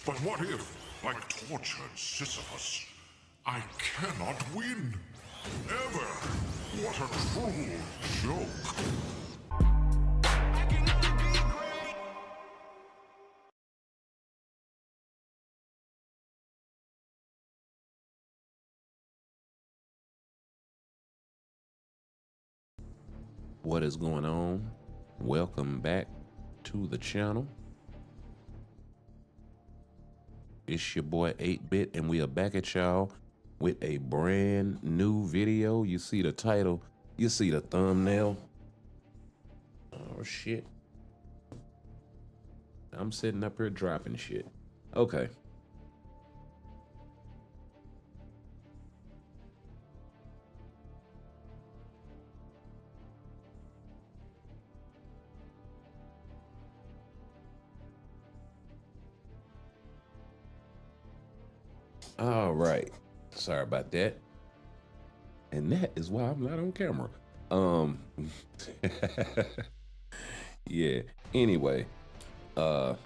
But what if, like tortured Sisyphus, I cannot win? Ever? What a cruel joke. I can only be great. What is going on? Welcome back to the channel. It's your boy 8-Bit, and we are back at y'all with a brand new video. You see the title, you see the thumbnail. Oh shit. I'm sitting up here dropping shit. Okay. All right. Sorry about that. And that is why I'm not on camera. Yeah. Anyway, let's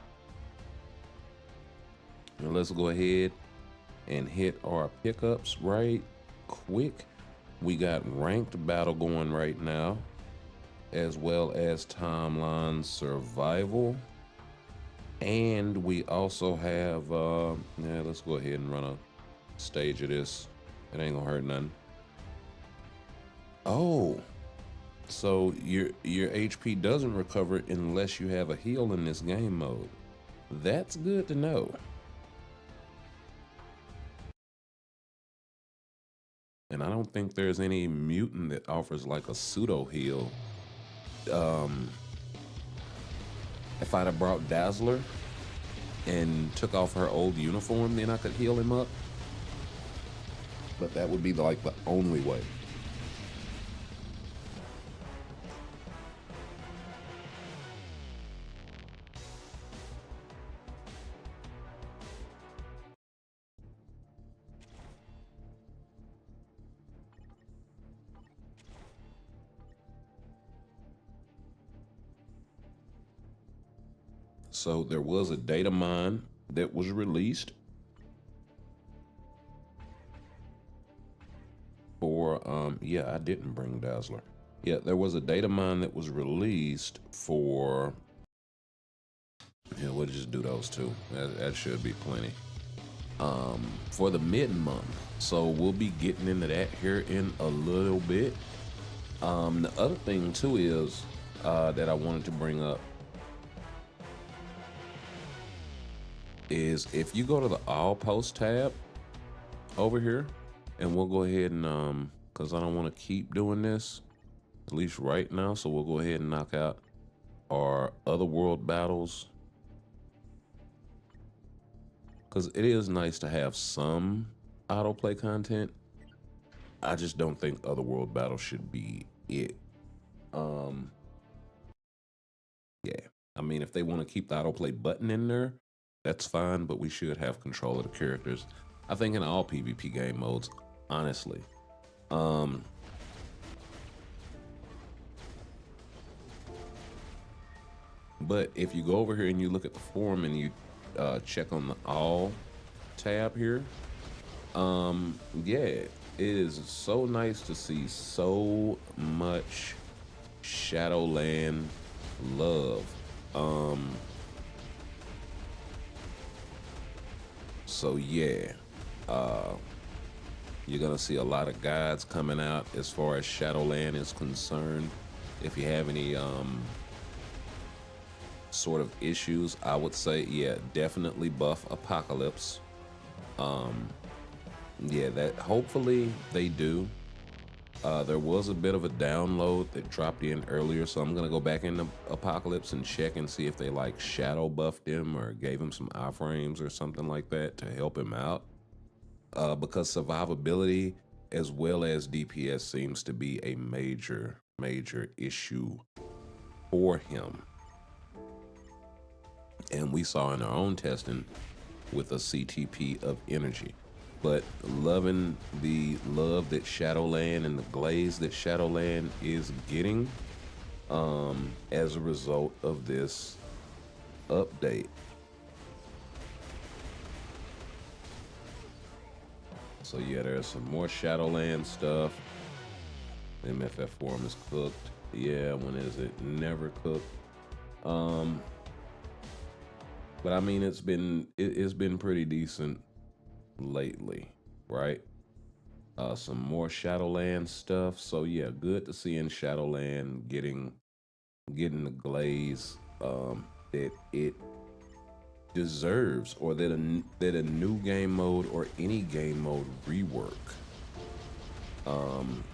go ahead and hit our pickups right quick. We got ranked battle going right now, as well as timeline survival. And we also have, yeah, let's go ahead and run a stage of this. It ain't gonna hurt nothing. Oh, so your HP doesn't recover unless you have a heal in this game mode. That's good to know. And I don't think there's any mutant that offers like a pseudo heal. If I'd have brought Dazzler and took off her old uniform, then I could heal him up. But that would be like the only way. So there was a Datamine that was released for, yeah, I didn't bring Dazzler. Yeah, there was a Datamine that was released for, yeah, we'll just do those two. That should be plenty. For the mid-month. So we'll be getting into that here in a little bit. The other thing too is, that I wanted to bring up is if you go to the all post tab over here, and we'll go ahead and because I don't want to keep doing this, at least right now, so we'll go ahead and knock out our other world battles, because it is nice to have some autoplay content. I just don't think other world battles should be it. Yeah, I mean, if they want to keep the autoplay button in there, that's fine, but we should have control of the characters. I think in all PvP game modes, honestly. But if you go over here and you look at the forum and you check on the all tab here, yeah, it is so nice to see so much Shadowland love. So yeah, you're gonna see a lot of guides coming out as far as Shadowland is concerned. If you have any sort of issues, I would say, yeah, definitely buff Apocalypse. Yeah, that hopefully they do. There was a bit of a download that dropped in earlier, so I'm gonna go back into Apocalypse and check and see if they like shadow buffed him or gave him some iframes or something like that to help him out. Because survivability as well as DPS seems to be a major issue for him. And we saw in our own testing with a CTP of energy. But loving the love that Shadowland and the glaze that Shadowland is getting as a result of this update. So yeah, there's some more Shadowland stuff. MFF form is cooked. Yeah, when is it? Never cooked. But I mean, it's been pretty decent lately, right? Some more Shadowland stuff. So yeah, good to see in Shadowland getting the glaze that it deserves, or that a new game mode or any game mode rework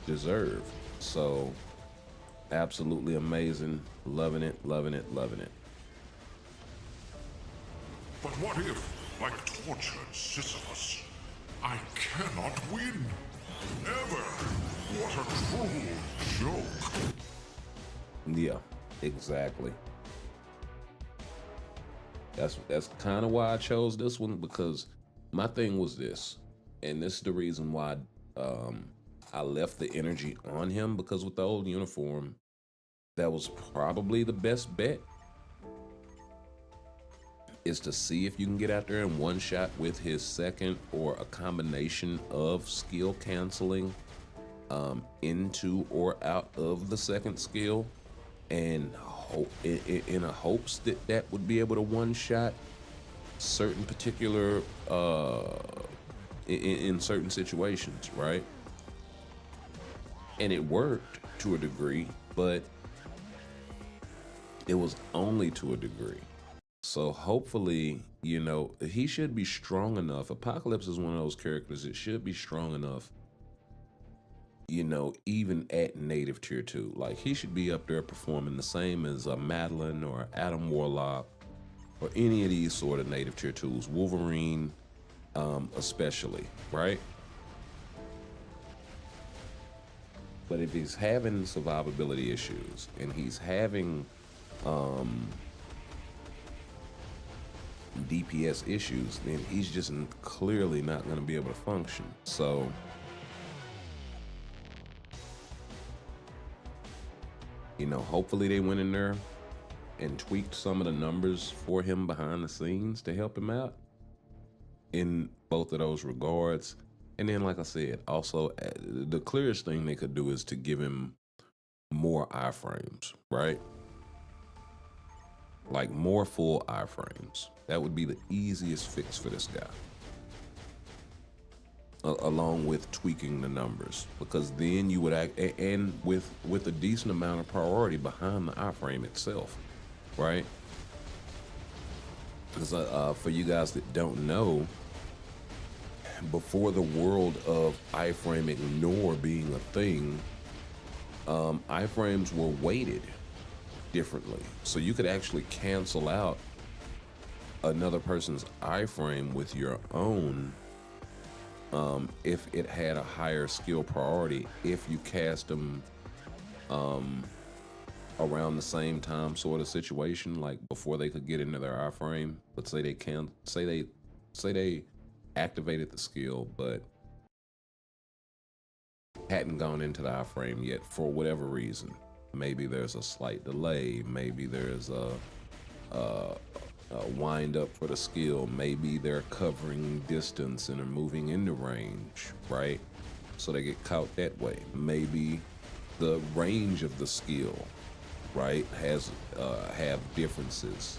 deserve. So absolutely amazing. Loving it, loving it, loving it. But what if, like tortured Sisyphus, I cannot win? Ever? What a cruel joke. Yeah, exactly. That's kind of why I chose this one, because my thing was this, and this is the reason why I left the energy on him, because with the old uniform, that was probably the best bet, is to see if you can get out there and one shot with his second or a combination of skill canceling into or out of the second skill, and in a hopes that that would be able to one shot certain particular in certain situations, right? And it worked to a degree, but it was only to a degree. So hopefully, you know, he should be strong enough. Apocalypse is one of those characters that should be strong enough, you know, even at native tier 2. Like, he should be up there performing the same as a Madeline or Adam Warlock or any of these sort of native tier 2s. Wolverine, especially, right? But if he's having survivability issues and he's having DPS issues, then he's just clearly not going to be able to function. So you know, hopefully they went in there and tweaked some of the numbers for him behind the scenes to help him out in both of those regards. And then, like I said, also the clearest thing they could do is to give him more iframes, right? Like more full iframes. That would be the easiest fix for this guy. Along with tweaking the numbers, because then you would act, and with a decent amount of priority behind the iframe itself, right? Because for you guys that don't know, before the world of iframe ignore being a thing, iframes were weighted differently, so you could actually cancel out another person's iframe with your own if it had a higher skill priority, if you cast them around the same time sort of situation, like before they could get into their iframe. Let's say they activated the skill but hadn't gone into the iframe yet for whatever reason. Maybe there's a slight delay, maybe there's a wind up for the skill, maybe they're covering distance and are moving into range, right? So they get caught that way. Maybe the range of the skill, right, has have differences.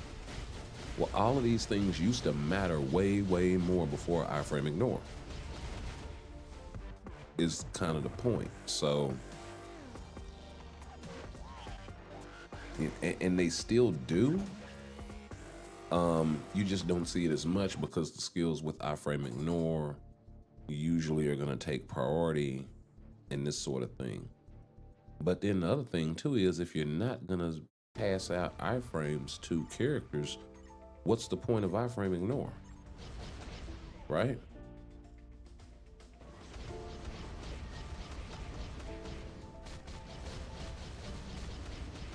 Well, all of these things used to matter way more before iframe ignore, is kind of the point. So and they still do. You just don't see it as much because the skills with iframe ignore usually are going to take priority in this sort of thing. But then the other thing too is, if you're not going to pass out iframes to characters, what's the point of iframe ignore, right?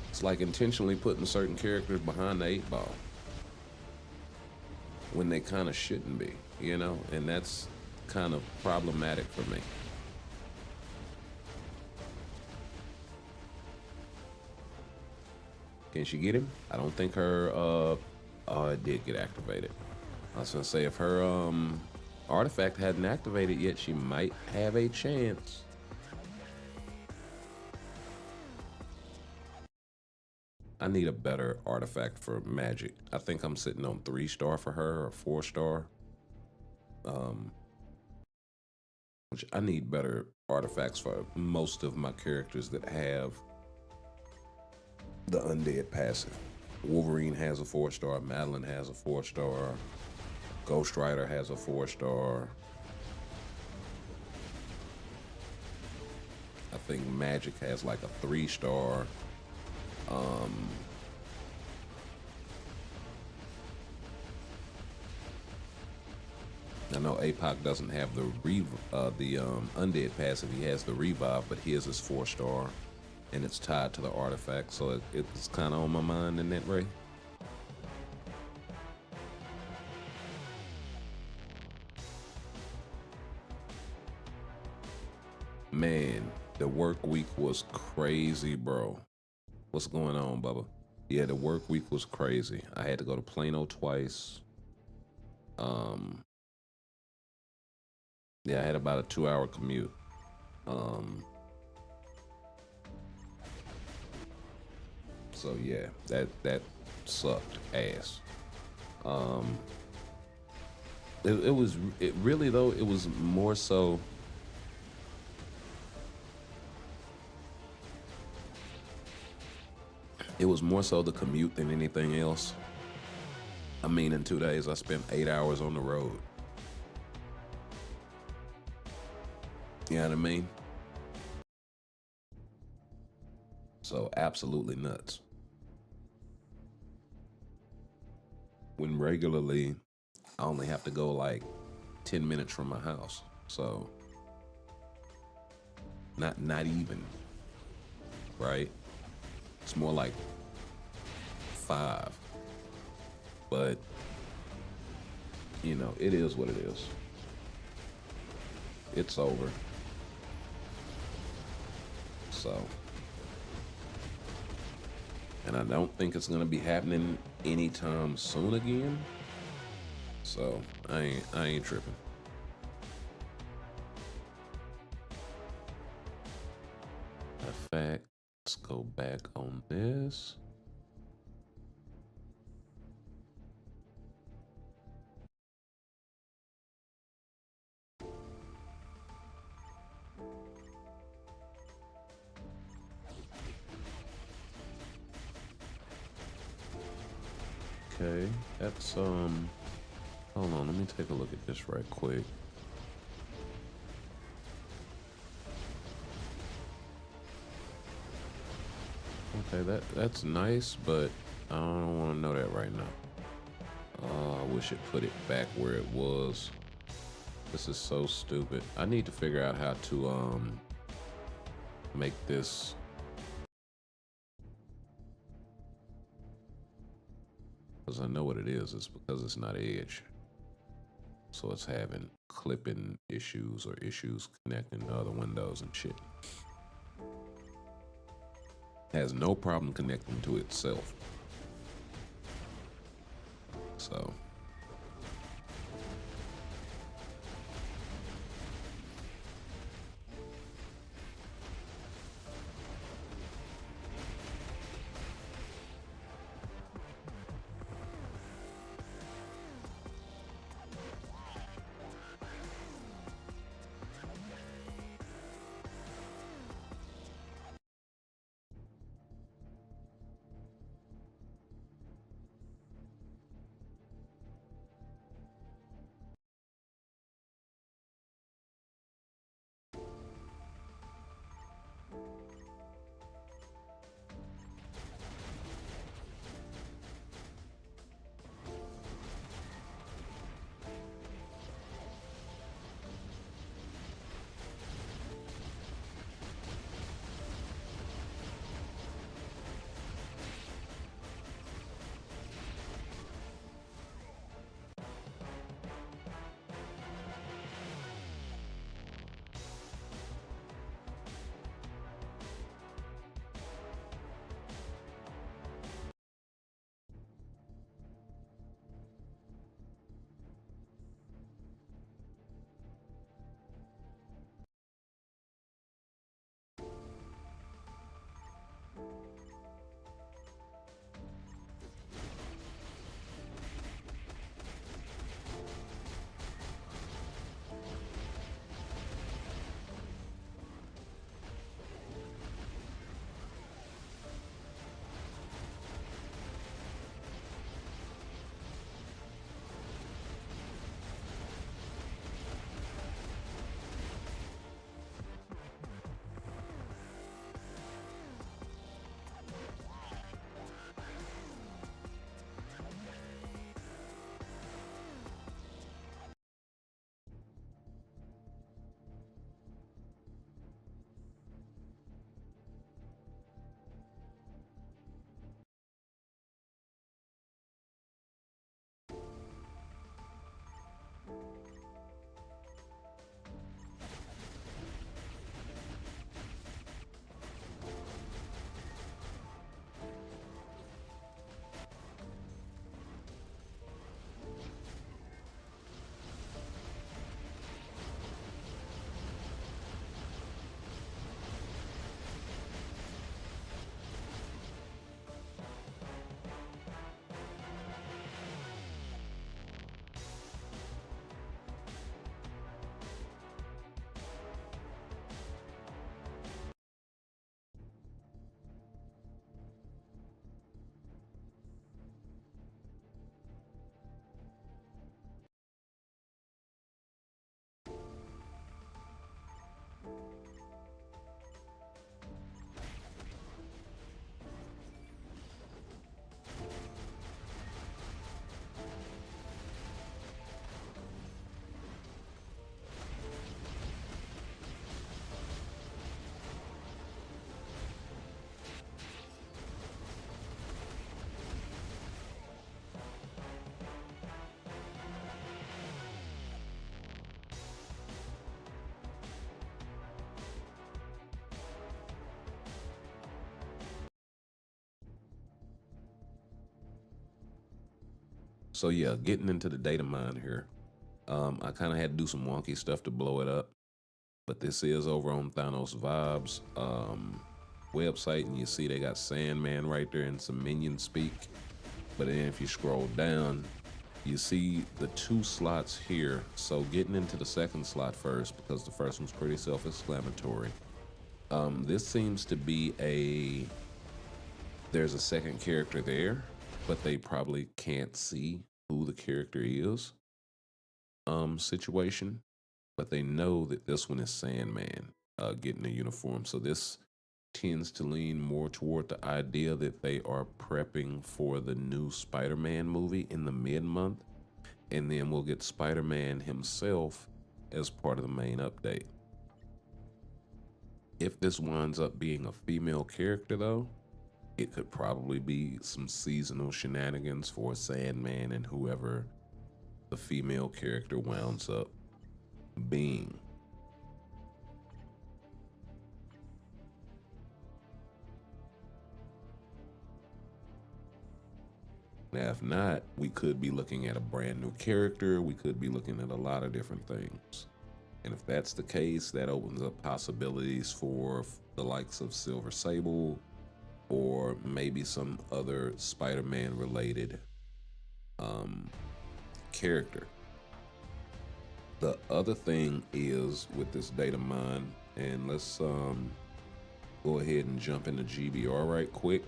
It's like intentionally putting certain characters behind the 8-ball when they kind of shouldn't be, you know, and that's kind of problematic for me. Can she get him? I don't think her, oh, it did get activated. I was gonna say, if her Artifact hadn't activated yet. She might have a chance. I need a better artifact for magic. I think I'm sitting on 3-star for her or 4-star. Which I need better artifacts for most of my characters that have the undead passive. Wolverine has a 4-star, Madeline has a 4-star, Ghost Rider has a 4-star. I think Magic has like a 3-star. I know APOC doesn't have the undead passive. He has the revive, but his is 4-star, and it's tied to the artifact, so it's kind of on my mind in that way. Man, the work week was crazy, bro. What's going on, Bubba? Yeah, the work week was crazy. I had to go to Plano twice. Yeah, I had about a 2-hour commute. So yeah, that sucked ass. It really though, it was more so the commute than anything else. I mean, in 2 days, I spent 8 hours on the road. You know what I mean? So absolutely nuts. When regularly, I only have to go like 10 minutes from my house. So not even, right? It's more like 5. But, you know, it is what it is. It's over. So, and I don't think it's gonna be happening anytime soon again. So I ain't tripping. In fact, let's go back on this. Okay, that's hold on, let me take a look at this right quick. Okay, that's nice, but I don't want to know that right now. I wish it put it back where it was. This is so stupid. I need to figure out how to make this. Because I know what it is. It's because it's not Edge. So it's having clipping issues or issues connecting to other windows and shit. It has no problem connecting to itself. So. So yeah, getting into the data mine here. I kind of had to do some wonky stuff to blow it up, but this is over on Thanos Vibes website, and you see they got Sandman right there and some minion speak. But then if you scroll down, you see the 2 slots here. So getting into the second slot first, because the first one's pretty self-explanatory. This seems to be there's a second character there, but they probably can't see who the character is situation. But they know that this one is Sandman getting a uniform. So this tends to lean more toward the idea that they are prepping for the new Spider-Man movie in the mid-month, and then we'll get Spider-Man himself as part of the main update. If this winds up being a female character though, it could probably be some seasonal shenanigans for Sandman and whoever the female character winds up being. Now, if not, we could be looking at a brand new character. We could be looking at a lot of different things. And if that's the case, that opens up possibilities for the likes of Silver Sable or maybe some other Spider-Man related character. The other thing is with this data mine, and let's go ahead and jump into GBR right quick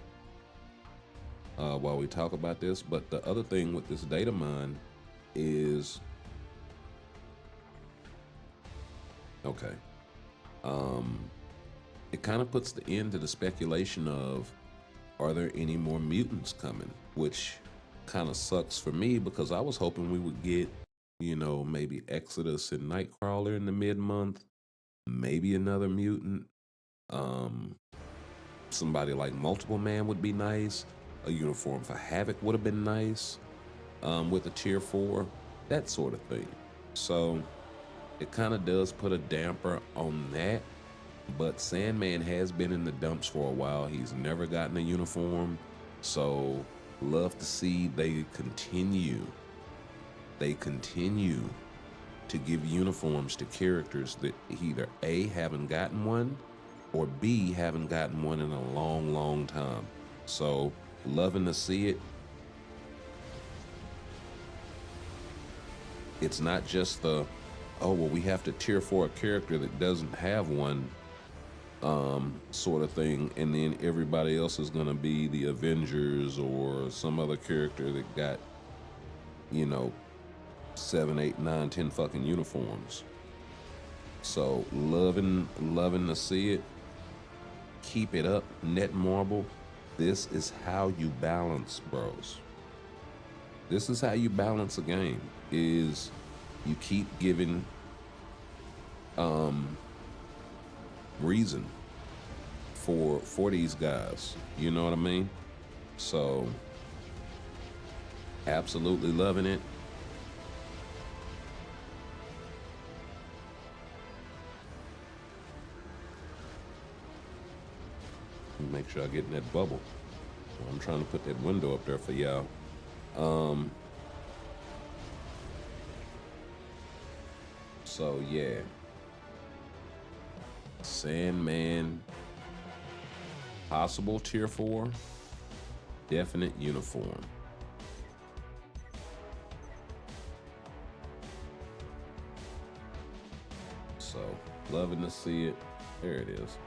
while we talk about this. But the other thing with this data mine is, okay, it kind of puts the end to the speculation of, are there any more mutants coming? Which kind of sucks for me, because I was hoping we would get, you know, maybe Exodus and Nightcrawler in the mid-month, maybe another mutant. Somebody like Multiple Man would be nice. A uniform for Havoc would have been nice, with a tier 4, that sort of thing. So it kind of does put a damper on that. But Sandman has been in the dumps for a while. He's never gotten a uniform. So love to see they continue to give uniforms to characters that either A, haven't gotten one, or B, haven't gotten one in a long time. So loving to see it. It's not just the, oh, well, we have to tier for a character that doesn't have one sort of thing, and then everybody else is gonna be the Avengers or some other character that got, you know, 7, 8, 9, 10 fucking uniforms. So loving to see it. Keep it up, Netmarble. This is how you balance, bros. This is how you balance a game, is you keep giving reason for these guys, you know what I mean? So absolutely loving it. Make sure I get in that bubble. I'm trying to put that window up there for y'all. So yeah, Sandman, possible tier 4, definite uniform. So loving to see it. There it is.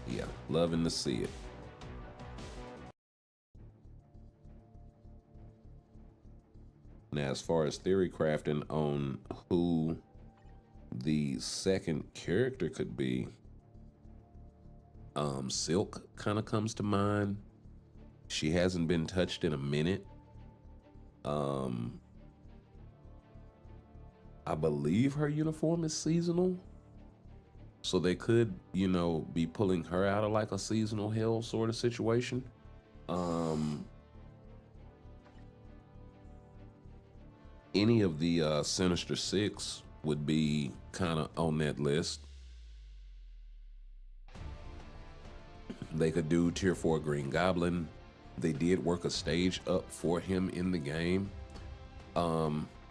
Yeah, loving to see it. Now, as far as theory crafting on who the second character could be, Silk kind of comes to mind. She hasn't been touched in a minute. I believe her uniform is seasonal. So they could, you know, be pulling her out of like a seasonal hell sort of situation. Any of the Sinister Six would be kind of on that list. They could do tier 4 Green Goblin. They did work a stage up for him in the game.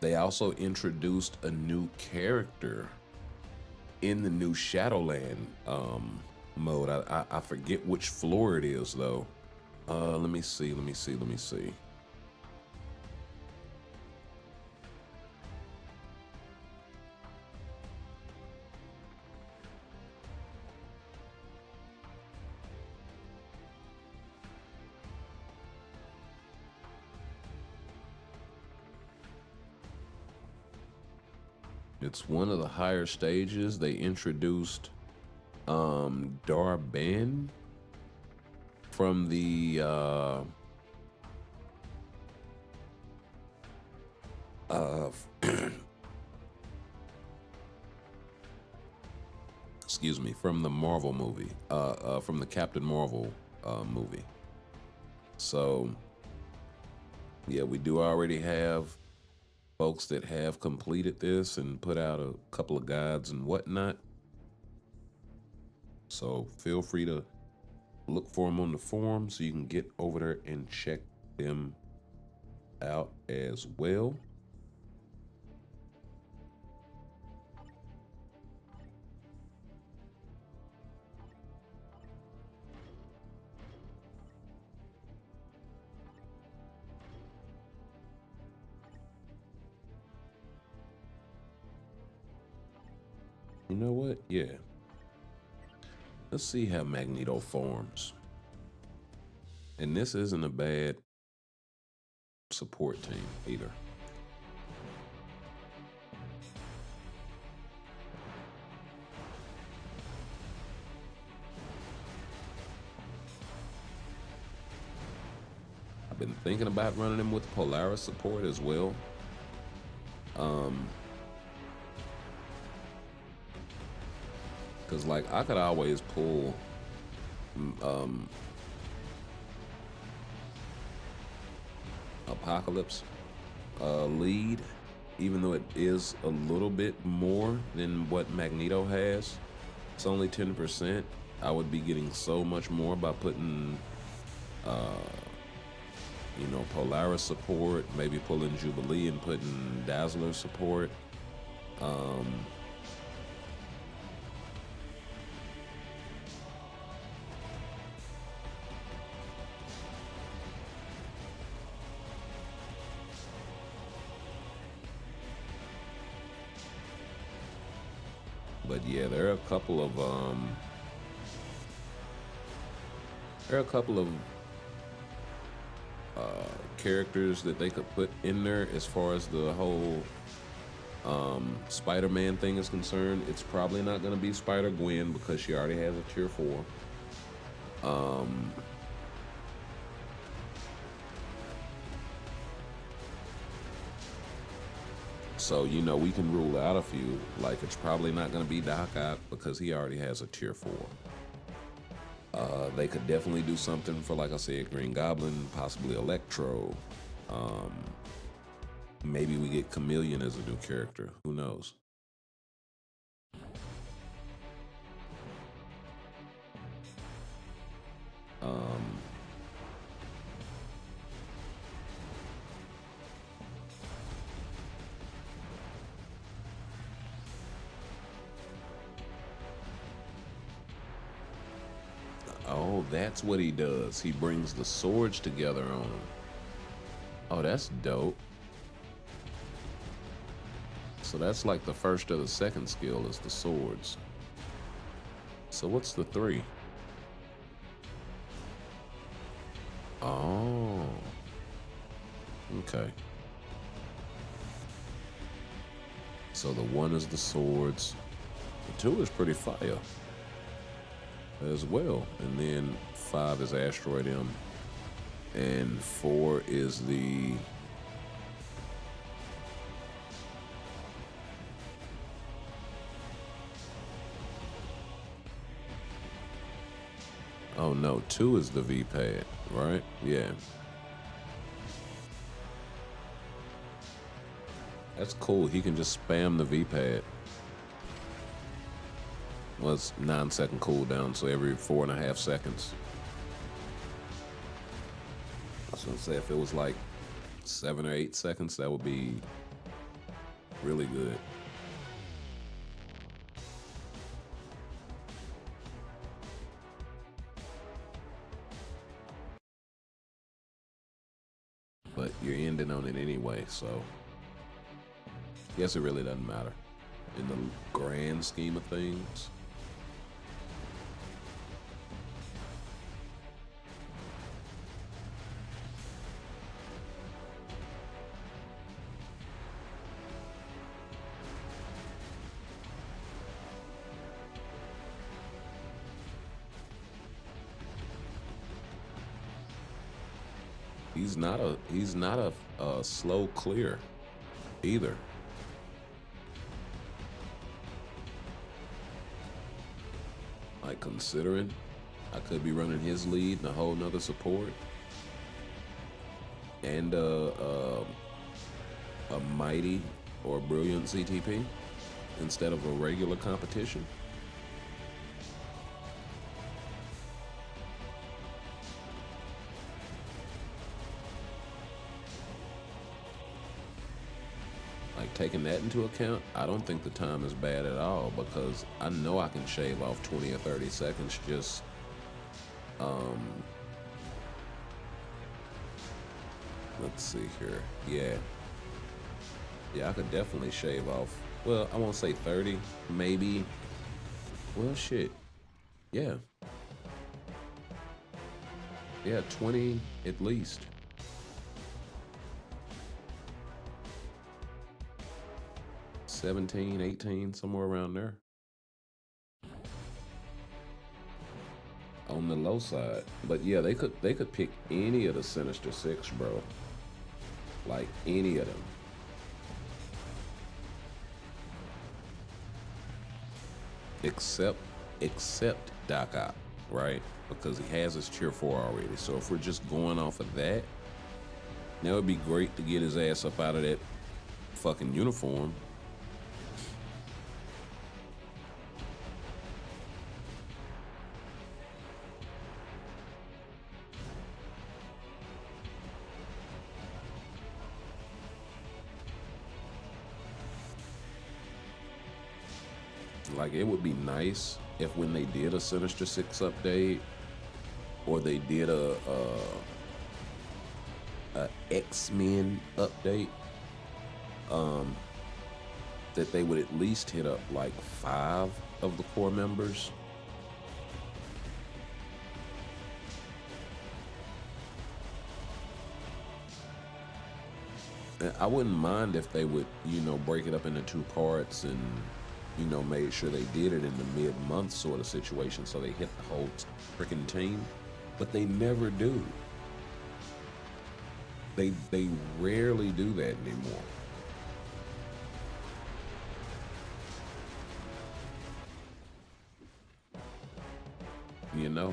They also introduced a new character in the new Shadowland mode. I forget which floor it is though. Let me see. It's one of the higher stages. They introduced Darben from the excuse me, from the Marvel movie, from the Captain Marvel movie. So yeah, we do already have folks that have completed this and put out a couple of guides and whatnot. So feel free to look for them on the forum so you can get over there and check them out as well. You know what? Yeah. Let's see how Magneto forms. And this isn't a bad support team either. I've been thinking about running him with Polaris support as well. Cause like I could always pull Apocalypse lead, even though it is a little bit more than what Magneto has. It's only 10%. I would be getting so much more by putting you know, Polaris support, maybe pulling Jubilee and putting Dazzler support. But yeah, there are a couple of characters that they could put in there as far as the whole Spider-Man thing is concerned. It's probably not going to be Spider-Gwen because she already has a tier 4. So, you know, we can rule out a few. Like, it's probably not going to be Doc Ock because he already has a tier 4. They could definitely do something for, like I said, Green Goblin, possibly Electro. Maybe we get Chameleon as a new character. Who knows? Oh, that's what he does. He brings the swords together on him. Oh, that's dope. So that's like the first or the second skill is the swords. So what's the 3? Oh. Okay. So the 1 is the swords. The 2 is pretty fire as well. And then 5 is Asteroid M. And 4 is the... Oh no, 2 is the V-pad, right? Yeah. That's cool. He can just spam the V-pad. Well, it's 9-second cooldown, so every 4.5 seconds. So say if it was like 7 or 8 seconds, that would be really good. But you're ending on it anyway, so I guess it really doesn't matter in the grand scheme of things. He's not a slow clear either. Like, considering I could be running his lead and a whole nother support and a mighty or brilliant CTP instead of a regular competition. Taking that into account, I don't think the time is bad at all, because I know I can shave off 20 or 30 seconds just let's see here. Yeah, I could definitely shave off, well, I won't say 30, maybe, well, shit, yeah 20 at least. 17, 18, somewhere around there. On the low side. But yeah, they could pick any of the Sinister Six, bro. Like, any of them. Except Doc Ock, right? Because he has his Tier 4 already. So if we're just going off of that, now it'd be great to get his ass up out of that fucking uniform. Like, it would be nice if when they did a Sinister Six update, or they did a X-Men update, that they would at least hit up like 5 of the core members. I wouldn't mind if they would, you know, break it up into 2 parts and, you know, made sure they did it in the mid-month sort of situation so they hit the whole freaking team. But they never do. They rarely do that anymore. You know?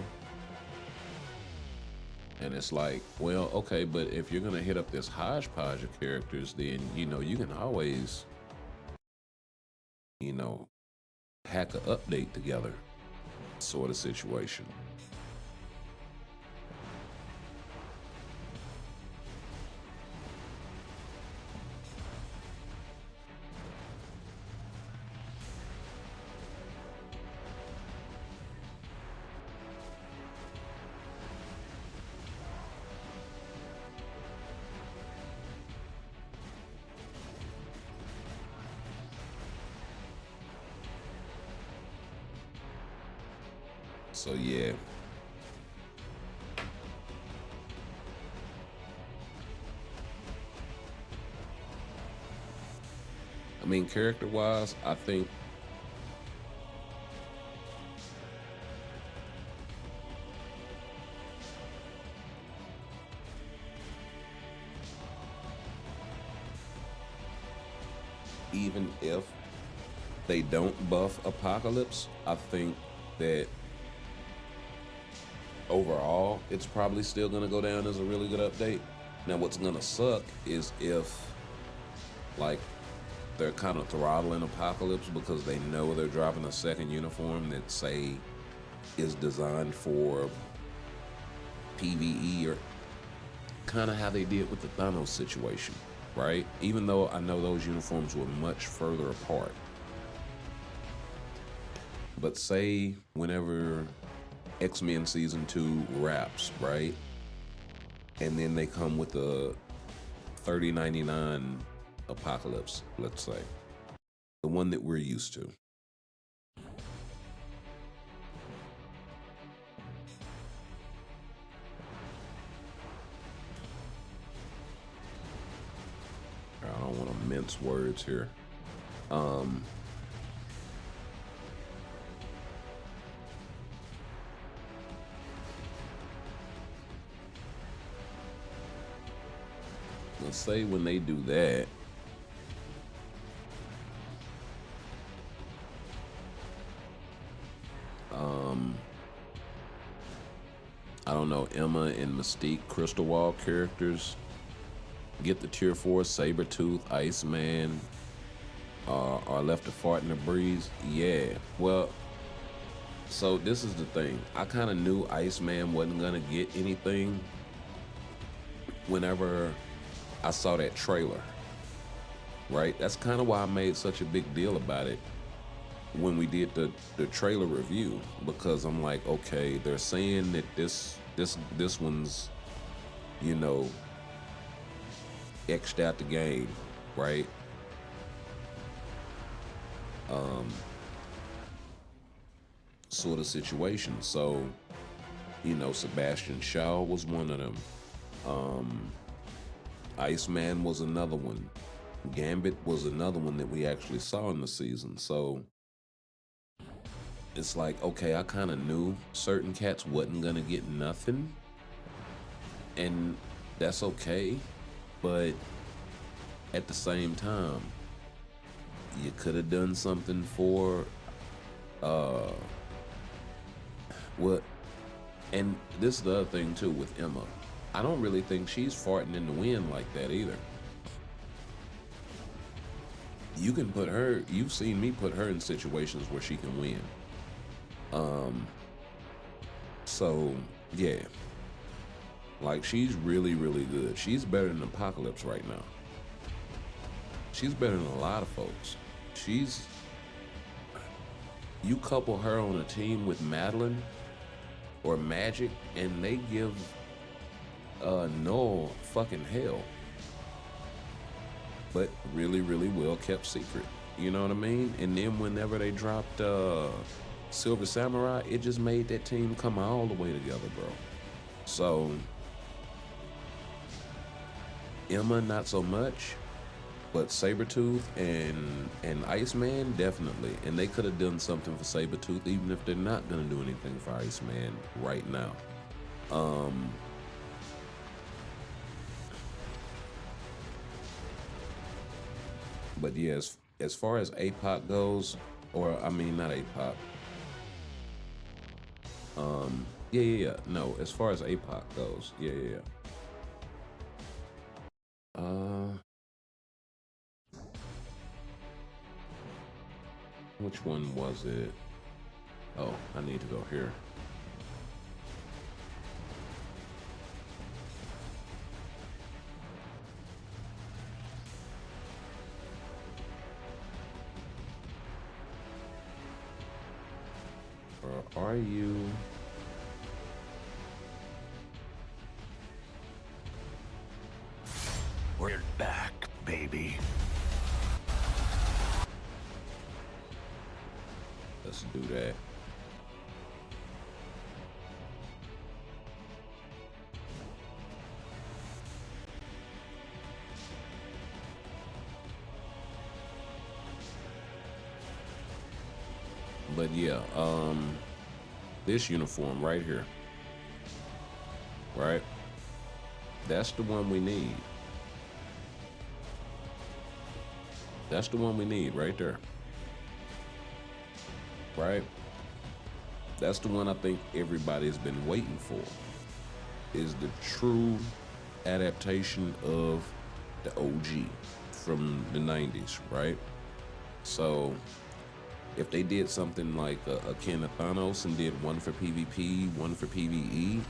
And it's like, well, okay, but if you're gonna hit up this hodgepodge of characters, then, you know, you can always, you know, hack an update together sort of situation. So yeah. I mean, character-wise, I think even if they don't buff Apocalypse, I think that overall, it's probably still going to go down as a really good update. Now, what's going to suck is if, like, they're kind of throttling Apocalypse because they know they're dropping a second uniform that, say, is designed for PvE or kind of how they did with the Thanos situation, right? Even though I know those uniforms were much further apart. But say whenever X-Men Season 2 wraps, right? And then they come with the 3099 Apocalypse, let's say. The one that we're used to. I don't want to mince words here. Let's say when they do that, I don't know, Emma and Mystique Crystal Wall characters get the Tier 4 Sabretooth, Iceman, are left to fart in the breeze. Yeah, well, so this is the thing. I kind of knew Iceman wasn't gonna get anything whenever I saw that trailer, right? That's kind of why I made such a big deal about it when we did the trailer review, because I'm like, okay, they're saying that this one's, you know, X'd out the game, right? Sort of situation. So, you know, Sebastian Shaw was one of them. Iceman was another one. Gambit was another one that we actually saw in the season. So it's like, okay, I kind of knew certain cats wasn't gonna get nothing, and that's okay. But at the same time, you could have done something for what. And this is the other thing too with Emma. I don't really think she's farting in the wind like that either. You can put her, you've seen me put her in situations where she can win. So yeah, like she's really, really good. She's better than Apocalypse right now. She's better than a lot of folks. You couple her on a team with Madeline or Magic, and they give no fucking hell. But really, really well kept secret. You know what I mean? And then whenever they dropped Silver Samurai, it just made that team come all the way together, bro. So Emma, not so much, but Sabretooth and Iceman, definitely. And they could have done something for Sabretooth, even if they're not gonna do anything for Iceman right now. But yeah, as far as APOC goes, or I mean not APOC. Yeah. No, as far as APOC goes, yeah. Which one was it? Oh, I need to go here. Or are you? We're back, baby. Let's do that. But yeah, this uniform right here, right? That's the one we need. That's the one we need right there. Right? That's the one I think everybody's been waiting for. Is the true adaptation of the OG from the 90s, right? So if they did something like akin to Thanos and did one for PvP, one for PvE,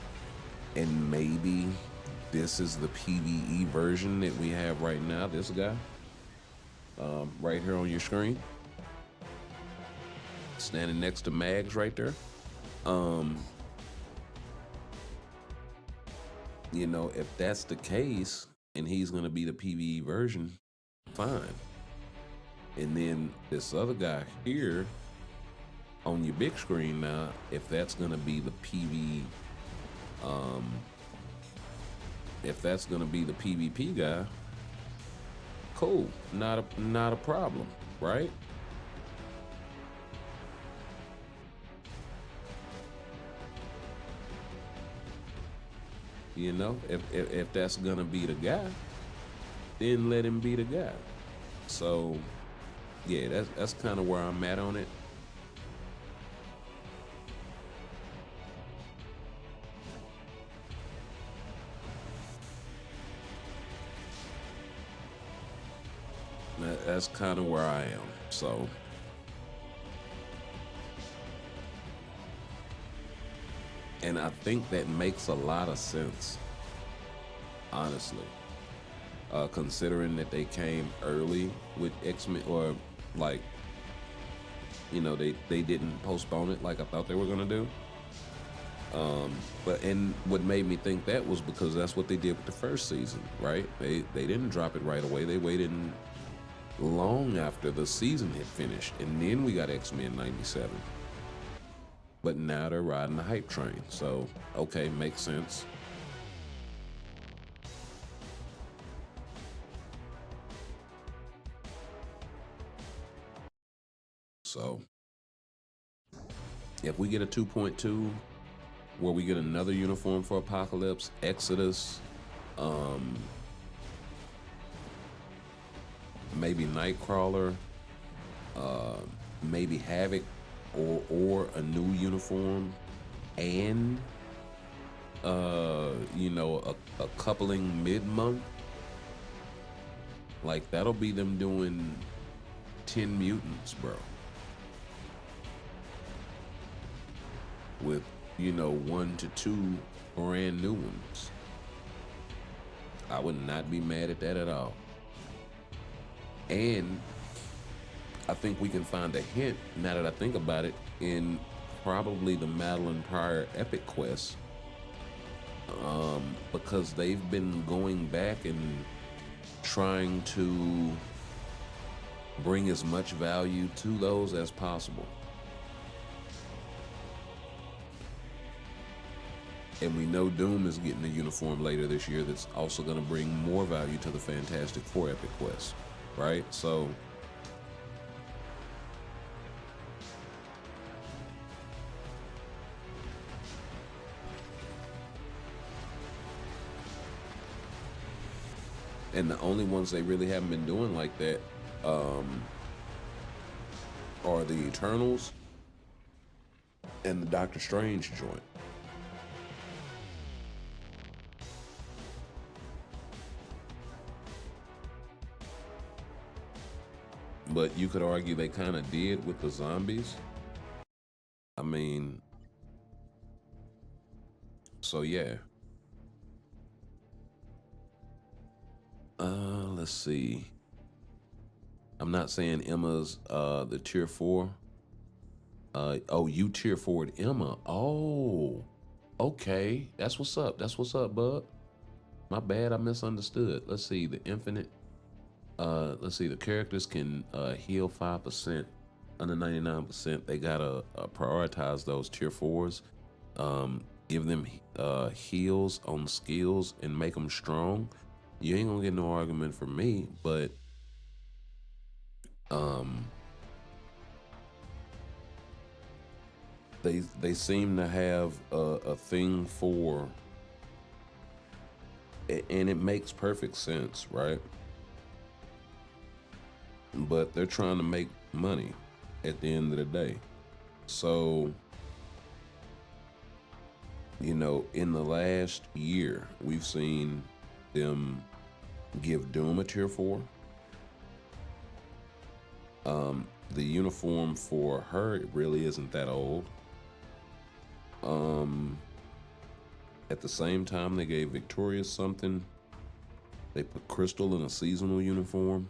and maybe This is the PvE version that we have right now. This guy, right here on your screen, standing next to Mags right there. You know, if that's the case and he's gonna be the PvE version, fine. And then this other guy here on your big screen now, if that's gonna be the PvP guy, cool, not a problem, right? You know, if that's gonna be the guy, then let him be the guy. So yeah, that's kind of where I'm at on it. That's kind of where I am. So and I think that makes a lot of sense, honestly. Considering that they came early with X-Men, or like, you know, they didn't postpone it like I thought they were gonna do. But and what made me think that was because that's what they did with the first season, right? They didn't drop it right away. They waited long after the season had finished, and then we got X-Men 97. But now they're riding the hype train, so okay, makes sense. So if we get a 2.2 where we get another uniform for Apocalypse, Exodus, maybe Nightcrawler, maybe Havoc, or a new uniform, and you know, a coupling mid-month, like that'll be them doing 10 mutants, bro. With, you know, 1 to 2 brand new ones. I would not be mad at that at all. And I think we can find a hint, now that I think about it, in probably the Madeline Pryor Epic Quest, because they've been going back and trying to bring as much value to those as possible. And we know Doom is getting a uniform later this year that's also going to bring more value to the Fantastic Four Epic Quest, right? So and the only ones they really haven't been doing like that are the Eternals and the Doctor Strange joint. But you could argue they kind of did with the zombies. I mean, so yeah. Let's see. I'm not saying Emma's the tier 4. Oh, you tier 4'd Emma. Oh, okay. That's what's up. That's what's up, bud. My bad, I misunderstood. Let's see, the infinite. Let's see, the characters can heal 5%, under 99%. They gotta prioritize those tier 4s. Give them heals on skills and make them strong. You ain't gonna get no argument from me, but they seem to have a thing for, and it makes perfect sense, right? But they're trying to make money at the end of the day. So, you know, in the last year, we've seen them give Doom a tier 4. The uniform for her really isn't that old. At the same time, they gave Victoria something. They put Crystal in a seasonal uniform.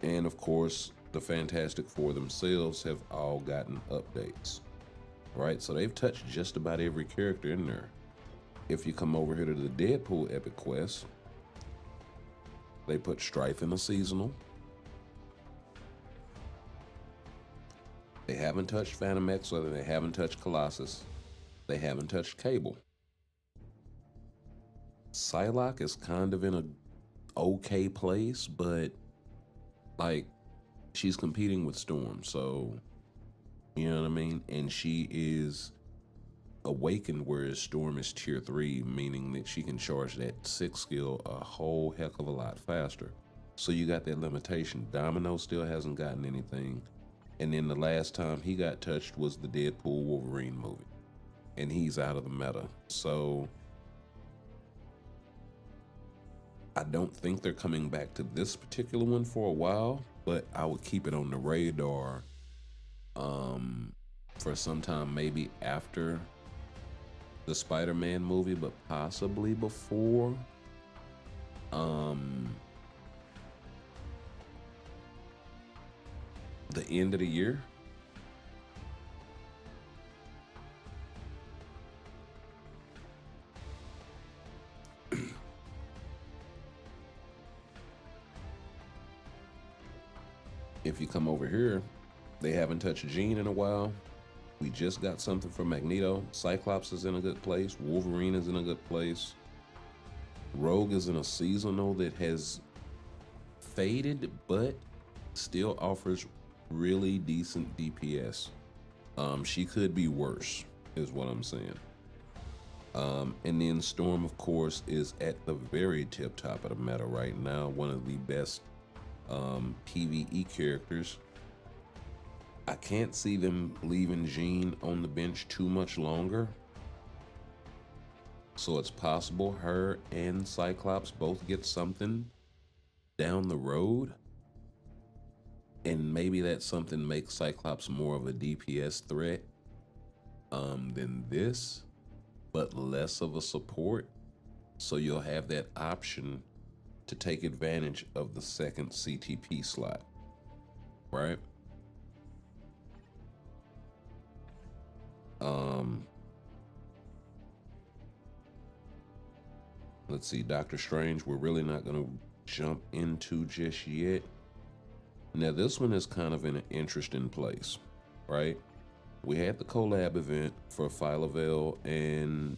And of course, the Fantastic Four themselves have all gotten updates. Right? So they've touched just about every character in there. If you come over here to the Deadpool Epic Quest, they put Strife in a seasonal. They haven't touched Phantom X, or they haven't touched Colossus. They haven't touched Cable. Psylocke is kind of in a okay place, but like she's competing with Storm, so you know what I mean? And she is awakened, whereas Storm is tier 3, meaning that she can charge that 6 skill a whole heck of a lot faster. So you got that limitation. Domino still hasn't gotten anything. And then the last time he got touched was the Deadpool Wolverine movie. And he's out of the meta. So I don't think they're coming back to this particular one for a while, but I would keep it on the radar for some time, maybe after the Spider-Man movie, but possibly before. The end of the year. If you come over here, they haven't touched Jean in a while. We just got something from Magneto. Cyclops is in a good place. Wolverine is in a good place. Rogue is in a seasonal that has faded, but still offers really decent DPS. She could be worse, is what I'm saying. And then Storm, of course, is at the very tip top of the meta right now. One of the best PvE characters. I can't see them leaving Jean on the bench too much longer. So it's possible her and Cyclops both get something down the road. And maybe that something makes Cyclops more of a DPS threat than this, but less of a support. So you'll have that option to take advantage of the second CTP slot, right? Let's see, Doctor Strange, we're really not going to jump into just yet. Now, this one is kind of in an interesting place, right? We had the collab event for Phyla-Vell and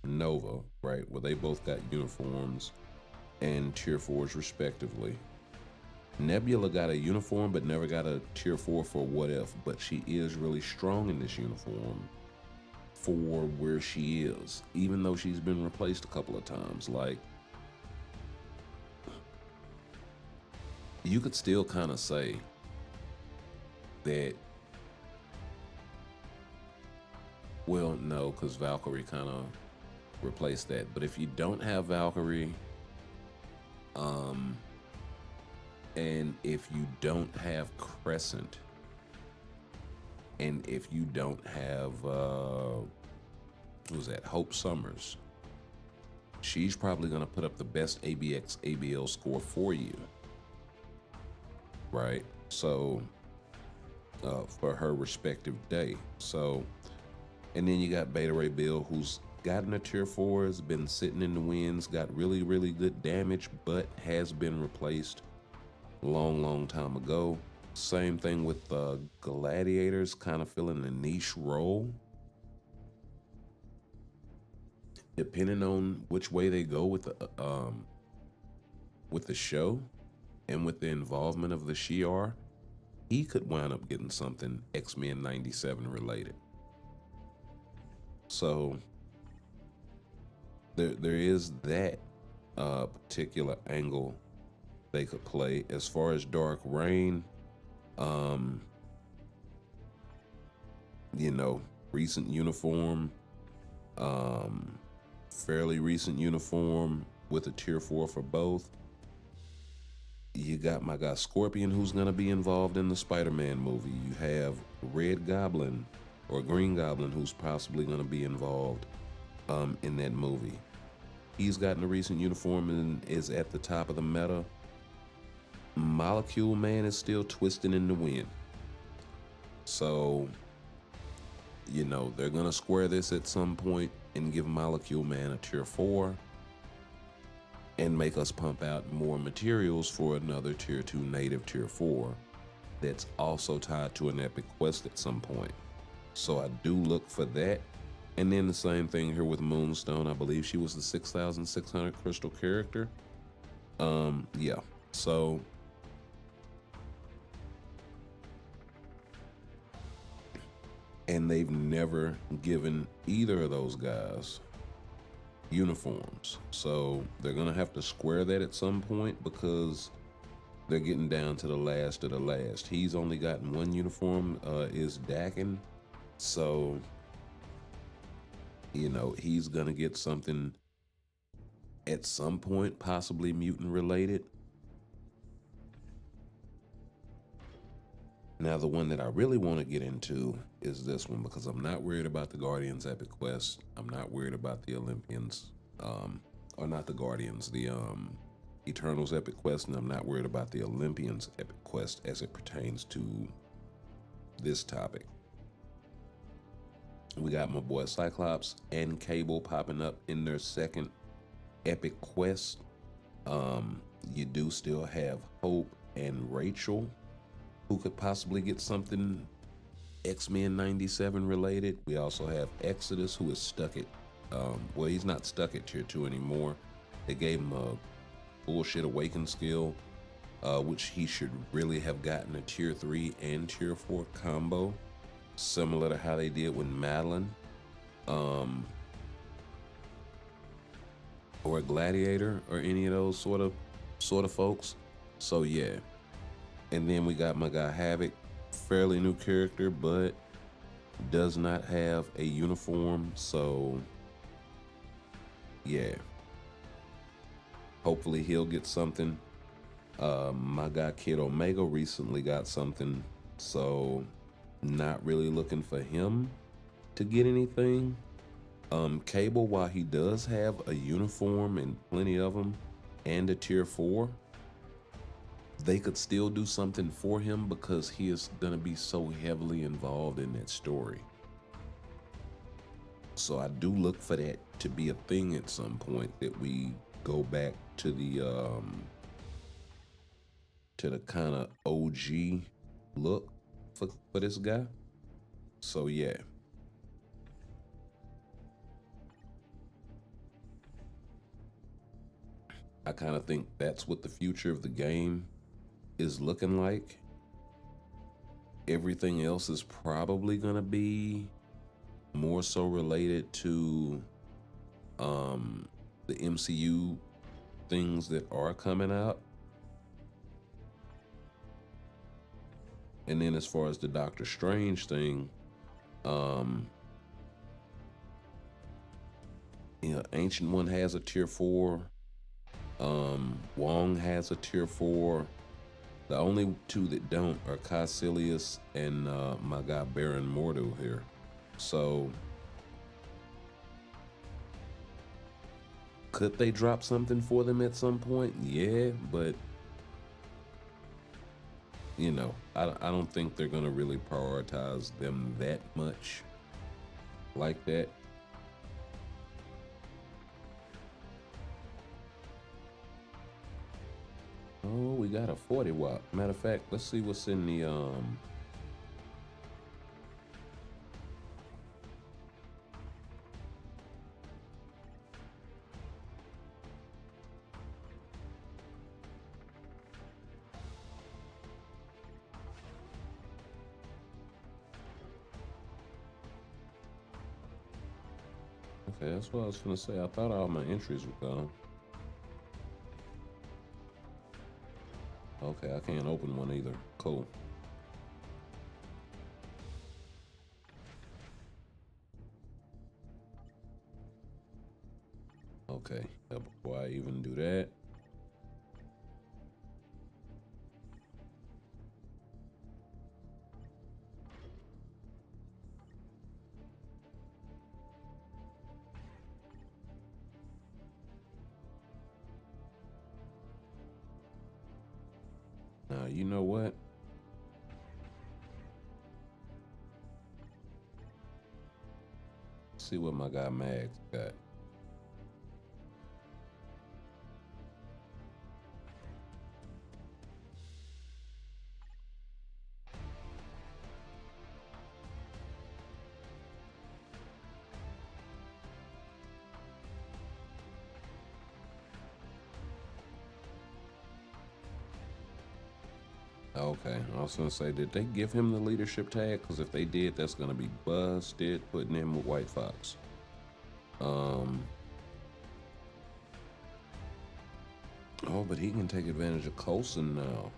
Nova, right? Where they both got uniforms and tier 4s respectively. Nebula got a uniform but never got a tier 4 for What If, but she is really strong in this uniform for where she is, even though she's been replaced a couple of times. Like, you could still kind of say that, well, no, because Valkyrie kind of replaced that. But if you don't have Valkyrie, and if you don't have Crescent, and if you don't have, who's that, Hope Summers, she's probably going to put up the best ABX ABL score for you, right? So, for her respective day. So, and then you got Beta Ray Bill, who's gotten a tier 4, has been sitting in the wins, got really, really good damage, but has been replaced long time ago. Same thing with Gladiators, kind of filling a niche role. Depending on which way they go with the show and with the involvement of the Shi'ar, he could wind up getting something X-Men 97 related. So there is that particular angle they could play. As far as Dark Reign, you know, recent uniform, fairly recent uniform with a tier 4 for both. You got my guy Scorpion, who's gonna be involved in the Spider-Man movie. You have Red Goblin, or Green Goblin, who's possibly going to be involved in that movie. He's gotten a recent uniform and is at the top of the meta. Molecule Man is still twisting in the wind. So, you know, they're going to square this at some point and give Molecule Man a tier 4 and make us pump out more materials for another tier 2 native tier 4 that's also tied to an epic quest at some point. So I do look for that. And then the same thing here with Moonstone. I believe she was the 6,600 crystal character. Yeah, so and they've never given either of those guys uniforms. So they're gonna have to square that at some point because they're getting down to the last of the last. He's only gotten one uniform, is Dakin. So, you know, he's gonna get something at some point, possibly mutant related. Now, the one that I really want to get into is this one because I'm not worried about the Guardians Epic Quest. I'm not worried about the Olympians, or not the Guardians, the Eternals Epic Quest, and I'm not worried about the Olympians Epic Quest as it pertains to this topic. We got my boy Cyclops and Cable popping up in their second epic quest. You do still have Hope and Rachel, who could possibly get something X-Men 97 related. We also have Exodus, who is stuck at, well, he's not stuck at tier 2 anymore. They gave him a bullshit awaken skill, which he should really have gotten a tier 3 and tier 4 combo, similar to how they did with Madeline, or a Gladiator, or any of those sort of folks. So yeah. And then we got my guy Havoc, fairly new character, but does not have a uniform. So yeah, hopefully he'll get something. My guy Kid Omega recently got something, so not really looking for him to get anything. Cable, while he does have a uniform and plenty of them and a tier 4, they could still do something for him because he is gonna be so heavily involved in that story. So I do look for that to be a thing at some point, that we go back to the kind of OG look for this guy. So yeah. I kind of think that's what the future of the game is looking like. Everything else is probably gonna be more so related to the MCU things that are coming out. And then as far as the Doctor Strange thing, you know, Ancient One has a tier 4. Wong has a tier 4. The only two that don't are Caecilius and my guy Baron Mordo here. So could they drop something for them at some point? Yeah, but you know, I don't think they're gonna really prioritize them that much like that. Oh, we got a 40 watt. Matter of fact, let's see what's in the okay, that's what I was gonna say. I thought all my entries were gone. Okay, I can't open one either. Cool. Okay, before I even do that, You know what? See what my guy Mags got. Okay, I was gonna say, did they give him the leadership tag? Because if they did, that's gonna be busted, putting him with White Fox. Oh, but he can take advantage of Coulson now.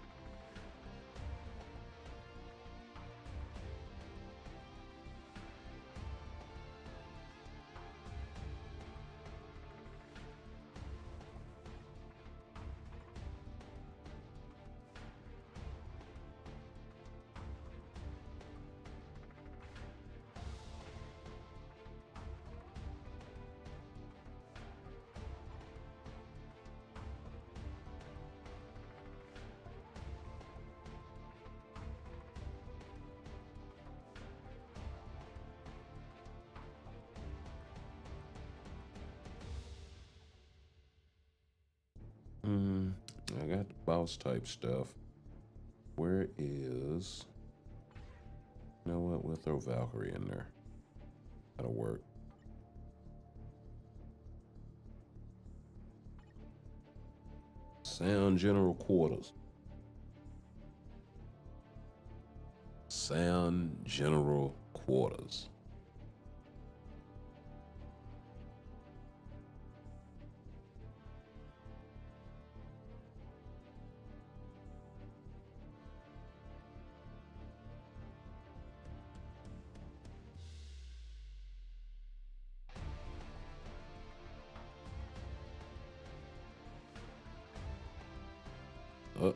I got the boss type stuff. Where is... You know what? We'll throw Valkyrie in there. That'll work. Sound General Quarters. Sound General Quarters. Uh,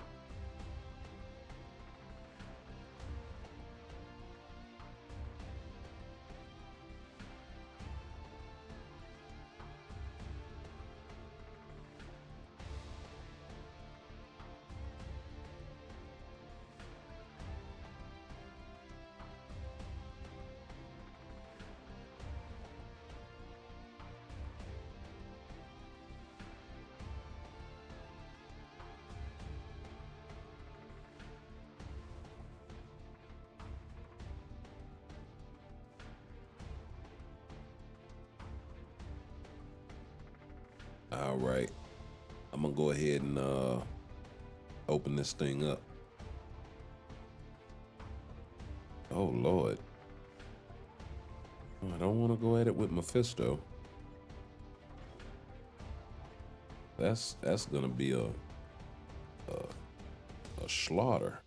all right. I'm gonna go ahead and open this thing up. Oh Lord. I don't want to go at it with Mephisto. That's gonna be a slaughter.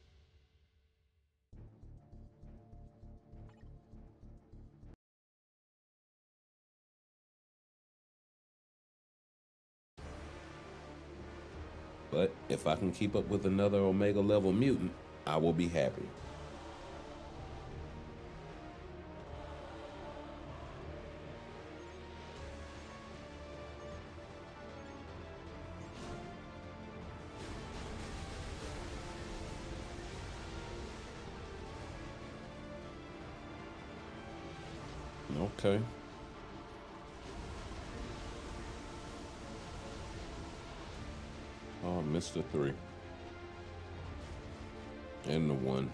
But if I can keep up with another Omega level mutant, I will be happy. Okay. Oh, Mr. 3. And the 1.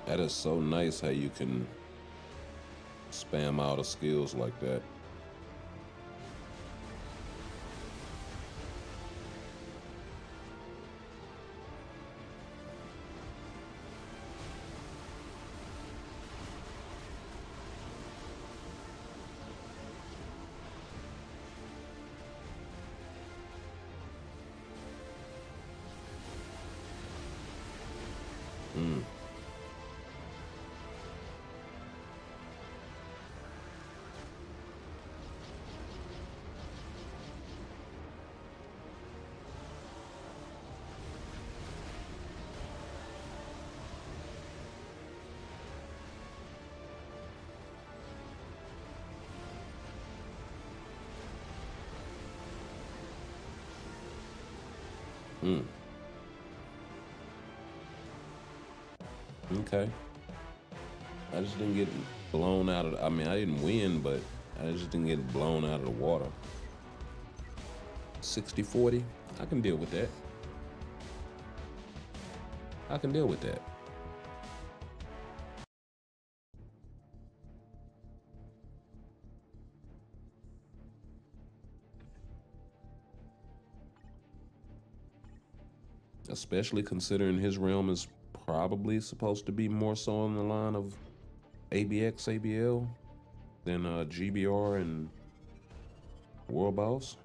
That is so nice how you can spam out of skills like that. Mm. Okay. I just didn't get blown out of. I mean, I didn't win, but I just didn't get blown out of the water. 60-40. I can deal with that. I can deal with that. Especially considering his realm is probably supposed to be more so on the line of ABX, ABL than GBR and World Boss.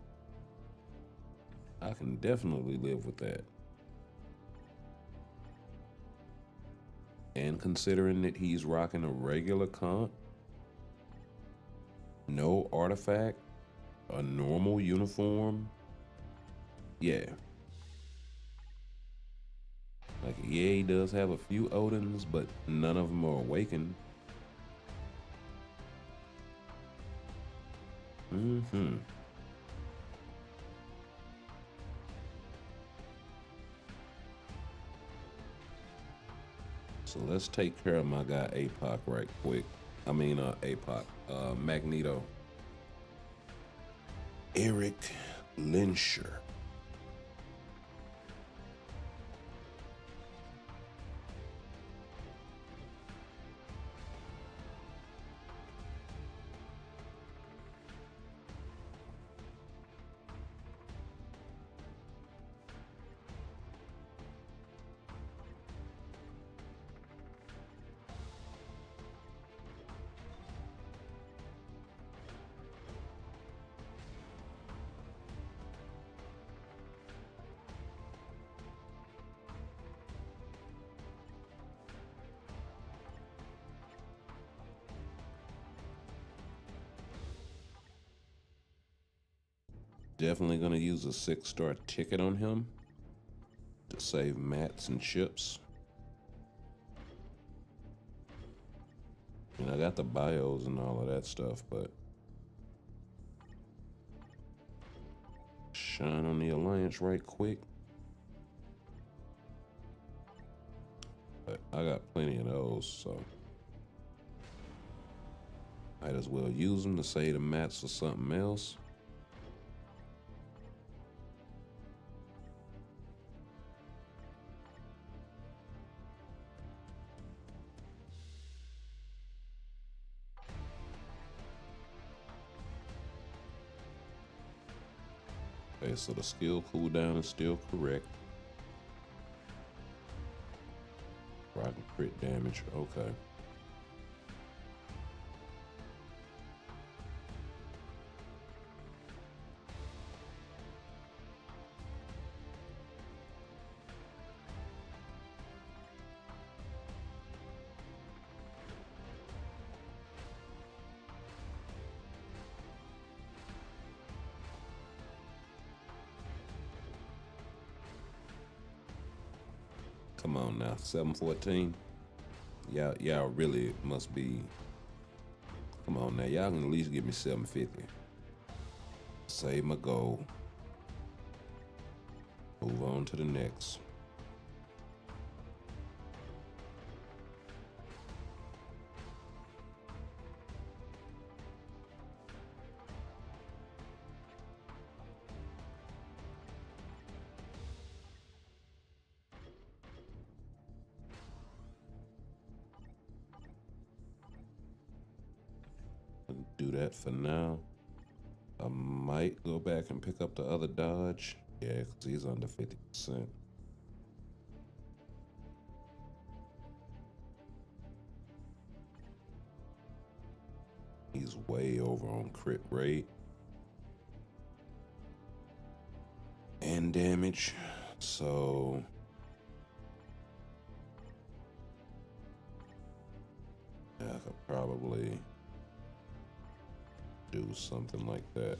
I can definitely live with that. And considering that he's rocking a regular comp, no artifact, a normal uniform, yeah. Like, yeah, he does have a few Odins, but none of them are awakened. Mm-hmm. So let's take care of my guy APOC right quick. I mean, APOC, Magneto. Eric Lyncher. Definitely gonna use a 6-star ticket on him to save mats and chips. And I got the bios and all of that stuff, but shine on the Alliance right quick. But I got plenty of those, so might as well use them to save the mats for something else. Okay, so the skill cooldown is still correct. Rocking crit damage, okay. Come on now, 714. Y'all really must be. Come on now, y'all can at least give me 750. Save my goal. Move on to the next. Do that for now. I might go back and pick up the other Dodge. Yeah, because he's under 50%. He's way over on crit rate and damage. So yeah, I could probably do something like that.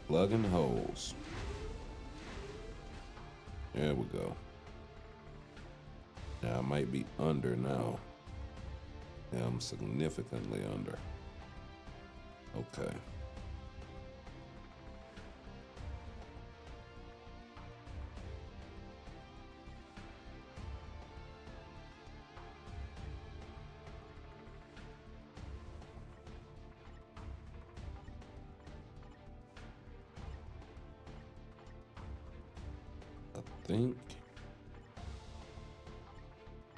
Plugging holes. There we go. Now I might be under now. Yeah, I'm significantly under. Okay. I think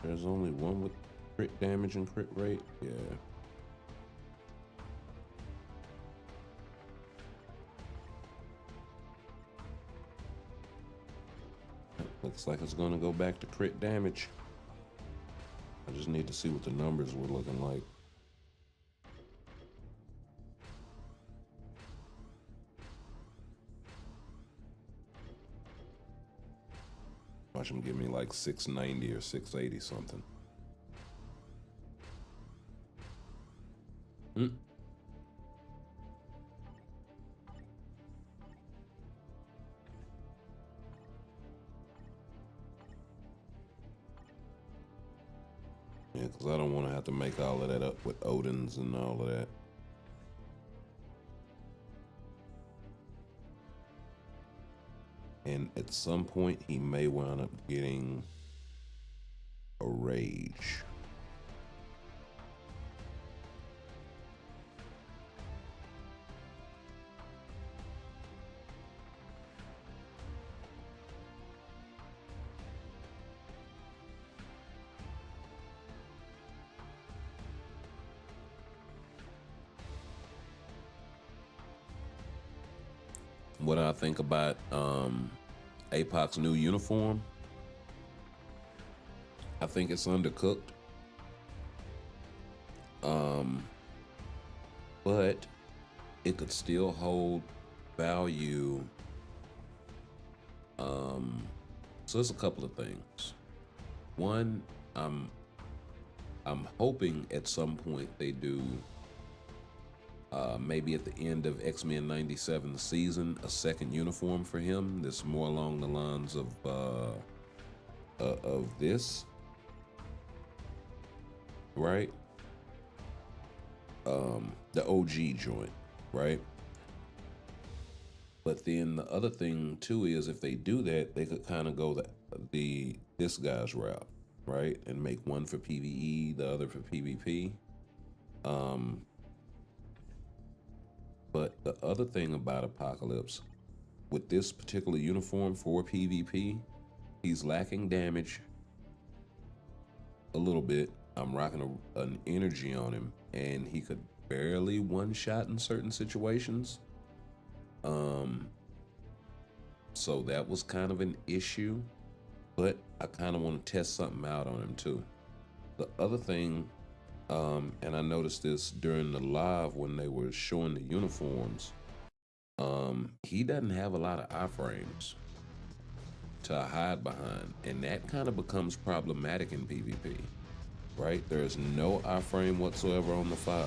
there's only one with crit damage and crit rate. Yeah. Looks like it's gonna go back to crit damage. I just need to see what the numbers were looking like. Watch him give me like 690 or 680 something. Yeah, because I don't want to have to make all of that up with Odin's and all of that. And at some point, he may wind up getting a rage. What I think about APOC's new uniform, I think it's undercooked. But it could still hold value. So there's a couple of things. One, I'm hoping at some point they do maybe at the end of X-Men 97 the season, a second uniform for him that's more along the lines of this, right? The OG joint, right? But then the other thing too is if they do that, they could kind of go this guy's route, right? And make one for PvE, the other for PvP. But the other thing about Apocalypse, with this particular uniform for PvP, he's lacking damage a little bit. I'm rocking an energy on him, and he could barely one-shot in certain situations. So that was kind of an issue, but I kind of want to test something out on him too. The other thing, and I noticed this during the live when they were showing the uniforms, he doesn't have a lot of iframes to hide behind, and that kind of becomes problematic in PvP, right? There's no iframe whatsoever on the 5.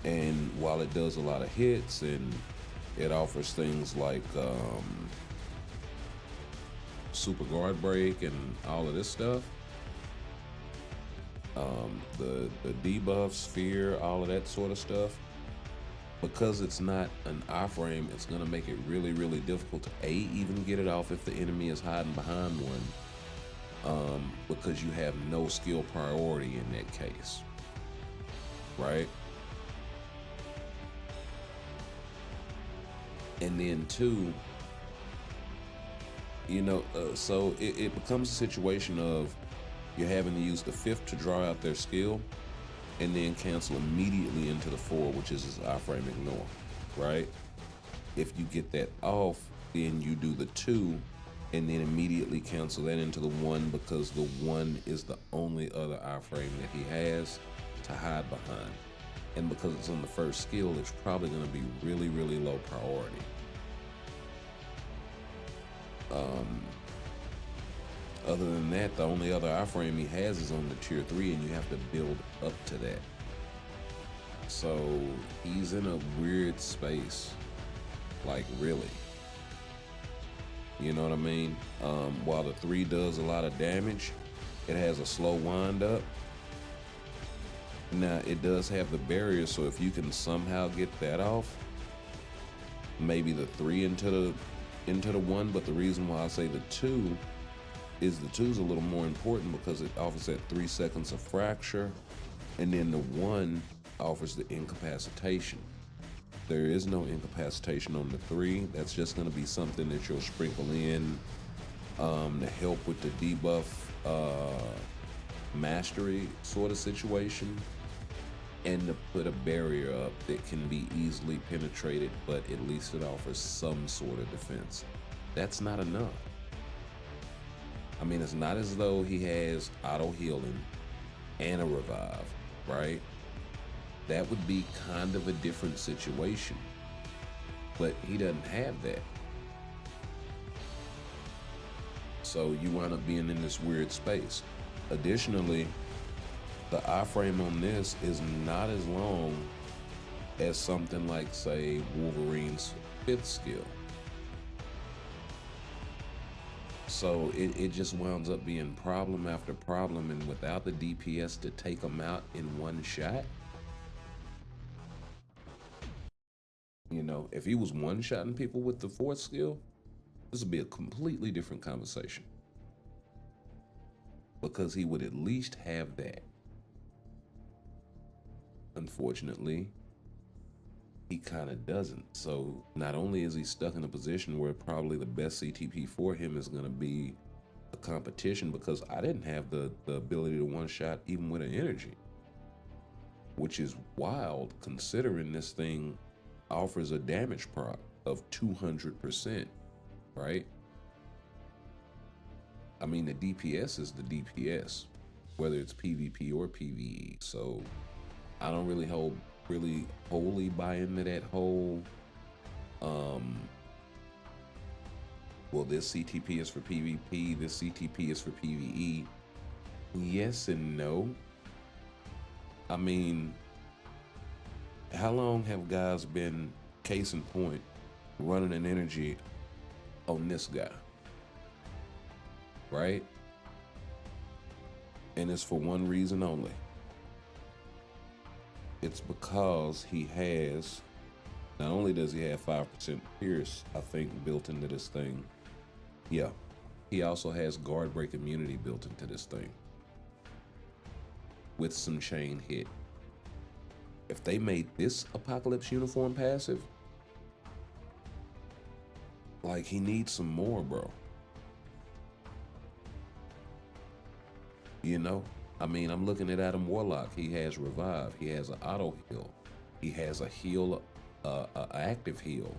And while it does a lot of hits and it offers things like super guard break and all of this stuff, the debuff, sphere, all of that sort of stuff, because it's not an iframe, it's gonna make it really, really difficult to even get it off if the enemy is hiding behind one, because you have no skill priority in that case, right? And then two, you know, so it becomes a situation of you're having to use the 5th to draw out their skill and then cancel immediately into the 4, which is his iframe ignore, right? If you get that off, then you do the 2 and then immediately cancel that into the 1, because the 1 is the only other iframe that he has to hide behind. And because it's on the first skill, it's probably going to be really, really low priority. Other than that, the only other iframe he has is on the tier 3, and you have to build up to that. So he's in a weird space, like really. You know what I mean? While the 3 does a lot of damage, it has a slow wind up. Now it does have the barrier, so if you can somehow get that off, maybe the 3 into the 1. But the reason why I say the 2 is the 2 is a little more important because it offers that 3 seconds of fracture, and then the 1 offers the incapacitation. There is no incapacitation on the 3. That's just going to be something that you'll sprinkle in to help with the debuff mastery sort of situation, and to put a barrier up that can be easily penetrated, but at least it offers some sort of defense. That's not enough. I mean, it's not as though he has auto healing and a revive, right? That would be kind of a different situation, but he doesn't have that. So you wind up being in this weird space. Additionally, the iframe on this is not as long as something like, say, Wolverine's 5th skill. So it just winds up being problem after problem, and without the DPS to take them out in one shot, you know, if he was one-shotting people with the 4th skill, this would be a completely different conversation, because he would at least have that. Unfortunately, he kind of doesn't. So not only is he stuck in a position where probably the best CTP for him is going to be a competition, because I didn't have the ability to one-shot even with an energy, which is wild considering this thing offers a damage proc of 200%, right? I mean, the DPS is the DPS, whether it's PvP or PvE. So I don't really wholly buy into that whole, well, this CTP is for PvP, this CTP is for PvE. Yes and no. I mean, how long have guys been, case in point, running an energy on this guy, right? And it's for one reason only. It's because he has, not only does he have 5% pierce, I think, built into this thing. Yeah, he also has guard break immunity built into this thing with some chain hit. If they made this Apocalypse uniform passive, like, he needs some more, bro. You know? I mean, I'm looking at Adam Warlock. He has revive. He has an auto heal. He has a heal, active heal.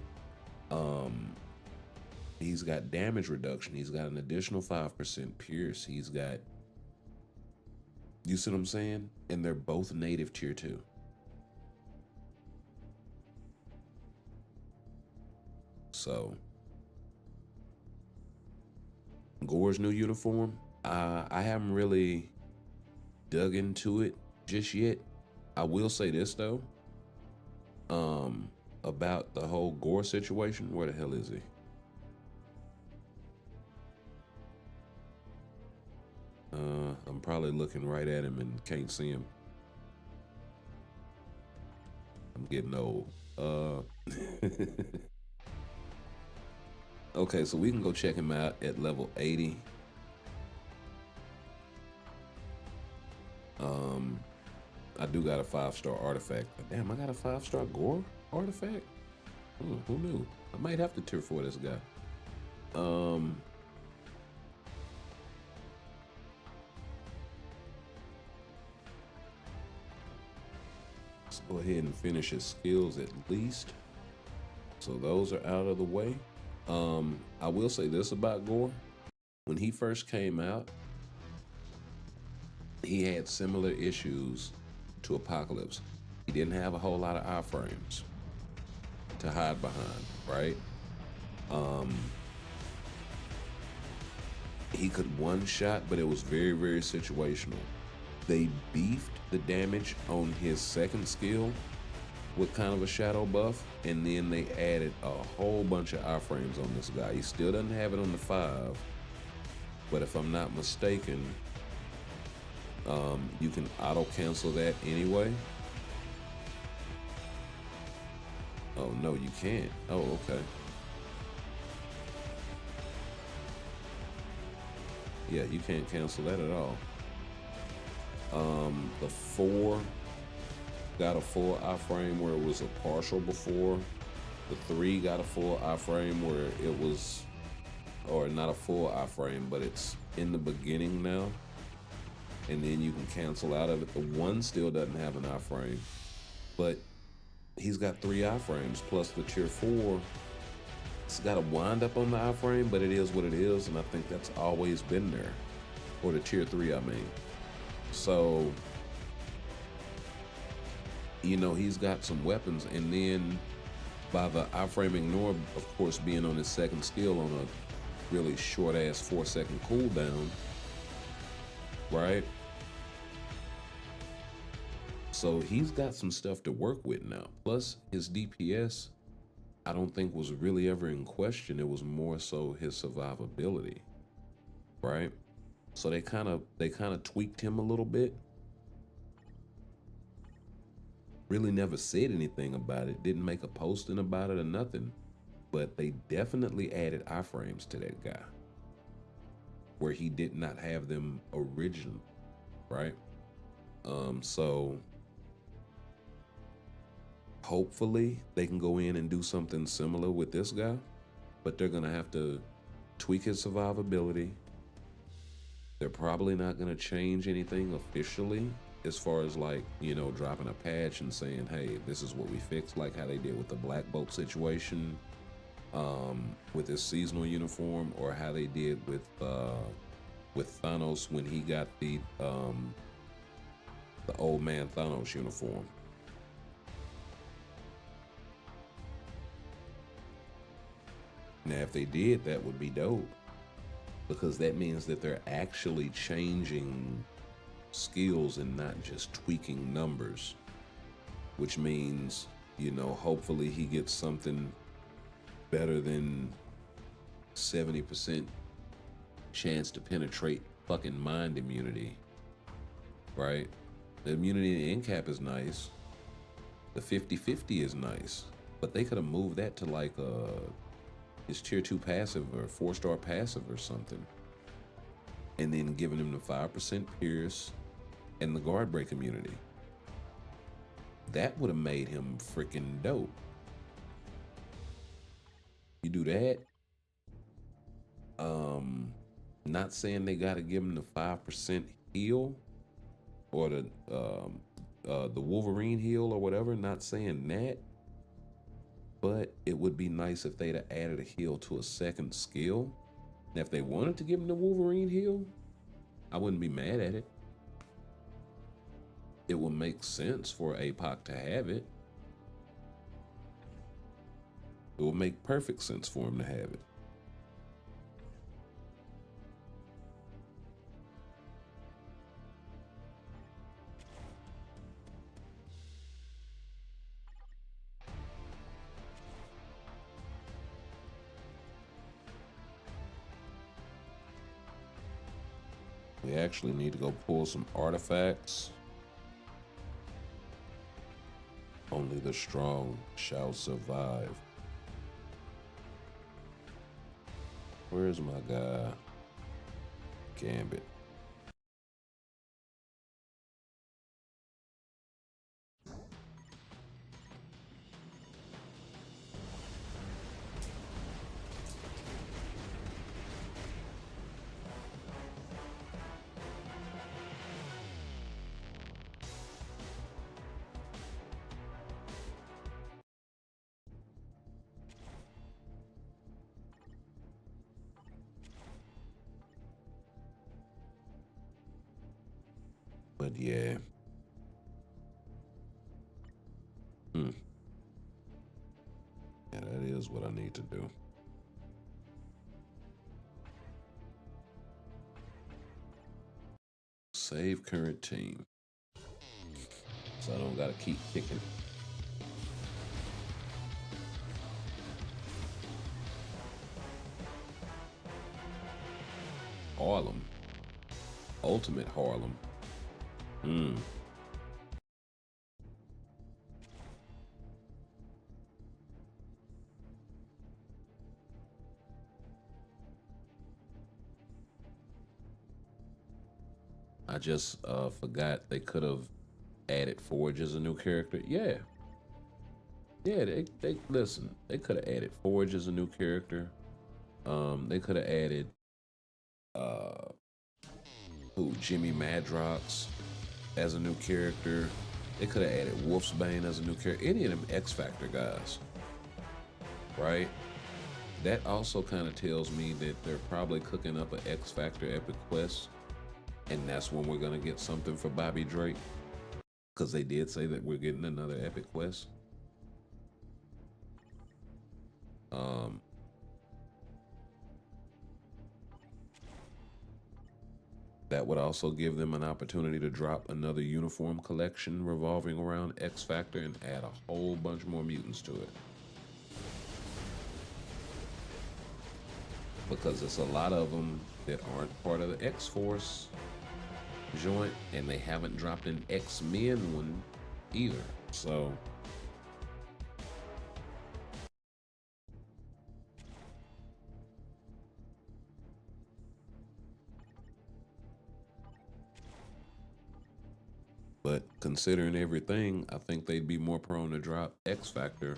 He's got damage reduction. He's got an additional 5% pierce. He's got, you see what I'm saying? And they're both native tier 2. So Gore's new uniform, I haven't really dug into it just yet. I will say this though, about the whole Gore situation. Where the hell is he? I'm probably looking right at him and can't see him. I'm getting old. Okay, so we can go check him out at level 80. I do got a 5-star artifact. Damn, I got a 5-star Gore artifact? Who knew? I might have to tier 4 this guy. Let's go ahead and finish his skills at least. So those are out of the way. I will say this about Gore. When he first came out, he had similar issues to Apocalypse. He didn't have a whole lot of iframes to hide behind, right? He could one-shot, but it was very, very situational. They beefed the damage on his 2nd skill with kind of a shadow buff, and then they added a whole bunch of iframes on this guy. He still doesn't have it on the 5, but if I'm not mistaken, you can auto cancel that anyway. Oh no, you can't. Oh, okay. Yeah, you can't cancel that at all. The 4 got a full iframe where it was a partial before. The 3 got a full iframe where it was, or not a full iframe, but it's in the beginning now. And then you can cancel out of it. The 1 still doesn't have an iframe, but he's got 3 iframes plus the tier 4. It's got a wind up on the iframe, but it is what it is, and I think that's always been there. Or the tier 3, I mean. So, you know, he's got some weapons, and then by the iframe ignore, of course, being on his second skill on a really short-ass 4-second cooldown, right? So he's got some stuff to work with now. Plus, his DPS, I don't think was really ever in question. It was more so his survivability, right? So they kind of tweaked him a little bit. Really never said anything about it. Didn't make a posting about it or nothing. But they definitely added iframes to that guy, where he did not have them originally, right? So hopefully they can go in and do something similar with this guy, but they're gonna have to tweak his survivability. They're probably not gonna change anything officially as far as, like, you know, dropping a patch and saying, hey, this is what we fixed, like how they did with the Black Bolt situation, with his seasonal uniform, or how they did with Thanos when he got the old man Thanos uniform. Now, if they did, that would be dope, because that means that they're actually changing skills and not just tweaking numbers, which means, you know, hopefully he gets something better than 70% chance to penetrate fucking mind immunity, right? The immunity to end cap is nice. The 50-50 is nice, but they could have moved that to like his tier 2 passive or 4-star passive or something, and then giving him the 5% pierce and the guard break immunity. That would have made him freaking dope. You do that. Not saying they got to give him the 5% heal or the Wolverine heal or whatever. Not saying that, but it would be nice if they'd have added a heal to a second skill. And if they wanted to give him the Wolverine heal, I wouldn't be mad at it. It would make sense for APOC to have it. It would make perfect sense for him to have it. We actually need to go pull some artifacts. Only the strong shall survive. Where's my guy? Gambit. But yeah. Yeah, that is what I need to do. Save current team. So I don't gotta keep picking. Harlem. Ultimate Harlem. I just forgot they could have added Forge as a new character. Yeah. Yeah, they listen, they could have added Forge as a new character. They could have added Jimmy Madrox as a new character. They could have added Wolfsbane as a new character. Any of them X Factor guys. Right? That also kind of tells me that they're probably cooking up an X Factor Epic Quest. And that's when we're gonna get something for Bobby Drake. Because they did say that we're getting another Epic Quest. That would also give them an opportunity to drop another uniform collection revolving around X Factor and add a whole bunch more mutants to it. Because it's a lot of them that aren't part of the X-Force joint, and they haven't dropped an X-Men one either. So but considering everything, I think they'd be more prone to drop X Factor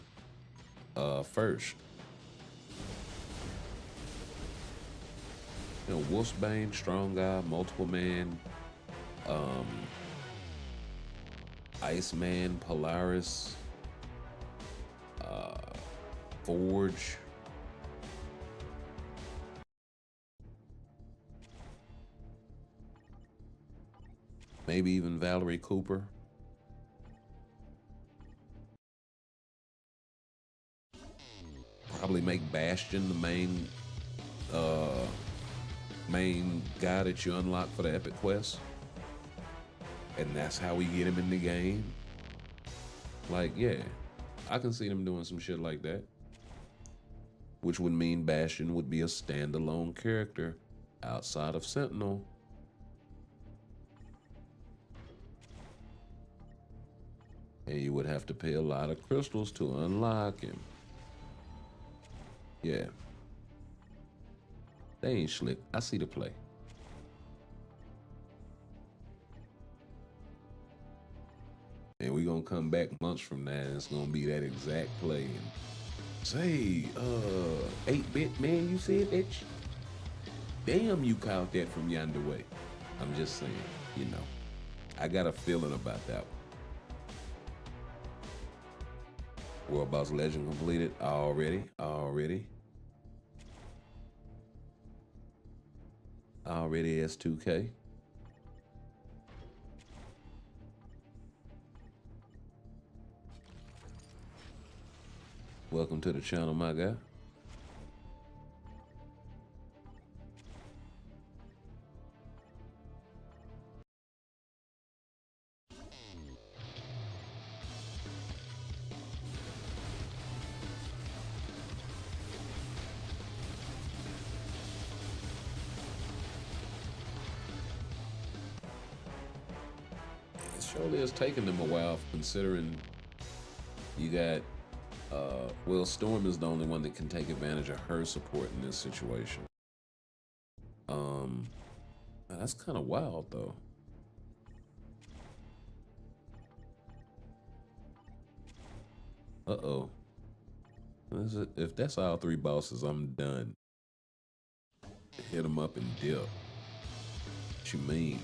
first. You know, Wolfsbane, strong guy, multiple man, Iceman, Polaris, Forge. Maybe even Valerie Cooper. Probably make Bastion the main guy that you unlock for the Epic Quest. And that's how we get him in the game. Like, yeah, I can see them doing some shit like that. Which would mean Bastion would be a standalone character outside of Sentinel. And you would have to pay a lot of crystals to unlock him. Yeah. They ain't slick. I see the play. And we gonna come back months from now and it's gonna be that exact play. And say, 8-bit man, you said that? Damn, you caught that from yonder way. I'm just saying, you know. I got a feeling about that one. World Boss Legend completed already. Already S2K. Welcome to the channel, my guy. It surely is taking them a while, considering you got well, Storm is the only one that can take advantage of her support in this situation. That's kind of wild though. Uh-oh. If that's all three bosses, I'm done. Hit them up and dip. What you mean?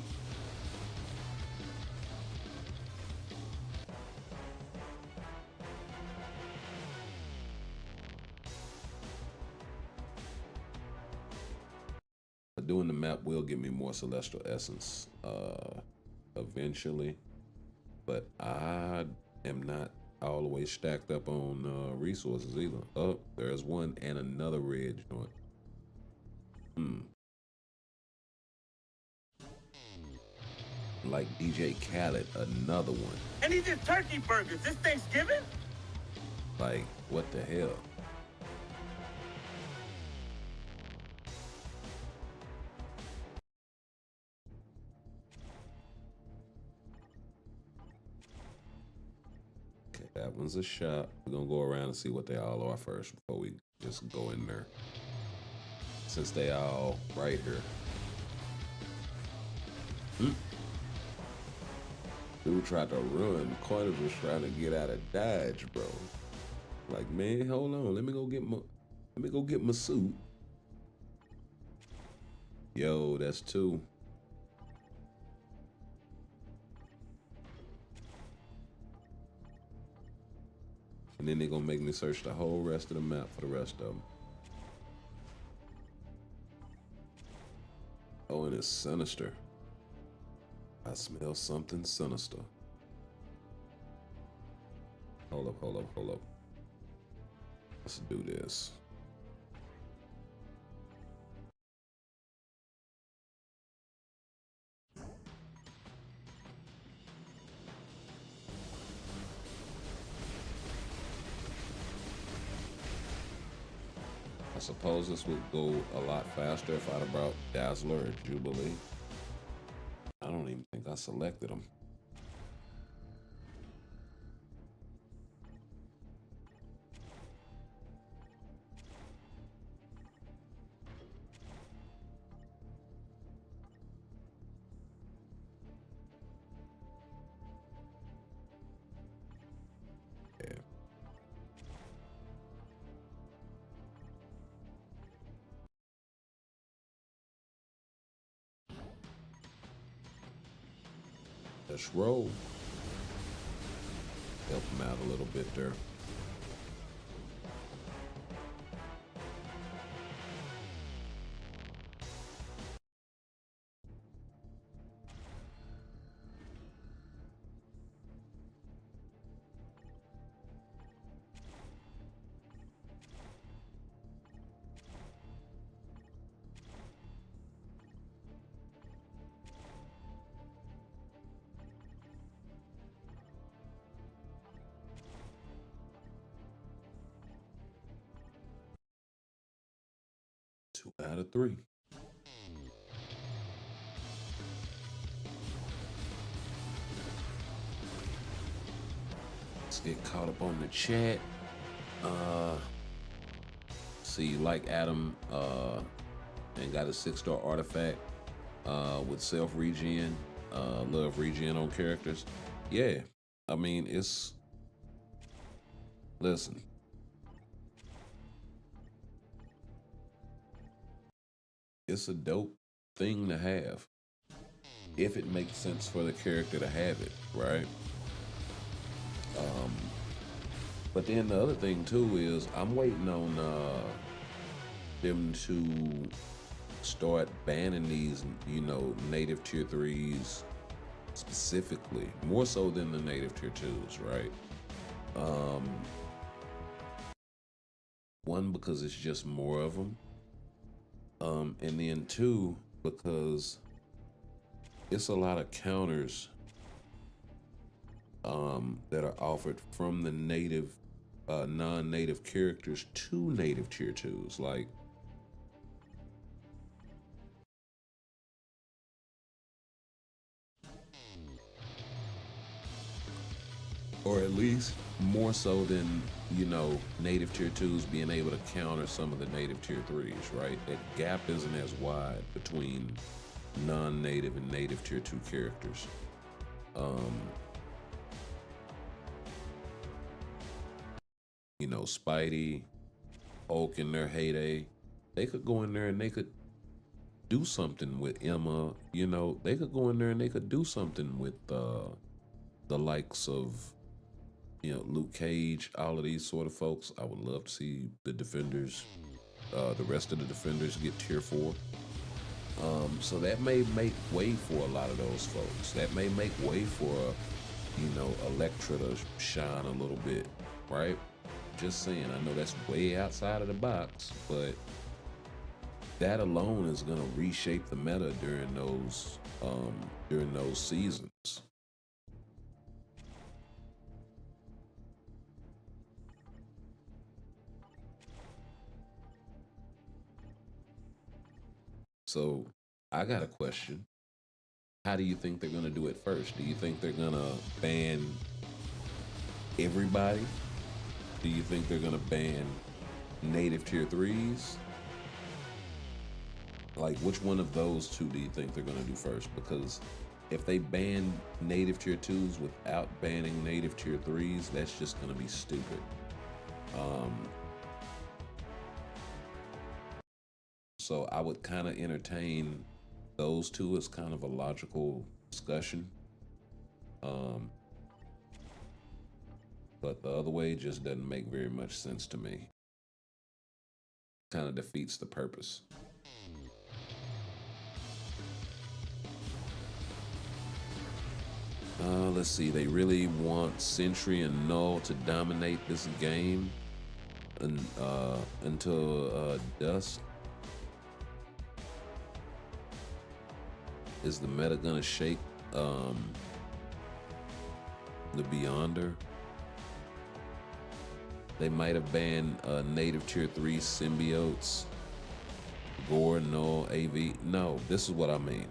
Doing the map will give me more Celestial Essence eventually, but I am not all the way stacked up on resources either. Oh, there's one and another red joint. Like DJ Khaled, another one. And these are turkey burgers. This Thanksgiving? Like, what the hell? one's a shop. We're gonna go around and see what they all are first before we just go in there. Since they all right here. Dude tried to run. Carter was trying to get out of Dodge, bro. Like, man, hold on. Let me go get my suit. Yo, that's 2. And then they're gonna make me search the whole rest of the map for the rest of them. Oh, and it's sinister. I smell something sinister. Hold up. Let's do this. I suppose this would go a lot faster if I'd have brought Dazzler or Jubilee. I don't even think I selected them. Yeah. Let's roll. Help him out a little bit there. Two out of 3. Let's get caught up on the chat. See, like Adam and got a 6-star artifact with self regen, love regen on characters. Yeah, I mean, listen, it's a dope thing to have if it makes sense for the character to have it, right? But then the other thing too is I'm waiting on them to start banning these, native tier 3s specifically, more so than the native tier 2s, right? One, because it's just more of them. And then 2, because it's a lot of counters that are offered from the native non-native characters to native tier 2s, like or at least more so than native tier 2s being able to counter some of the native tier 3s, right? That gap isn't as wide between non-native and native tier 2 characters. Spidey, Hulk in their heyday, they could go in there and they could do something with Emma. They could go in there and they could do something with the likes of Luke Cage, all of these sort of folks. I would love to see the Defenders, the rest of the Defenders get tier 4. So that may make way for a lot of those folks. That may make way for Elektra to shine a little bit, right? Just saying. I know that's way outside of the box, but that alone is gonna reshape the meta during those seasons. So I got a question. How do you think they're gonna do it first? Do you think they're gonna ban everybody? Do you think they're gonna ban native tier 3s? Like, which one of those two do you think they're gonna do first? Because if they ban native tier 2s without banning native tier 3s, that's just gonna be stupid. So I would kind of entertain those two as kind of a logical discussion. But the other way just doesn't make very much sense to me. Kind of defeats the purpose. Let's see, they really want Sentry and Null to dominate this game until Dust. Is the meta gonna shake the Beyonder? They might have banned native tier 3 symbiotes. Gore, Null, AV. No, this is what I mean.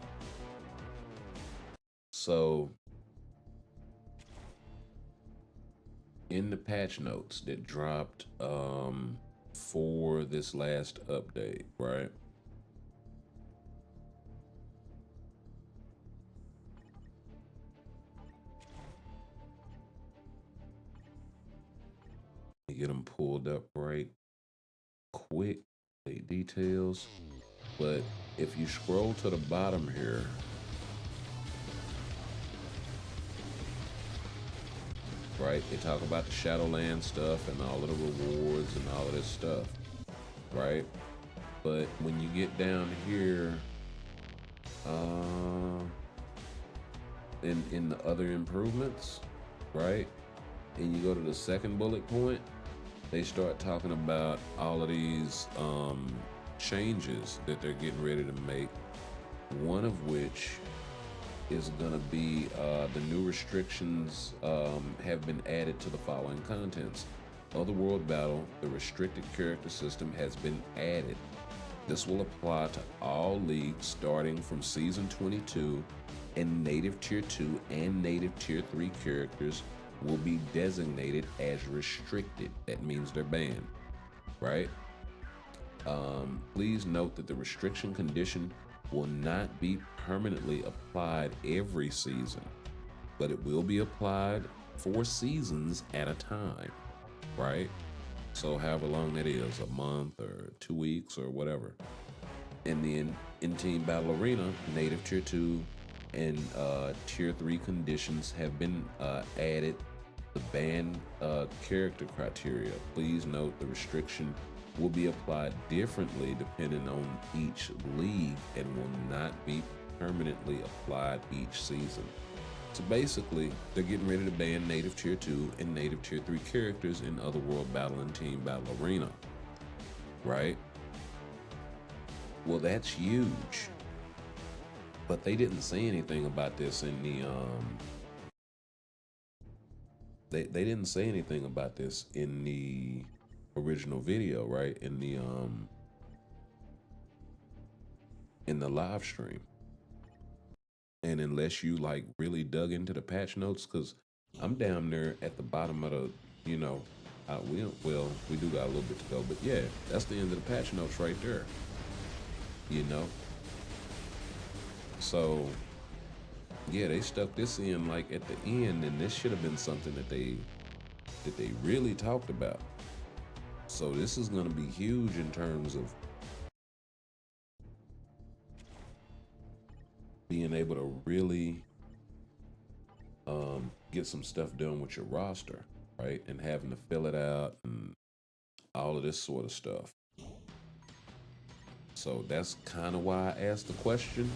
So in the patch notes that dropped for this last update, right? Get them pulled up right quick, the details. But if you scroll to the bottom here, right, they talk about the Shadowland stuff and all of the rewards and all of this stuff, right? But when you get down here, in the other improvements, right, and you go to the second bullet point, they start talking about all of these changes that they're getting ready to make. One of which is gonna be the new restrictions have been added to the following contents. Otherworld Battle, the restricted character system has been added. This will apply to all leagues starting from season 22, and native tier 2 and native tier 3 characters will be designated as restricted. That means they're banned, right? Please note that the restriction condition will not be permanently applied every season, but it will be applied for seasons at a time, right? So however long that is, a month or 2 weeks or whatever. And then in Team Battle Arena, native tier 2 and tier 3 conditions have been added. The ban character criteria. Please note the restriction will be applied differently depending on each league and will not be permanently applied each season. So basically, they're getting ready to ban native tier 2 and native tier 3 characters in Otherworld Battle and Team Battle Arena, right? Well, that's huge. But they didn't say anything about this in the They didn't say anything about this in the original video, right? In the live stream. And unless you like really dug into the patch notes, because I'm down there at the bottom of the, you know, we do got a little bit to go, but yeah, that's the end of the patch notes right there. You know? So yeah, they stuck this in like at the end, and this should have been something that they really talked about. So this is going to be huge in terms of being able to really get some stuff done with your roster, right? And having to fill it out and all of this sort of stuff. So that's kind of why I asked the question.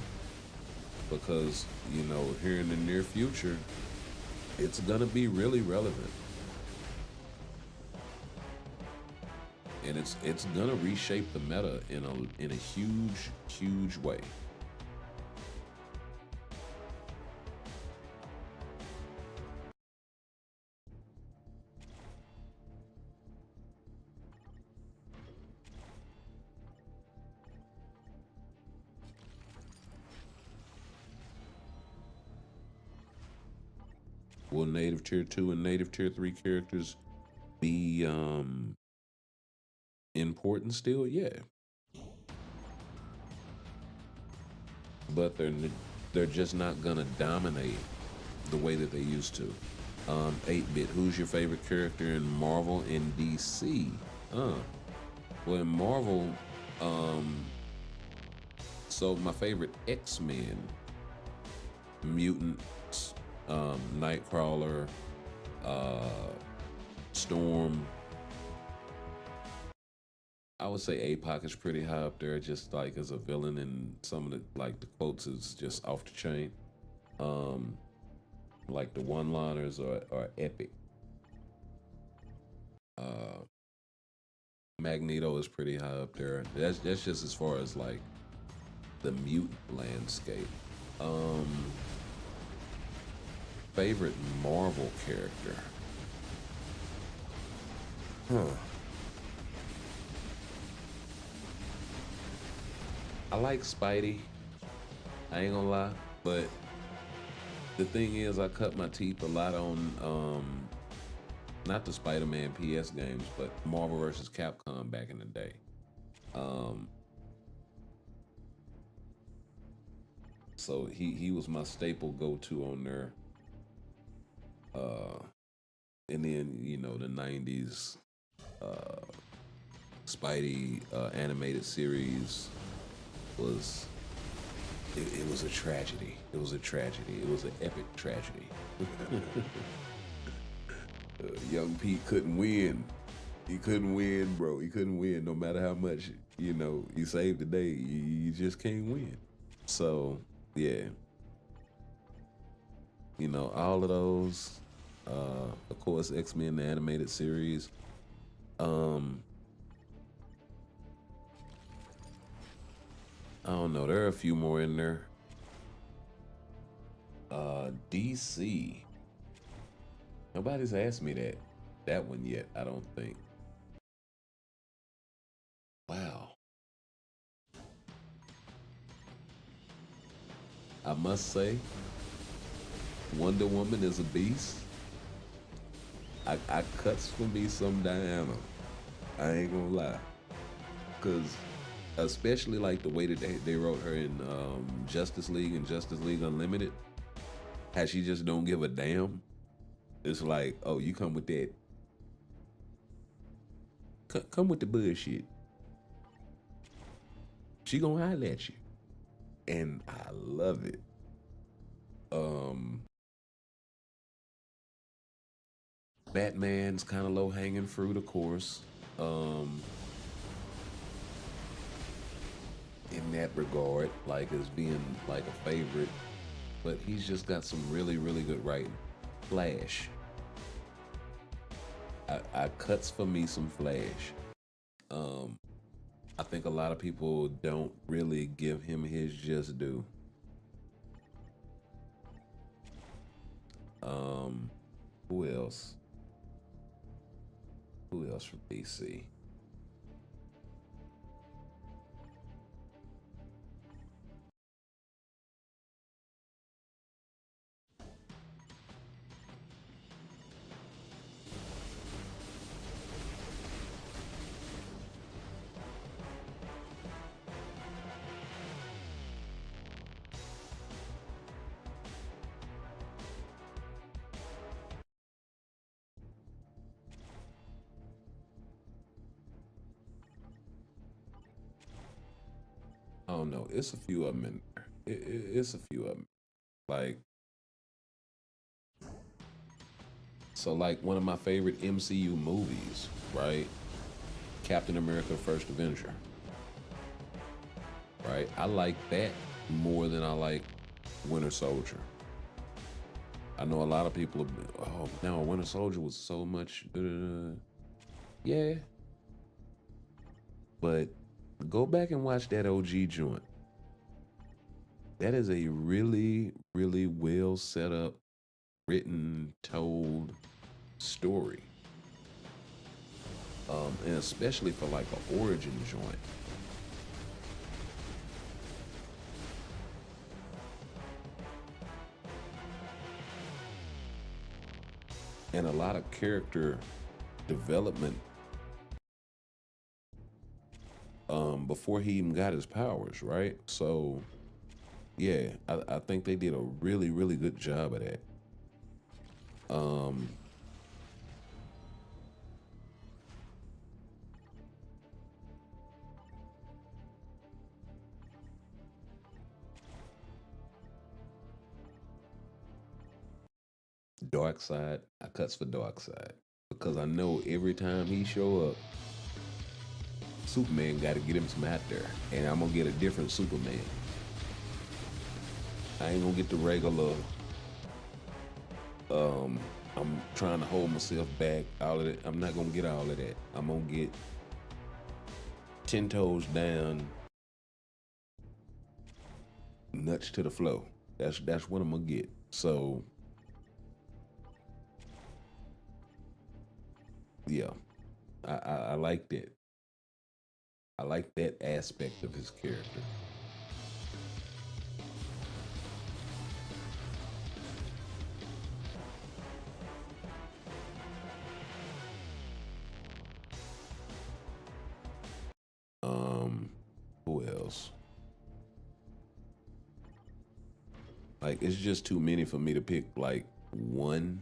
Because, you know, here in the near future, it's gonna be really relevant. And it's gonna reshape the meta in a huge way. Will native tier 2 and native tier 3 characters be important still? Yeah. But they're just not gonna dominate the way that they used to. 8-bit, who's your favorite character in Marvel and DC? Well, in Marvel, so my favorite X-Men, Mutants, Nightcrawler, Storm. I would say APOC is pretty high up there, just like as a villain, and some of the like the quotes is just off the chain. Like the one-liners are epic. Magneto is pretty high up there. That's just as far as like the mutant landscape. Favorite Marvel character? I like Spidey. I ain't gonna lie, but the thing is, I cut my teeth a lot on not the Spider-Man PS games, but Marvel vs. Capcom back in the day. So he was my staple go-to on there. And then, you know, the 90s Spidey animated series was, it was a tragedy. It was a tragedy. It was an epic tragedy. Young Pete couldn't win. He couldn't win, bro. He couldn't win no matter how much, you know, he saved the day. You just can't win. So, yeah. You know, all of those, of course, X-Men, the animated series. I don't know. There are a few more in there. DC. Nobody's asked me that one yet, I don't think. Wow. I must say, Wonder Woman is a beast. I cuts for me some Diana. I ain't gonna lie. Cause especially like the way that they wrote her in Justice League and Justice League Unlimited. How she just don't give a damn. It's like, oh, you come with that. Come with the bullshit. She gonna holler at you. And I love it. Batman's kind of low hanging fruit, of course. In that regard, like as being like a favorite, but he's just got some really, really good writing. Flash. I cuts for me some Flash. I think a lot of people don't really give him his just due. Who else? Who else from DC? I don't know. It's a few of them in there. It's a few of them. Like, so like one of my favorite MCU movies, right? Captain America: First Avenger. Right? I like that more than I like Winter Soldier. I know a lot of people have been, oh, no, Winter Soldier was so much. Yeah. But go back and watch that OG joint. That is a really, really well set up, written, told story. And especially for like an origin joint. and a lot of character development before he even got his powers, right? So yeah, I think they did a really, really good job of that. Dark Side, I cuts for Dark Side because I know every time he show up, Superman got to get him some out there, and I'm gonna get a different Superman. I ain't gonna get the regular. I'm trying to hold myself back. All of that. I'm not gonna get all of that. I'm gonna get 10 toes down, nuts to the flow. That's what I'm gonna get. So yeah, I like that. I like that aspect of his character. Who else? Like, it's just too many for me to pick like one.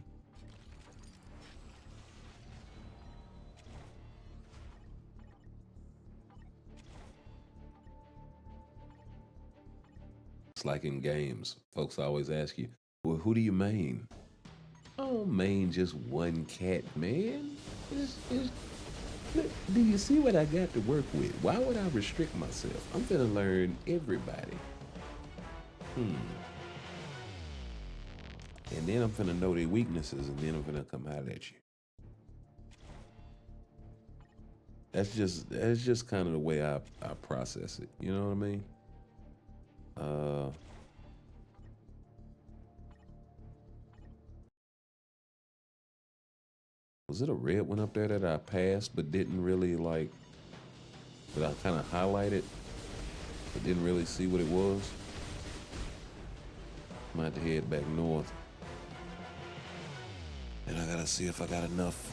It's like in games, folks always ask you, well, who do you main? I don't main just one cat, man. Do you see what I got to work with? Why would I restrict myself? I'm gonna learn everybody. And then I'm gonna know their weaknesses, and then I'm gonna come out at you. That's just kind of the way I process it. You know what I mean? Was it a red one up there that I passed but didn't really like, that I kind of highlighted but didn't really see what it was? I'm gonna have to head back north. And I gotta see if I got enough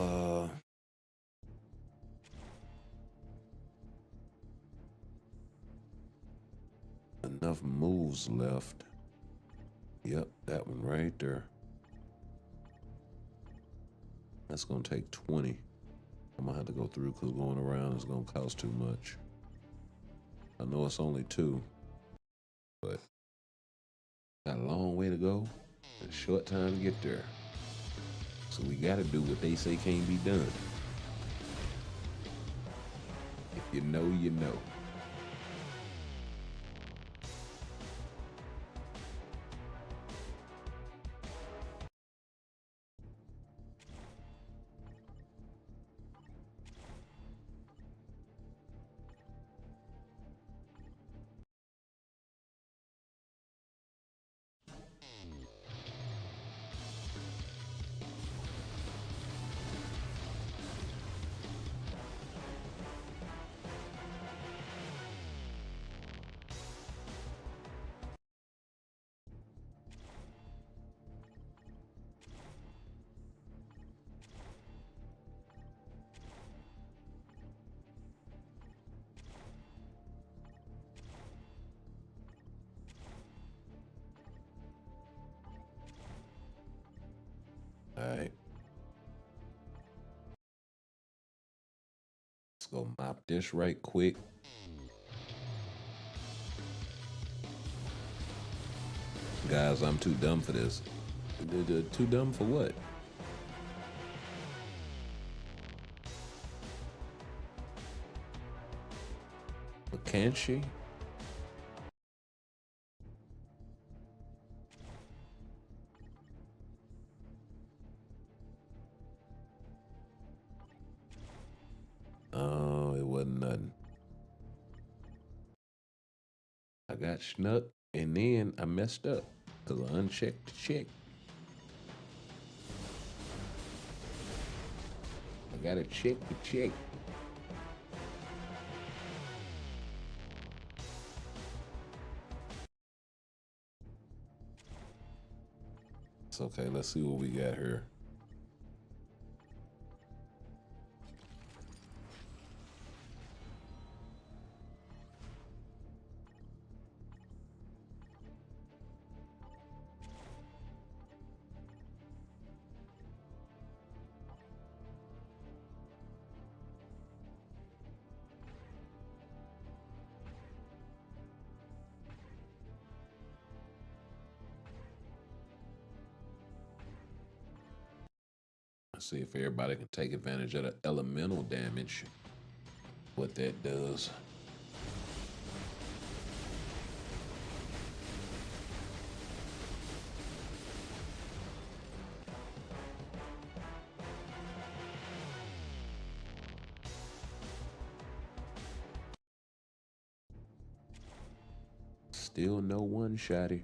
moves left. Yep, that one right there. That's gonna take 20. I'm gonna have to go through because going around is gonna cost too much. I know it's only 2, but got a long way to go and a short time to get there. So we gotta do what they say can't be done. If you know, you know. All right. Let's go mop this right quick. Guys, I'm too dumb for this. Too dumb for what? But can't she? Oh, it wasn't nothing. I got snuck and then I messed up because I unchecked the check. I gotta check the check. It's okay. Let's see what we got here. Let's see if everybody can take advantage of the elemental damage. What that does. Still no one-shotty.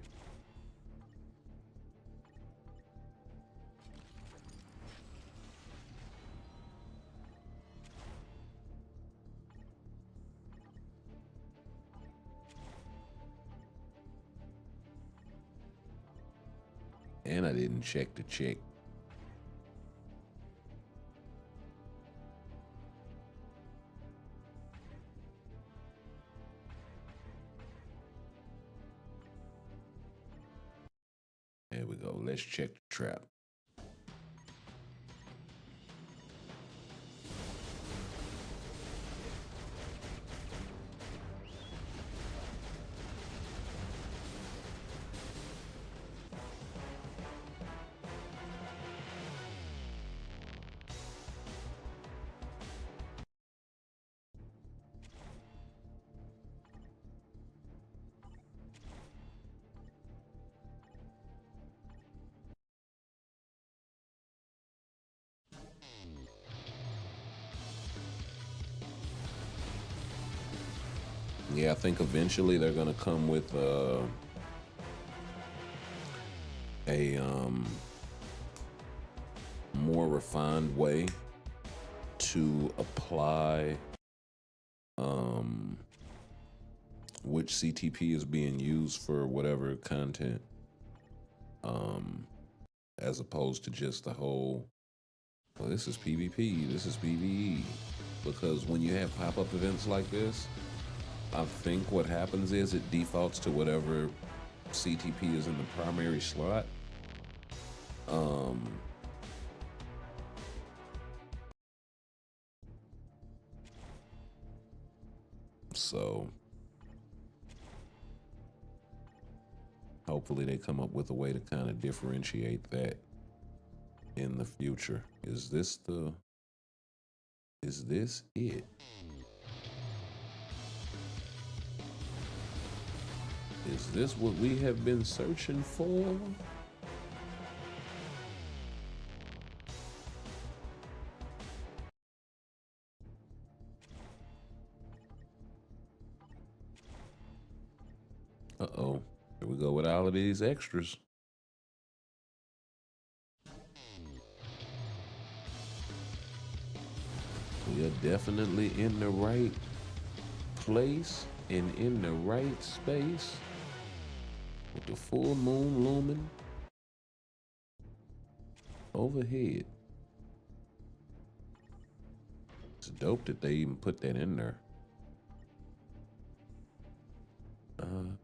And I didn't check the check. There we go. Let's check the trap. Yeah, I think eventually they're gonna come with a more refined way to apply which CTP is being used for whatever content, as opposed to just the whole, well, this is PvP, this is PvE. Because when you have pop-up events like this, I think what happens is it defaults to whatever CTP is in the primary slot. So hopefully they come up with a way to kind of differentiate that in the future. Is this it? Is this what we have been searching for? Uh-oh. Here we go with all of these extras. We are definitely in the right place and in the right space with the full moon looming overhead. It's dope that they even put that in there.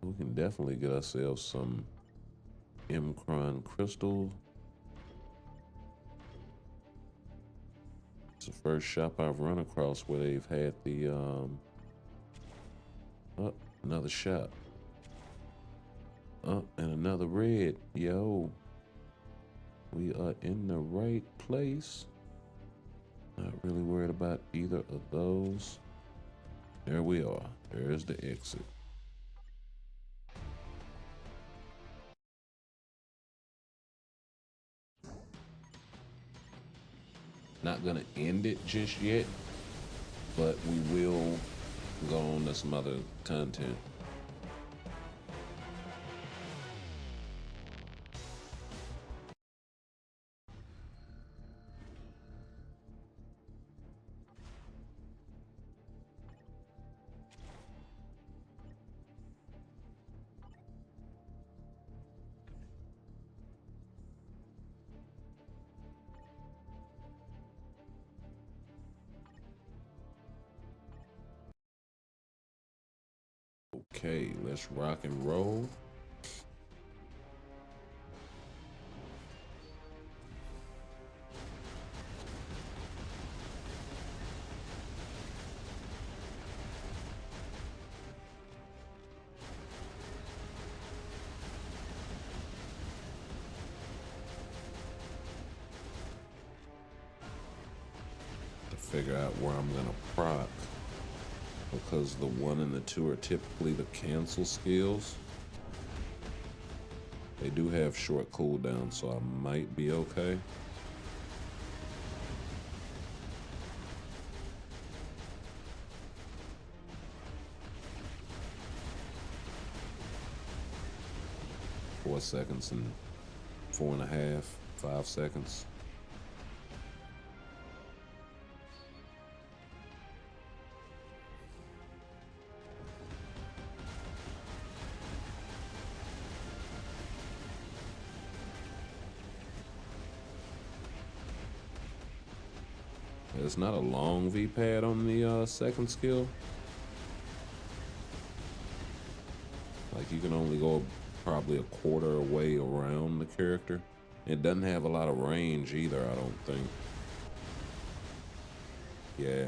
We can definitely get ourselves some Mcron crystal. It's the first shop I've run across where they've had the oh, another shop. Oh, and another red. Yo, we are in the right place. Not really worried about either of those. There we are. There's the exit. Not gonna end it just yet, but we will go on to some other content. Okay, let's rock and roll. figure out where I'm gonna proc, because the 1 and the 2 are typically the cancel skills. They do have short cooldown, so I might be okay. Four seconds and 4.5, 5 seconds. It's not a long V-pad on the second skill. Like, you can only go probably a quarter away around the character. It doesn't have a lot of range either, I don't think. Yeah.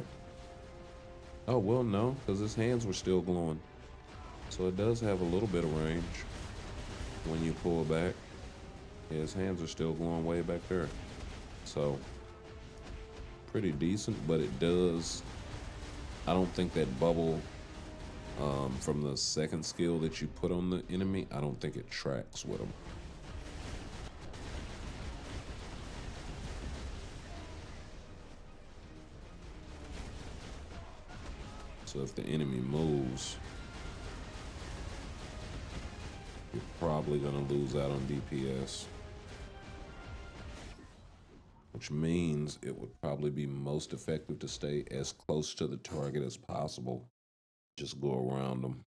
Oh, well, no, because his hands were still glowing. So it does have a little bit of range when you pull back. Yeah, his hands are still glowing way back there. So, pretty decent, but it does... I don't think that bubble from the second skill that you put on the enemy, I don't think it tracks with them. So if the enemy moves, you're probably gonna lose out on DPS. Which means it would probably be most effective to stay as close to the target as possible. Just go around them.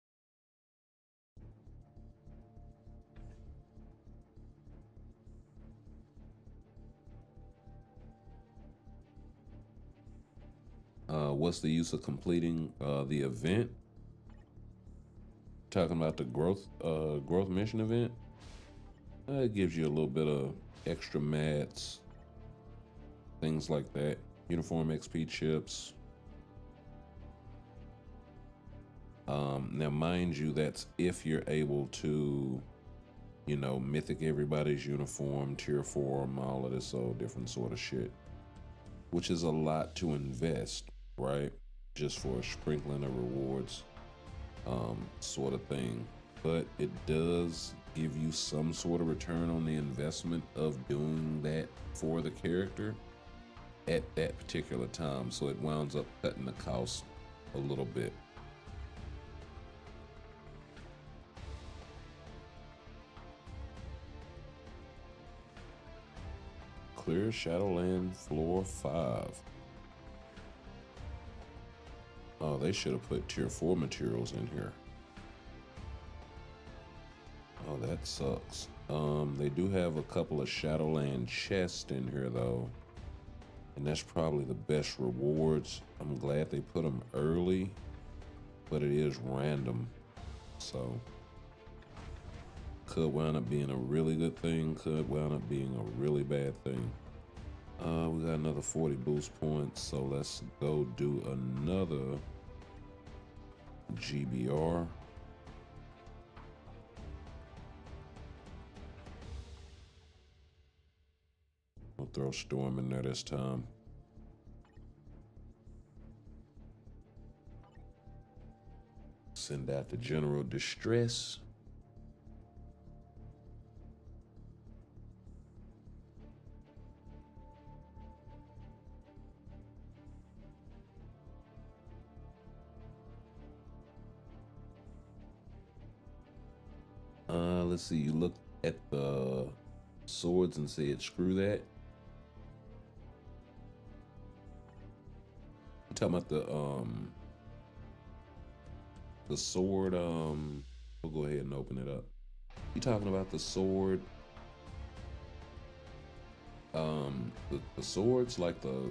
What's the use of completing the event? Talking about the growth mission event. It gives you a little bit of extra mats, things like that. Uniform XP chips. Now, mind you, that's if you're able to, you know, mythic everybody's uniform, tier 4, all of this old different sort of shit, which is a lot to invest, right? Just for a sprinkling of rewards, sort of thing. But it does give you some sort of return on the investment of doing that for the character at that particular time. So it winds up cutting the cost a little bit. Clear Shadowland floor 5. Oh, they should have put tier 4 materials in here. Oh, that sucks. They do have a couple of Shadowland chests in here though. And that's probably the best rewards. I'm glad they put them early, but it is random. So could wind up being a really good thing, could wind up being a really bad thing. We got another 40 boost points, so let's go do another GBR. I'll throw Storm in there this time. Send out the general distress. Let's see, you look at the swords and said, screw that. I'm talking about the sword, we'll go ahead and open it up. You talking about the sword, the swords like the,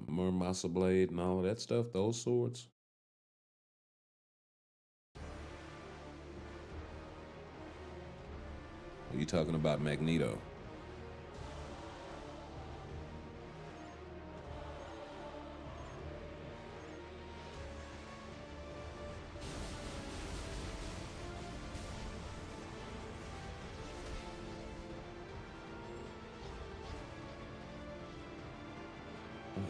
Murmasa blade and all of that stuff, those swords? Are you talking about Magneto?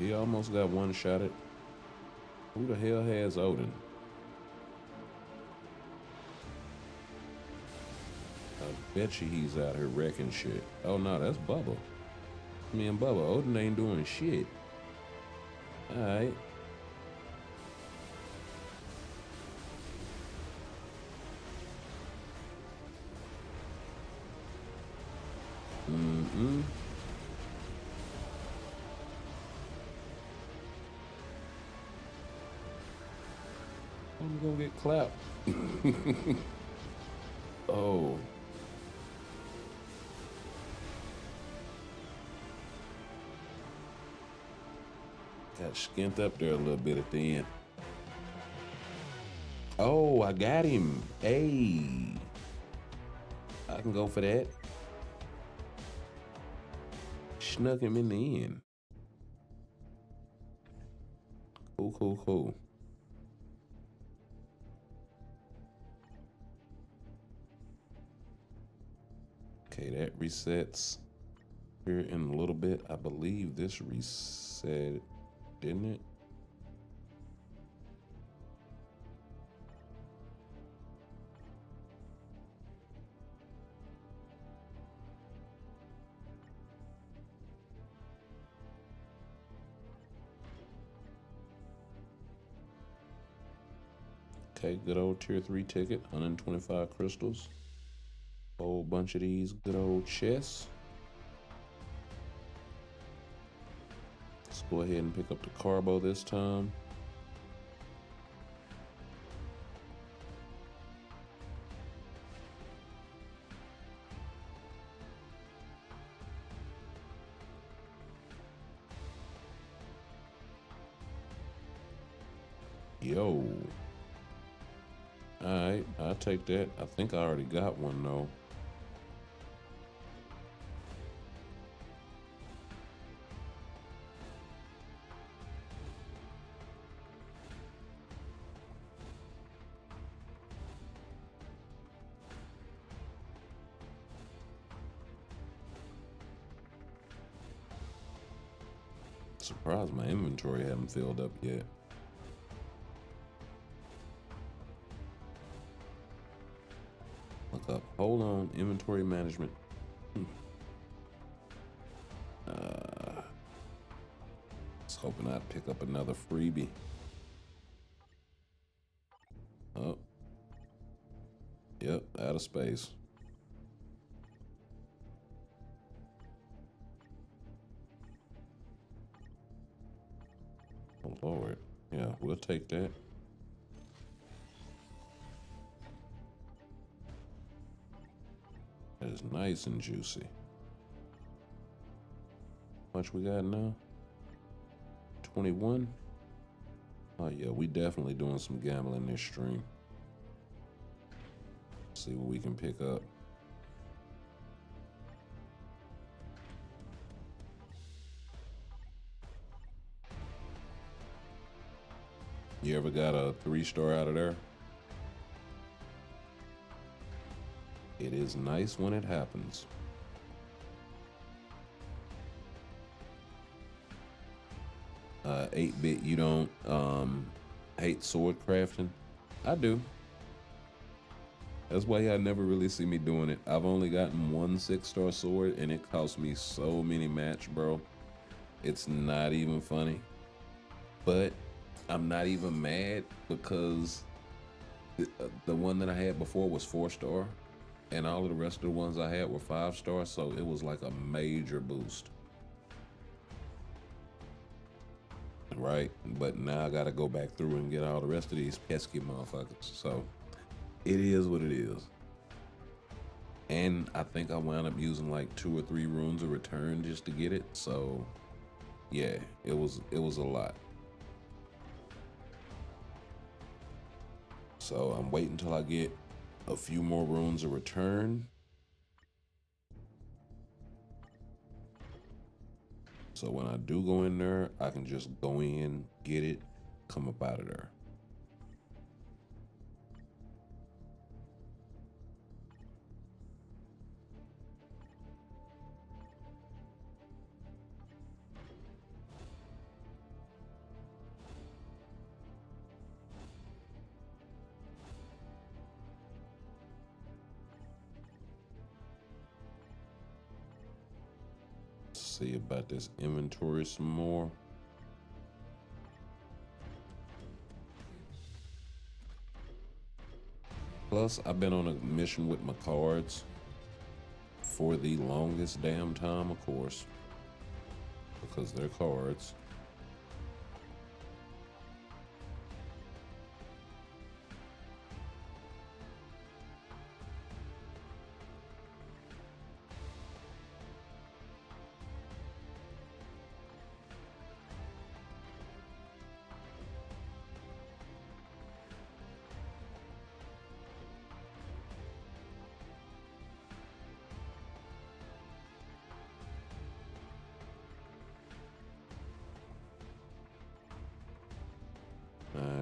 He almost got one shot at. Who the hell has Odin? I bet you he's out here wrecking shit. Oh no, that's Bubba. Me and Bubba. Odin ain't doing shit. Alright. Mm-mm. I'm gonna get clapped. Oh. Got skint up there a little bit at the end. Oh, I got him. Hey. I can go for that. Snuck him in the end. Cool, cool, cool. Okay, that resets here in a little bit. I believe this reset, didn't it? Okay, good old tier 3 ticket, 125 crystals. Whole bunch of these good old chests. Let's go ahead and pick up the carbo this time. Yo. Alright, I'll take that. I think I already got one though. Surprised my inventory hadn't filled up yet. Look up. Hold on. Inventory management. Was hoping I'd pick up another freebie. Oh. Yep, out of space. Oh, Lord. Yeah, we'll take that. That is nice and juicy. How much we got now? 21? Oh yeah, we definitely doing some gambling this stream. See what we can pick up. You ever got a 3-star out of there? It is nice when it happens. 8-bit, you don't hate sword crafting? I do. That's why y'all never really see me doing it. I've only gotten one 6-star sword and it cost me so many match, bro. It's not even funny. But I'm not even mad because the one that I had before was 4-star and all of the rest of the ones I had were 5-star, so it was like a major boost. Right? But now I gotta go back through and get all the rest of these pesky motherfuckers. So it is what it is. And I think I wound up using like 2 or 3 runes of return just to get it. So yeah, it was a lot. So I'm waiting till I get a few more runes of return. So when I do go in there, I can just go in, get it, come up out of there. see about this inventory some more. Plus, I've been on a mission with my cards for the longest damn time, of course, because they're cards.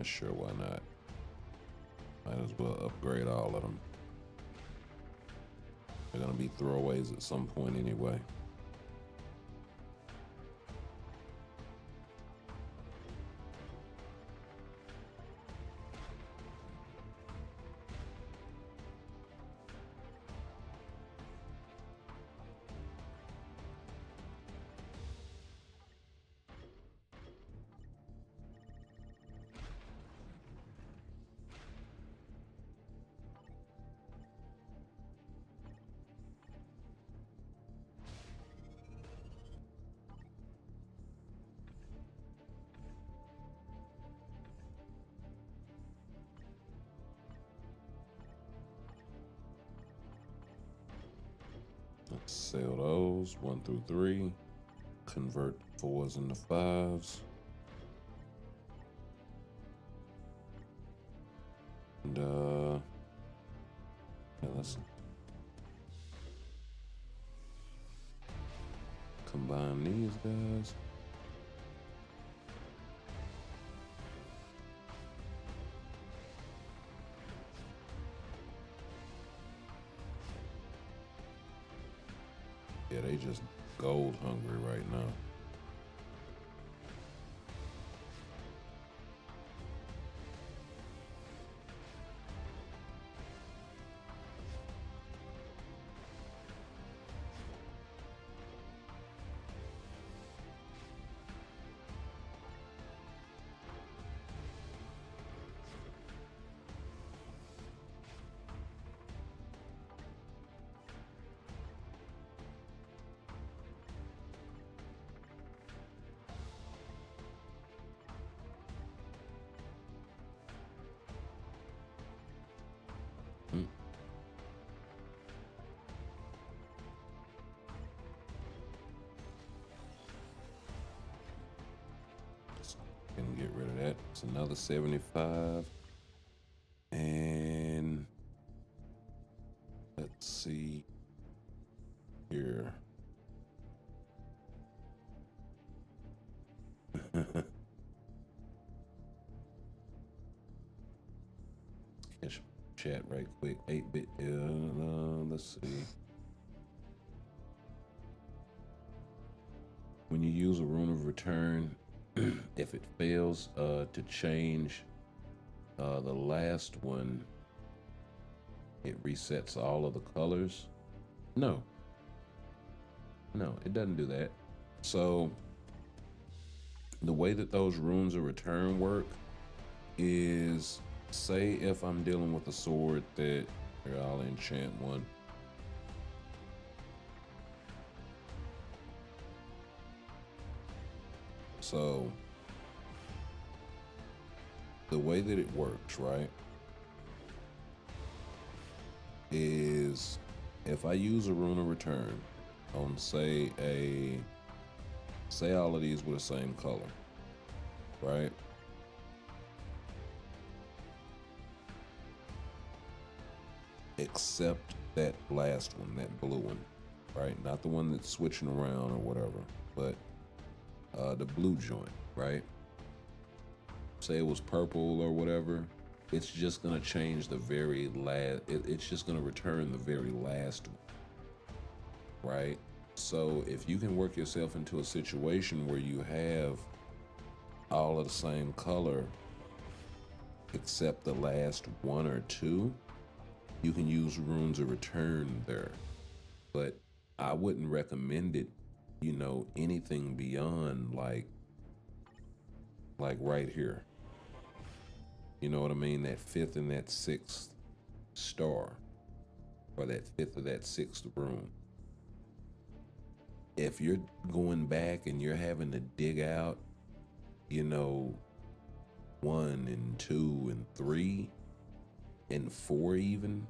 Sure, why not? Might as well upgrade all of them. They're gonna be throwaways at some point anyway. Let's sell those 1 through 3. Convert 4s into 5s. And yeah, let's combine these guys. Yeah, they just gold hungry right now. Can get rid of that. It's another 75. And let's see here. Catch chat right quick. 8-bit. Let's see. When you use a rune of return, if it fails to change the last one, it resets all of the colors. No, it doesn't do that. So the way that those runes of return work is, say if I'm dealing with a sword that, here, I'll enchant one. So the way that it works, right, is if I use a rune of return on, say all of these were the same color, right? Except that last one, that blue one, right? Not the one that's switching around or whatever, but the blue joint, right? Say it was purple or whatever, it's just gonna change the very last, it's just gonna return the very last one, right? So if you can work yourself into a situation where you have all of the same color except the last one or two, you can use runes of return there. But I wouldn't recommend it you know, anything beyond like right here. You know what I mean? That fifth and that sixth star, or that fifth or that sixth room. If you're going back and you're having to dig out, you know, 1 and 2 and 3 and 4 even,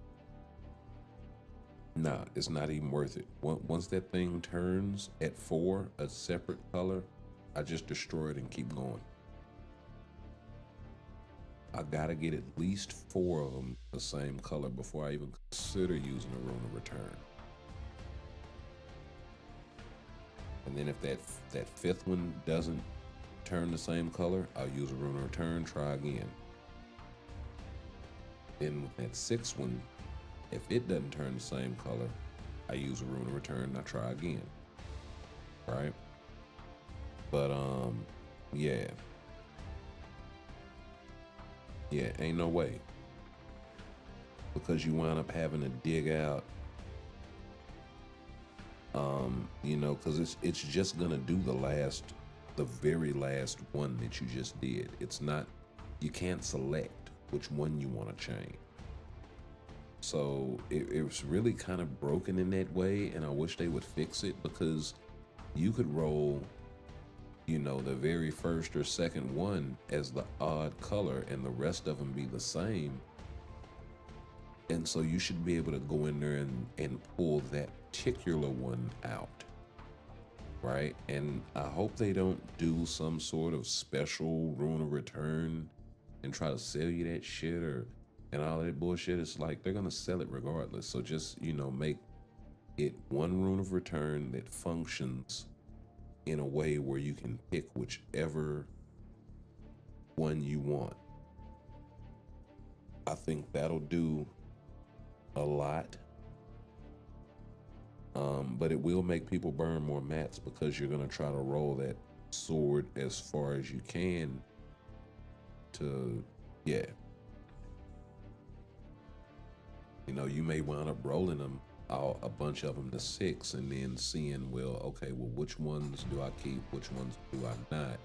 nah, it's not even worth it. Once that thing turns at 4, a separate color, I just destroy it and keep going. I gotta get at least 4 of them the same color before I even consider using a rune of return. And then if that fifth one doesn't turn the same color, I'll use a rune of return, try again. Then with that sixth one, if it doesn't turn the same color, I use a rune of return and I try again. Right? But yeah. Yeah, ain't no way. Because you wind up having to dig out, you know, because it's just gonna do the very last one that you just did. It's not, you can't select which one you want to change. So it's really kind of broken in that way, and I wish they would fix it, because you could roll, you know, the very first or second one as the odd color and the rest of them be the same. And so you should be able to go in there and pull that particular one out, right? And I hope they don't do some sort of special rune of return and try to sell you that shit and all that bullshit. It's like they're gonna sell it regardless. So just, you know, make it one rune of return that functions in a way where you can pick whichever one you want. I think that'll do a lot. But it will make people burn more mats, because you're gonna try to roll that sword as far as you can to, yeah. You know, you may wind up rolling them a bunch of them to 6, and then seeing, well, okay, well, which ones do I keep, which ones do I not,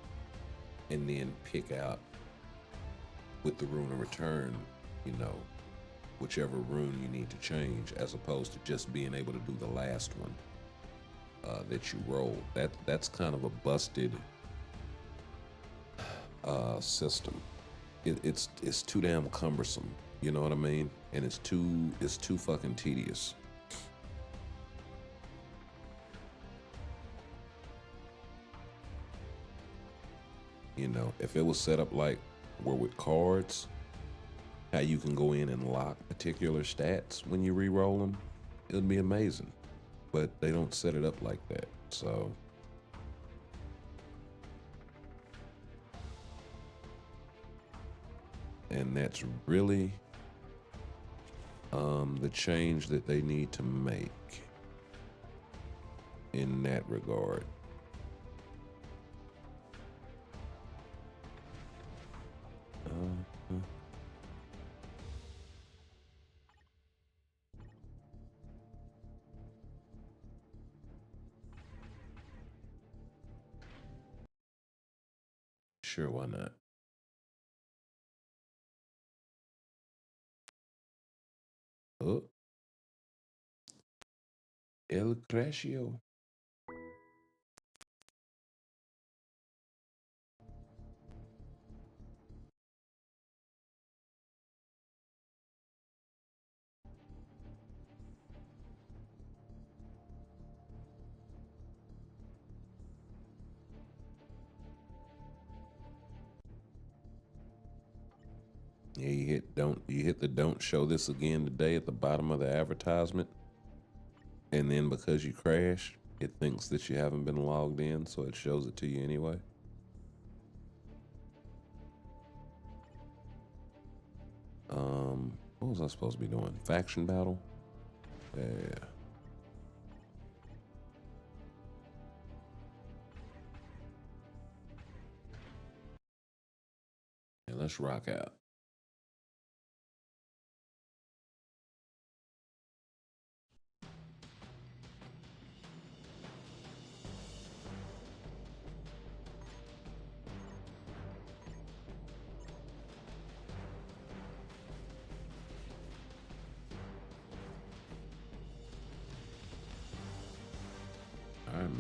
and then pick out with the rune of return, you know, whichever rune you need to change, as opposed to just being able to do the last one that you roll. That's kind of a busted system. It's too damn cumbersome, you know what I mean? And it's too fucking tedious. You know, if it was set up like we're with cards, how you can go in and lock particular stats when you re-roll them, it would be amazing. But they don't set it up like that, so. And that's really the change that they need to make in that regard. Sure, why not? Oh, El Crescio. Yeah, you hit the don't show this again today at the bottom of the advertisement. And then because you crashed, it thinks that you haven't been logged in, so it shows it to you anyway. What was I supposed to be doing? Faction battle? Yeah. And let's rock out.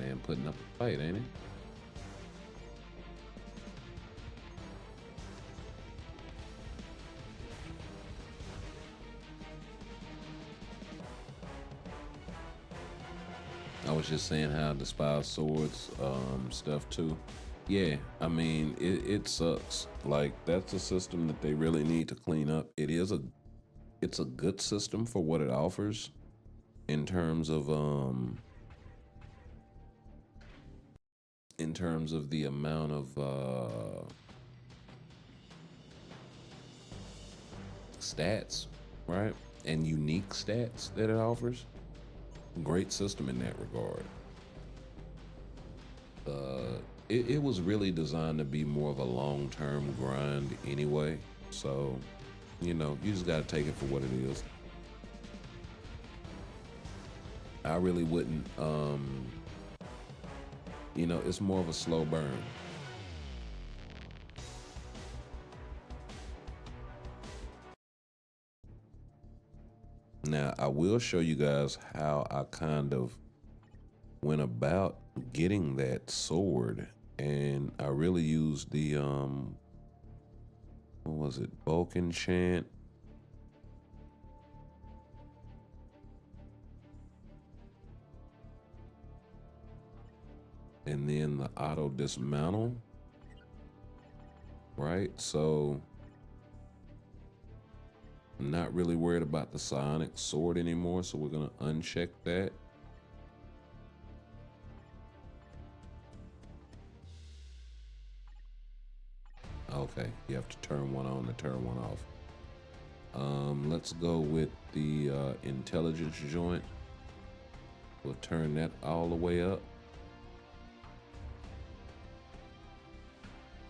Man putting up a fight, ain't he? I was just saying how I despise swords stuff too. Yeah, I mean it sucks. Like that's a system that they really need to clean up. It's a good system for what it offers in terms of the amount of stats, right? And unique stats that it offers. Great system in that regard. It was really designed to be more of a long-term grind anyway. So, you know, you just got to take it for what it is. I really wouldn't, you know, it's more of a slow burn. Now, I will show you guys how I kind of went about getting that sword, and I really used the what was it, bulk enchant, and then the auto dismantle, right? So I'm not really worried about the psionic sword anymore, so we're gonna uncheck that. Okay, you have to turn one on to turn one off. Let's go with the intelligence joint. We'll turn that all the way up.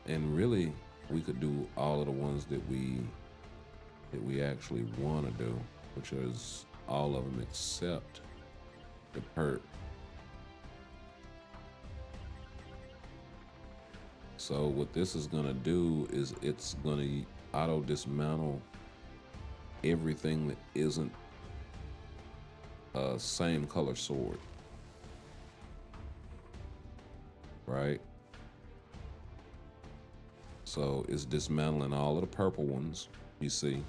And really, we could do all of the ones that we actually want to do, which is all of them except the perk. So what this is gonna do is it's gonna auto dismantle everything that isn't a same color sword, right? So it's dismantling all of the purple ones, you see,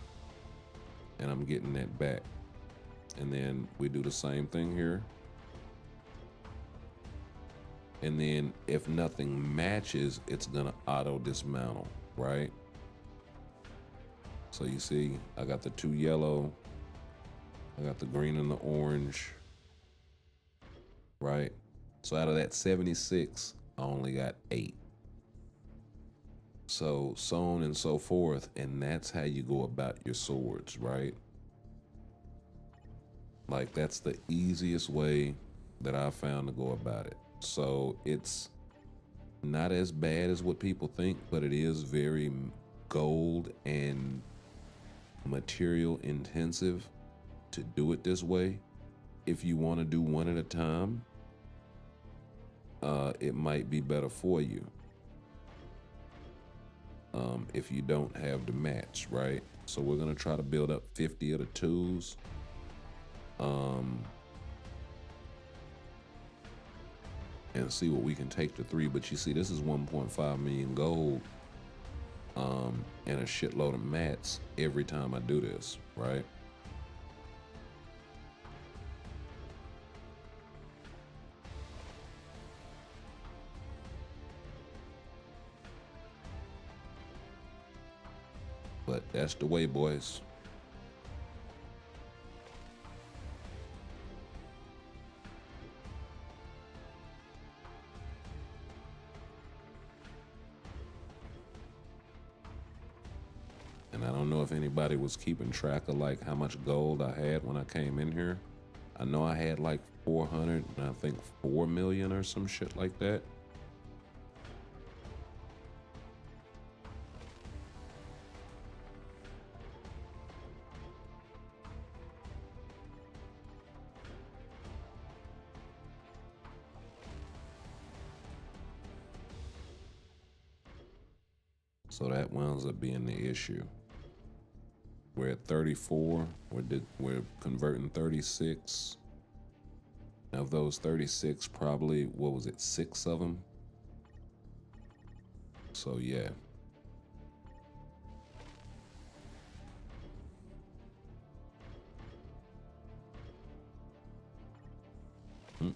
and I'm getting that back. And then we do the same thing here. And then if nothing matches, it's gonna auto dismantle, right? So you see, I got the 2 yellow, I got the green and the orange, right? So out of that 76, I only got 8. So on and so forth, and that's how you go about your swords, right? Like that's the easiest way that I found to go about it. So it's not as bad as what people think, but it is very gold and material intensive to do it this way. If you want to do one at a time, it might be better for you. If you don't have the match, right? So we're gonna try to build up 50 of the 2s. And see what we can take to 3. But you see, this is 1.5 million gold, and a shitload of mats every time I do this, right? But that's the way, boys. And I don't know if anybody was keeping track of like how much gold I had when I came in here. I know I had like 400 and I think 4 million or some shit like that. So that winds up being the issue. We're at 34, we're converting 36. Of those 36, probably, what was it, 6 of them? So yeah. Mm.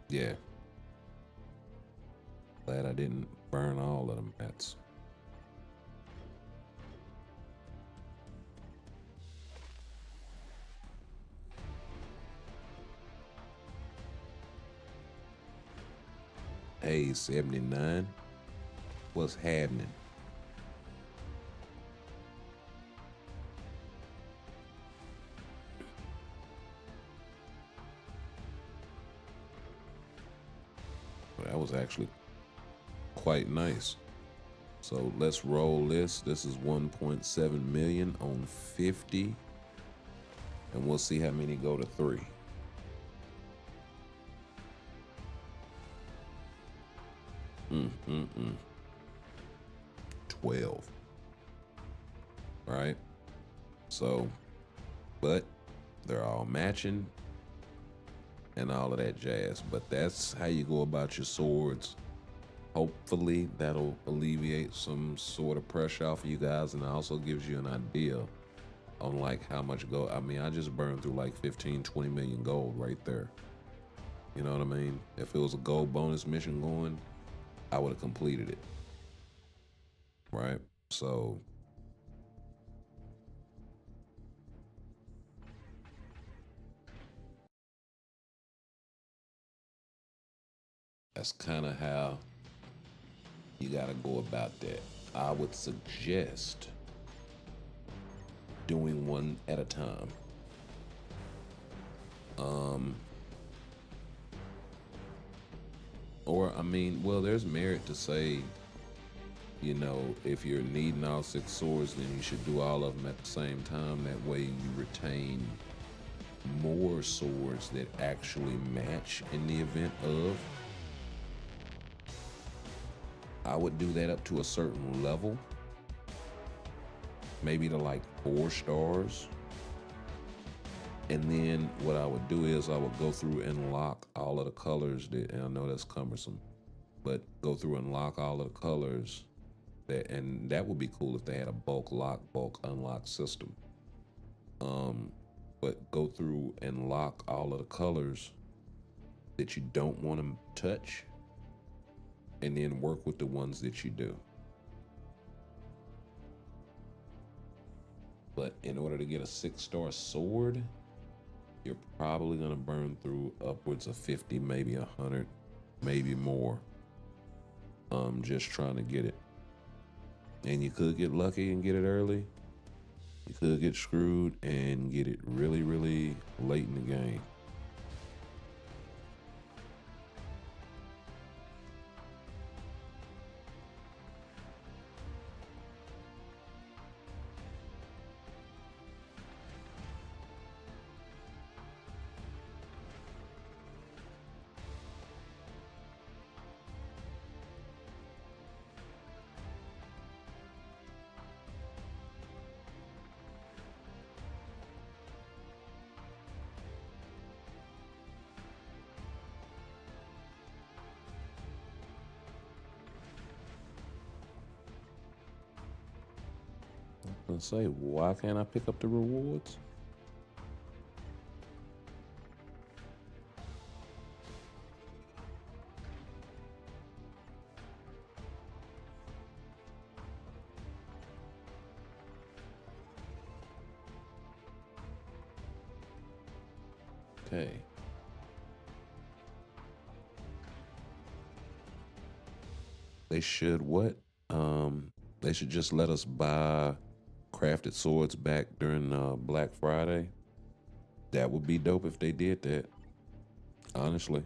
Yeah. Glad I didn't burn all of them mats. Hey, 79. What's happening? Well, that was actually quite nice. So let's roll this. This is 1.7 million on 50. And we'll see how many go to 3. 12. Right? So, but they're all matching and all of that jazz. But that's how you go about your swords. Hopefully that'll alleviate some sort of pressure off of you guys, and also gives you an idea on like how much gold. I mean, I just burned through like 15-20 million gold right there. You know what I mean? If it was a gold bonus mission going, I would have completed it. Right? So that's kind of how you got to go about that. I would suggest doing one at a time. Or, I mean, well, there's merit to say, you know, if you're needing all 6 swords, then you should do all of them at the same time. That way you retain more swords that actually match in the event of. I would do that up to a certain level, maybe to like 4 stars. And then what I would do is I would go through and lock all of the colors that, and I know that's cumbersome, but go through and lock all of the colors that, and that would be cool if they had a bulk lock, bulk unlock system. But go through and lock all of the colors that you don't want to touch, and then work with the ones that you do. But in order to get a 6-star sword, you're probably gonna burn through upwards of 50, maybe 100, maybe more. Just trying to get it. And you could get lucky and get it early. You could get screwed and get it really, really late in the game. Let's say, why can't I pick up the rewards? Okay. They should what? They should just let us buy crafted swords back during Black Friday. That would be dope if they did that. Honestly.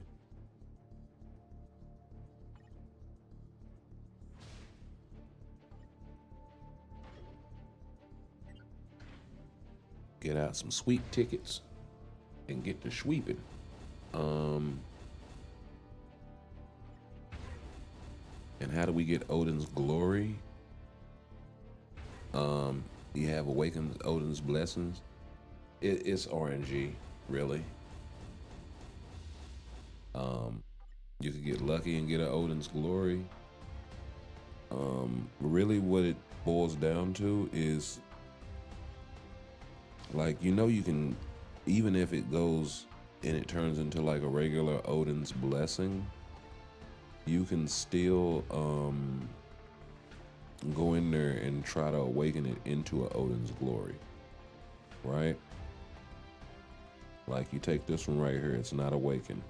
Get out some sweep tickets and get to sweeping. And how do we get Odin's glory? You have Awakened Odin's Blessings. It's RNG, really. You could get lucky and get an Odin's Glory. Really what it boils down to is, like, you can, even if it goes and it turns into like a regular Odin's Blessing, you can still go in there and try to awaken it into an Odin's Glory, right? Like, you take this one right here, it's not awakened.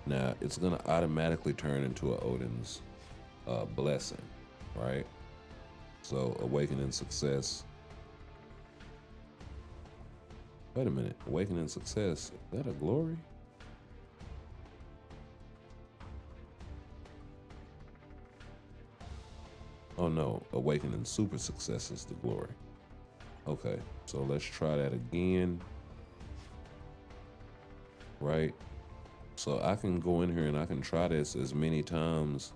Now it's gonna automatically turn into an Odin's Blessing, right? So awakening success. Wait a minute, awakening success, is that a glory? Oh no, awakening super success is the glory. Okay, so let's try that again. Right? So I can go in here and I can try this as many times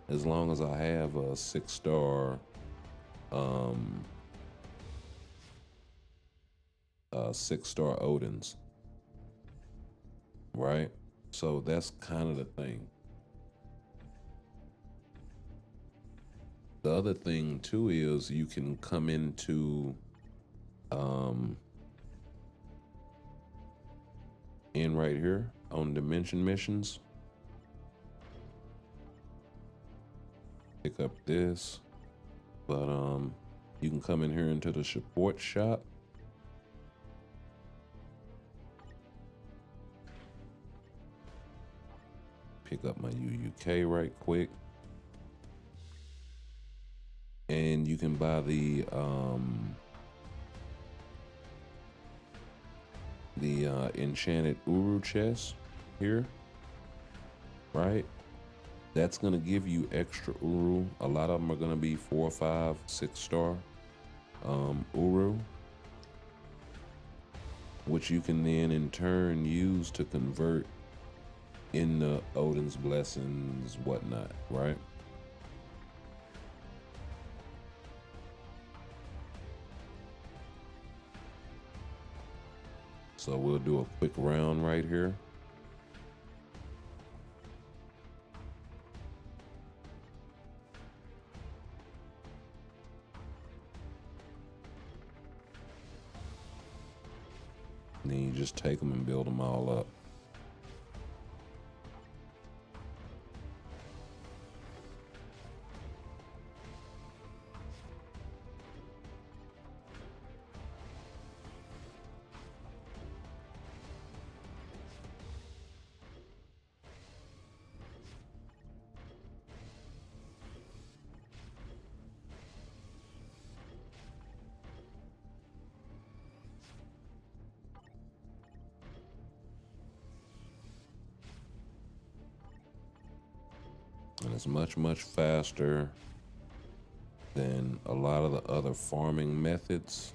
as long as I have a 6-star 6-star Odins. Right? So that's kind of the thing. The other thing too is you can come into in right here on Dimension Missions. Pick up this, but you can come in here into the support shop. Pick up my UUK right quick. And you can buy the enchanted Uru chest here, right? That's gonna give you extra Uru. A lot of them are gonna be 4, 5, 6-star Uru, which you can then in turn use to convert into Odin's Blessings, whatnot, right? So we'll do a quick round right here. And then you just take them and build them all up. And it's much, much faster than a lot of the other farming methods.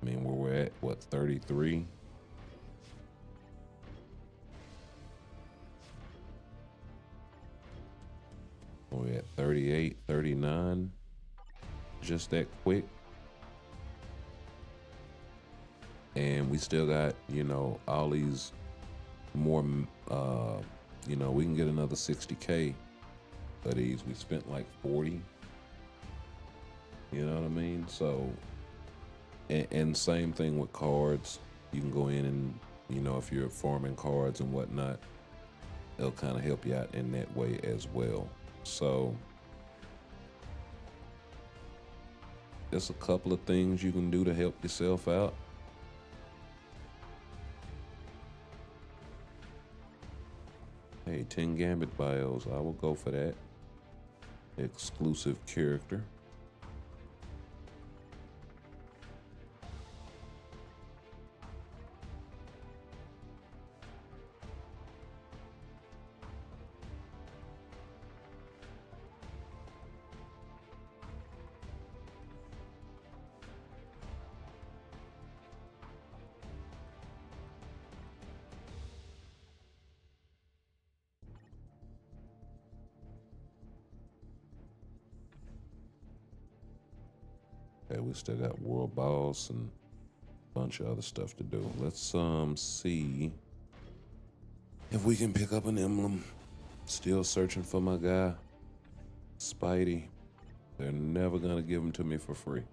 I mean, where we're at, what, 33? We're at 38, 39. Just that quick. And we still got, all these more, we can get another 60K of these. We spent like 40. You know what I mean? So, and same thing with cards. You can go in and, if you're farming cards and whatnot, they'll kind of help you out in that way as well. So, there's a couple of things you can do to help yourself out. Hey, 10 Gambit bios, I will go for that. Exclusive character. we still got World Boss and a bunch of other stuff to do. Let's see if we can pick up an emblem. Still searching for my guy, Spidey. They're never gonna give him to me for free.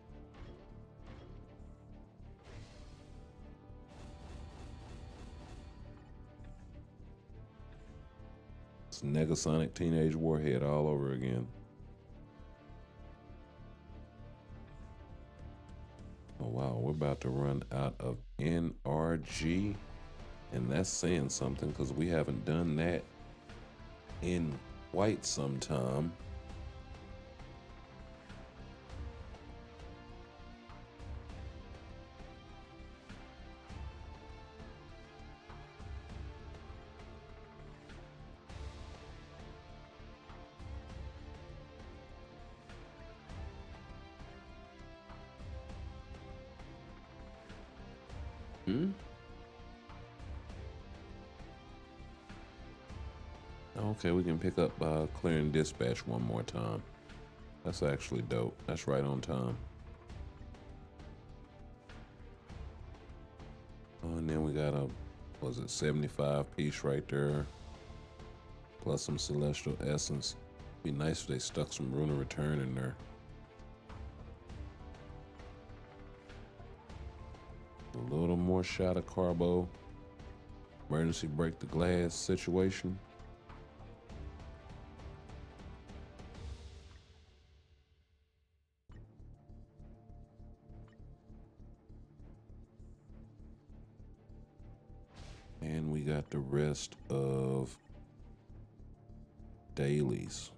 It's Negasonic Teenage Warhead all over again. Oh wow, we're about to run out of NRG, and that's saying something because we haven't done that in quite some time. Okay, we can pick up clearing dispatch one more time. That's actually dope. That's right on time. Oh, and then we got a, was it 75 piece right there, plus some celestial essence. Be nice if they stuck some Rune of Return in there. A little more shot of Carbo. Emergency break the glass situation. And we got the rest of dailies.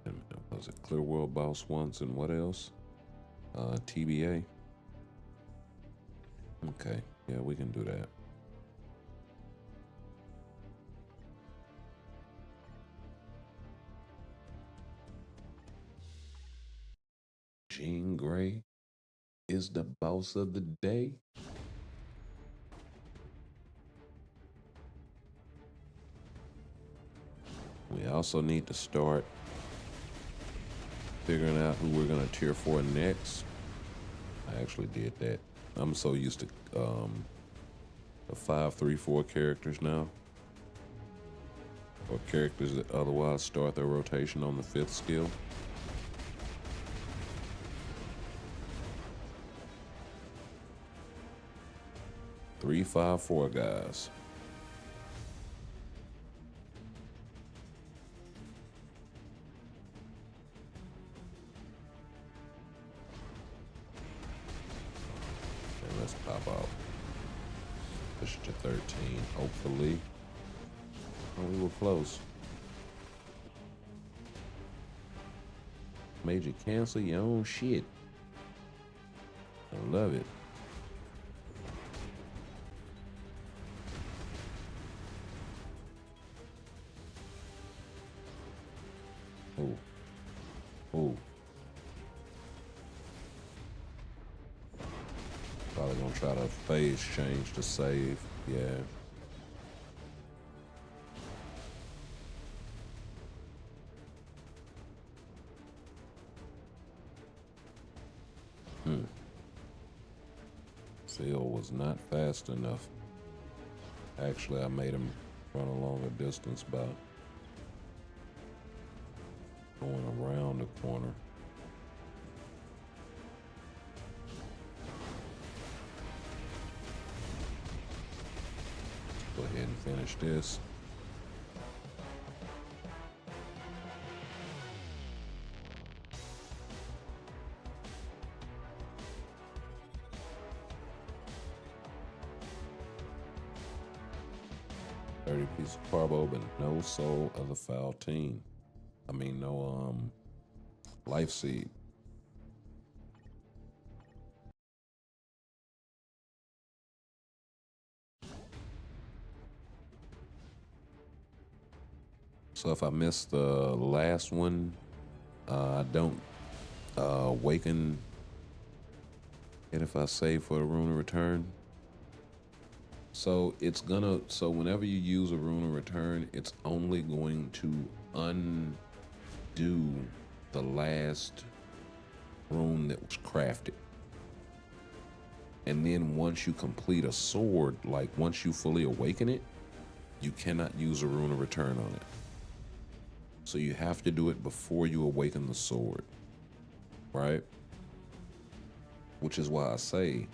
And was it Clear World Boss once and what else? TBA. Okay, yeah, we can do that. Jean Grey is the boss of the day. We also need to start figuring out who we're gonna tier 4 next. I actually did that. I'm so used to the 5-3-4 characters now, or characters that otherwise start their rotation on the 5th skill. Three, 5, 4 guys. And let's pop off. Push it to 13, hopefully. Oh, we were close. Made you cancel your own shit. I love it. Oh. Oh. Probably gonna try to phase change to save. Yeah. Seal was not fast enough. Actually, I made him run a longer distance by going around the corner. Let's go ahead and finish this. Piece of Carbo, but no Soul of the Foul Team. I mean, no Life Seed. So if I miss the last one, I don't awaken it if I save for the Rune of Return. So it's gonna, so whenever you use a rune of return, it's only going to undo the last rune that was crafted. And then once you complete a sword, like once you fully awaken it, you cannot use a rune of return on it. So you have to do it before you awaken the sword, right? Which is why I say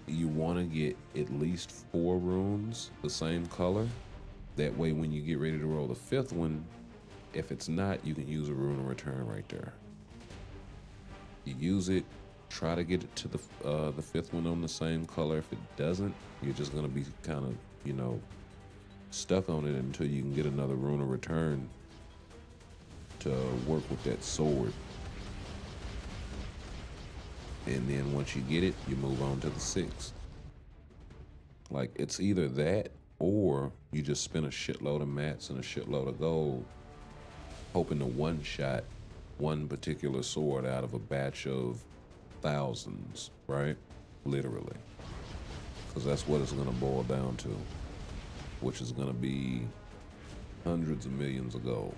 you want to get at least 4 runes the same color. That way when you get ready to roll the 5th one, if it's not, you can use a rune of return right there. You use it, try to get it to the 5th one on the same color. If it doesn't, you're just gonna be kind of, you know, stuck on it until you can get another rune of return to work with that sword. And then once you get it, you move on to the 6th. Like, it's either that or you just spend a shitload of mats and a shitload of gold hoping to one-shot one particular sword out of a batch of thousands, right? Literally. Because that's what it's going to boil down to, which is going to be hundreds of millions of gold.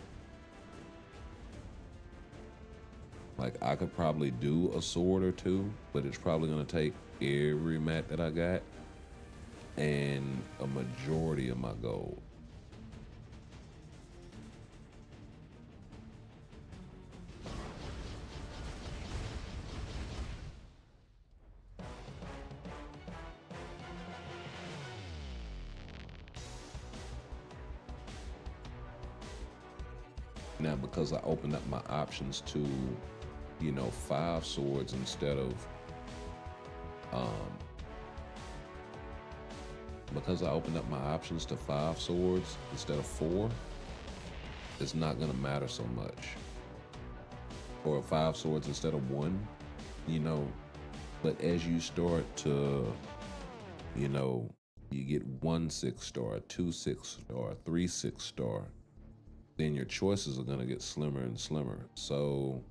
Like, I could probably do a sword or two, but it's probably going to take every mat that I got and a majority of my gold. Now, because I opened up my options to, you know, 5 swords instead of, because I opened up my options to 5 swords instead of 4, it's not gonna matter so much. Or 5 swords instead of 1, you know. But as you start to, you know, you get 1 6-star, 2 6-star, 3 6-star, then your choices are gonna get slimmer and slimmer. So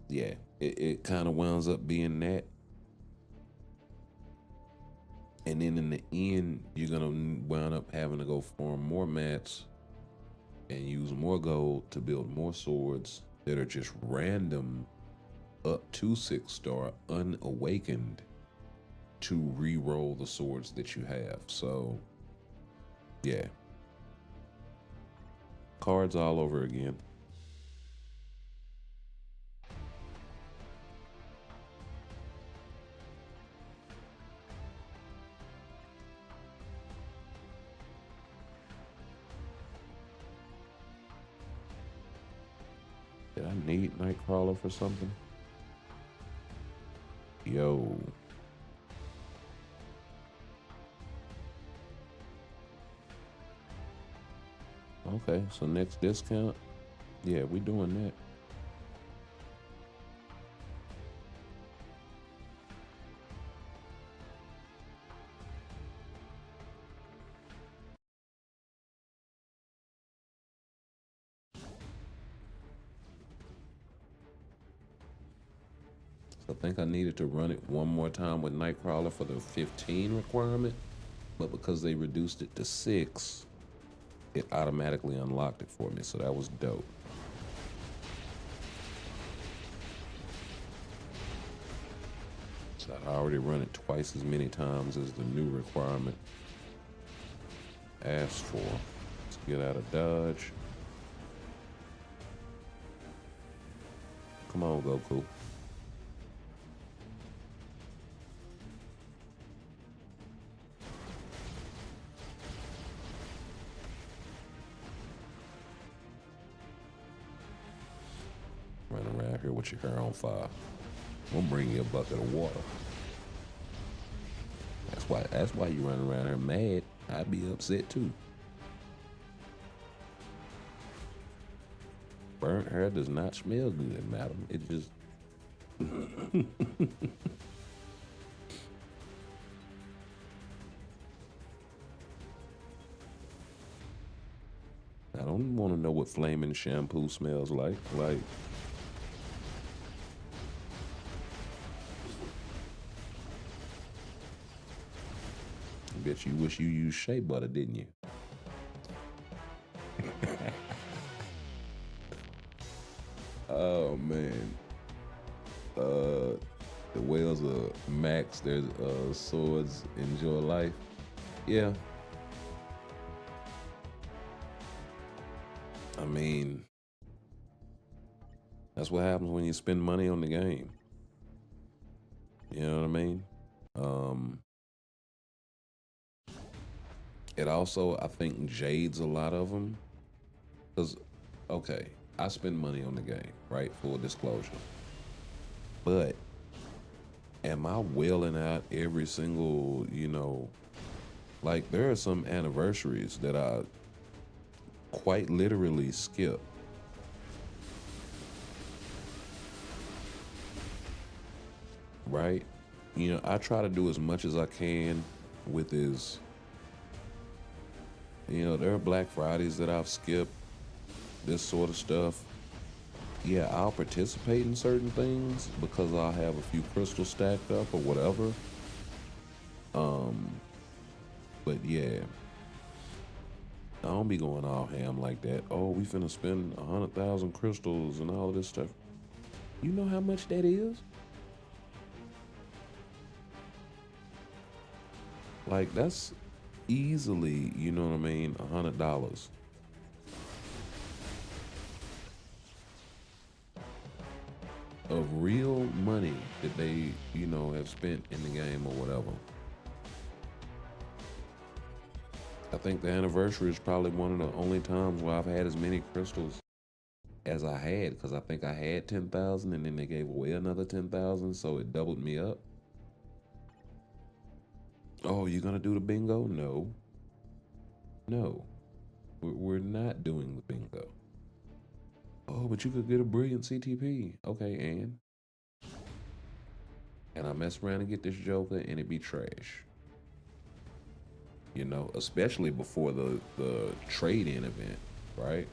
yeah, it kind of winds up being that. And then in the end, you're gonna wind up having to go farm more mats and use more gold to build more swords that are just random up to 6-star unawakened to re-roll the swords that you have. So yeah, cards all over again. Did I need Nightcrawler for something? Yo. Okay, so next discount, yeah, we doing that. So I think I needed to run it one more time with Nightcrawler for the 15 requirement, but because they reduced it to 6, it automatically unlocked it for me, so that was dope. So I already run it twice as many times as the new requirement asked for. Let's get out of Dodge. Come on, Goku. Running around here with your hair on fire. I'm gonna bring you a bucket of water. That's why you running around here mad. I'd be upset too. Burnt hair does not smell good, madam. It just I don't want to know what flaming shampoo smells like. Like, bet you wish you used shea butter, didn't you? Oh man. The whales are max their swords enjoy life. Yeah. I mean, that's what happens when you spend money on the game. You know what I mean? It also, I think, jades a lot of them. Because, okay, I spend money on the game, right? Full disclosure. But am I wailing out every single, like there are some anniversaries that I quite literally skip. Right? I try to do as much as I can with this. There are Black Fridays that I've skipped, this sort of stuff. Yeah, I'll participate in certain things because I'll have a few crystals stacked up or whatever. But yeah, I don't be going all ham like that. Oh, we finna spend 100,000 crystals and all of this stuff. You know how much that is? Like that's easily, you know what I mean, $100. Of real money that they, have spent in the game or whatever. I think the anniversary is probably one of the only times where I've had as many crystals as I had, because I think I had 10,000 and then they gave away another 10,000, so it doubled me up. Oh, you're gonna do the bingo? No. No. We're not doing the bingo. Oh, but you could get a brilliant CTP. Okay, and I mess around and get this Joker and it be trash. Especially before the trade-in event, right?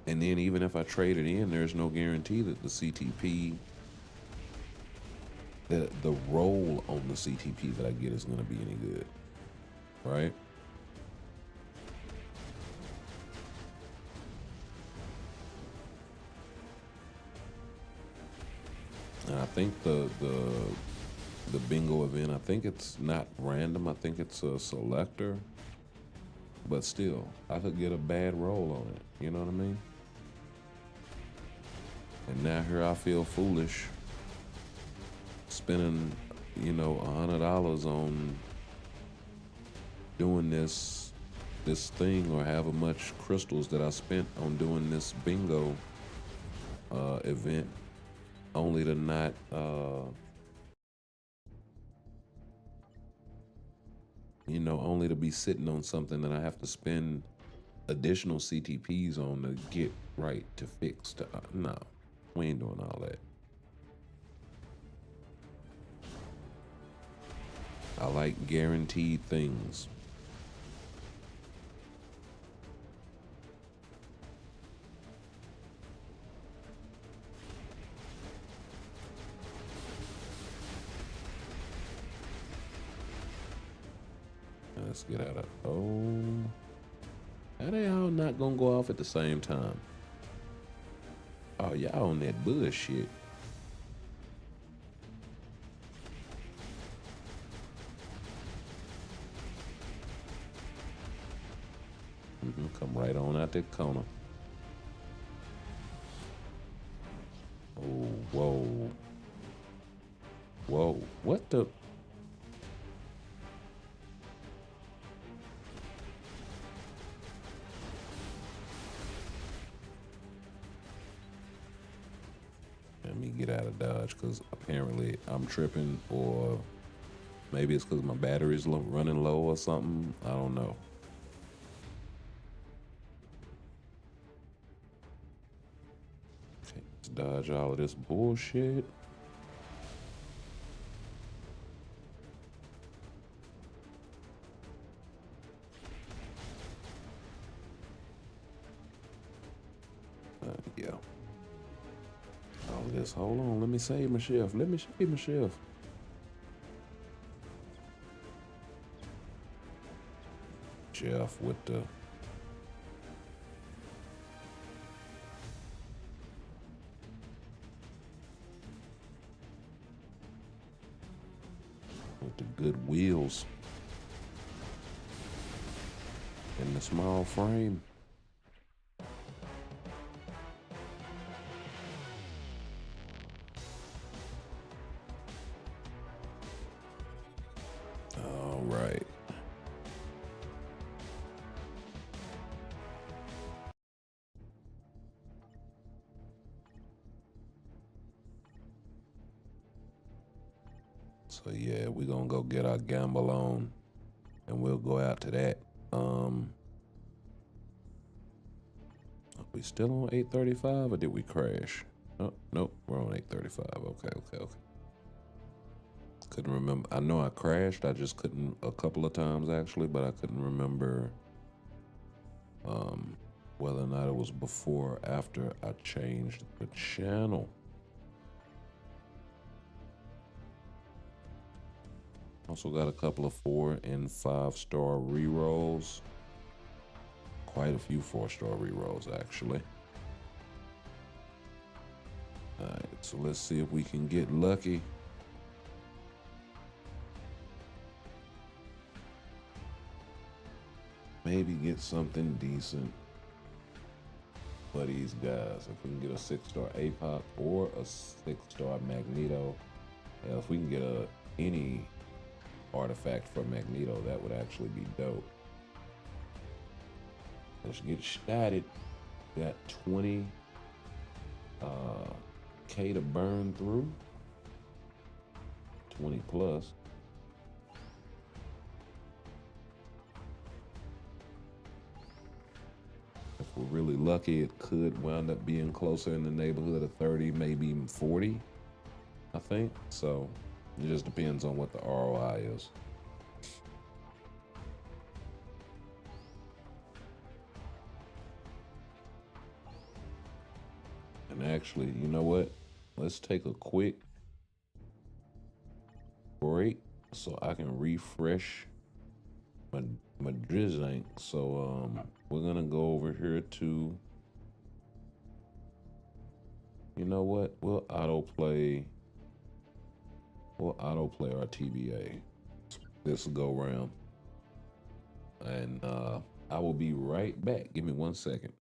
And then even if I trade it in, there's no guarantee that the CTP, the roll on the CTP that I get is gonna be any good, right? And I think the bingo event, I think it's not random. I think it's a selector. But still, I could get a bad roll on it. You know what I mean? And now here I feel foolish spending, $100 on doing this thing, or however much crystals that I spent on doing this bingo event, only to not only to be sitting on something that I have to spend additional CTPs on to get right, to fix. No, we ain't doing all that. I like guaranteed things. Let's get out of, how they all not gonna go off at the same time? Oh, y'all on that bullshit. Come right on out that corner. Oh, whoa. Whoa, what the? Let me get out of Dodge, because apparently I'm tripping, or maybe it's because my battery's running low or something. I don't know. Okay, let's dodge all of this bullshit. Yeah. All of this. Hold on. Let me save my shelf. Let me save my shelf. Jeff with the good wheels in the small frame. All right. So yeah, we're gonna go get our gamble on and we'll go out to that. Are we still on 835 or did we crash? Oh, nope, we're on 835. Okay. Couldn't remember. I know I crashed. I just couldn't a couple of times actually, but I couldn't remember whether or not it was before or after I changed the channel. Also got a couple of 4 and 5-star rerolls. Quite a few 4-star rerolls actually. All right, so let's see if we can get lucky. Maybe get something decent for these guys. If we can get a 6-star APOC or a 6-star Magneto. Yeah, if we can get any artifact for Magneto, that would actually be dope. Let's get started. Got 20 K to burn through. 20 plus. If we're really lucky, it could wind up being closer in the neighborhood of 30, maybe even 40, I think. So it just depends on what the ROI is. And actually, you know what? Let's take a quick break so I can refresh my Drizzank. So we're gonna go over here to, you know what? We'll autoplay our TBA this go round. And I will be right back. Give me 1 second.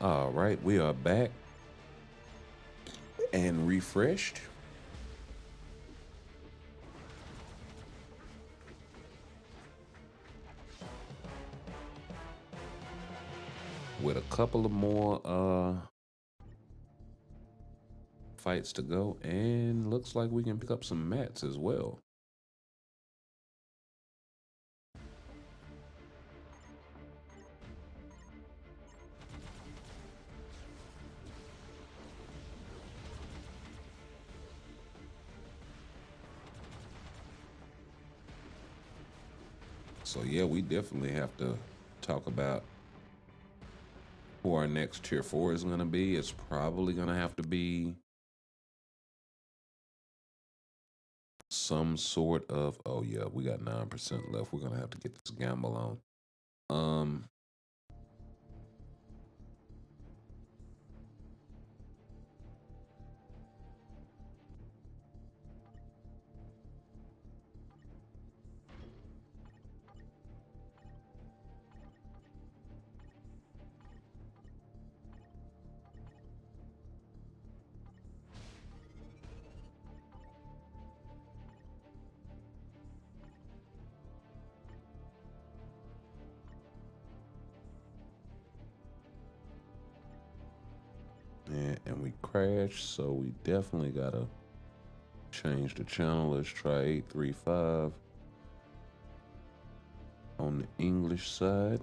All right, we are back and refreshed. With a couple of more fights to go, and looks like we can pick up some mats as well. So yeah, we definitely have to talk about who our next tier 4 is gonna be. It's probably gonna have to be some sort of, oh yeah, we got 9% left. We're gonna have to get this gamble on. And we crashed, so we definitely gotta change the channel. Let's try 835 on the English side.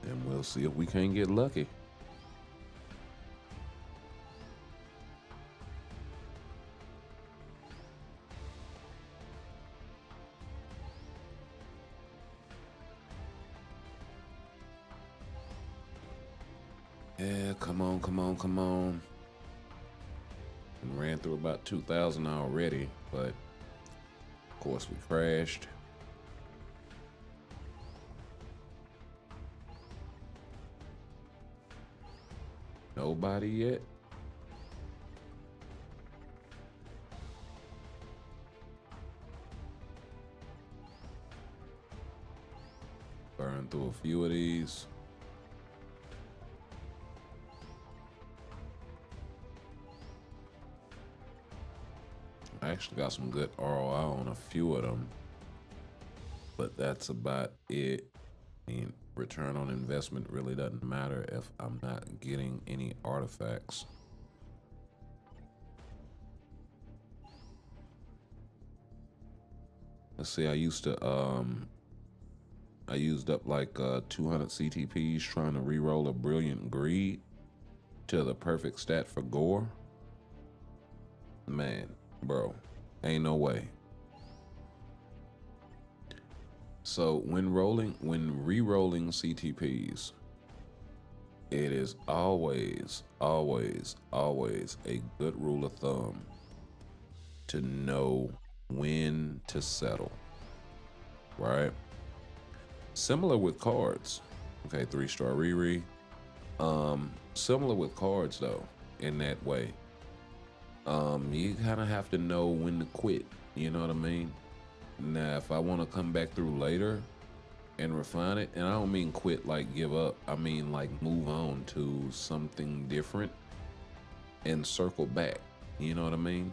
And we'll see if we can't get lucky. Yeah, come on, come on, come on. And ran through about 2,000 already, but of course we crashed. Nobody yet. Burn through a few of these. I actually got some good ROI on a few of them, but that's about it. I mean, return on investment really doesn't matter if I'm not getting any artifacts. Let's see, I used up like 200 CTPs trying to re-roll a Brilliant Greed to the perfect stat for gore. Man, bro, ain't no way. So when re-rolling CTPs, it is always a good rule of thumb to know when to settle, right? Similar with cards. Okay, 3-star Riri. Similar with cards though, in that way. You kind of have to know when to quit, you know what I mean? Now, if I want to come back through later and refine it, and I don't mean quit like give up, I mean like move on to something different and circle back, you know what I mean?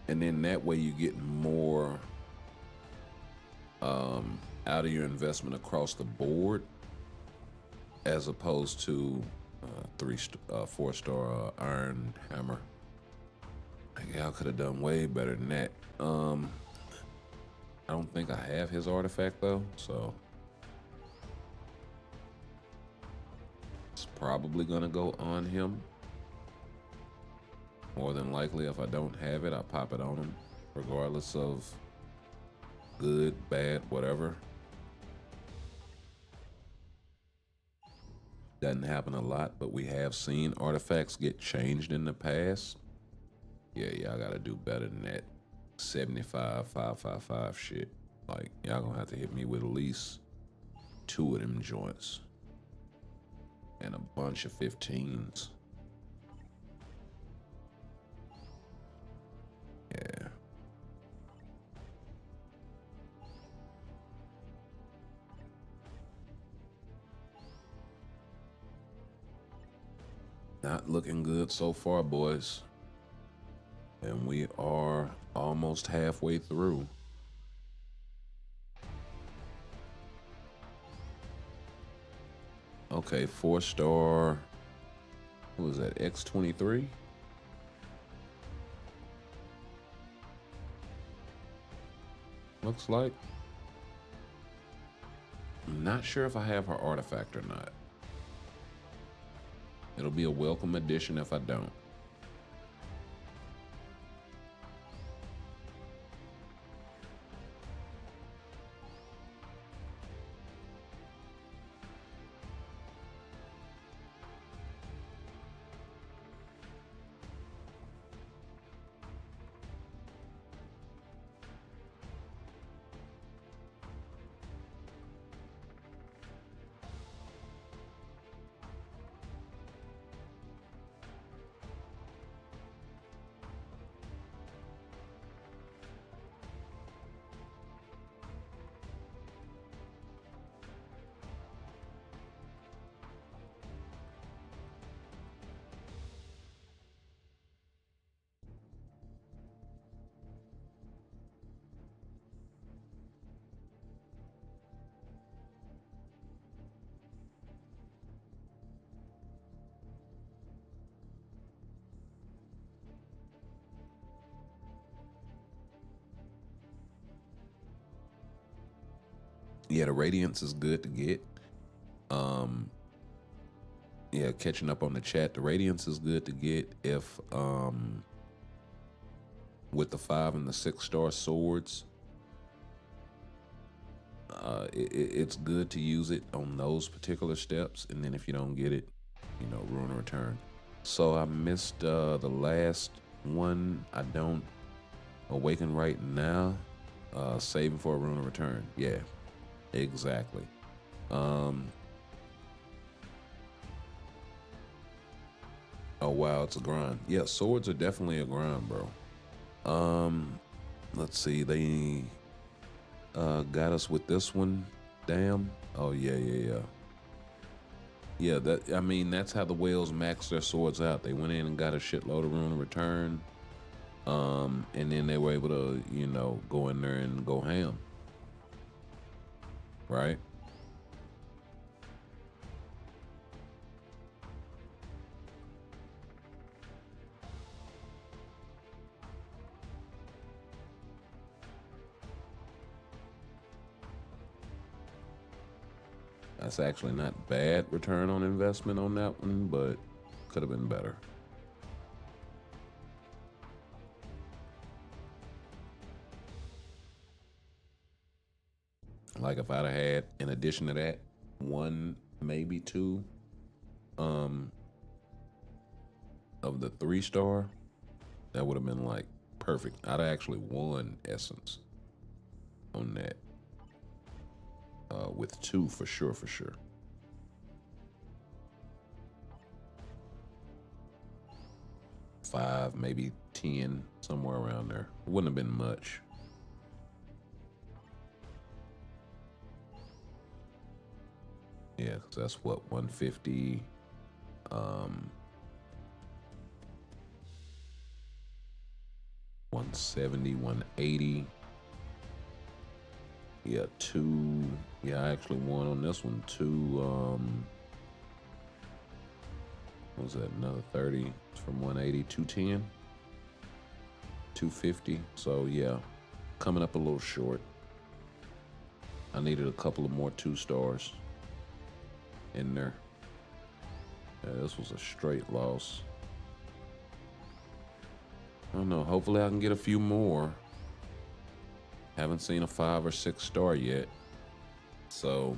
And then that way you get more out of your investment across the board, as opposed to 4-star Iron Hammer. Y'all could have done way better than that. I don't think I have his artifact though, so it's probably gonna go on him. More than likely, if I don't have it, I pop it on him, regardless of good, bad, whatever. Doesn't happen a lot, but we have seen artifacts get changed in the past. Yeah, y'all gotta do better than that 75, 555 shit. Like, y'all gonna have to hit me with at least 2 of them joints. and a bunch of 15s. Yeah. Not looking good so far, boys. And we are almost halfway through. Okay, 4-star. What was that? X23? Looks like. I'm not sure if I have her artifact or not. It'll be a welcome addition if I don't. Yeah, the Radiance is good to get. Yeah, catching up on the chat, the Radiance is good to get if with the 5 and the 6-star swords. It's good to use it on those particular steps, and then if you don't get it, you know, ruin or return. So I missed the last one. I don't awaken right now. Saving for a ruin or return. Yeah, exactly. Oh wow, it's a grind. Yeah, swords are definitely a grind, bro. Let's see, they got us with this one. Damn. Oh yeah. Yeah, that, I mean, that's how the whales max their swords out. They went in and got a shitload of ruin in return. And then they were able to, you know, go in there and go ham. Right? That's actually not bad return on investment on that one, but could have been better. Like if I'd have had, in addition to that, 1, maybe 2 of the 3-star, that would have been like perfect. I'd have actually won essence on that. With 2 for sure. 5, maybe 10, somewhere around there. It wouldn't have been much. Yeah, because that's what, 150. 170, 180. Yeah, 2. Yeah, I actually won on this one. 2. What was that? Another 30 from 180, 210, 250. So yeah, coming up a little short. I needed a couple of more 2-stars in there. Yeah, this was a straight loss. I don't know. Hopefully I can get a few more. Haven't seen a 5 or 6-star yet. So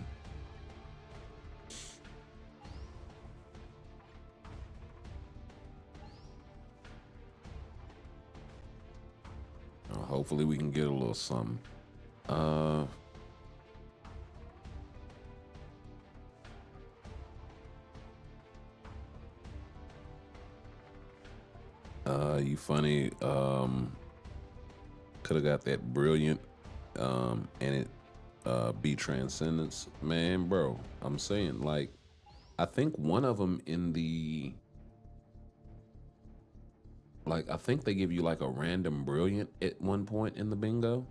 hopefully we can get a little something. You funny. Could have got that brilliant, and it be transcendence, man, bro. I'm saying, like, I think one of them in the, like, I think they give you like a random brilliant at one point in the bingo,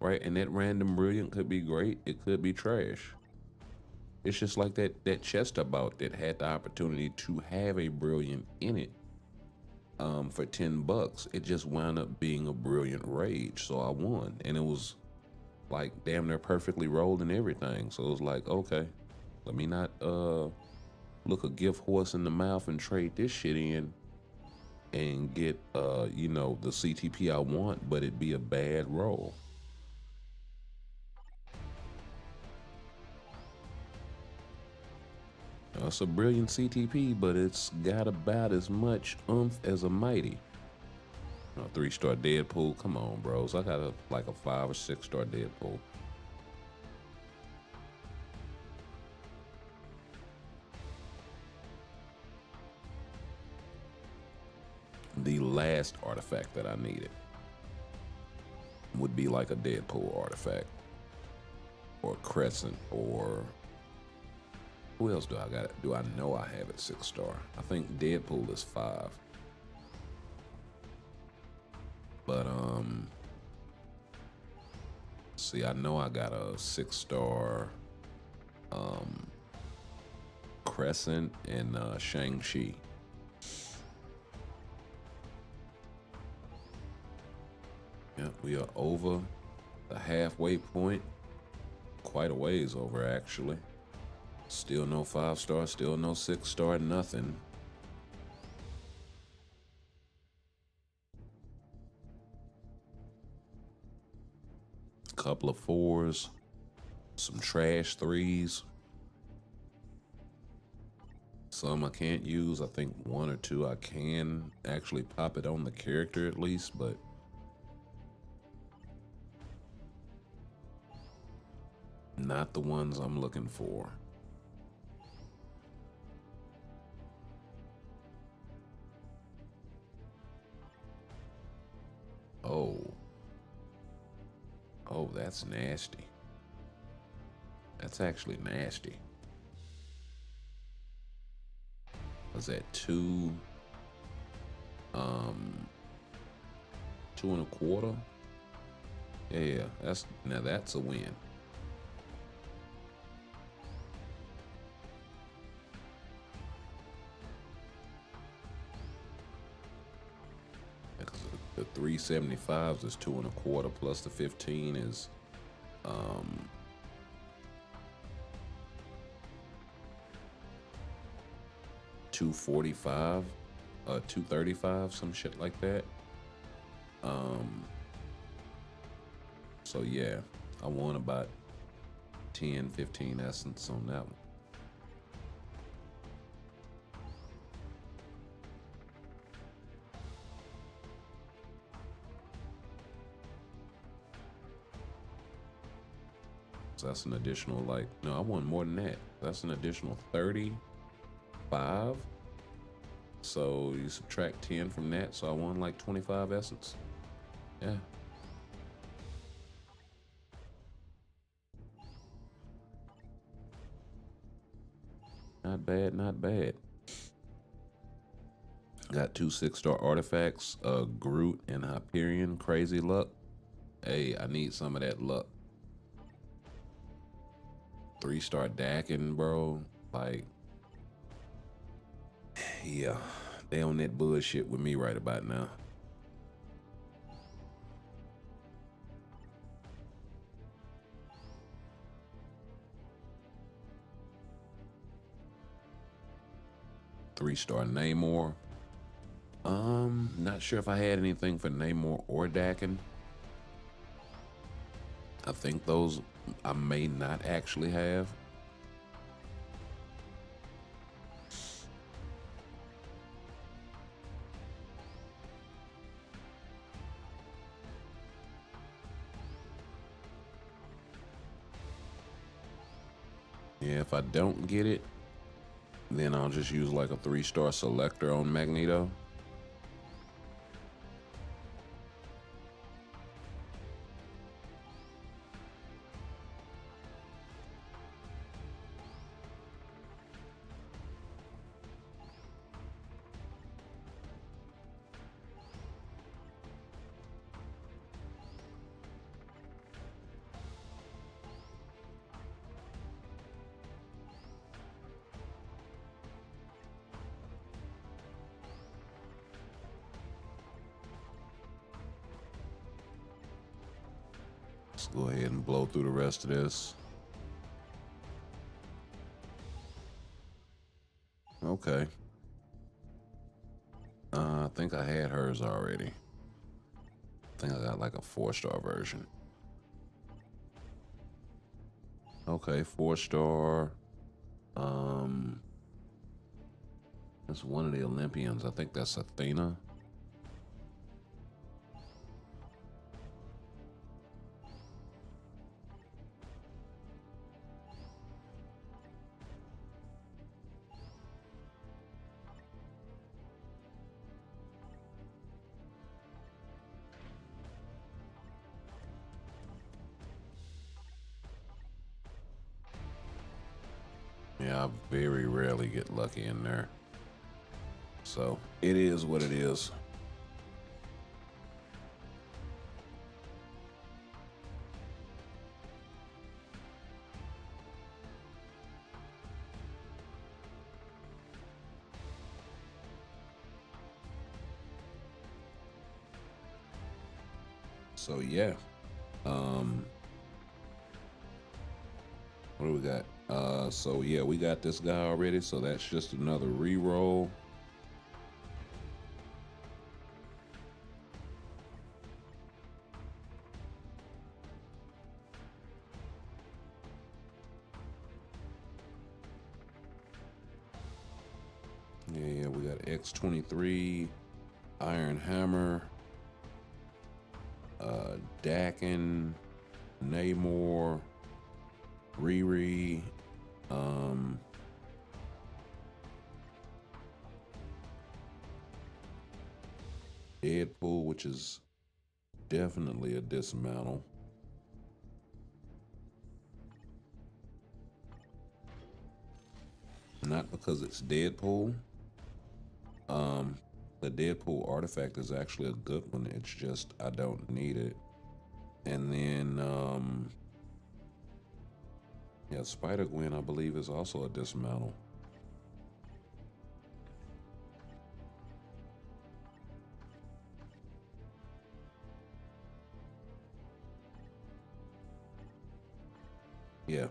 right? And that random brilliant could be great. It could be trash. It's just like that chest I bought that had the opportunity to have a brilliant in it. For $10, it just wound up being a brilliant rage, so I won, and it was like damn near perfectly rolled and everything. So it was like, okay, let me not look a gift horse in the mouth and trade this shit in and get you know, the CTP I want, but it be a bad roll. It's a brilliant CTP, but it's got about as much oomph as a mighty. A 3-star Deadpool. Come on, bros. I got like a 5 or 6-star Deadpool. The last artifact that I needed would be like a Deadpool artifact, or Crescent, or who else do I got? Do I know I have it 6-star? I think Deadpool is 5. But see, I know I got a 6-star Crescent and Shang-Chi. Yeah, we are over the halfway point. Quite a ways over, actually. Still no 5-star, still no 6-star, nothing. Couple of 4s, some trash 3s. Some I can't use. I think 1 or 2 I can actually pop it on the character at least, but not the ones I'm looking for. Oh, that's nasty. That's actually nasty. Was that 2 2.25? Yeah, that's a win. The 375s is 2.25 plus the 15 is 245, 235, some shit like that. So yeah, I won about 10, 15 essence on that one. So that's an additional, like, no, I won more than that. That's an additional 35. So you subtract 10 from that. So I won like 25 essence. Yeah. Not bad, not bad. Got 2 6-star artifacts, Groot and Hyperion. Crazy luck. Hey, I need some of that luck. 3-star Dakin, bro. Like, yeah, they on that bullshit with me right about now. Three-star Namor. Not sure if I had anything for Namor or Dakin. I think those I may not actually have. Yeah, if I don't get it, Then I'll just use like a 3-star selector on Magneto. Let's go ahead and blow through the rest of this. Okay. I think I had hers already. I think I got like a 4-star version. Okay, 4-star. That's one of the Olympians. I think that's Athena. Yeah, I very rarely get lucky in there. So it is what it is. So yeah. What do we got? So yeah, we got this guy already, so that's just another re-roll. Yeah, we got X-23, Iron Hammer, Dakin, Namor, Riri, Deadpool, which is definitely a dismantle. Not because it's Deadpool. The Deadpool artifact is actually a good one. It's just I don't need it. And then yeah, Spider-Gwen I believe is also a dismantle. Yeah.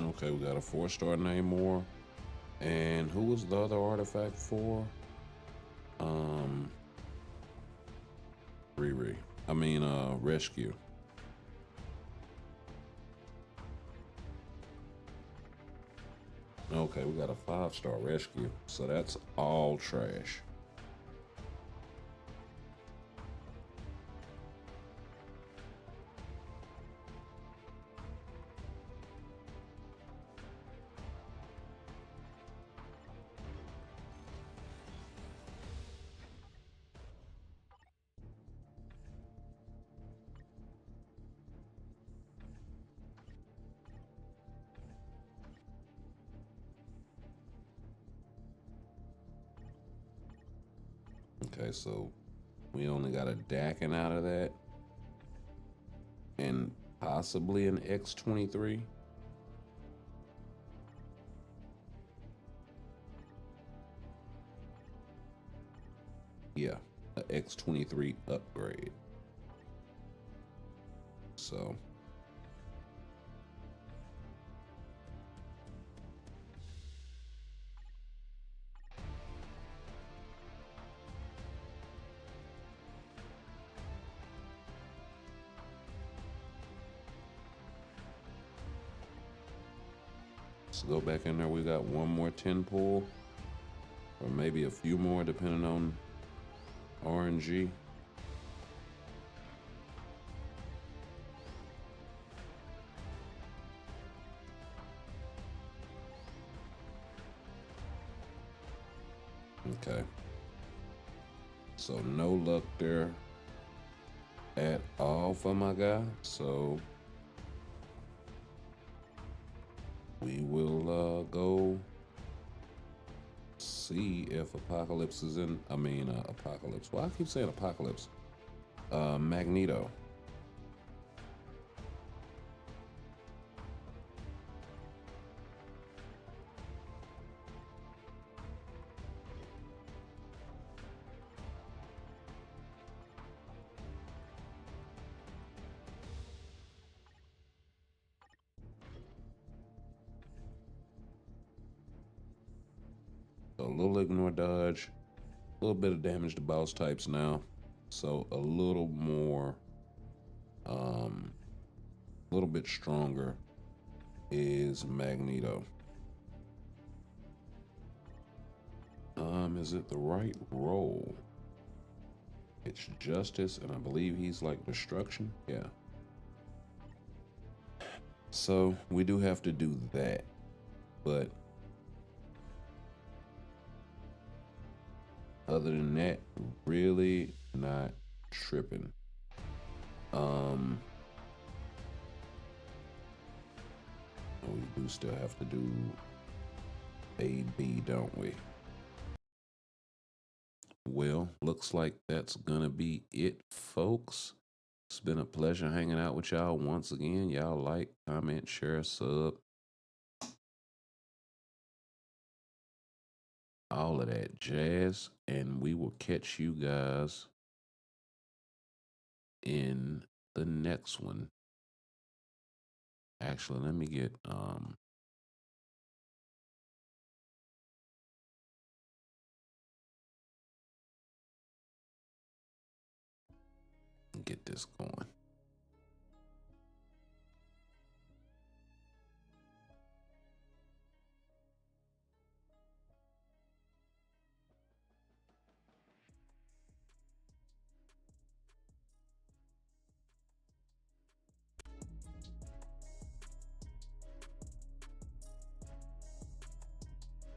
Okay, we got a 4-star Namor. And who was the other artifact for? Riri. I mean, Rescue. Okay, we got a 5-star Rescue. So that's all trash. Okay, so we only got a Dakin out of that. And possibly an X-23. Yeah, a X-23 upgrade. So let's go back in there. We got one more 10 pull, or maybe a few more depending on RNG. Okay. So no luck there at all for my guy. So we will go see if Apocalypse is in. Apocalypse. Well, I keep saying Apocalypse. Magneto. So a little ignore dodge, a little bit of damage to boss types now. So a little more, a little bit stronger is Magneto. Is it the right role? It's justice, and I believe he's like destruction. Yeah. So we do have to do that, but other than that, really not tripping. We do still have to do A, B, don't we? Well, looks like that's gonna be it, folks. It's been a pleasure hanging out with y'all once again. Y'all like, comment, share, sub, all of that jazz, and we will catch you guys in the next one. Actually, let me get this going.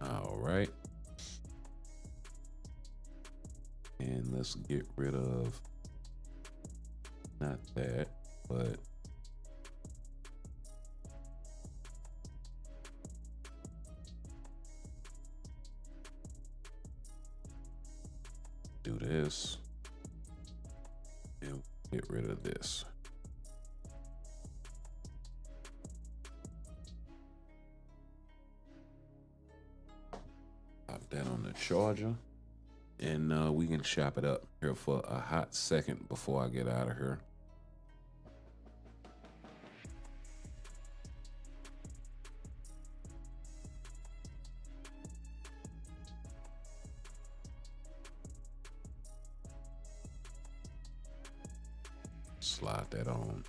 All right. And let's get rid of, not that, but do this and get rid of this. Pop that on the charger, and we can chop it up here for a hot second before I get out of here. Slide that on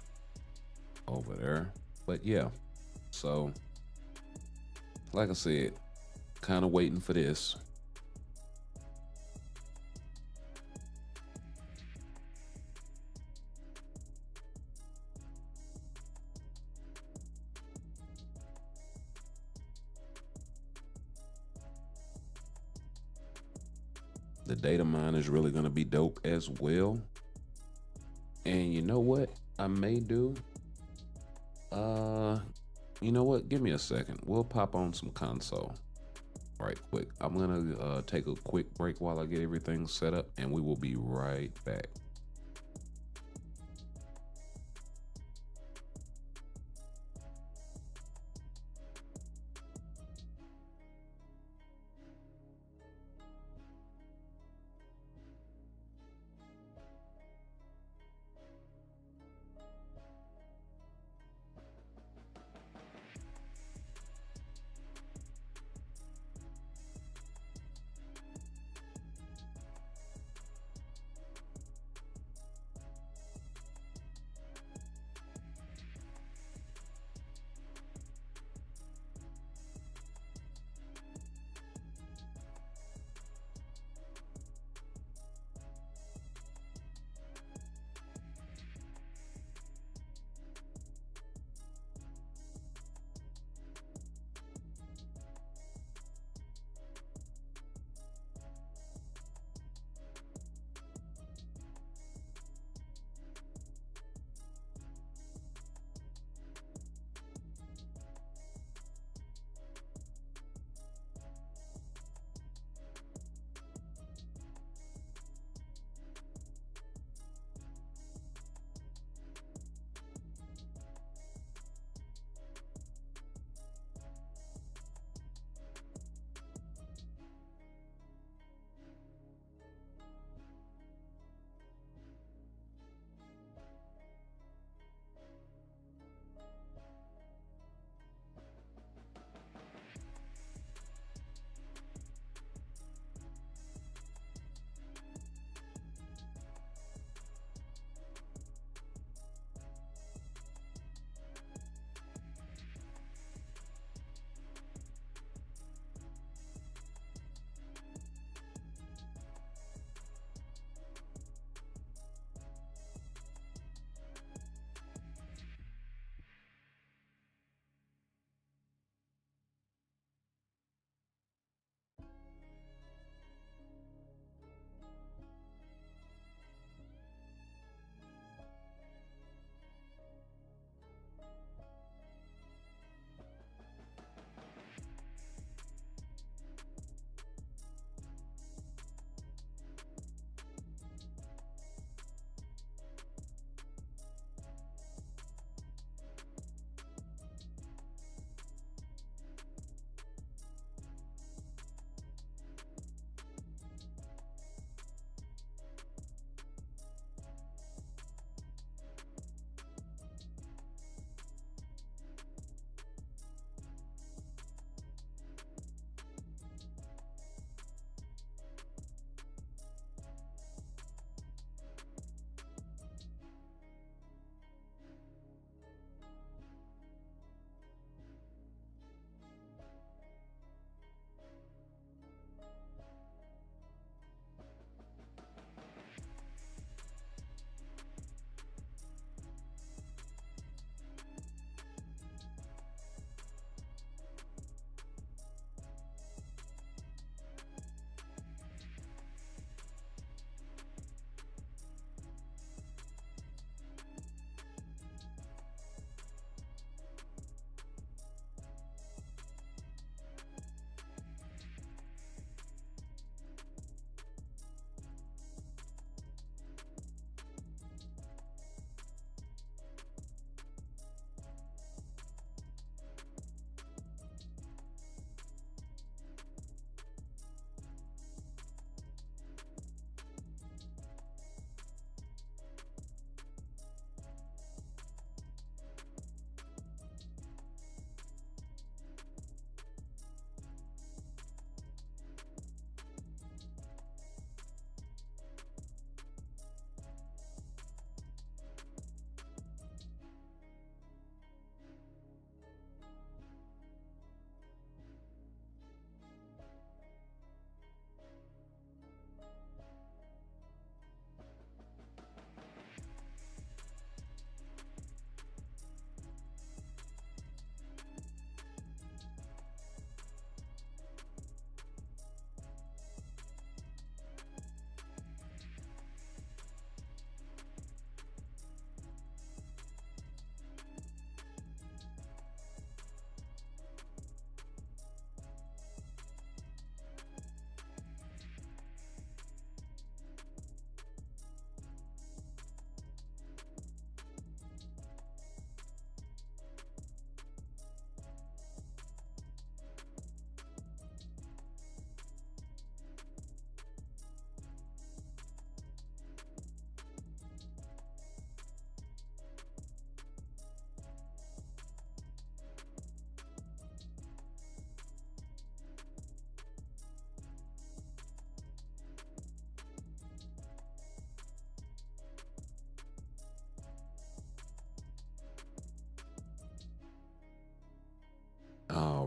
over there. But yeah, so like I said, kind of waiting for this. The Datamine is really going to be dope as well. And you know what I may do? You know what? Give me a second. We'll pop on some console right quick. I'm going to take a quick break while I get everything set up, and we will be right back.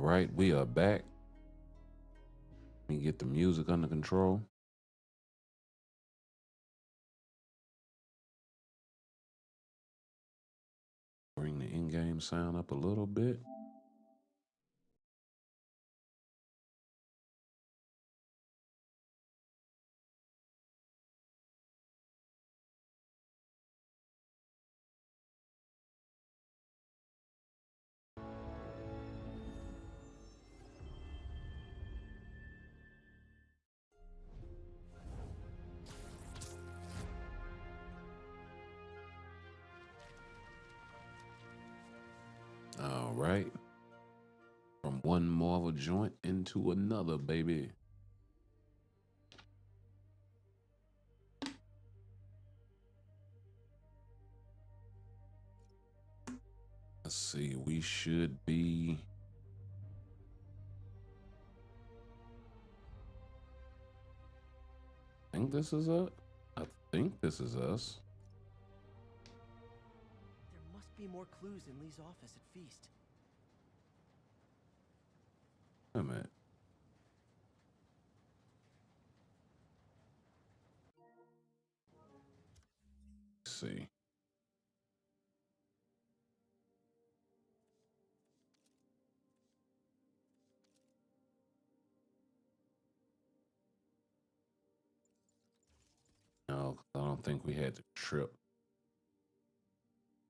right, we are back. Let me get the music under control. Bring the in-game sound up a little bit. All right. From one Marvel joint into another, baby. Let's see, we should be. I think this is us. I think this is us. There must be more clues in Lee's office at Feast. Wait a minute. Let's see. No, I don't think we had the trip.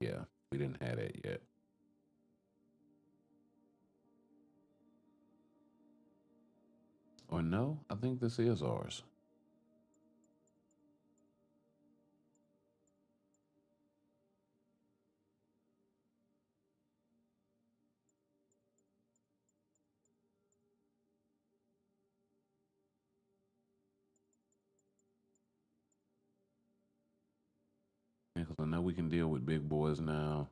Yeah, we didn't have that yet. Or no, I think this is ours. Because I know we can deal with big boys now.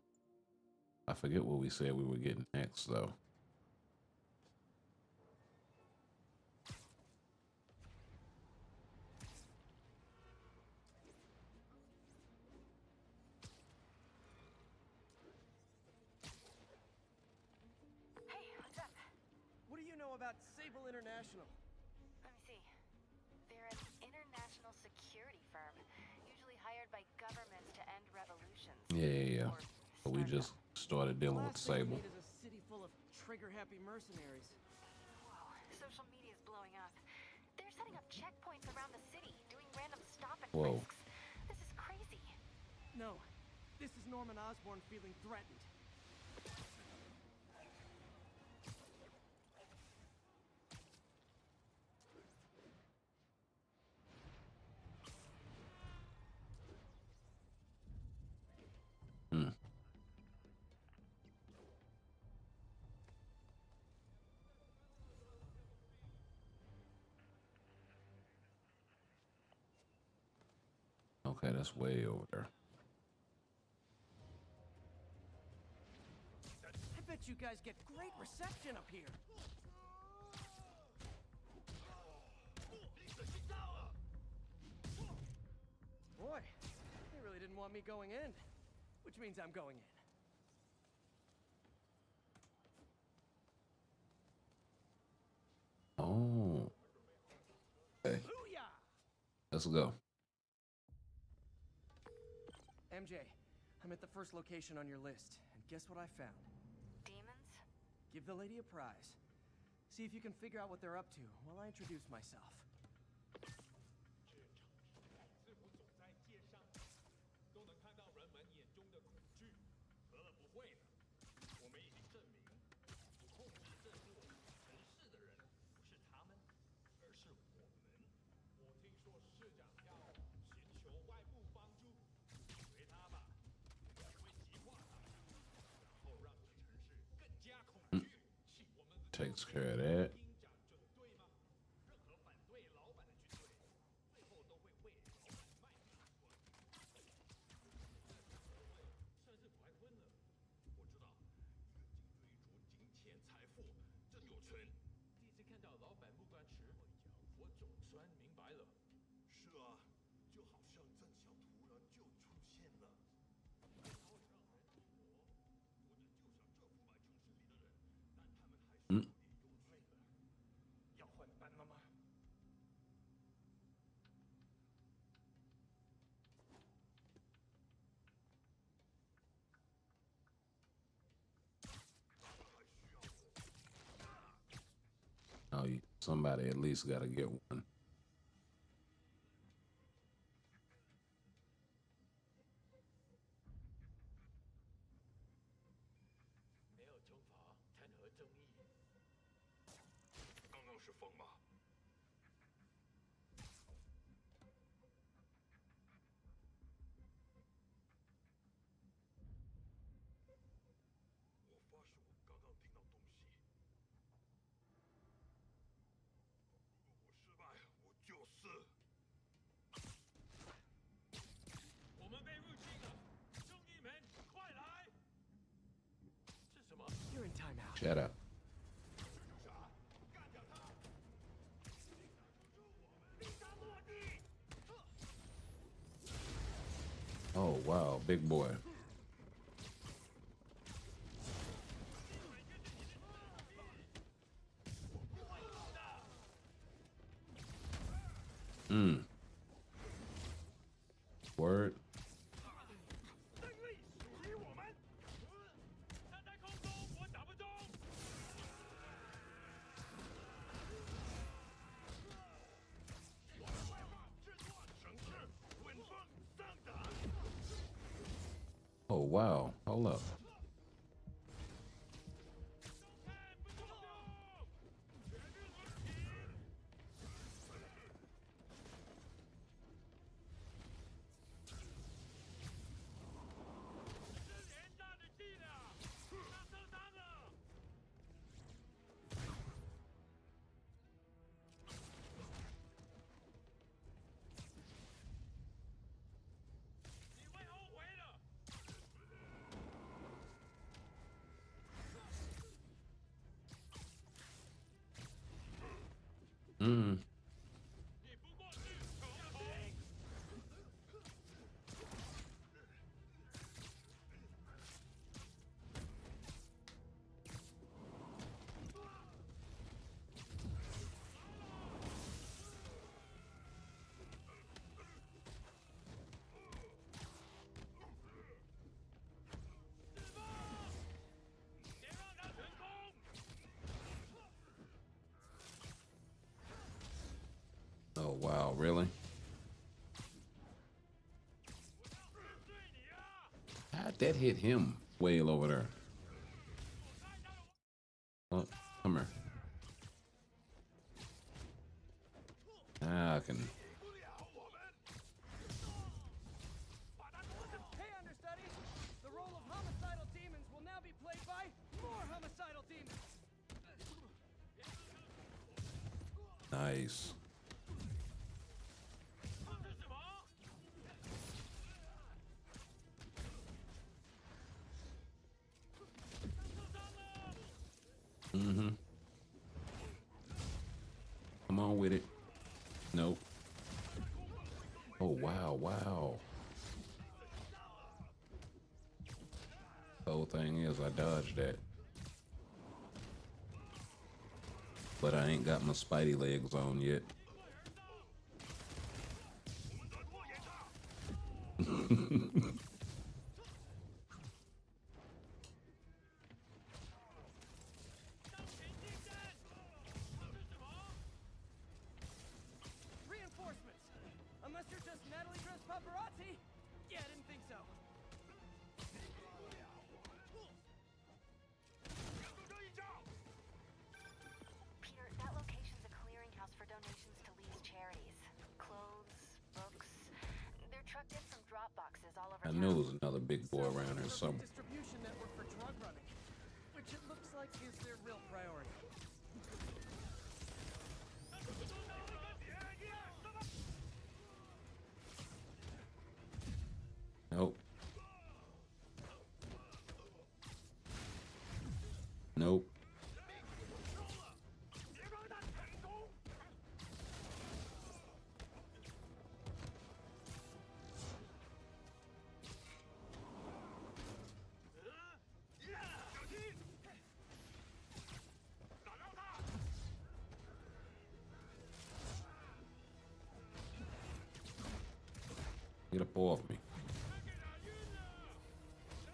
I forget what we said we were getting next, though. Hey, what's up? What do you know about Sable International? Let me see. They're an international security firm, usually hired by governments to end revolutions. Yeah. Or But we start just them. started dealing with Last thing Sable. we need is a city full of trigger-happy mercenaries. Whoa, social media's blowing up. They're setting up checkpoints around the city, doing random stop and Whoa. frisks. This is crazy. No, this is Norman Osborn feeling threatened. Hmm. Okay, that's way over there. I bet you guys get great reception up here. Boy, they really didn't want me going in, which means I'm going in. Oh. Okay, Booyah! let's go. MJ, I'm at the first location on your list, and guess what I found? Demons? Give the lady a prize. See if you can figure out what they're up to while I introduce myself. Takes care of that. Somebody at least got to get one. You're in timeout. Shut up. Oh, wow. Big boy. Word. Oh, wow. Hold up. Oh, wow. Really? How'd that hit him way over there? Oh, come here. I can. Hey, understudy! The role of homicidal demons will now be played by more homicidal demons! Nice. Come on with it. Nope. Oh, wow, wow. The whole thing is I dodged that. But I ain't got my spidey legs on yet. Reinforcements! Unless you're just Natalie dressed paparazzi? Yeah, I didn't think so. Peter, that location's a clearinghouse for donations to Lee's charities. Clothes, books. They're trucked in from drop boxes all over I town. knew there was another big boy around here Some somewhere. distribution network for drug running, which it looks like is their real priority. Nope. Nope. Get up off me.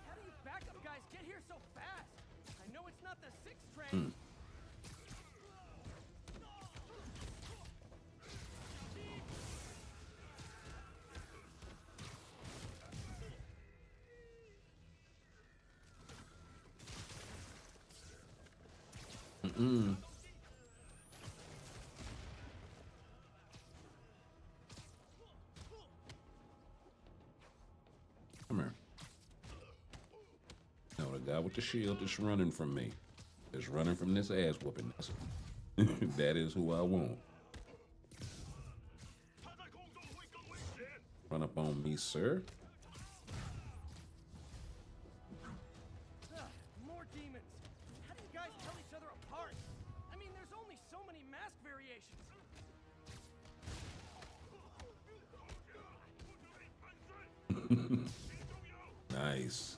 How do you backup guys get here so fast? I know it's not the 6th train. Come here. No, the guy with the shield is running from me. Is running from this ass whooping. That is who I want. Run up on me, sir. More demons. How do you guys tell each other apart? I mean, there's only so many mask variations. Nice.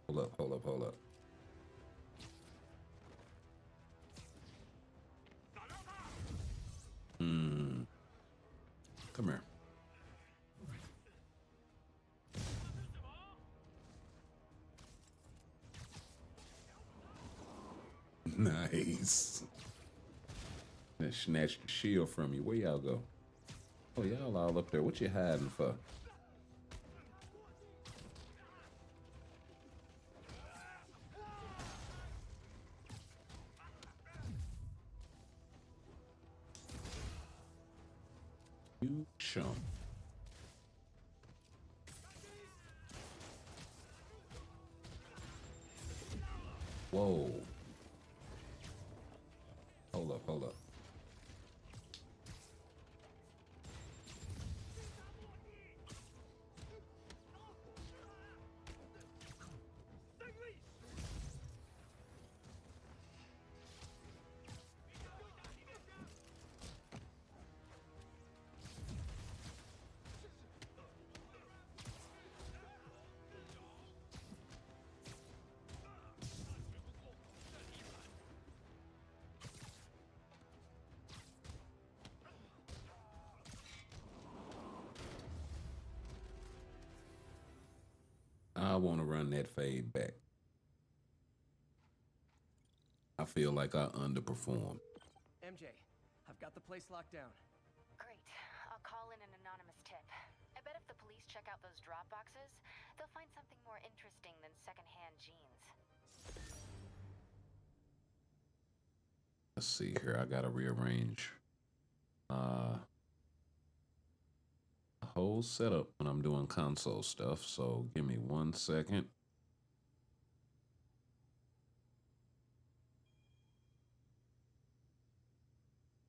Hold up, hold up, hold up. Come here. Nice. That snatched the shield from you. Where y'all go? Oh, y'all all up there. What you hiding for? You chump. Whoa. Hold up, hold up. I want to run that fade back. I feel like I underperformed. MJ, I've got the place locked down. Great. I'll call in an anonymous tip. I bet if the police check out those drop boxes, they'll find something more interesting than secondhand jeans. Let's see here. I gotta rearrange the whole setup when I'm doing console stuff. So give me 1 second.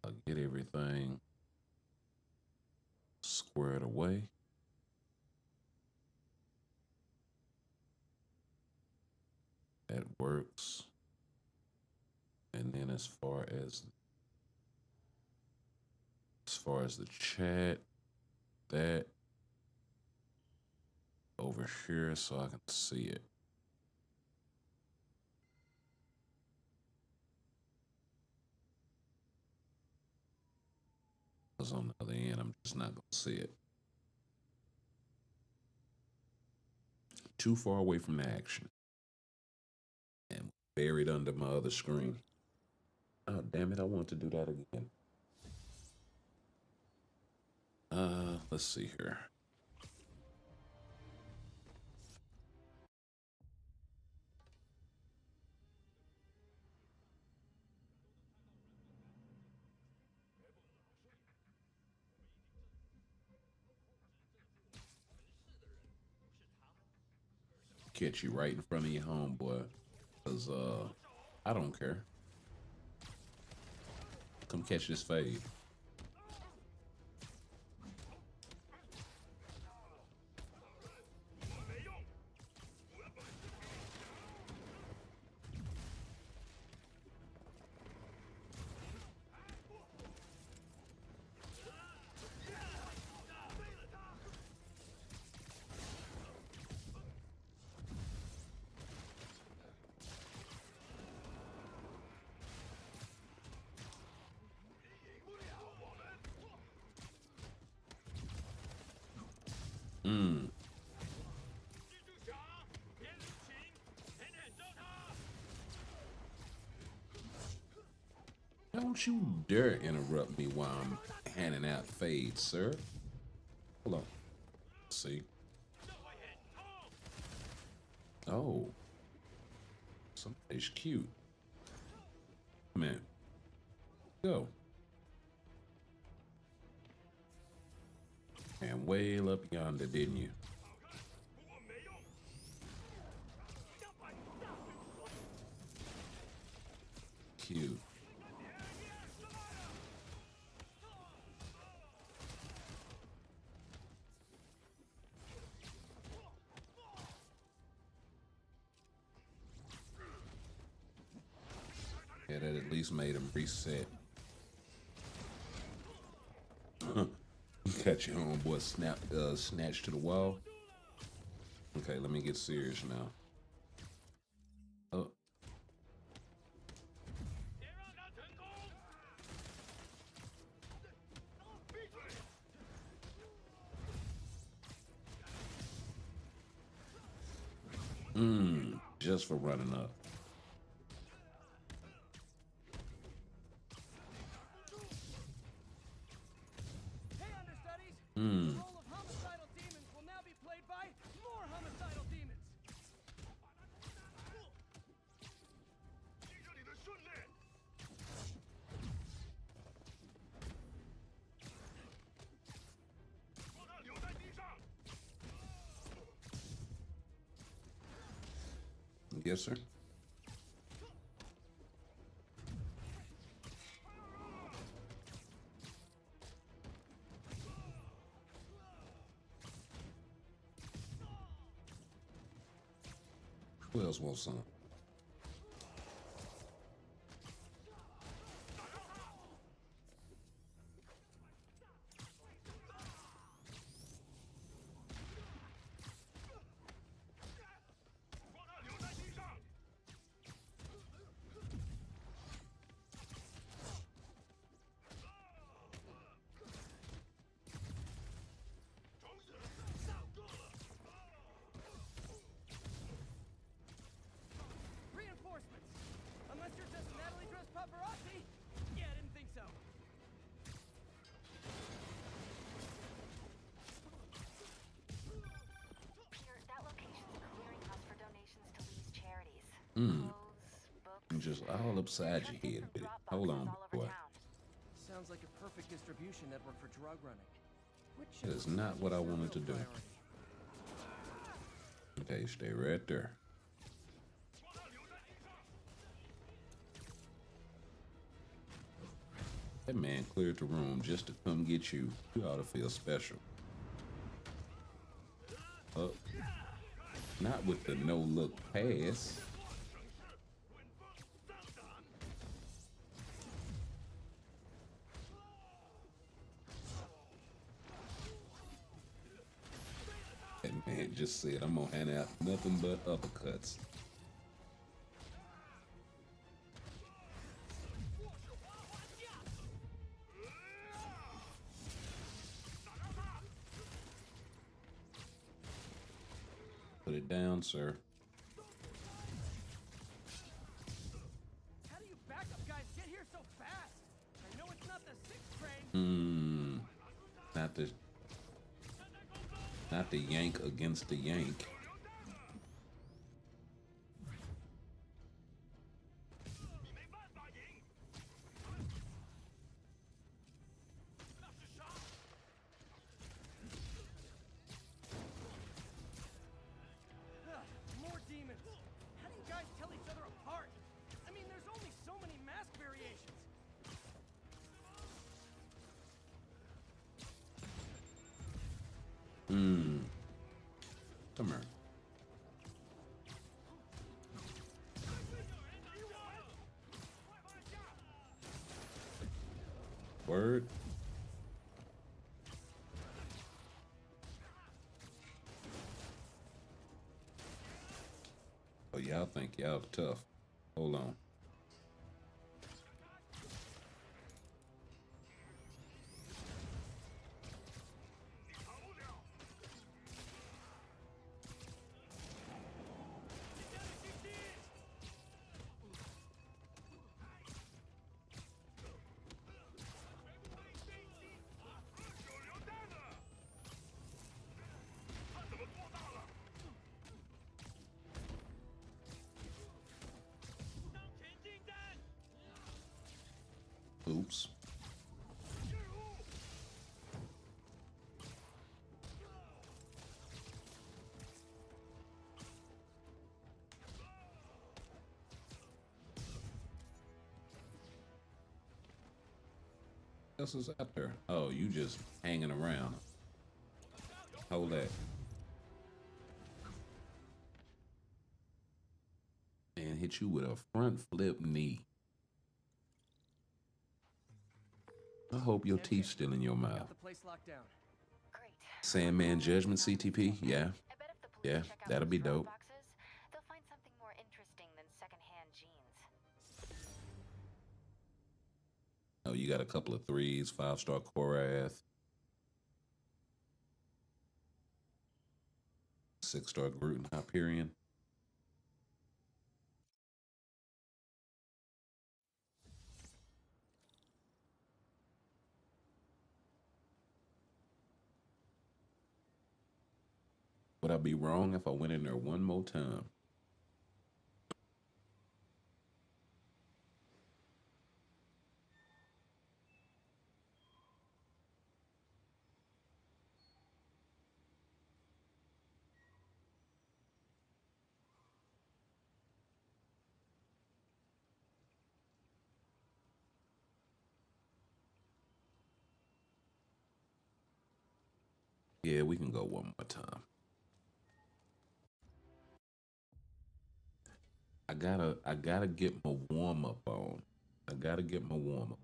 I'll get everything squared away. That works. And then as far as the chat, that over here so I can see it. Because on the other end, I'm just not going to see it. Too far away from the action. And buried under my other screen. Oh, damn it. I want to do that again. Let's see here. Catch you right in front of your homeboy. Cause I don't care. Come catch this fade. Don't you dare interrupt me while I'm handing out fades, sir. Hold on. See? Oh. Somebody's cute. Man, go. And way up yonder, didn't you? Cute. Yeah, that at least made him reset. Got your homeboy snatched to the wall. Okay, let me get serious now. Oh. Just for running up. Hey, understudies! The role of homicidal demons will now be played by more homicidal demons! Yes, sir. Who else wants some? Reinforcements! Unless you're just Natalie dressed paparazzi? Yeah, I didn't think so. Peter, that location's a clearinghouse for donations to Lee's charities. Clothes, books. I'm just all upside your head with it. Hold on, boy. Sounds like a perfect distribution network for drug running. Which That is not what I wanted to do. Okay, stay right there. That man cleared the room just to come get you. You ought to feel special. Not with the no-look pass. That man just said, I'm gonna hand out nothing but uppercuts. Put it down, sir. How do you backup guys get here so fast? I know it's not the 6th train. Not the yank against the yank. More demons. How do you guys tell each other apart? I mean, there's only so many mask variations. Come here. Word. Oh, y'all think y'all tough. Hold on. Oops. What else is out there? Oh, you just hanging around. Hold that. And hit you with a front flip knee. I hope your teeth's still in your mouth. Got the place locked down. Great. Sandman Judgment CTP? Yeah. I bet if the police Yeah, check out that'll those be drop dope. boxes, they'll find something more interesting than secondhand jeans. Oh, you got a couple of 3s, 5-star Korath, 6-star Groot and Hyperion. Would I be wrong if I went in there one more time? Yeah, we can go one more time. I gotta get my warm up on. I gotta get my warm up.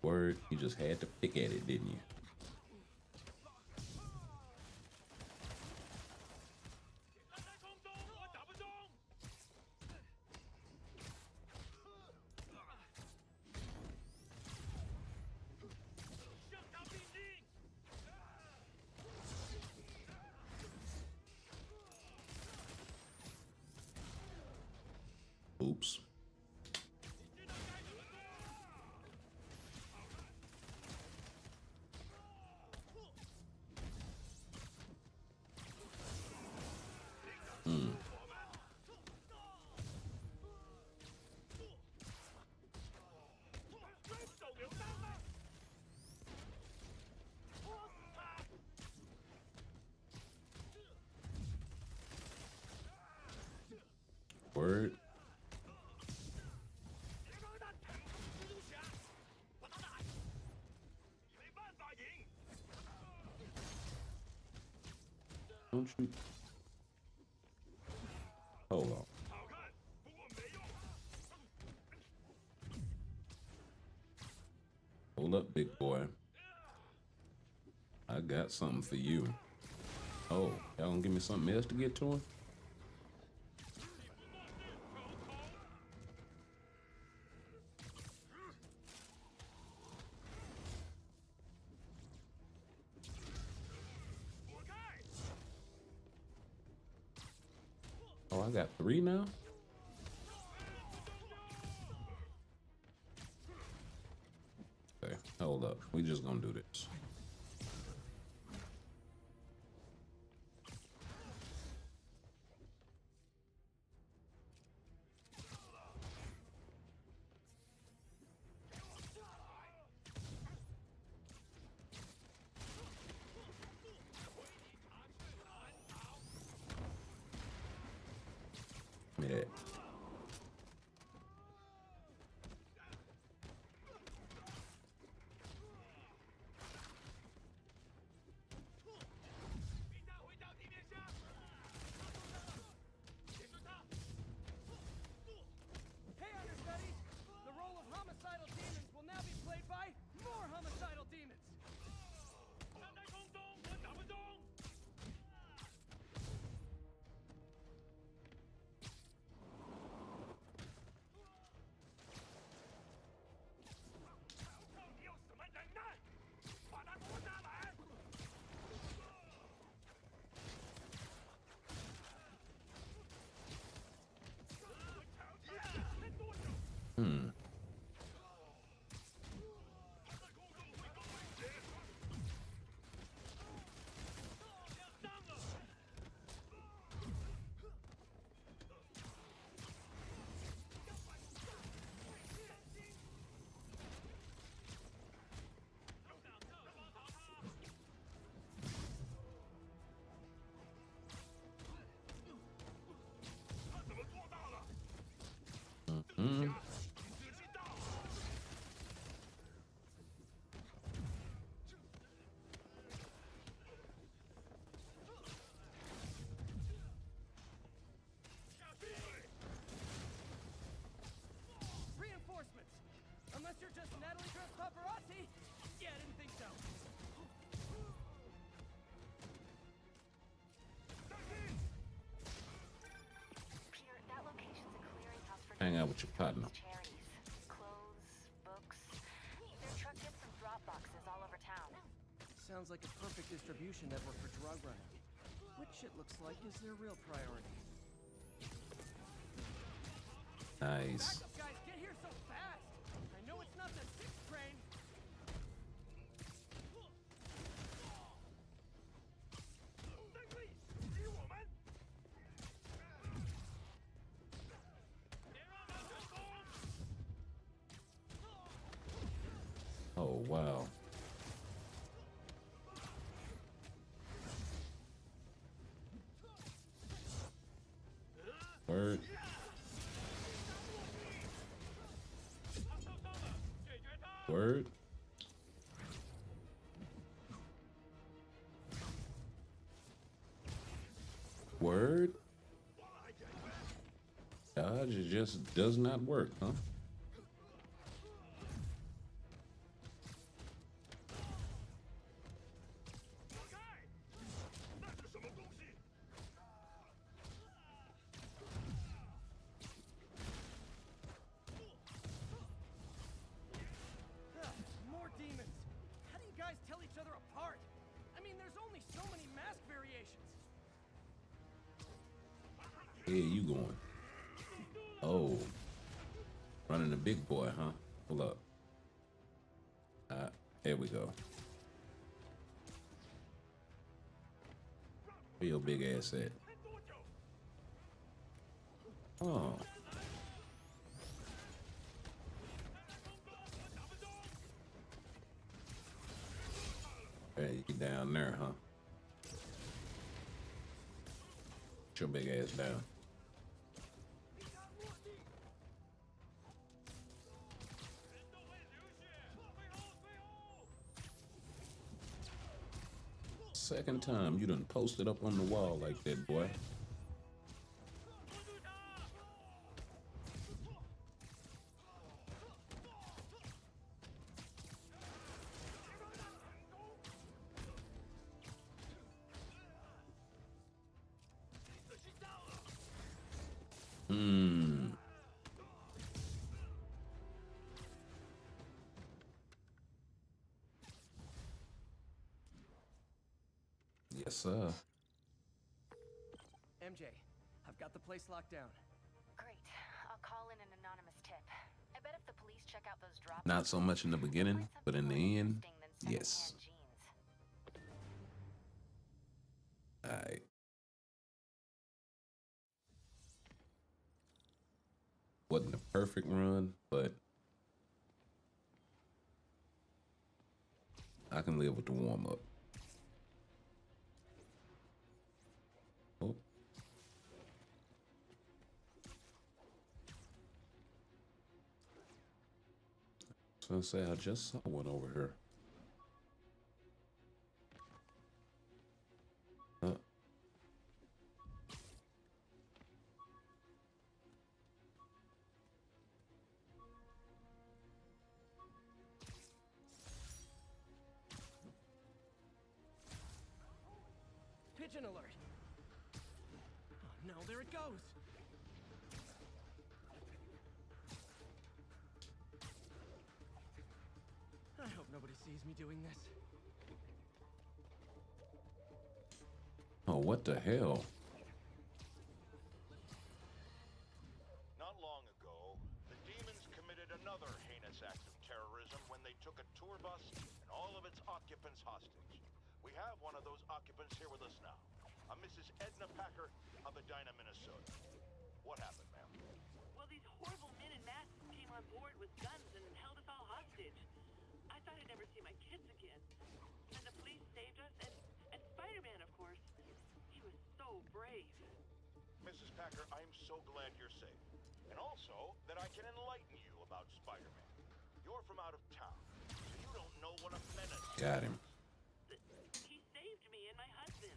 Word, you just had to pick at it, didn't you? Oops. Word. Don't you? Hold on. Hold up, big boy. I got something for you. Oh, y'all gonna give me something else to get to him? Oh, I got 3 now? Okay, hold up. We just gonna do this. Give me that. Hey, understudies! The role of homicidal demons will now be played by more homicidal demons! Hmm. Mm. Reinforcements! Unless you're just Natalie dressed paparazzi? Yeah, I didn't think so. Peter, that location's a clearinghouse for Hang out with your partner. charities. Clothes, books. They're trucked in from drop boxes all over town. Sounds like a perfect distribution network for drug running. Which it looks like is their real priority. Nice. Back up, guys! Get here so fast! I know it's not the 6th train! Oh, wow. Word. Word. Word. Dodge, it just does not work, huh? Ugh, more demons! How do you guys tell each other apart? I mean, there's only so many mask variations. Hey, you going? Oh. Running the big boy, huh? Hold up. There we go. Where your big ass at? Oh. Hey, you down there, huh? Put your big ass down. Second time you done posted up on the wall like that, boy. Hmm. Yes, sir. MJ, I've got the place locked down. Great. I'll call in an anonymous tip. I bet if the police check out those drop Not so much in the beginning, but in the end, yes. Alright. Wasn't a perfect run, but I can live with the warm up. Oh. So I say I just saw one over here. Pigeon alert! Oh no, there it goes! I hope nobody sees me doing this. Oh, what the hell? Not long ago, the demons committed another heinous act of terrorism when they took a tour bus and all of its occupants hostage. We have one of those occupants here with us now, a Mrs. Edna Packer of Edina, Minnesota. What happened, ma'am? Well, these horrible men in masks came on board with guns and held us all hostage. I thought I'd never see my kids again. And the police saved us, and Spider-Man, of course. He was so brave. Mrs. Packer, I'm so glad you're safe. And also that I can enlighten you about Spider-Man. You're from out of town, so you don't know what a menace is. Got him. He saved me and my husband.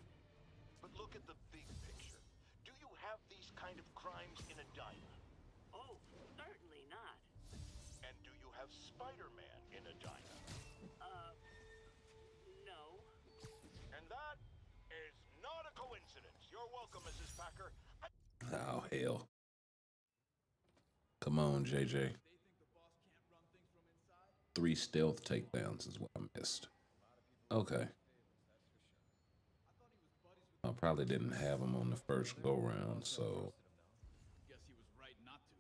But look at the big picture. Do you have these kind of crimes in Edina? Oh, certainly not. And do you have Spider-Man in Edina? No. And that is not a coincidence. You're welcome, Mrs. Packer. Oh, hell. Come on, JJ. 3 stealth takedowns is what I missed. Okay. I probably didn't have him on the first go-round, so... Guess he was right not to.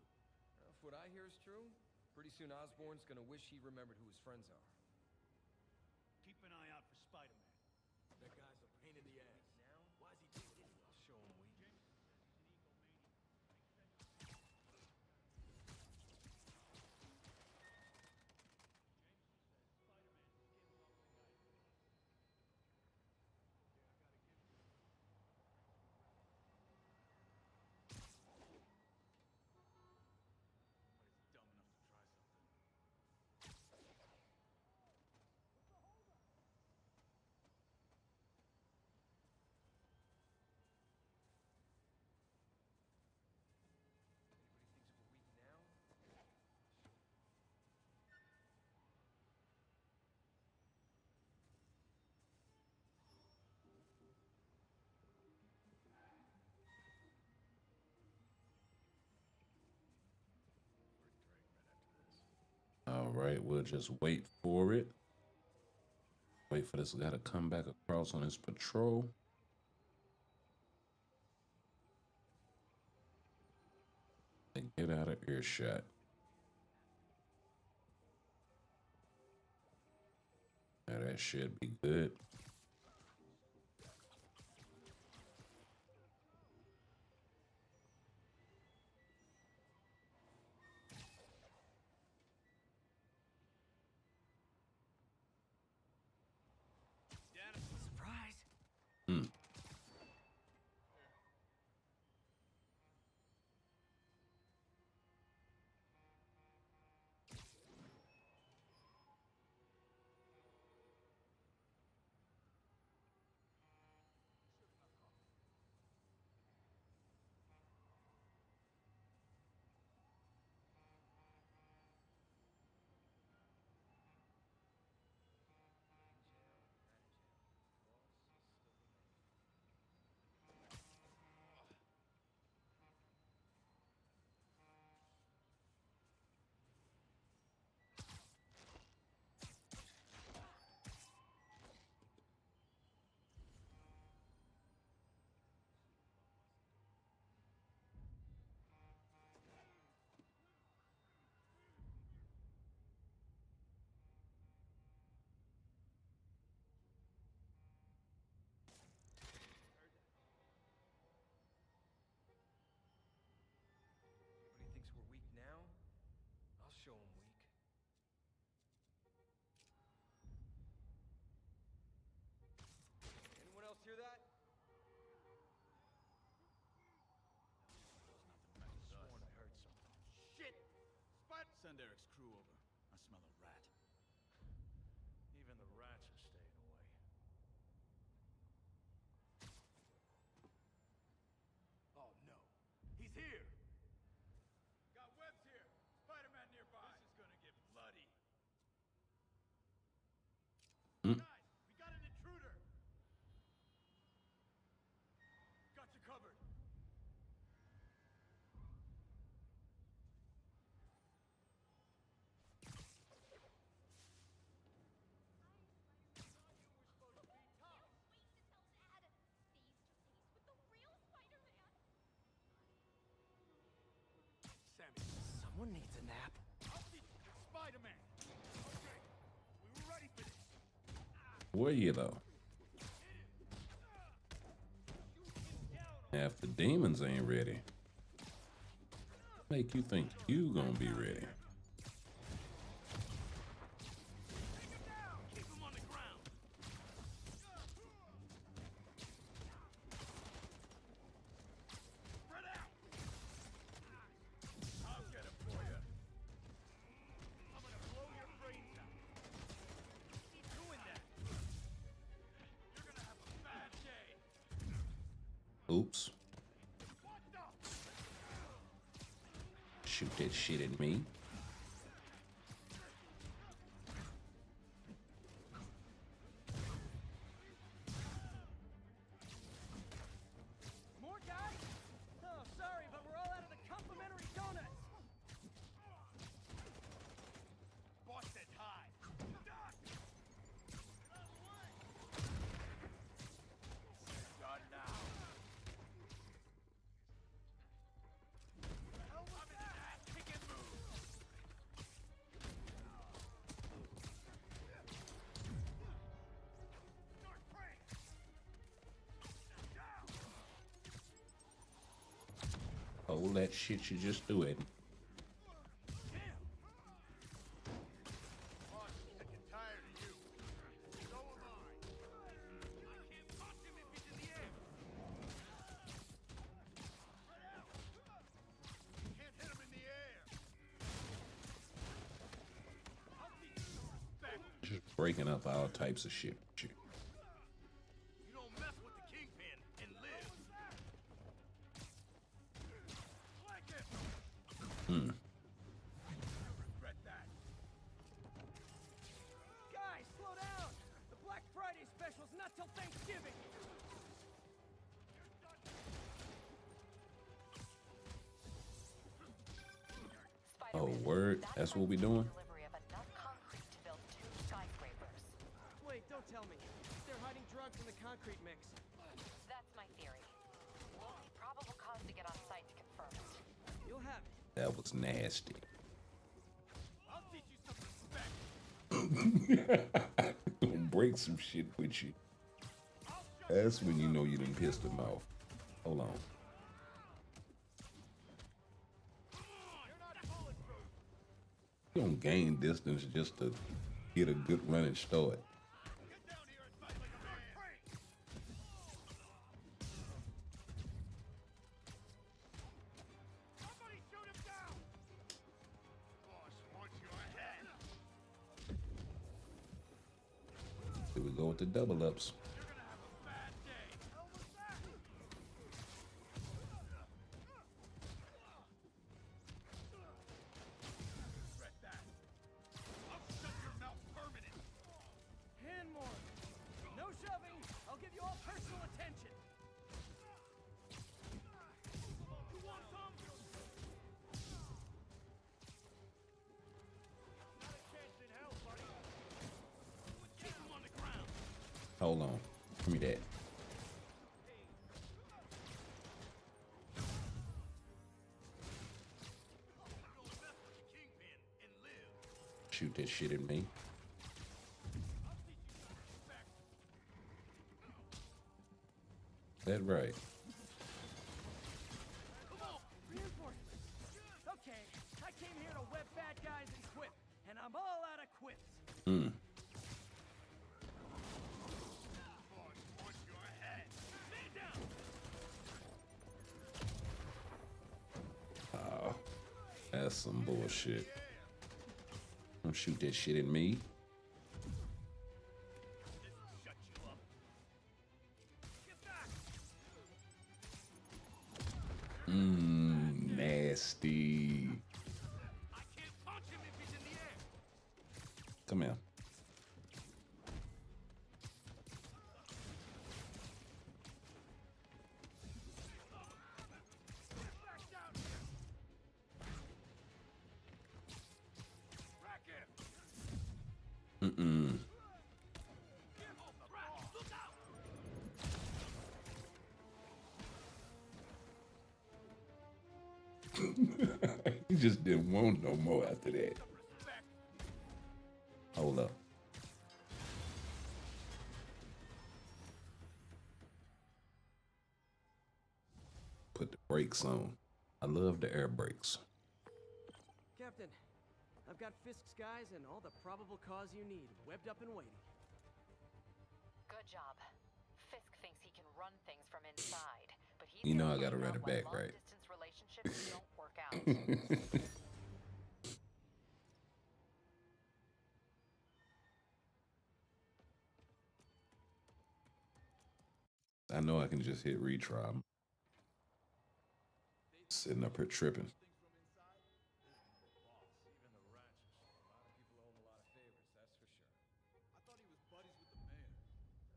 If what I hear is true, pretty soon Osborn's gonna wish he remembered who his friends are. Keep an eye out for Spider-Man. That guy's a pain in the ass. Now? Why is he doing it? I'll show him weak. Somebody's dumb enough to try something. Anybody thinks we're weak now? All right, we'll just wait for it. Wait for this guy to come back across on his patrol. And get out of earshot. Now that should be good. Surprise! Anybody thinks we're weak now? I'll show him weak. Anyone else hear that? Sworn I heard something. Shit! Send Eric's crew over. I smell a rat. Even the rats are staying away. Oh no. He's here! Got webs here! Spider-Man nearby! This is gonna get bloody. Guys, we got an intruder! Got you covered! Someone needs a nap. I'll teach you Spider-Man. Okay, we were ready for this. Were you though? Half the demons ain't ready. Make you think you gonna be ready? Keep him on the ground. Spread out. I'll get him for you. I'm gonna blow your brains out. Keep doing that. You're gonna have a bad day. Oops. What the? Shoot that shit at me. More guys? Oh, sorry, but we're all out of the complimentary donuts. Boss said hi. Done now. Hell was that? Kick and move. North Frank. Down. Hold that shit you just do it. Boss is sick and tired of you. So am I. I can't punch him if he's in the air. Spread out. You can't hit him in the air. I'll teach you some respect. Just breaking up all types of shit. You don't mess with the Kingpin and live. Flank him. Hmm. You'll regret that. Guys, slow down. The Black Friday special's not till Thanksgiving. Oh, word. That's what we doing? Delivery of enough concrete to build 2 skyscrapers. Wait, don't tell me. They're hiding drugs in the concrete mix. That's my theory. We'll need probable cause to get on site to confirm it. You'll have it. That was nasty. I'll teach you some respect. Gonna break some shit with you. That's when you know you done pissed him off. Hold on. You're not bulletproof. You don't gain distance just to get a good running start. Get down here and fight like a man. Somebody shoot him down. Boss wants your head. Here we go with the double ups. You're gonna have a bad day. Hell was that? Regret that. I'll shut your mouth permanent. And more. No shoving. I'll give you all personal attention. You want some? Not a chance in hell, buddy. Keep him on the ground. Hold on. Give me that. Don't mess with the Kingpin and live. Shoot that shit at me. I'll teach you some respect. That right. Come on. Reinforcements. Okay, I came here to web bad guys and quip, and I'm all out of quips. Hmm. Boss wants your head. Stay down. Oh, that's some bullshit. Don't shoot that shit at me. This'll shut you up. Get back. Nasty. I can't punch him if he's in the air. Come here. Get back down here. Rack him. Mm-mm. Give him the rack. Look out. He just didn't want no more after that. Some respect. Hold up. Put the brakes on. I love the air brakes. Captain, I've got Fisk's guys and all the probable cause you need, webbed up and waiting. Good job. Fisk thinks he can run things from inside, but he's You know I gonna gotta figure run out it why back, right? long-distance relationships don't work out. I know I can just hit retry. I'm sitting up here tripping. Even the rats are slow. A lot of people owe him a lot of favors, that's for sure. I thought he was buddies with the mayor.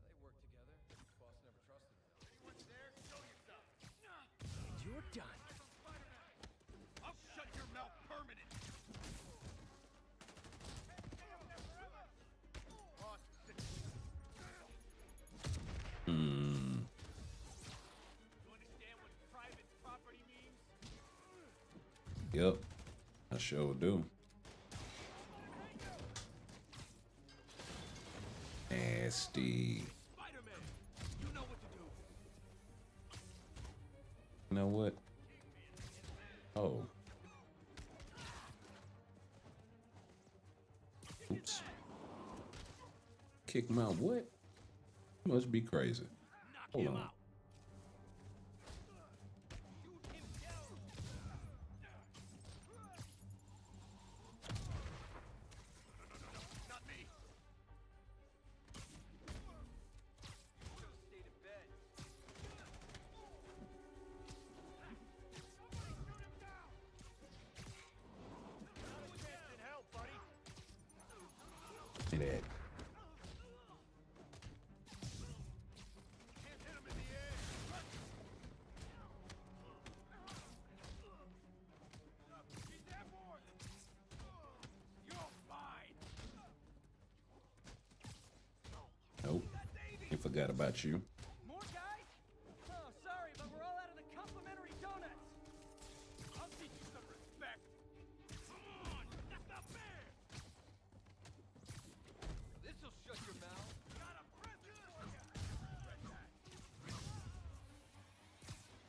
They work together. Boss never trusted him. Anyone there? Show yourself. And you're done. I'll shut your mouth permanent. Boss, Hmm. you understand what private property means? Yep. I sure do. Nasty. Spider-Man, you know what to do. You know what? Oh. Oops. Kick him out. What? You must be crazy. Knock Hold him on. out. Shoot him down. Not me. Should've stayed in bed. Not a chance in hell, buddy. See that? Can't hit him in the air. He's airborne. You're fine. Nope. He forgot about you. More guys? Oh, sorry, but we're all out of the complimentary donuts. I'll teach you some respect. Come on, that's not fair. This'll shut your mouth. Got a present for ya.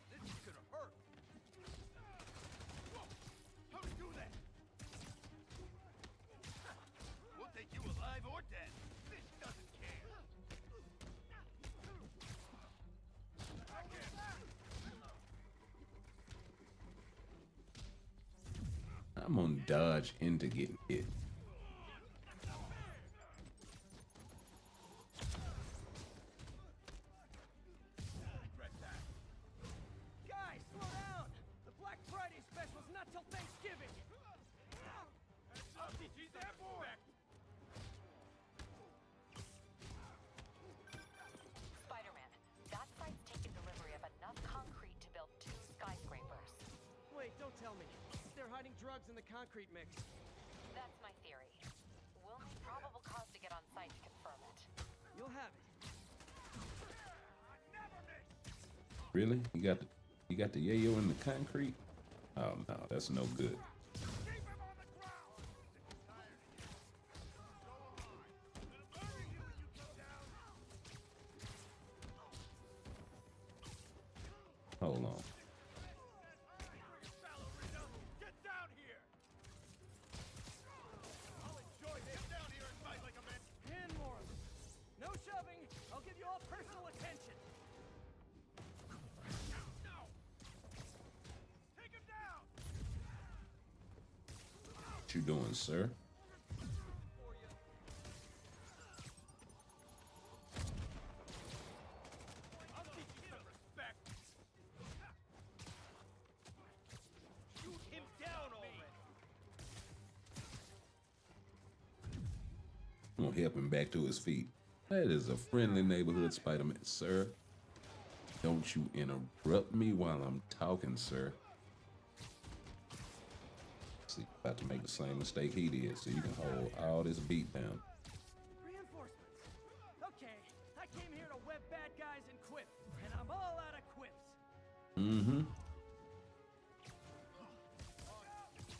This is gonna hurt. Whoa, how'd he do that? We'll take you alive or dead. This doesn't care. Back in. I'm gonna dodge into getting hit. Regret that. Guys, slow down! The Black Friday special's not till Thanksgiving! I'll teach you some respect. Spider-Man, that site's taken delivery of enough concrete to build 2 skyscrapers. Wait, don't tell me. They're hiding drugs in the concrete mix. That's my theory. We'll need probable cause to get on site to confirm it. You'll have it. Really? You got the yayo in the concrete? Oh no, that's no good. Keep him on the ground. Tired of you. So am I. Gonna bury you when you come down. Hold on. Get down here. I'll enjoy this. Get down here and fight like a man. 10 more of them. No shoving. I'll give you all personal attention. No. Take him down. What you doing, sir? I'll teach you some respect. Shoot him down already. I'm gonna help him back to his feet. That is a friendly neighborhood Spider-Man, sir. Don't you interrupt me while I'm talking, sir. See, about to make the same mistake he did, so you can hold all this beat down. Reinforcements. Okay, I came here to web bad guys and quip, and I'm all out of quips. Mm-hmm.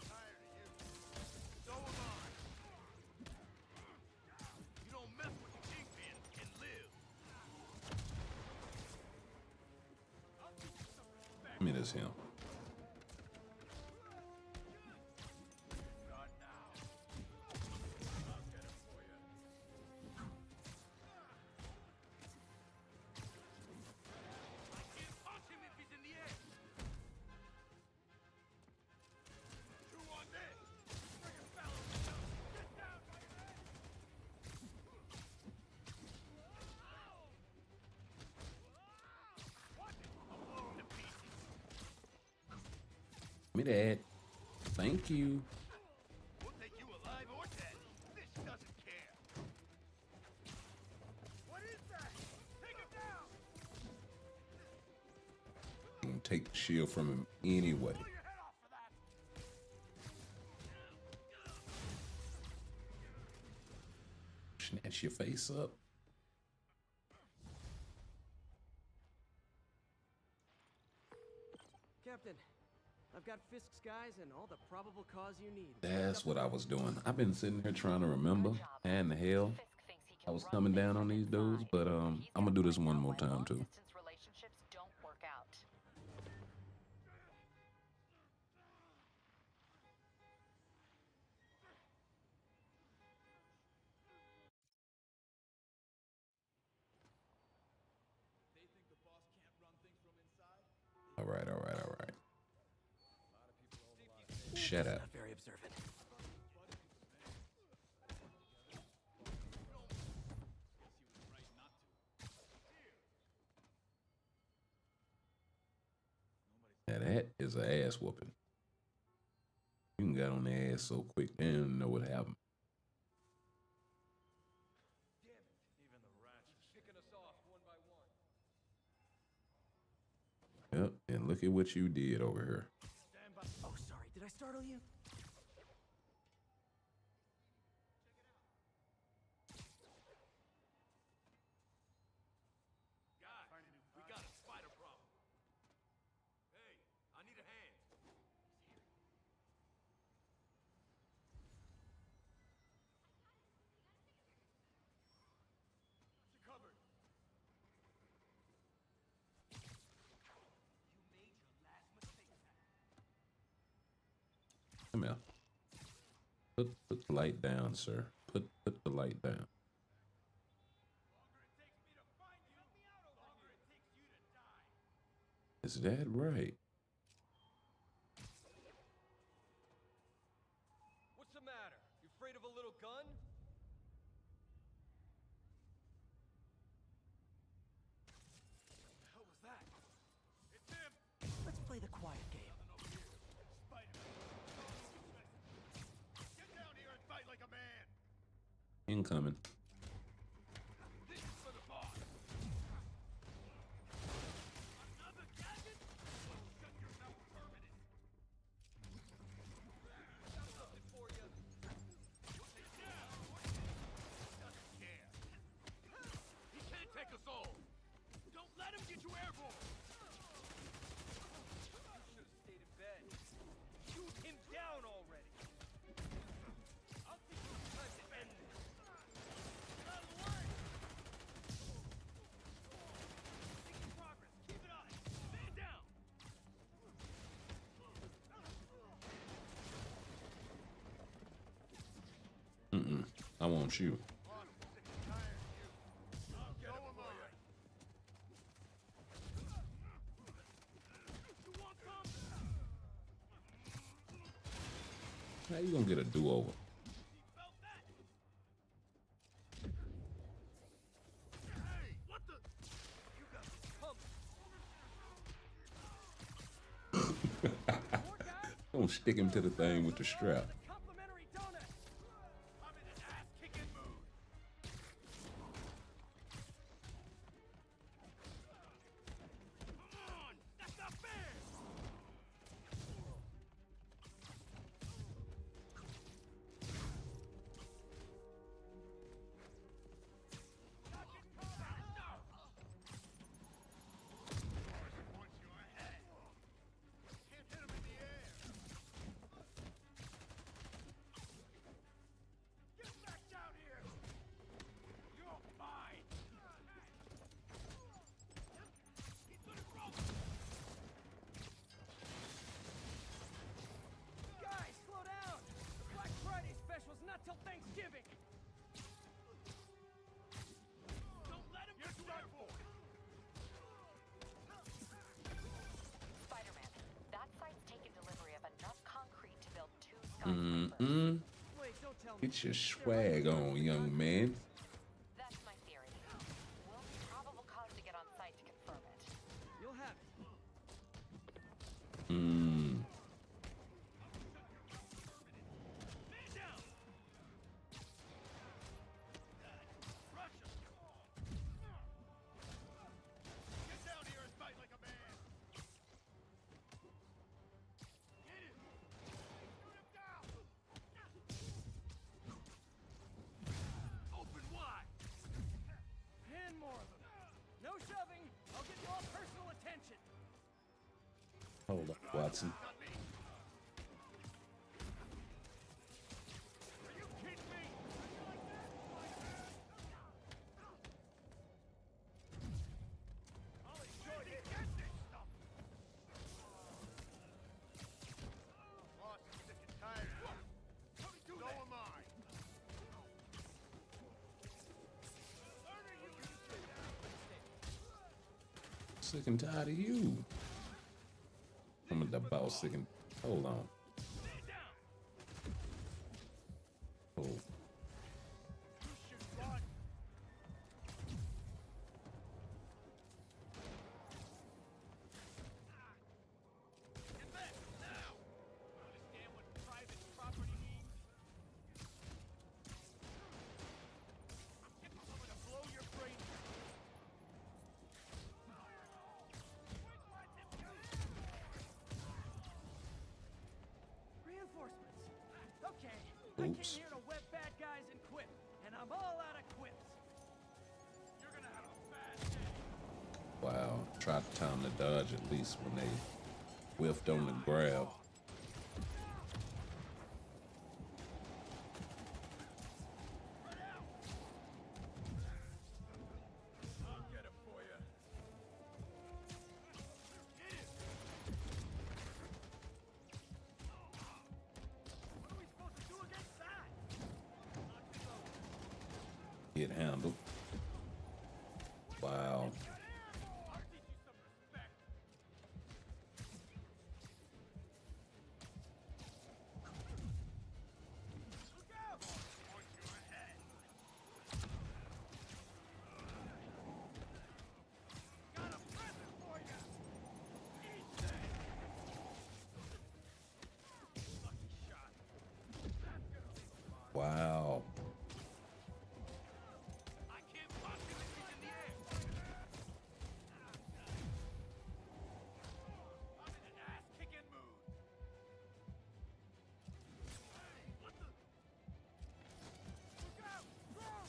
Tired of you. So am I. it is him. Not now. I'll get him for you. I can't punch him if he's in the air. Two on this. Bring him fellow. Get down, Spider-Man. What? I'll blow him to pieces. Give me that. Thank you. We'll take you alive or dead. This doesn't care. What is that? Take him down. I'm gonna take the shield from him anyway. Blow your head off for that. Snatch your face up. Captain, I've got Fisk's guys and all the probable cause you need. That's what I was doing. I've been sitting here trying to remember. And the hell, Fisk thinks he I can was run coming things down on from these dudes, inside. but He's I'm gonna do this find one out more why time too. long-distance relationships don't work out. They think the boss can't run things from inside? All right, all right, all right. A lot of people hold a lot of Shut up. Not very observant. Guess he was right not to. Now that is an ass whooping. You can get on the ass so quick, they don't know what happened. Damn it. Even the rats are Picking us off one by one. Yep, and look at what you did over here. stand by. Oh, sorry. Did I startle you? Guys, we got a spider problem. Hey, I need a hand. You're covered. You made your last mistake. Come here. Put the light down, sir. Put the light down. Longer it takes me to find you, longer it takes you to die. Is that right? What's the matter? You afraid of a little gun? What the hell was that? It's him. Let's play the quiet game. Spider-Man. Get down here and fight like a man. Incoming. This is for the boss. Another gadget? Shut your mouth permanent. Got something for you. Take down. Doesn't care. He can't take us all. Don't let him get you airborne. You should have stayed in bed. Shoot him down already. I'll teach you time to end this. Get out of the way. Making progress. Keep it on. Man down. I want you. Boss, I'm sick and tired of you. I'll get him for you. You want some? How you gonna get a do-over? He felt that. Hey, what the? You got this coming. More guys? Don't stick him to the thing with the strap. The complimentary donut. I'm in an ass-kicking mood. Come on, that's not fair. Not getting caught out. No. Boss wants your head. Can't hit him in the air. Wait, don't tell me. Get your swag on, young man. That's my theory. We'll need probable cause to get on site to confirm it. You'll have it. Man down! Russia! Get down here and fight like a man! Get him! Shoot him down! Open wide! And more of them. No shoving. I'll give you all personal attention. Hold up, Watson. Not me! Are you kidding me? I'll enjoy this. Get this stuff! Boss is sick and tired. So am I. Sick and tired of you. I'm the boss. Sick and hold on. Man down! Oh, You should run! Get back, now! Understand what private property means? I'm gonna blow your brains out. Reinforcements. Okay. I came Oops. here to web bad guys and quit. And I'm all out of quips. You're gonna have a bad day. wow. Tried to time the dodge at least when they whiffed on the grab. I'll get it for you. Get it! What are we supposed to do against that? Get handled. Wow. I'll teach you some respect. Look out! Point your head. Got a present for you. Eat that. Lucky shot. That's gonna leave a mark. Wow. I can't possibly reach in the air. I'm in an ass-kicking mood. What the? Look out! Throw!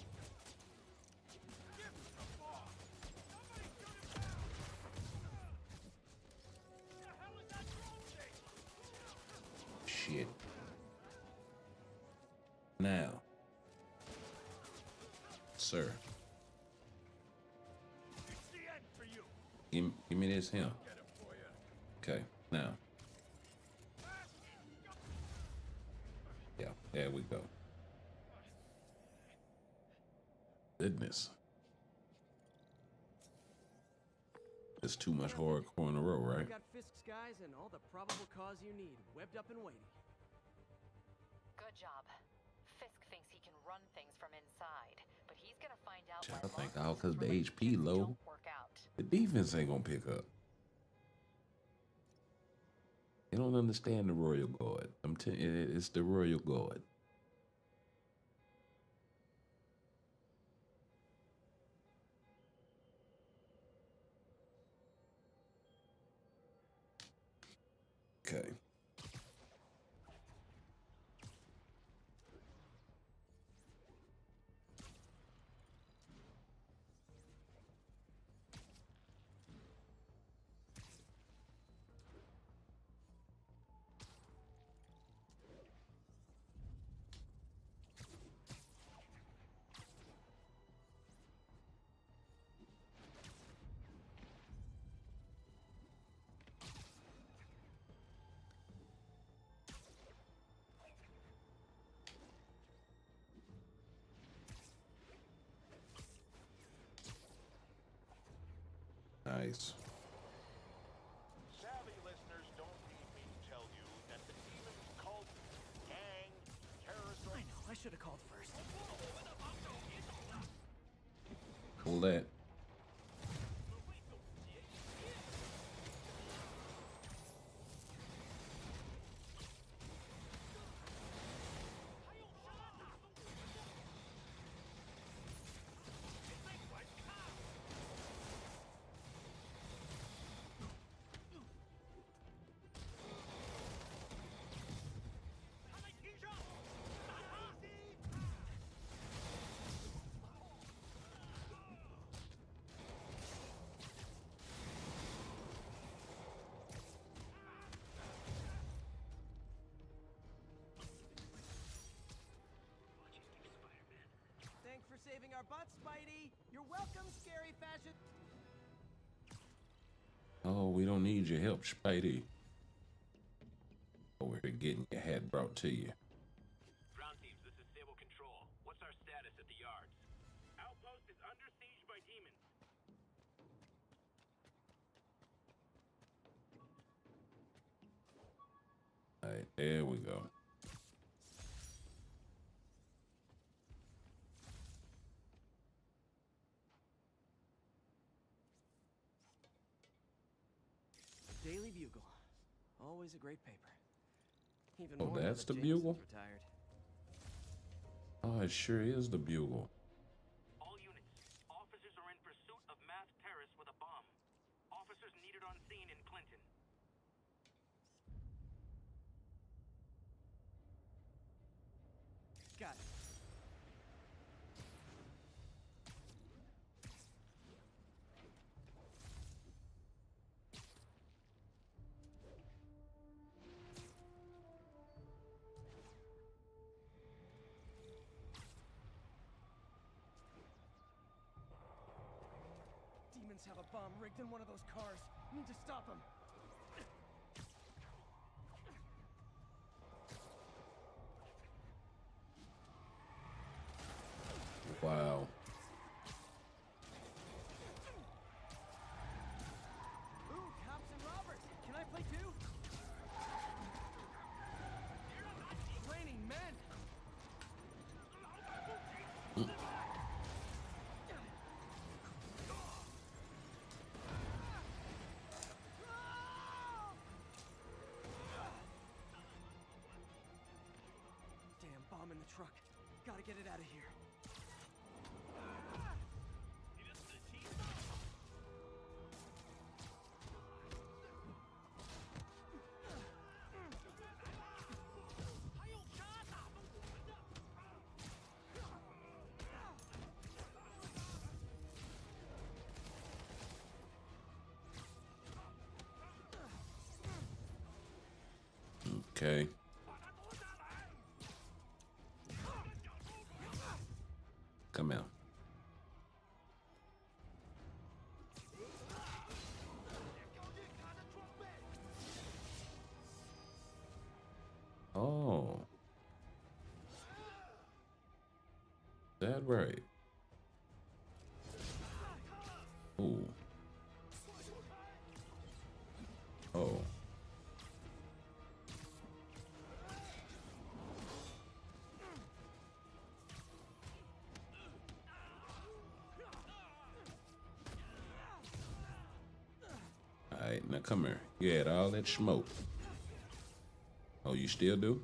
Give me the ball! Somebody shoot him down! What the hell is that drone thing? Shit. Now, sir, It's the end for you. give me this here. Get him for you. Okay, now. Yeah, there we go. Goodness. It's too much hardcore in a row, right? You got Fisk's guys and all the probable cause you need, webbed up and waiting. Good job. Fisk thinks he can run things from inside, but he's gonna find out I why think long all 'cause the distance HP relationships low. don't work out. The defense ain't gonna pick up. They don't understand the Royal Guard. I'm telling you, it's the Royal Guard. Okay. Nice. Savvy listeners don't need me to tell you that the demon's cult, gang, should have called first. Pull that. Thanks for saving our butts, Spidey. You're welcome, scary fashion. Oh, we don't need your help, Spidey. Over here getting your hat brought to you. Ground teams, this is Stable Control. What's our status at the yards? Outpost is under siege by demons. All right, there we go. Daily Bugle. Always a great paper. Even Oh, more now that's that the Jameson's Bugle? retired. Oh, it sure is the Bugle. All units, officers are in pursuit of mass terrorists with a bomb. Officers needed on scene in Clinton. Got it. Demons have a bomb rigged in one of those cars. Need to stop them. Wow. Ooh, cops and robbers. Can I play too? Raining men. Damn bomb in the truck. Gotta get it out of here. Okay. Come out. Oh. That right. Ooh. Oh. Alright, now come here. You had all that smoke. Oh, you still do?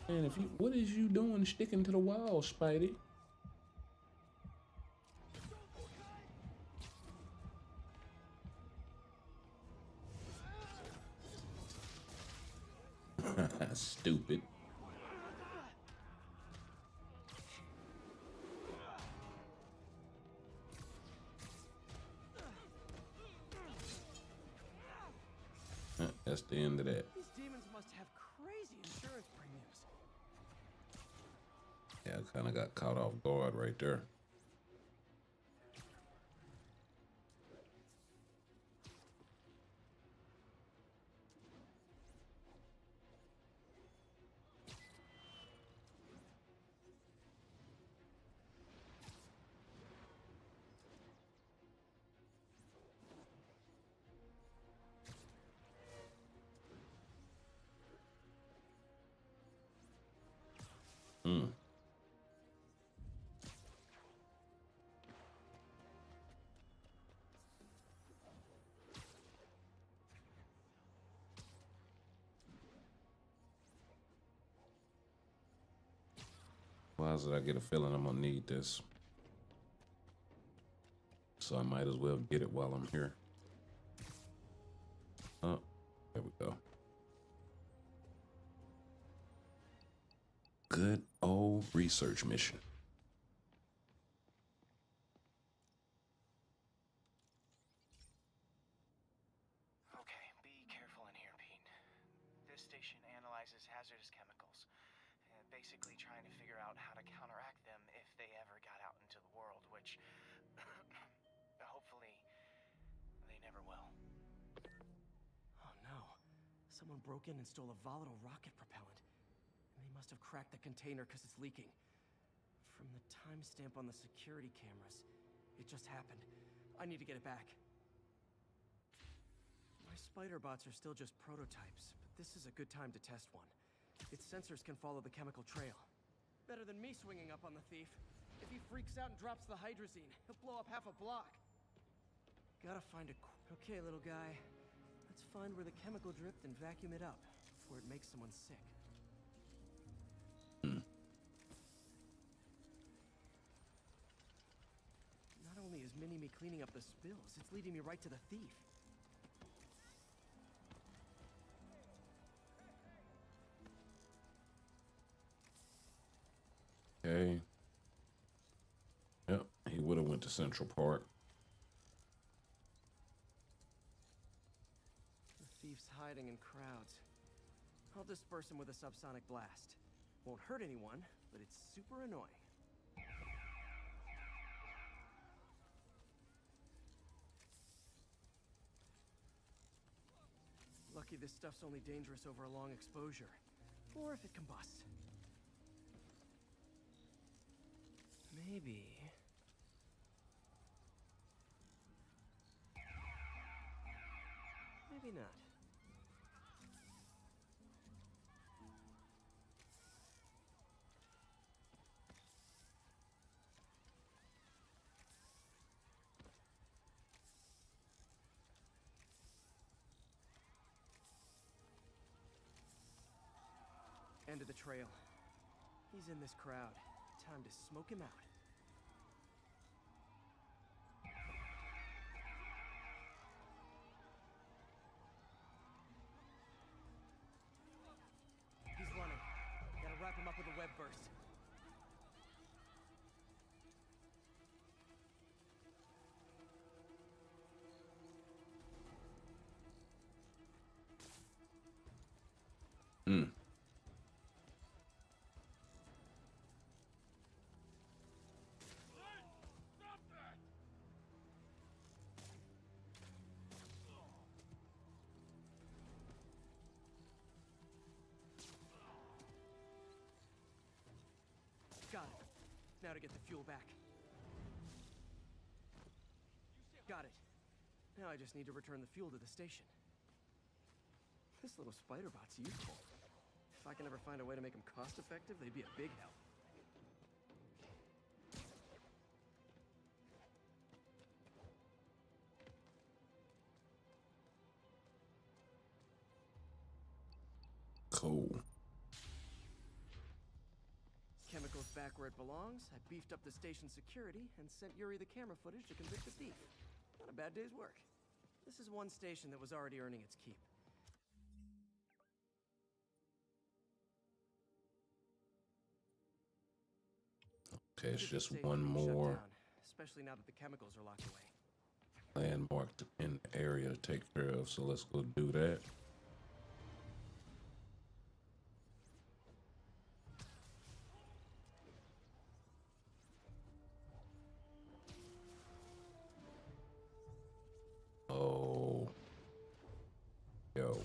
Man, if you, what is you doing sticking to the wall, Spidey? Stupid. That's the end of that. These demons must have crazy insurance premiums. Yeah, I kind of got caught off guard right there. Hmm. Why is it I get a feeling I'm gonna need this? So I might as well get it while I'm here. Oh, there we go. Good old research mission. Okay, be careful in here, Pete. This station analyzes hazardous chemicals, basically trying to figure out how to counteract them if they ever got out into the world, which hopefully they never will. Oh no. Someone broke in and stole a volatile rocket propellant. And they must have cracked the container because it's leaking. From the timestamp on the security cameras, it just happened. I need to get it back. My spider bots are still just prototypes, but this is a good time to test one. Its sensors can follow the chemical trail. Better than me swinging up on the thief. If he freaks out and drops the hydrazine, he'll blow up half a block. Gotta find a... Okay, little guy. Let's find where the chemical dripped and vacuum it up before it makes someone sick. Not only is Mini-Me cleaning up the spills, it's leading me right to the thief. Okay. Yep, he would have went to Central Park. The thief's hiding in crowds. I'll disperse him with a subsonic blast. Won't hurt anyone, but it's super annoying. Lucky this stuff's only dangerous over a long exposure. Or if it combusts. Maybe... maybe not. End of the trail. He's in this crowd. Time to smoke him out. He's running. Gotta wrap him up with a web burst. Hmm. Got it. Now to get the fuel back. Got it. Now I just need to return the fuel to the station. This little spider bot's useful. If I can ever find a way to make them cost-effective, they'd be a big help. Cool. Chemicals back where it belongs. I beefed up the station security and sent Yuri the camera footage to convict the thief. Not a bad day's work. This is one station that was already earning its keep. Okay, it's Good just safe one being shut more down, especially now that the chemicals are locked away. landmark in the area to take care of, so let's go do that. Oh. Yo.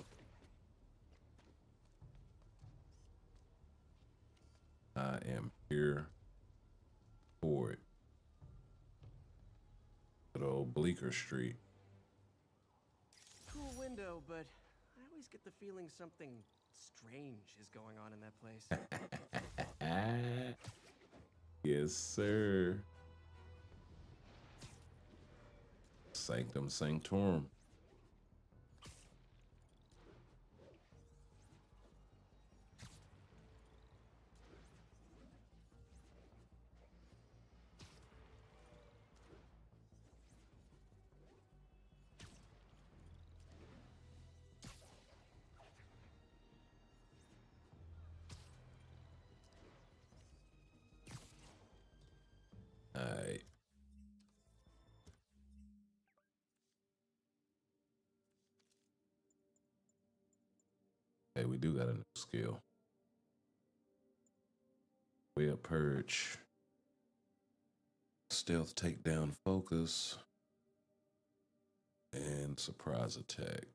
I am here for it. Good old Bleecker Street. Cool window, but I always get the feeling something strange is going on in that place. Ah, yes, sir. Sanctum Sanctorum. All right. Hey, we do got a new skill. Web purge. Stealth takedown focus. And surprise attack.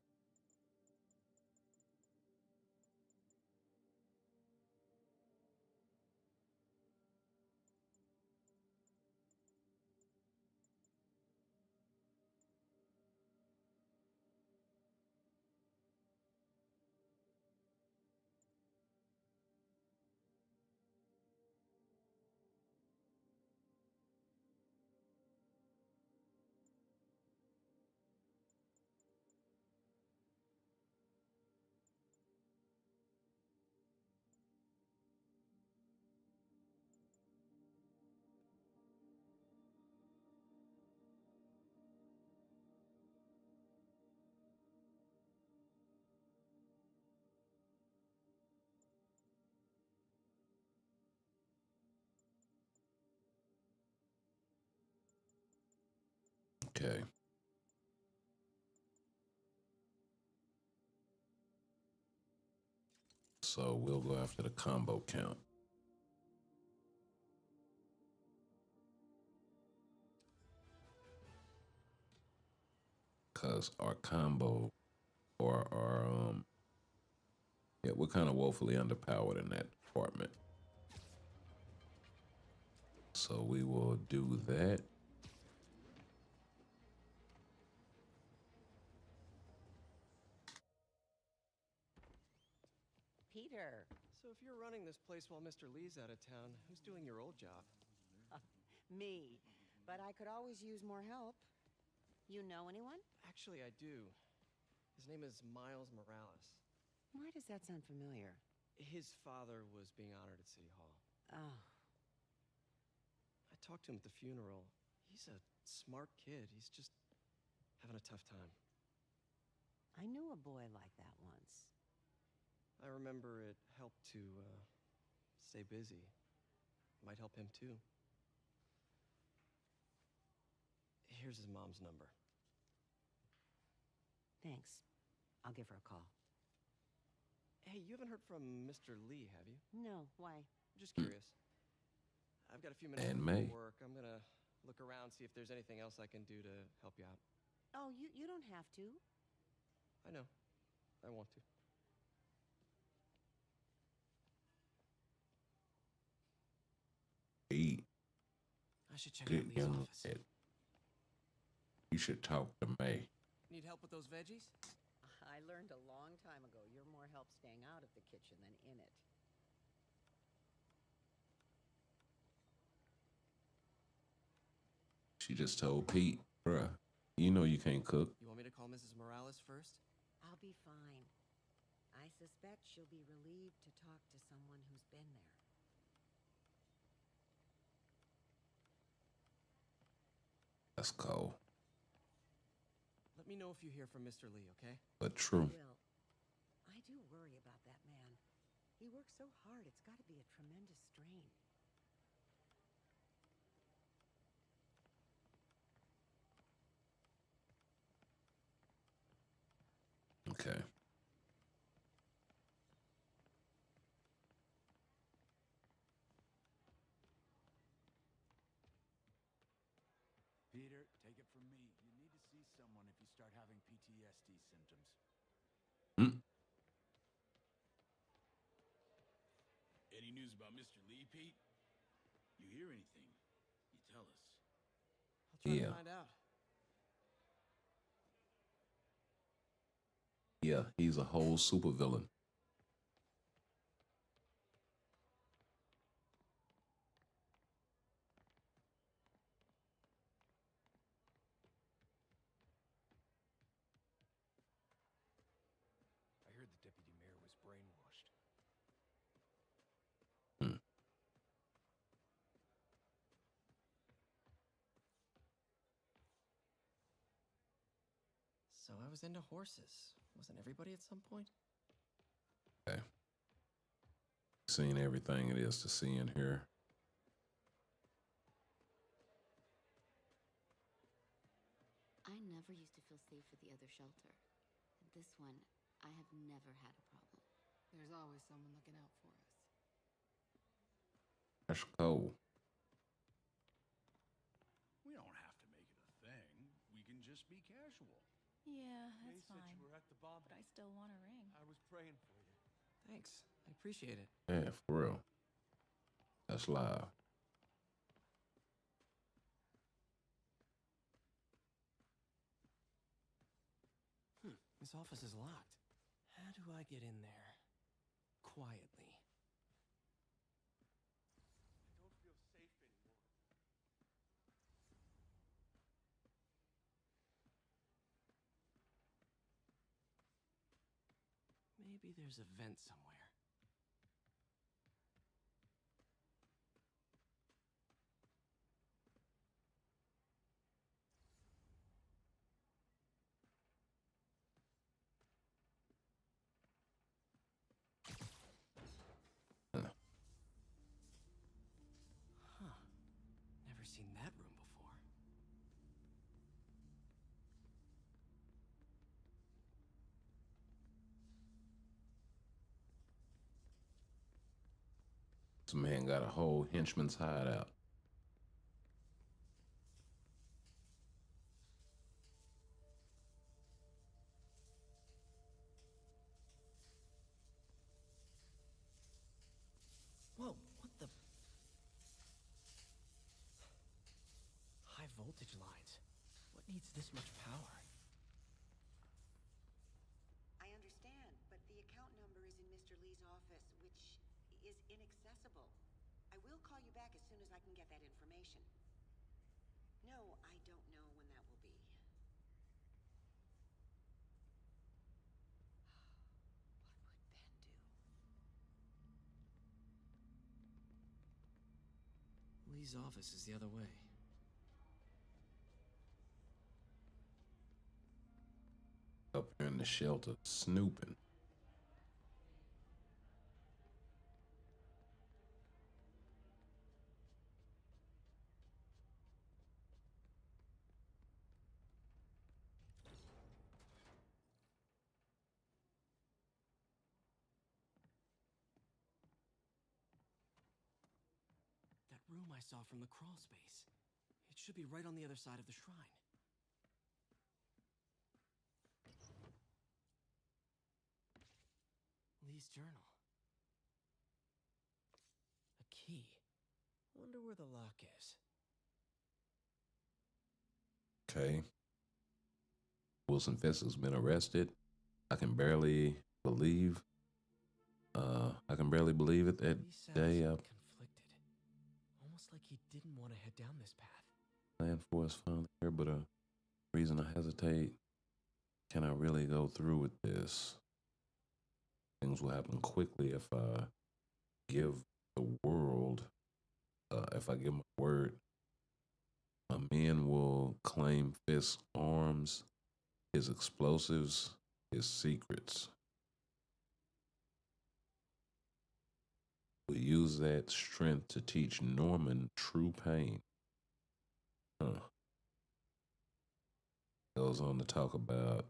Okay. So we'll go after the combo count. Cause our combo or our yeah, we're kind of woefully underpowered in that department. So we will do that. Peter. So if you're running this place while Mr. Lee's out of town, who's doing your old job? Me. But I could always use more help. You know anyone? Actually, I do. His name is Miles Morales. Why does that sound familiar? His father was being honored at City Hall. Oh. I talked to him at the funeral. He's a smart kid. He's just having a tough time. I knew a boy like that once. I remember it helped to stay busy. Might help him too. Here's his mom's number. Thanks. I'll give her a call. Hey, you haven't heard from Mr. Lee, have you? No, why? Just curious. I've got a few minutes And before May. work. I'm gonna look around, see if there's anything else I can do to help you out. Oh, you don't have to. I know. I want to. Eat. I should check Good out Lee's young office. lad. You should talk to May. Need help with those veggies? I learned a long time ago you're more help staying out of the kitchen than in it. She just told Pete, bruh, you know you can't cook. You want me to call Mrs. Morales first? I'll be fine. I suspect she'll be relieved to talk to someone who's been there. That's cold, Let me know if you hear from Mr. Lee, okay? but true. Will, I do worry about that man. He works so hard, it's got to be a tremendous strain. Okay. Peter, take it from me. You need to see someone if you start having PTSD symptoms. Hmm. Any news about Mr. Lee, Pete? You hear anything? You tell us. I'll try Yeah. to find out. Yeah, he's a whole supervillain. So I was into horses. Wasn't everybody at some point? Okay. Seeing everything it is to see in here. I never used to feel safe at the other shelter. At this one, I have never had a problem. There's always someone looking out for us. That's cool. We don't have to make it a thing. We can just be casual. Yeah, that's Said fine. you were at the bomb. But I still want a ring. I was praying for you. Thanks. I appreciate it. Yeah, for real. That's live. This office is locked. How do I get in there? Quietly. I don't feel safe anymore. Maybe there's a vent somewhere. Huh. Never seen that room before. This man got a whole henchman's hideout. Whoa, what the? High voltage lines. What needs this much power? I understand, but the account number is in Mr. Lee's office, which is inaccessible. I will call you back as soon as I can get that information. No, I don't know when that will be. What would Ben do? Lee's office is the other way. Up here in the shelter, snooping. That room I saw from the crawl space. It should be right on the other side of the shrine. Lee's journal. A key. Wonder where the lock is. Okay. Wilson Fisk has been arrested. I can barely believe it that Lee sounds day. conflicted. Almost like he didn't want to head down this path. Plan for us finally here, but reason I hesitate. Can I really go through with this? Things will happen quickly if I give the world, if I give my word. My men will claim Fisk's arms, his explosives, his secrets. We use that strength to teach Norman true pain. Goes on to talk about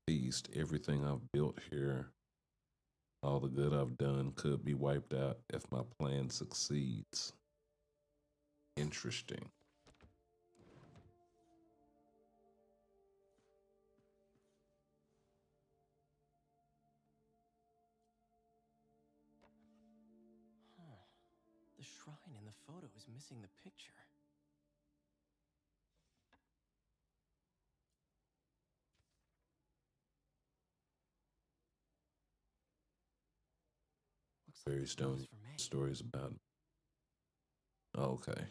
feast. Everything I've built here, all the good I've done could be wiped out if my plan succeeds. Interesting. Huh. The shrine in the photo is missing the picture. Looks like Very this note stone is for May. stories about. Okay.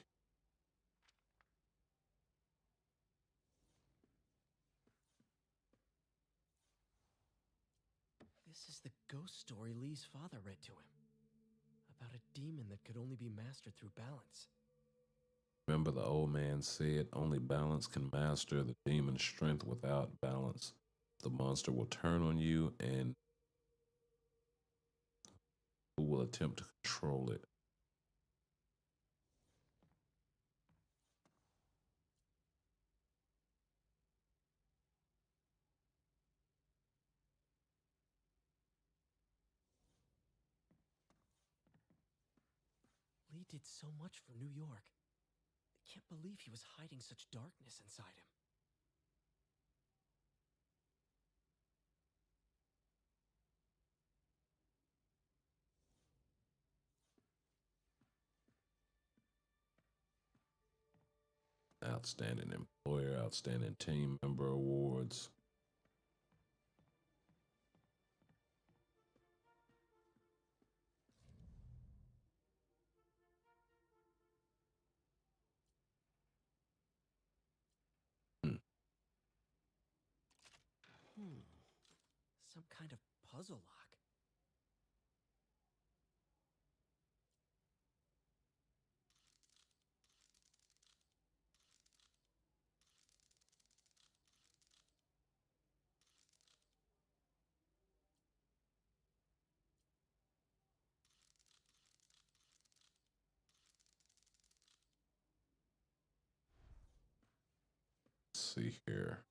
This is the ghost story Lee's father read to him. About a demon that could only be mastered through balance. Remember, the old man said only balance can master the demon's strength. Without balance, the monster will turn on you and who will attempt to control it. Lee did so much for New York. I can't believe he was hiding such darkness inside him. Outstanding employer, outstanding team member awards. Some kind of puzzle lock. Let's see here.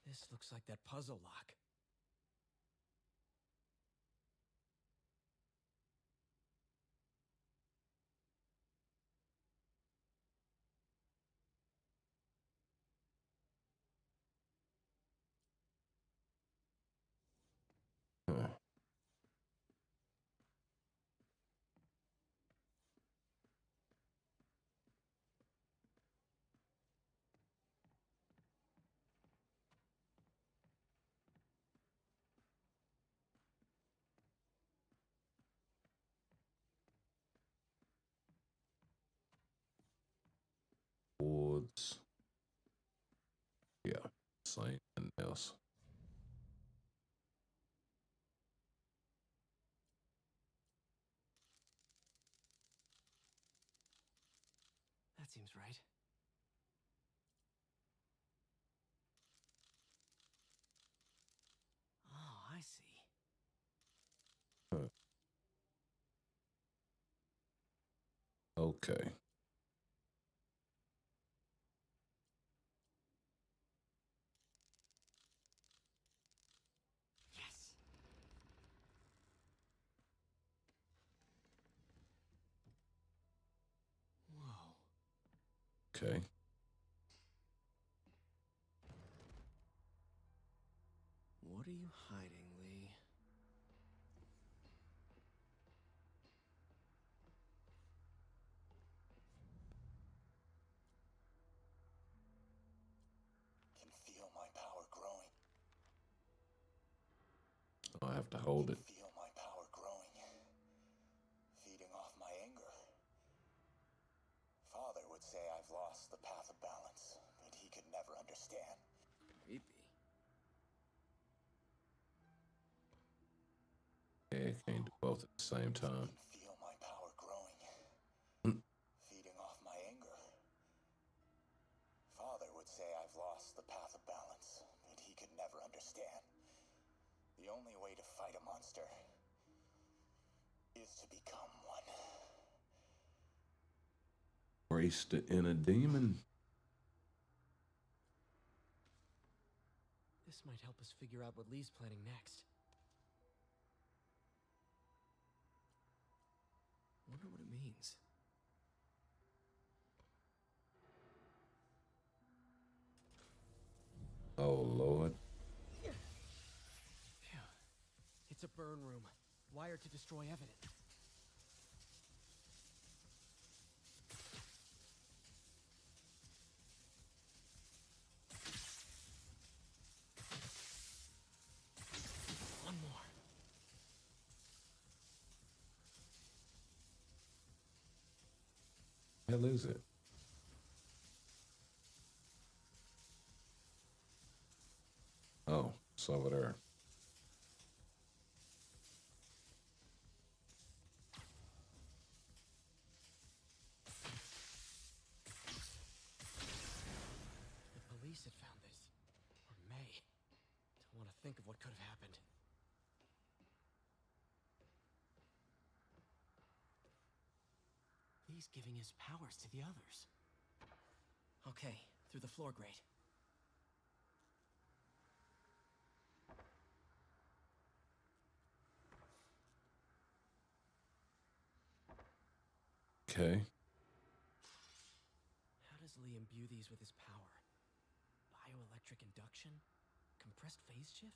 This looks like that puzzle lock. Huh. Awards. Yeah, same and else. That seems right. Oh, I see. Huh. Okay. Yes. Whoa. Okay. What are you hiding, Lee? Can feel my power growing. I'll have to hold it. Feel my power growing. Feeding off my anger. Father would say I've lost the path of balance, but he could never understand. Creepy. Yeah, can't do both at the same time. Feel my power growing. Feeding off my anger. Father would say I've lost the path of balance, but he could never understand. The only way to fight a monster is to become one. Race to inner demon. This might help us figure out what Lee's planning next. Wonder what it means. Oh, Lord. Phew. It's a burn room, wired to destroy evidence. hell is it? Oh, it's over there. The police had found this. Or may. Don't want to think of what could have happened. He's giving his powers to the others. Okay, through the floor grate. Okay. How does Lee imbue these with his power? Bioelectric induction? Compressed phase shift?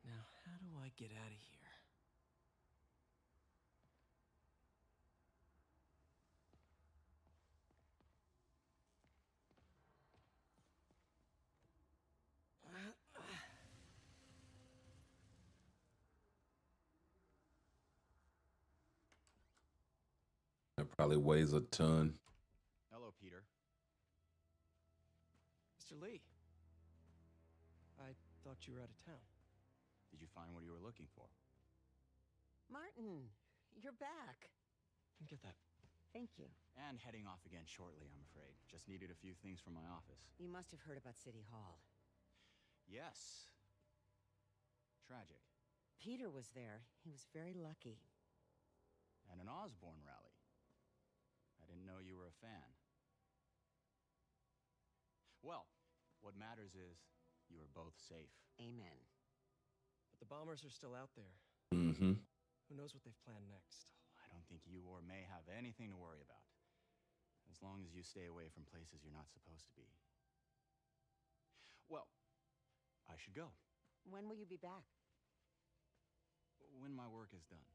Now, how do I get out of here? That probably weighs a ton. Hello, Peter. Mr. Lee. I thought you were out of town. Did you find what you were looking for? Martin, you're back. Get that. Thank you. And heading off again shortly, I'm afraid. Just needed a few things from my office. You must have heard about City Hall. Yes. Tragic. Peter was there. He was very lucky. At an Osborne rally. I didn't know you were a fan. Well, what matters is you are both safe. Amen. But the bombers are still out there. Mm-hmm. Who knows what they've planned next? I don't think you or May have anything to worry about. As long as you stay away from places you're not supposed to be. Well, I should go. When will you be back? When my work is done.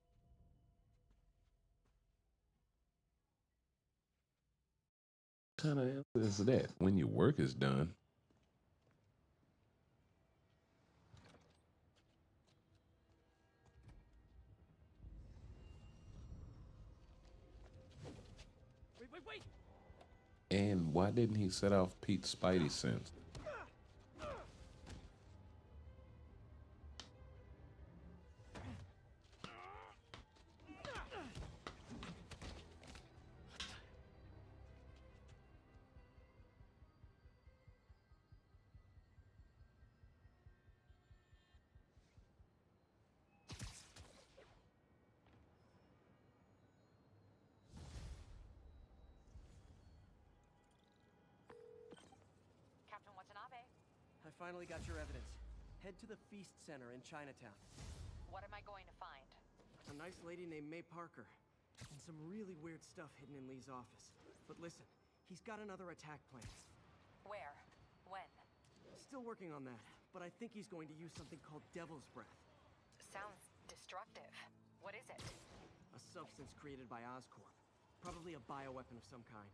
What kind of answer is that? When your work is done. Wait! And why didn't he set off Pete's Spidey sense? Captain Watanabe, I finally got your evidence. Head to the Feast Center in Chinatown. what am I going to find? A nice lady named May Parker. And some really weird stuff hidden in Lee's office. But listen, he's got another attack plan. Where? When? Still working on that, but I think he's going to use something called Devil's Breath. Sounds destructive. What is it? A substance created by Oscorp. Probably a bioweapon of some kind.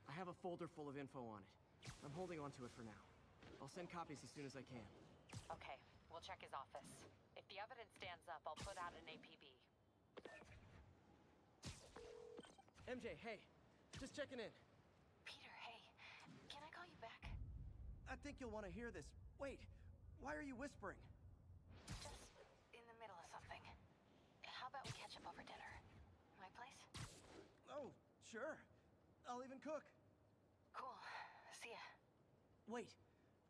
I have a folder full of info on it. I'm holding on to it for now. I'll send copies as soon as I can. Okay, we'll check his office. If the evidence stands up, I'll put out an APB. MJ, hey. Just checking in. Peter, hey. Can I call you back? I think you'll want to hear this. Wait, why are you whispering? Just in the middle of something. How about we catch up over dinner? My place? Oh, sure. I'll even cook. Cool. See ya. Wait,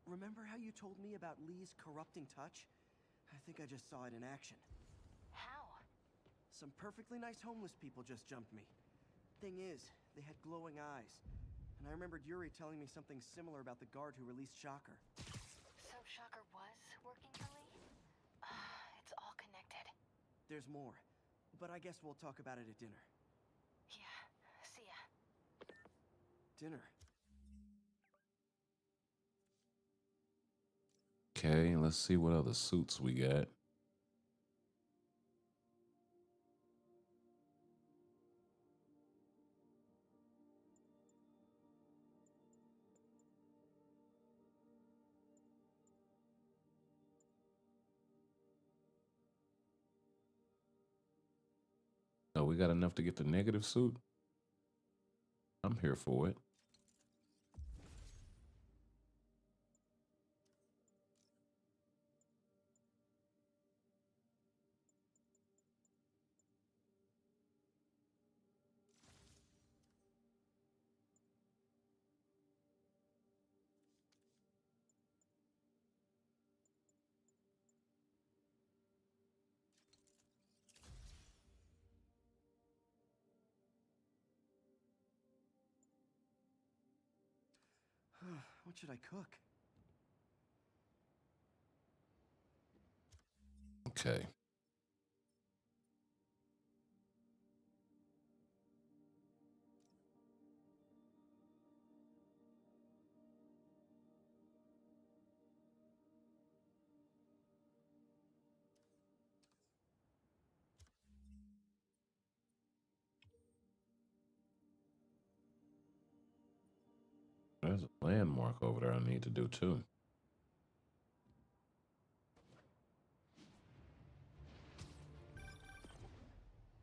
remember how you told me about Lee's corrupting touch? I think I just saw it in action. How? Some perfectly nice homeless people just jumped me. Thing is, they had glowing eyes. And I remembered Yuri telling me something similar about the guard who released Shocker. So Shocker was working for Lee? It's all connected. There's more, but I guess we'll talk about it at dinner. Yeah, see ya. Dinner. Okay, let's see what other suits we got. got enough to get the negative suit. I'm here for it. What should I cook? Okay. There's a landmark over there I need to do too.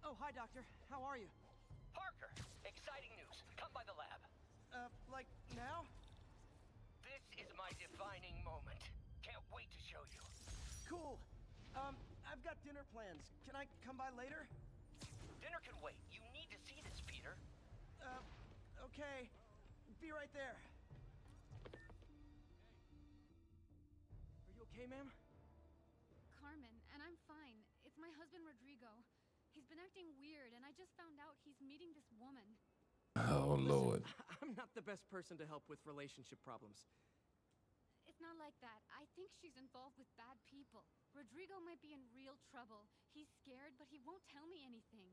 Oh, hi, Doctor. How are you? Parker, exciting news. Come by the lab. Like now? This is my defining moment. Can't wait to show you. Cool. I've got dinner plans. Can I come by later? Dinner can wait. You need to see this, Peter. Okay. Be right there. Are you okay, ma'am? Carmen, and I'm fine. It's my husband, Rodrigo. He's been acting weird, and I just found out he's meeting this woman. Oh, Lord. I'm not the best person to help with relationship problems. It's not like that. I think she's involved with bad people. Rodrigo might be in real trouble. He's scared, but he won't tell me anything.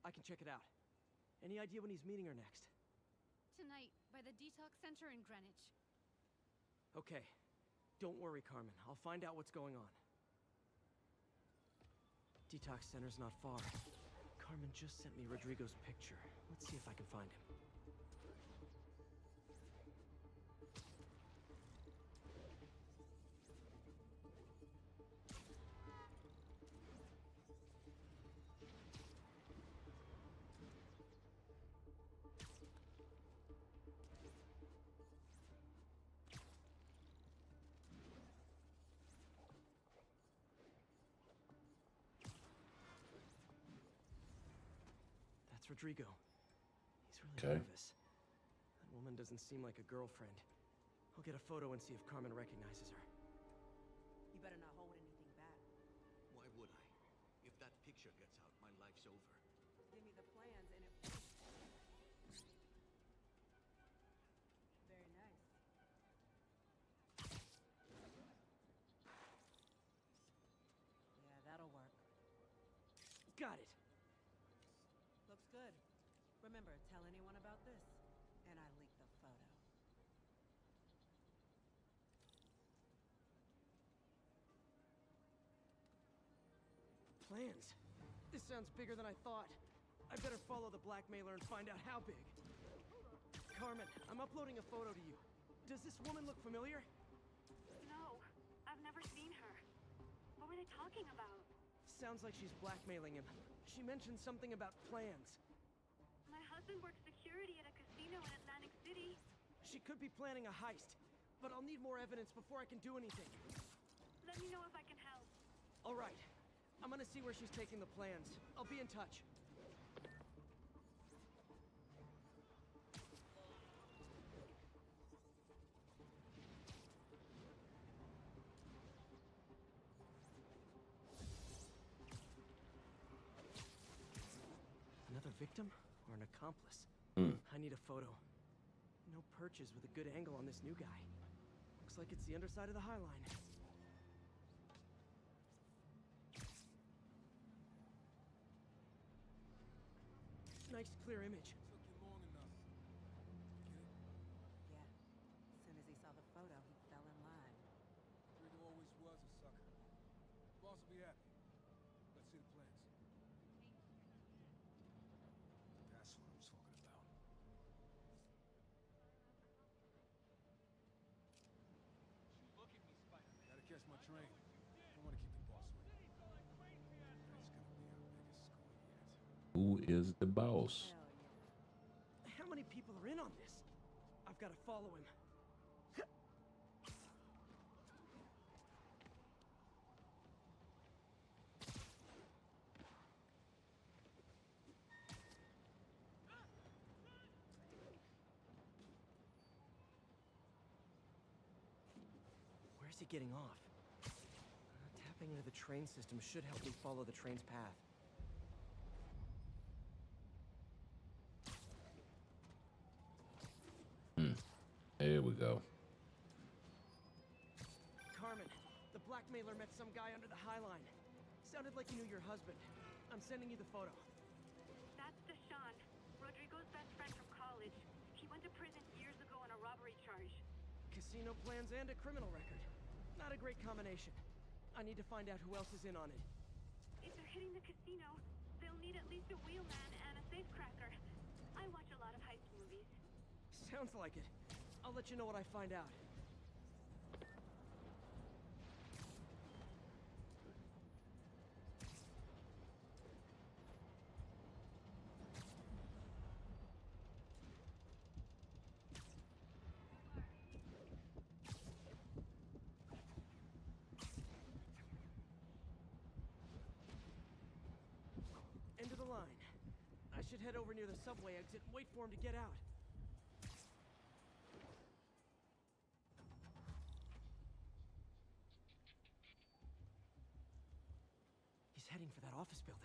I can check it out. Any idea when he's meeting her next? Tonight, by the detox center in Greenwich. Okay. Don't worry, Carmen. I'll find out what's going on. Detox center's not far. Carmen just sent me Rodrigo's picture. Let's see if I can find him. That's Rodrigo. He's really nervous. That woman doesn't seem like a girlfriend. I'll get a photo and see if Carmen recognizes her. You better not hold anything back. Why would I? If that picture gets out, my life's over. Give me the plans and it... Very nice. Yeah, that'll work. Got it. Looks good. Remember, tell anyone about this. And I leak the photo. Plans. This sounds bigger than I thought. I better follow the blackmailer and find out how big. Carmen, I'm uploading a photo to you. Does this woman look familiar? No, I've never seen her. What were they talking about? Sounds like she's blackmailing him. She mentioned something about plans. My husband works security at a casino in Atlantic City. She could be planning a heist, but I'll need more evidence before I can do anything. Let me know if I can help. All right. I'm gonna see where she's taking the plans. I'll be in touch. Another victim or an accomplice? I need a photo. No perches with a good angle on this new guy. Looks like it's the underside of the High Line. Nice clear image. Took you long enough. Get it? Yeah. As soon as he saw the photo, he fell in line. Rodrigo always was a sucker. Boss will be happy. Let's see the plans. That's what I'm talking about. Look at me, Spider-Man. Gotta catch my train. Don't want to keep the boss waiting. That's gonna be our biggest score yet. Who is the boss. How many people are in on this? I've got to follow him. Where's he getting off? Tapping into the train system should help me follow the train's path. There we go. Carmen, the blackmailer met some guy under the High Line. Sounded like he knew your husband. I'm sending you the photo. That's Deshaun, Rodrigo's best friend from college. He went to prison years ago on a robbery charge. Casino plans and a criminal record. Not a great combination. I need to find out who else is in on it. If they're hitting the casino, they'll need at least a wheelman and a safecracker. I watch a lot of heist movies. Sounds like it. I'll let you know what I find out. End of the line. I should head over near the subway exit and wait for him to get out. He's heading for that office building.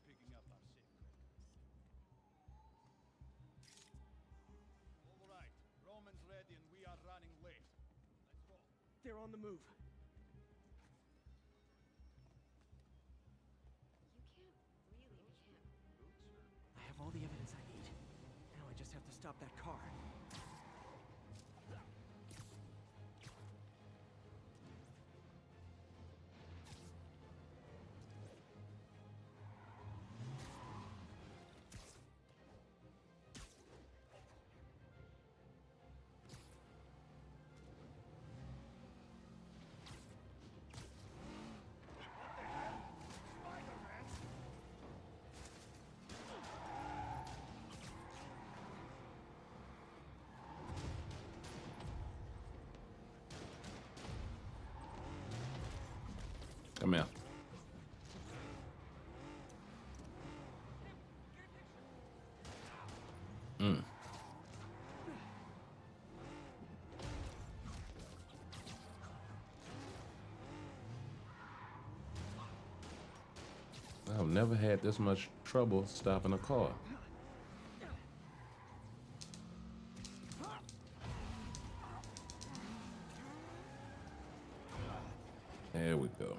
Picking up our safecracker. All right, Roman's ready and we are running late. Let's roll. They're on the move. You can't really be him. I have all the evidence I need. Now I just have to stop that car. Come here. I've never had this much trouble stopping a car. There we go.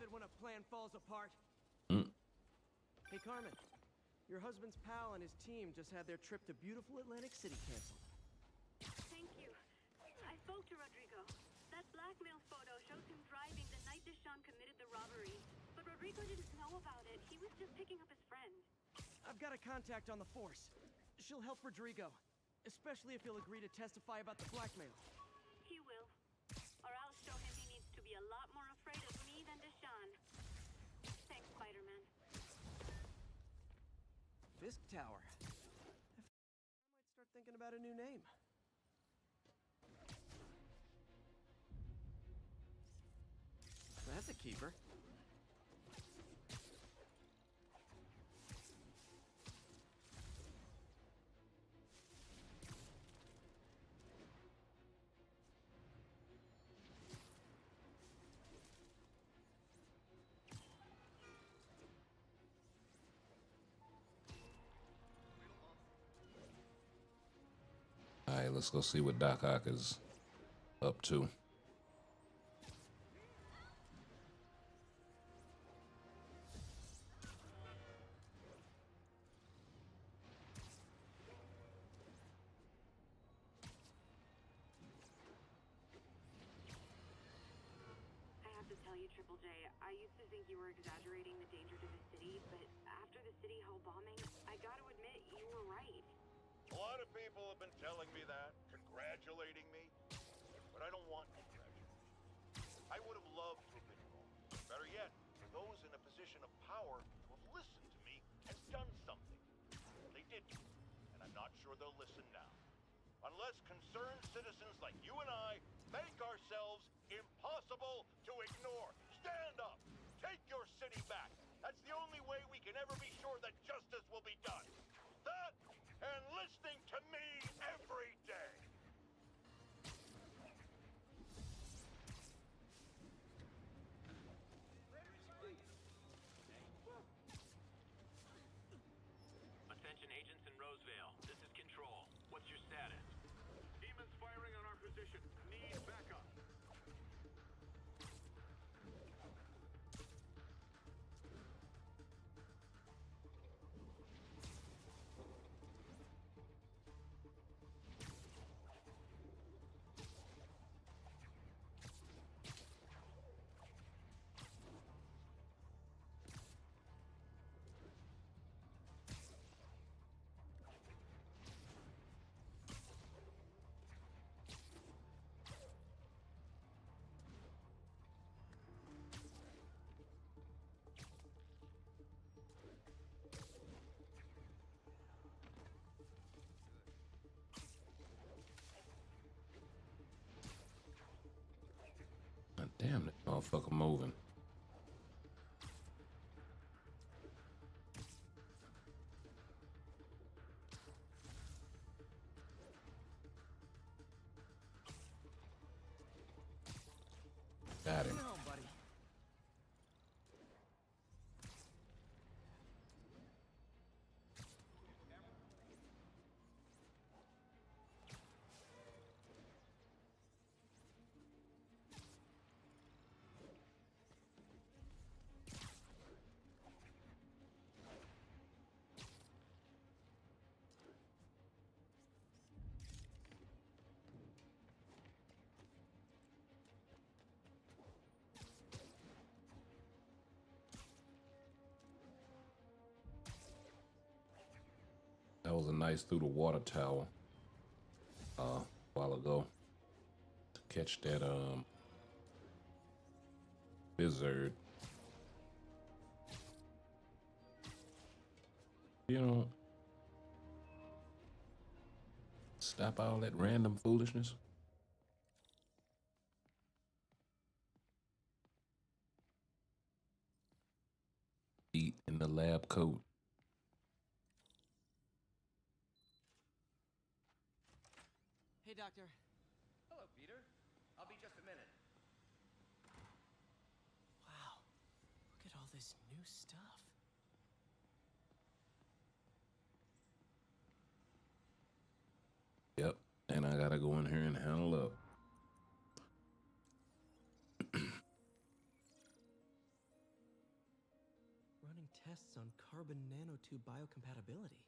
it when a plan falls apart. Mm. Hey, Carmen. Your husband's pal and his team just had their trip to beautiful Atlantic City canceled. Thank you. I spoke to Rodrigo. That blackmail photo shows him driving the night Deshaun committed the robbery. But Rodrigo didn't know about it. He was just picking up his friend. I've got a contact on the force. She'll help Rodrigo, especially if he'll agree to testify about the blackmail. He will. Or I'll show him he needs to be a lot more afraid of me than Deshaun. Thanks, Spider-Man. Fisk Tower. I might start thinking about a new name. That's a keeper. All right, let's go see what Doc Ock is up to. I have to tell you, Triple J, I used to think you were exaggerating the danger to the city, but after the City Hall bombing, I gotta admit, you were right. A lot of people have been telling me that, congratulating me, but I don't want congratulations. I would have loved to have been wrong. Better yet, for those in a position of power to have listened to me and done something. They didn't, and I'm not sure they'll listen now. Unless concerned citizens like you and I make ourselves impossible to ignore. Stand up! Take your city back! That's the only way we can ever be sure that justice will be done. That and listening to me every day! Attention agents in Rosevale. This is Control. What's your status? Demons firing on our position. Need backup. God damn, that motherfucker moving. Got him. Come on, buddy. That was a nice through the water tower a while ago to catch that lizard. You know, stop all that random foolishness. Eat in the lab coat. Hey, Doctor. Hello, Peter. I'll be just a minute. Wow. Look at all this new stuff. Yep, and I gotta go in here and handle up. running tests on carbon nanotube biocompatibility.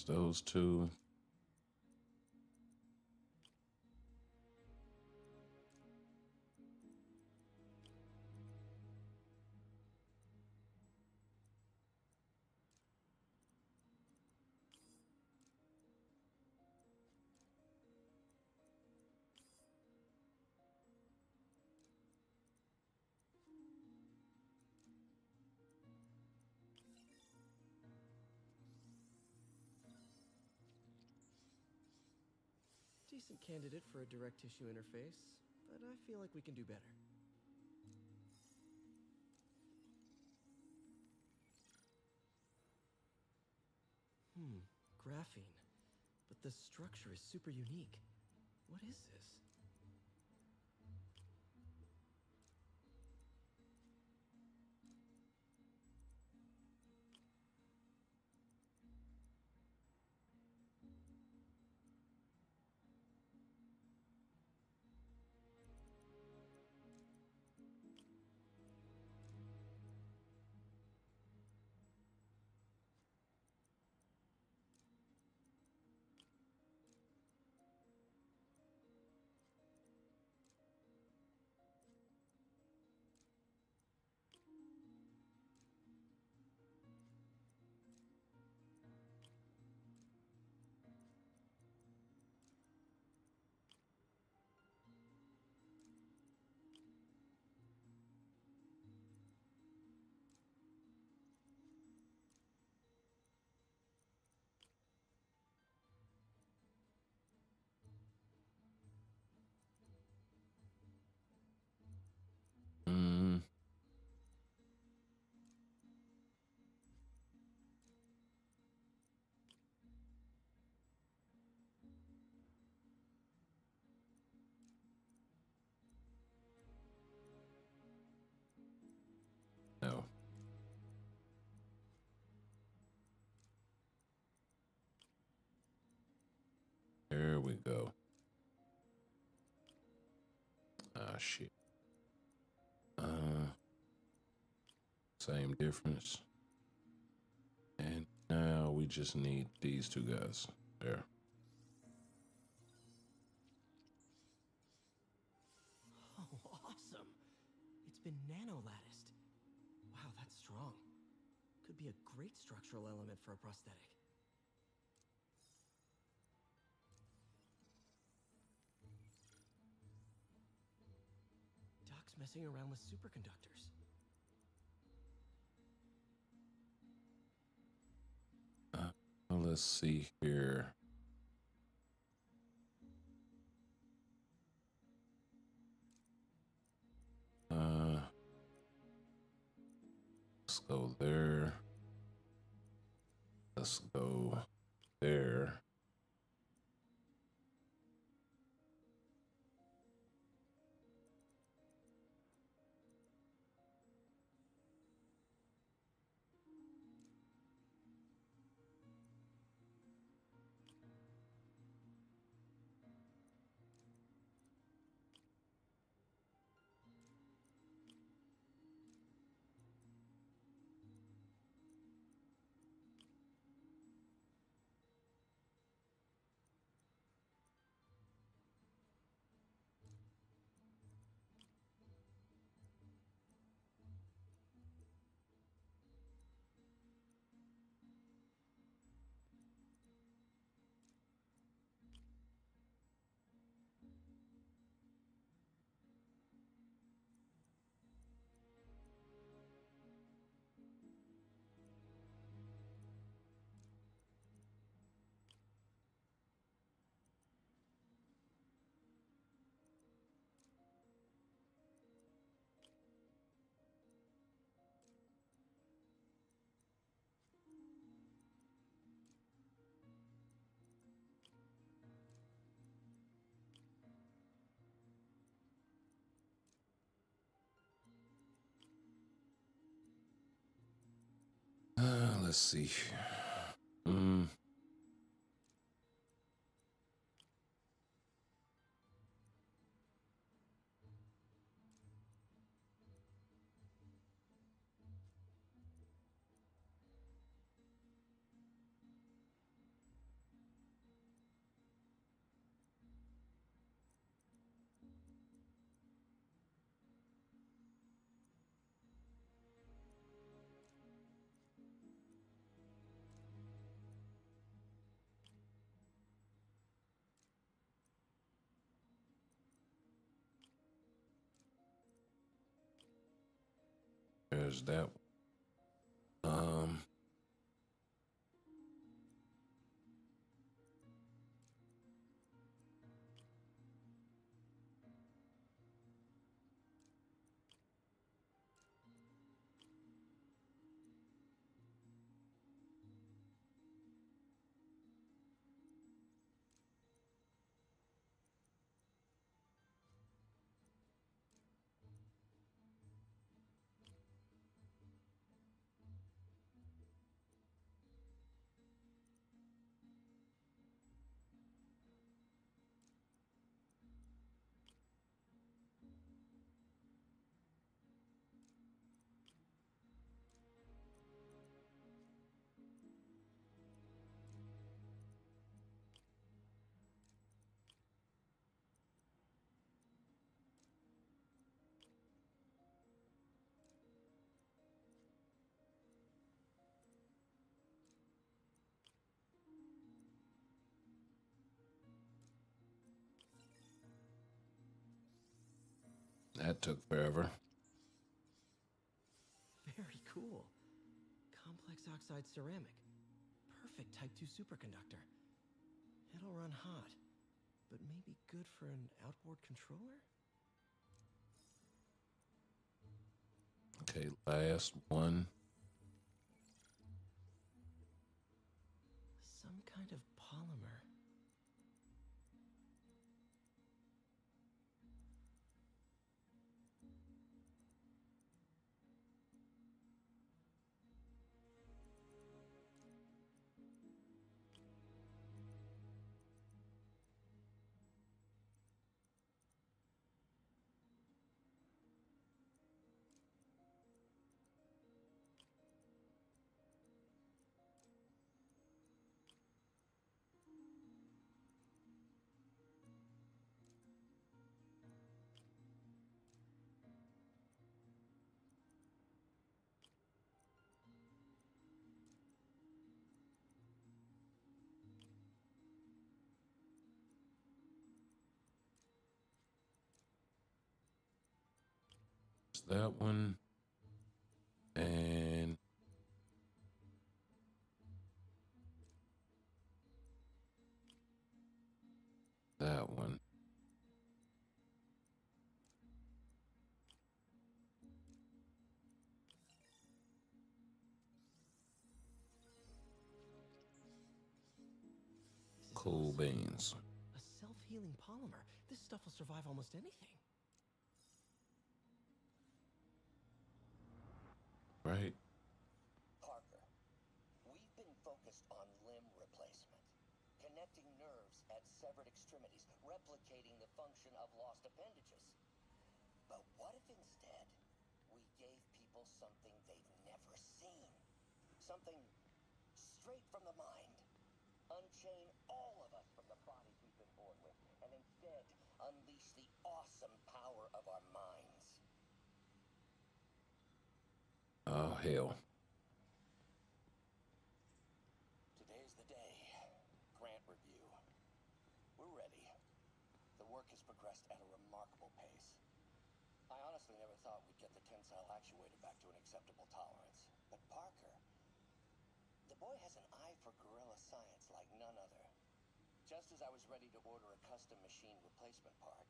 Those two. Decent candidate for a direct tissue interface, but I feel like we can do better. Graphene. But the structure is super unique. What is this? No. There we go. Ah, shit. Same difference. And now we just need these two guys. There. Oh, awesome! It's been nano-latticed. Wow, that's strong. Could be a great structural element for a prosthetic. Doc's messing around with superconductors. Let's see here. Let's go there. Let's go there. Let's see. Mm. There's that. That took forever. Very cool. Complex oxide ceramic. Perfect Type 2 superconductor. It'll run hot, but maybe good for an outboard controller? Okay, last one. Some kind of polymer. That one. And that one. Cool beans. A self-healing polymer. This stuff will survive almost anything. Right? Parker, we've been focused on limb replacement, connecting nerves at severed extremities, replicating the function of lost appendages. But what if instead we gave people something they've never seen? Something straight from the mind. Unchain all of us from the bodies we've been born with, and instead unleash the awesome power of our minds. Oh, hell. Today's the day. Grant review. We're ready. The work has progressed at a remarkable pace. I honestly never thought we'd get the tensile actuator back to an acceptable tolerance. But Parker, the boy has an eye for guerrilla science like none other. Just as I was ready to order a custom machine replacement part,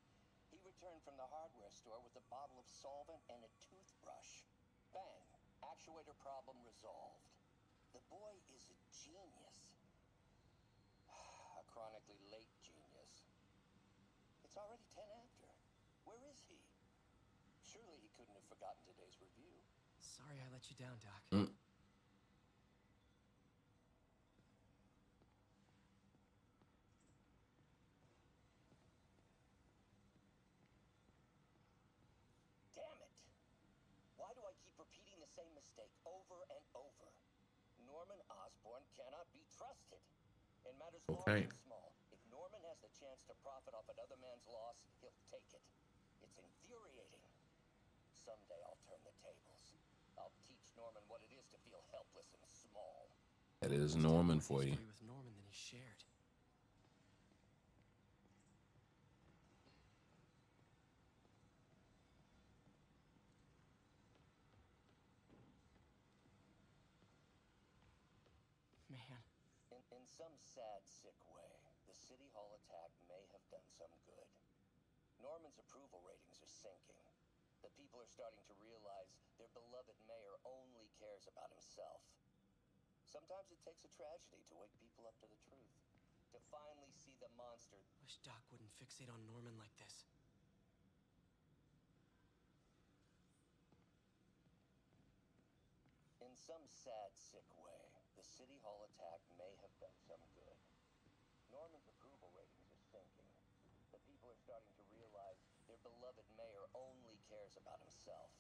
he returned from the hardware store with a bottle of solvent and a toothbrush. Bang! Actuator problem resolved. The boy is a genius. A chronically late genius. It's already 10 after. Where is he? Surely he couldn't have forgotten today's review. Sorry I let you down, Doc. same mistake over and over. Norman Osborn cannot be trusted. In matters large Okay. and small, if Norman has the chance to profit off another man's loss, he'll take it. It's infuriating. Someday I'll turn the tables. I'll teach Norman what it is to feel helpless and small. That is Norman for you. With Norman than he shared. Man. In some sad, sick way, the City Hall attack may have done some good. Norman's approval ratings are sinking. The people are starting to realize their beloved mayor only cares about himself. Sometimes it takes a tragedy to wake people up to the truth. To finally see the monster. Wish Doc wouldn't fixate on Norman like this. In some sad, sick way, the City Hall attack may have done some good. Norman's approval ratings are sinking. The people are starting to realize their beloved mayor only cares about himself.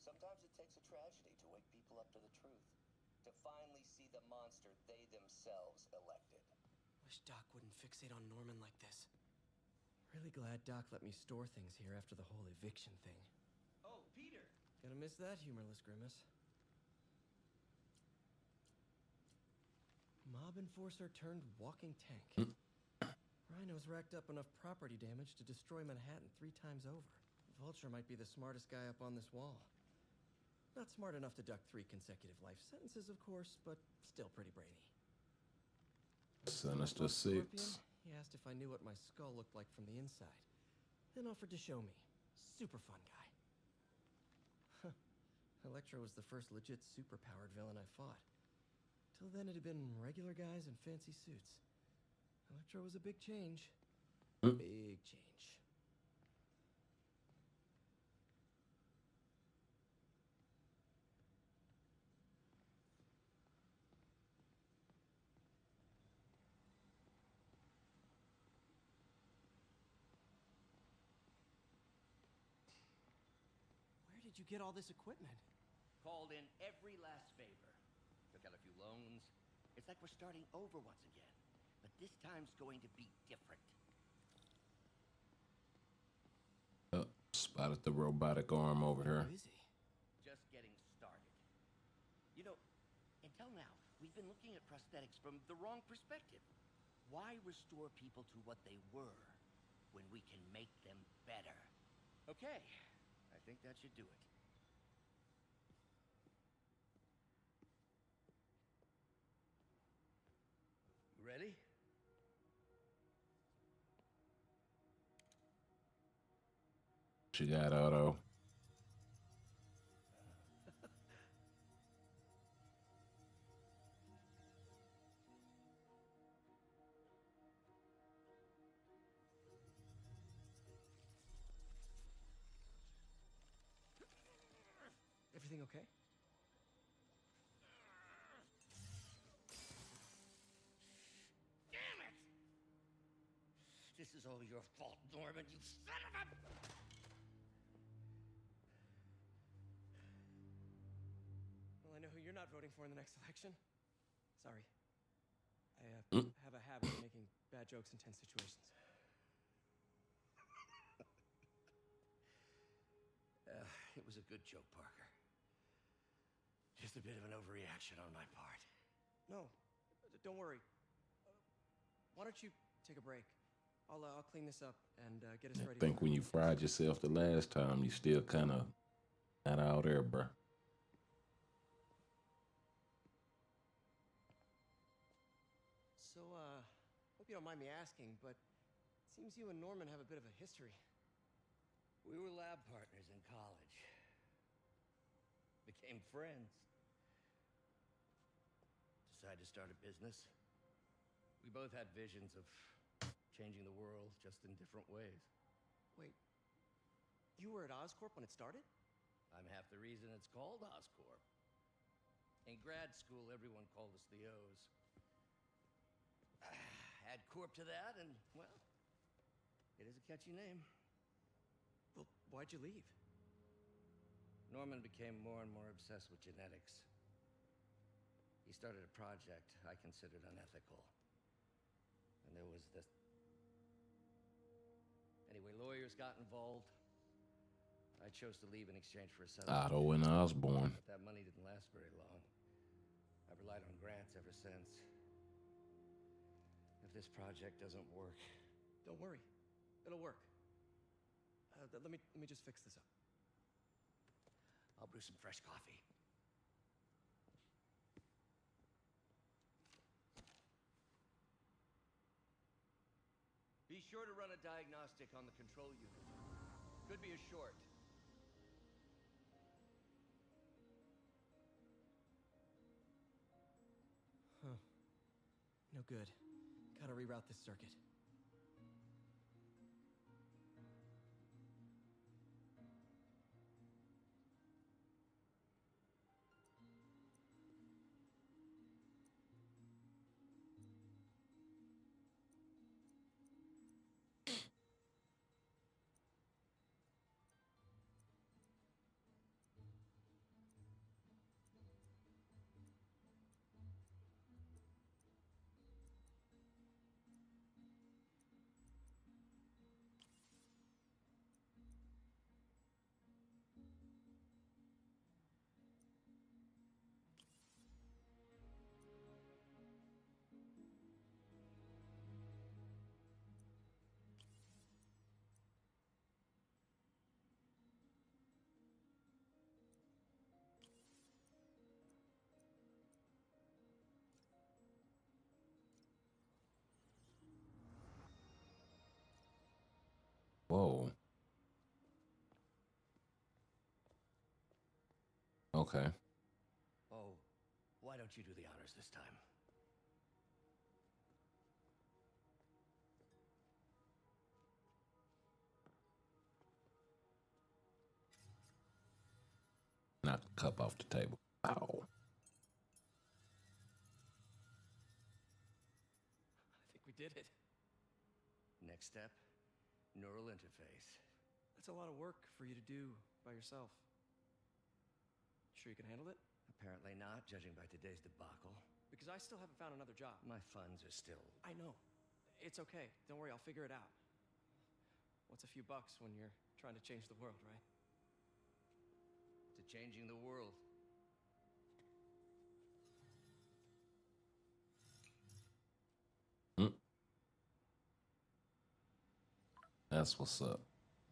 Sometimes it takes a tragedy to wake people up to the truth. To finally see the monster they themselves elected. Wish Doc wouldn't fixate on Norman like this. Really glad Doc let me store things here after the whole eviction thing. Oh, Peter! Gonna miss that humorless grimace. Mob enforcer turned walking tank. Rhino's racked up enough property damage to destroy Manhattan 3 times over. Vulture might be the smartest guy up on this wall. Not smart enough to duck 3 consecutive life sentences, of course, but still pretty brainy. Sinister Scorpion, Six. he asked if I knew what my skull looked like from the inside, then offered to show me. Super fun guy. Electro was the first legit superpowered villain I fought. Till then, it had been regular guys in fancy suits. Electro was a big change. Big change. Where did you get all this equipment? Called in every last favor. Took out a few loans. It's like we're starting over once again. But this time's going to be different. Spotted the robotic arm over here. Just getting started. You know, until now, we've been looking at prosthetics from the wrong perspective. Why restore people to what they were when we can make them better? Okay, I think that should do it. Ready? She got auto. Everything okay? Damn it! This is all your fault, Norman, you son of a... Well, I know who you're not voting for in the next election. Sorry. I have a habit of making bad jokes in tense situations. It was a good joke, Parker. Just a bit of an overreaction on my part. No, don't worry. Why don't you take a break? I'll clean this up and get us ready. I think when you fried yourself the last time, you still kind of not out there, bruh. So, hope you don't mind me asking, but it seems you and Norman have a bit of a history. We were lab partners in college. Became friends. Decided to start a business. We both had visions of changing the world, just in different ways. Wait, you were at Oscorp when it started? I'm half the reason it's called Oscorp. In grad school, everyone called us the O's. Add Corp to that, and, well, it is a catchy name. Well, why'd you leave? Norman became more and more obsessed with genetics. He started a project I considered unethical. And there was this... Anyway, lawyers got involved. I chose to leave in exchange for a settlement. Otto and Osborne. But that money didn't last very long. I've relied on grants ever since. If this project doesn't work... Don't worry. It'll work. Let me just fix this up. I'll brew some fresh coffee. Be sure to run a diagnostic on the control unit. Could be a short. Huh. No good. Gotta reroute this circuit. Whoa. Okay. Oh, why don't you do the honors this time? Knock the cup off the table. Ow. I think we did it. Next step, neural interface. That's a lot of work for you to do by yourself. Sure you can handle it? Apparently not, judging by today's debacle. Because I still haven't found another job. My funds are still... I know. It's okay. Don't worry, I'll figure it out. What's a few bucks when you're trying to change the world, right? To changing the world. That's what's up.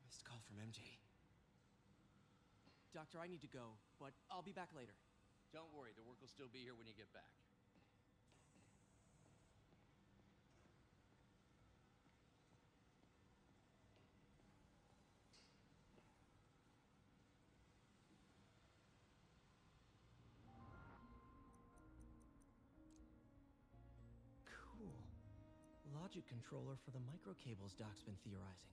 Missed call from MJ. Doctor, I need to go, but I'll be back later. Don't worry, the work will still be here when you get back. Cool. Logic controller for the microcables Doc's been theorizing.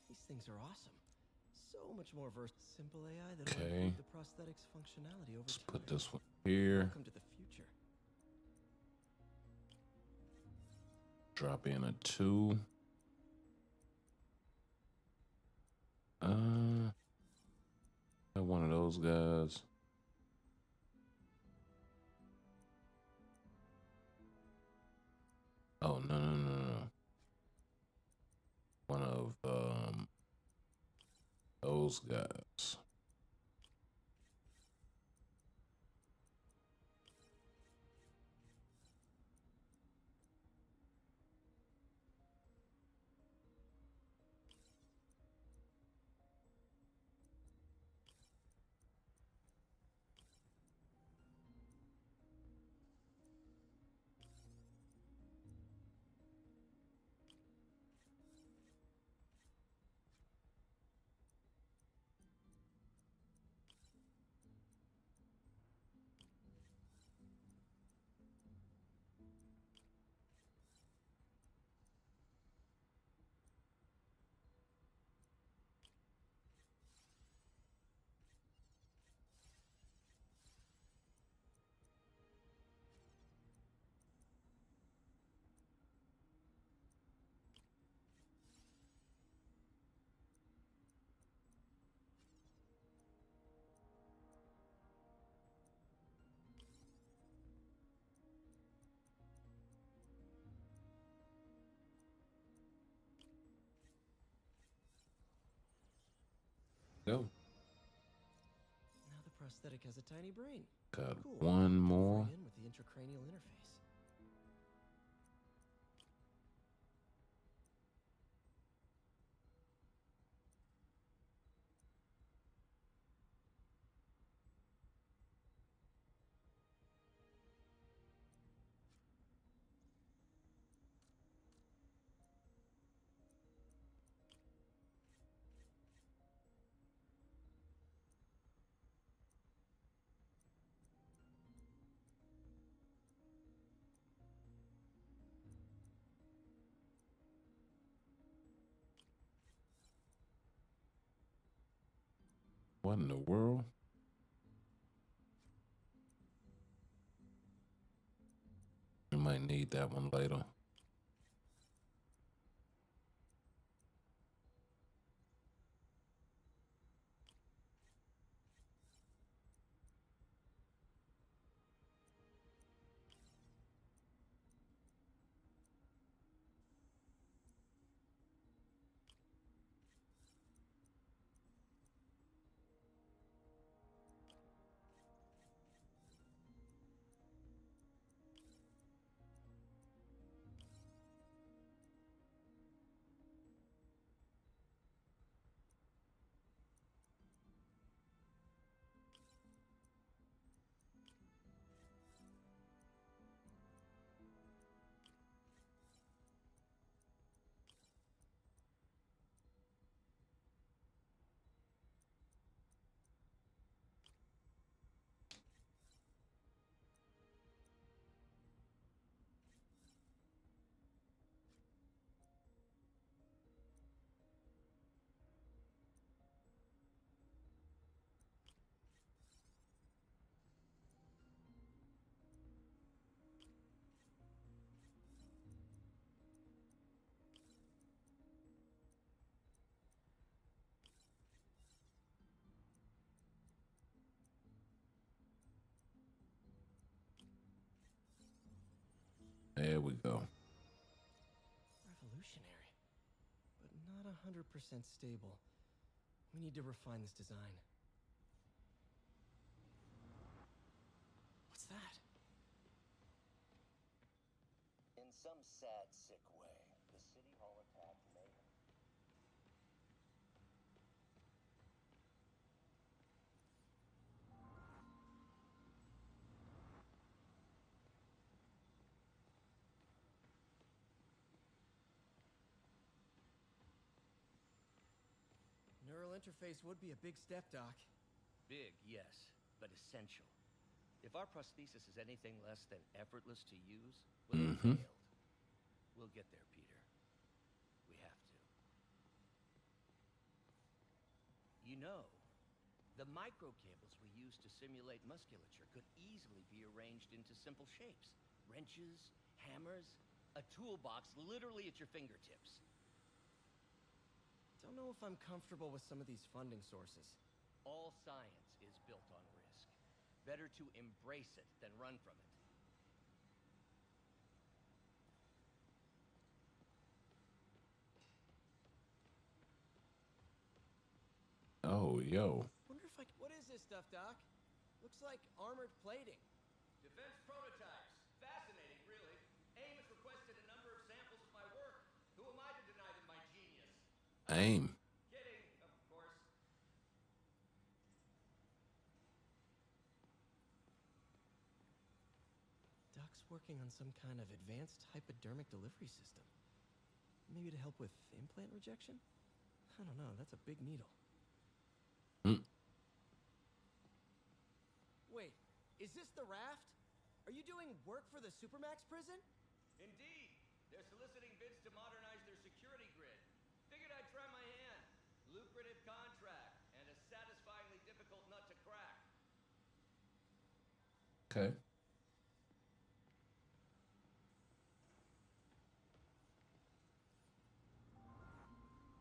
These things are awesome. So much more versatile. Simple AI that will improve the prosthetics functionality over time. Put this one here. Welcome to the future. Drop in a 2. One of guys. Oh, no. One of those guys. Go. Now the prosthetic has a tiny brain. Got Cool. one more. Right in with the intracranial interface. What in the world? You might need that one later. There we go. Revolutionary, but not 100% stable. We need to refine this design. What's that? In some sad, sick way, the City Hall attack may have... Neural interface would be a big step, Doc. Big, yes, but essential. If our prosthesis is anything less than effortless to use, we'll have failed. We'll get there, Peter. We have to. You know, the microcables we use to simulate musculature could easily be arranged into simple shapes. Wrenches, hammers, a toolbox literally at your fingertips. Don't know if I'm comfortable with some of these funding sources. All science is built on risk. Better to embrace it than run from it. Oh, yo. Wonder if I c- What is this stuff, Doc? Looks like armored plating. Defense prototypes. Fascinating, really. AIM has requested a number of samples of my work. Who am I to deny them my genius? AIM. Kidding, of course. Doc's working on some kind of advanced hypodermic delivery system. Maybe to help with implant rejection? I don't know, that's a big needle. Wait, is this the raft? Are you doing work for the Supermax prison? Indeed. They're soliciting bids to modernize their security grid. Figured I'd try my hand. Lucrative contract and a satisfyingly difficult nut to crack. Okay.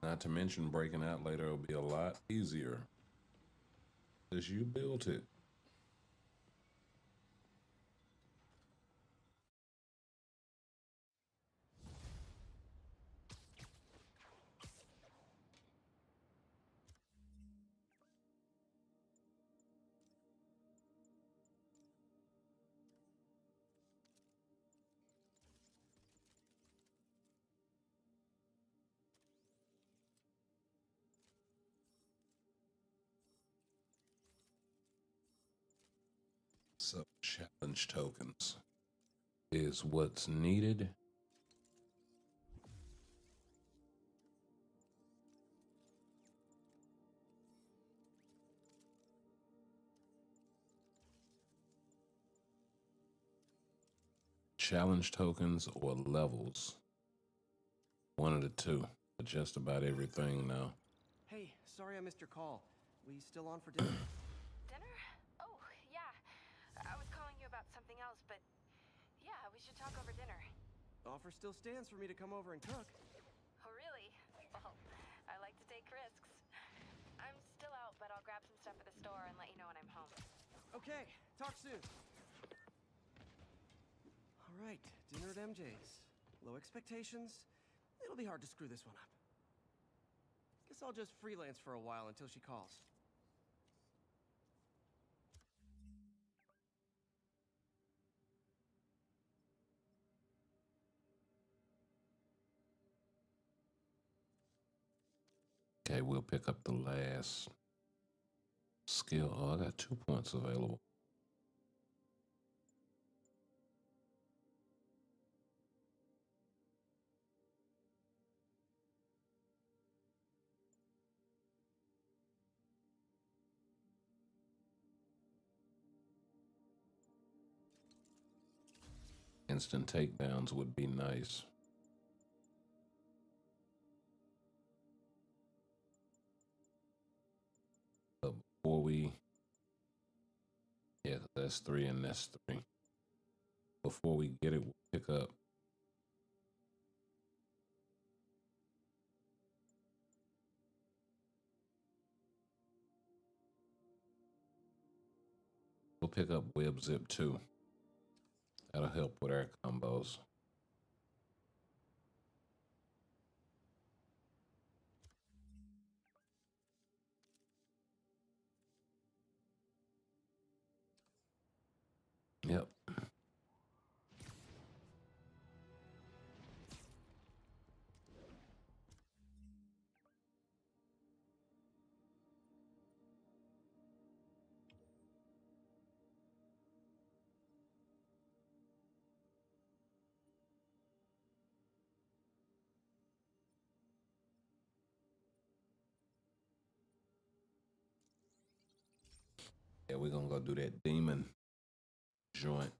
Not to mention breaking out later will be a lot easier. Because you built it. So challenge tokens is what's needed. Challenge tokens or levels. One of the two. But just about everything now. Hey, sorry I missed your call. We still on for dinner? Dinner? Oh, yeah. I was calling you about something else, but yeah, we should talk over dinner. Offer still stands for me to come over and cook. Oh, really? Well, I like to take risks. I'm still out, but I'll grab some stuff at the store and let you know when I'm home. Okay, talk soon. All right, dinner at MJ's. Low expectations. It'll be hard to screw this one up. Guess I'll just freelance for a while until she calls. Okay, we'll pick up the last skill. Oh, I got 2 points available. Instant takedowns would be nice. But before we... Yeah, that's 3 and that's 3. Before we get it, we'll pick up. We'll pick up Web Zip too. That'll help with our combos. Yep. Yeah, we're gonna go do that demon joint.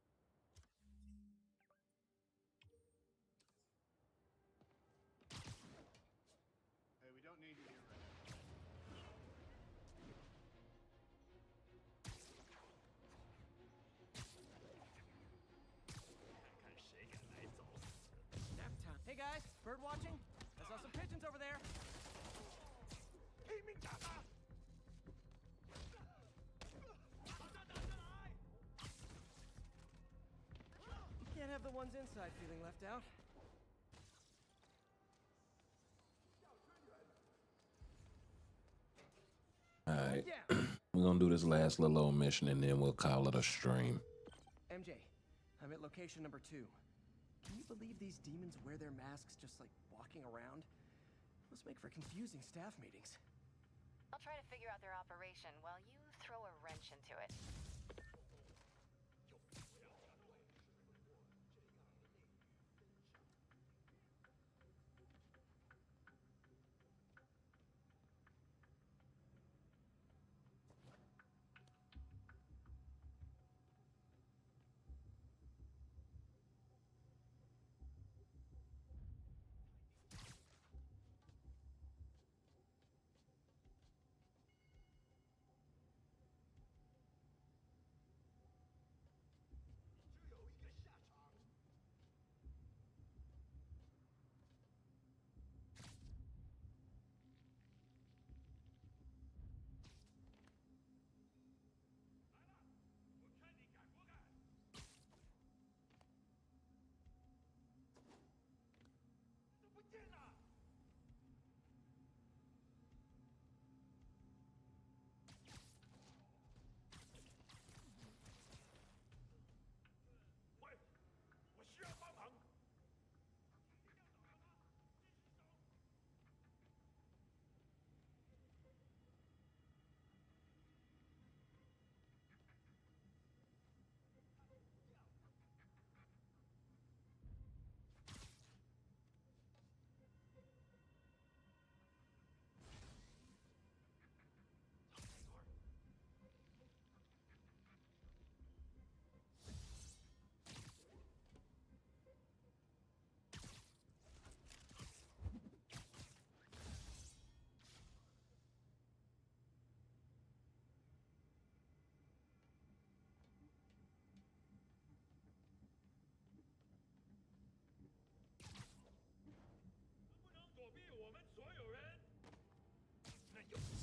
Hey, we don't need you here right Nap time. Hey guys, bird watching? I saw some pigeons over there. have the ones inside feeling left out. Alright. We're gonna do this last little old mission and then we'll call it a stream. MJ, I'm at location number 2. Can you believe these demons wear their masks just like walking around? Must make for confusing staff meetings. I'll try to figure out their operation while you throw a wrench into it.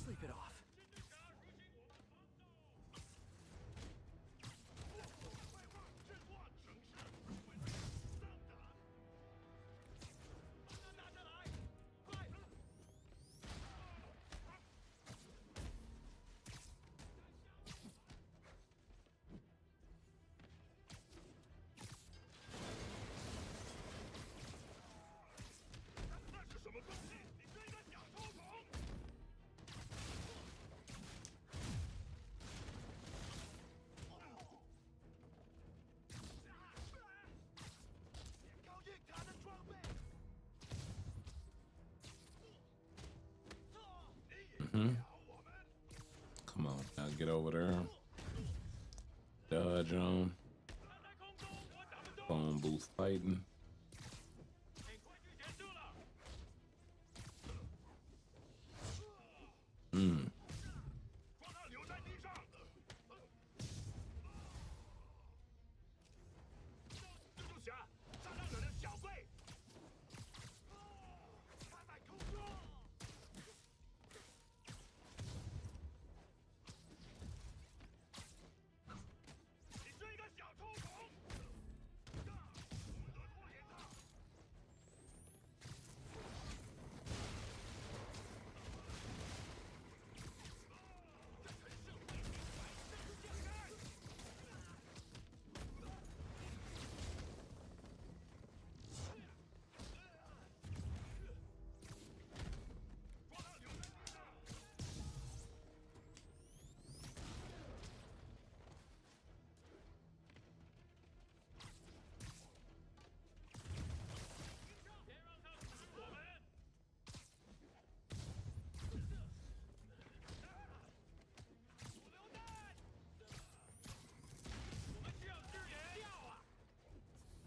Sleep it off. Come on, now get over there. Dodge on. Phone booth fighting.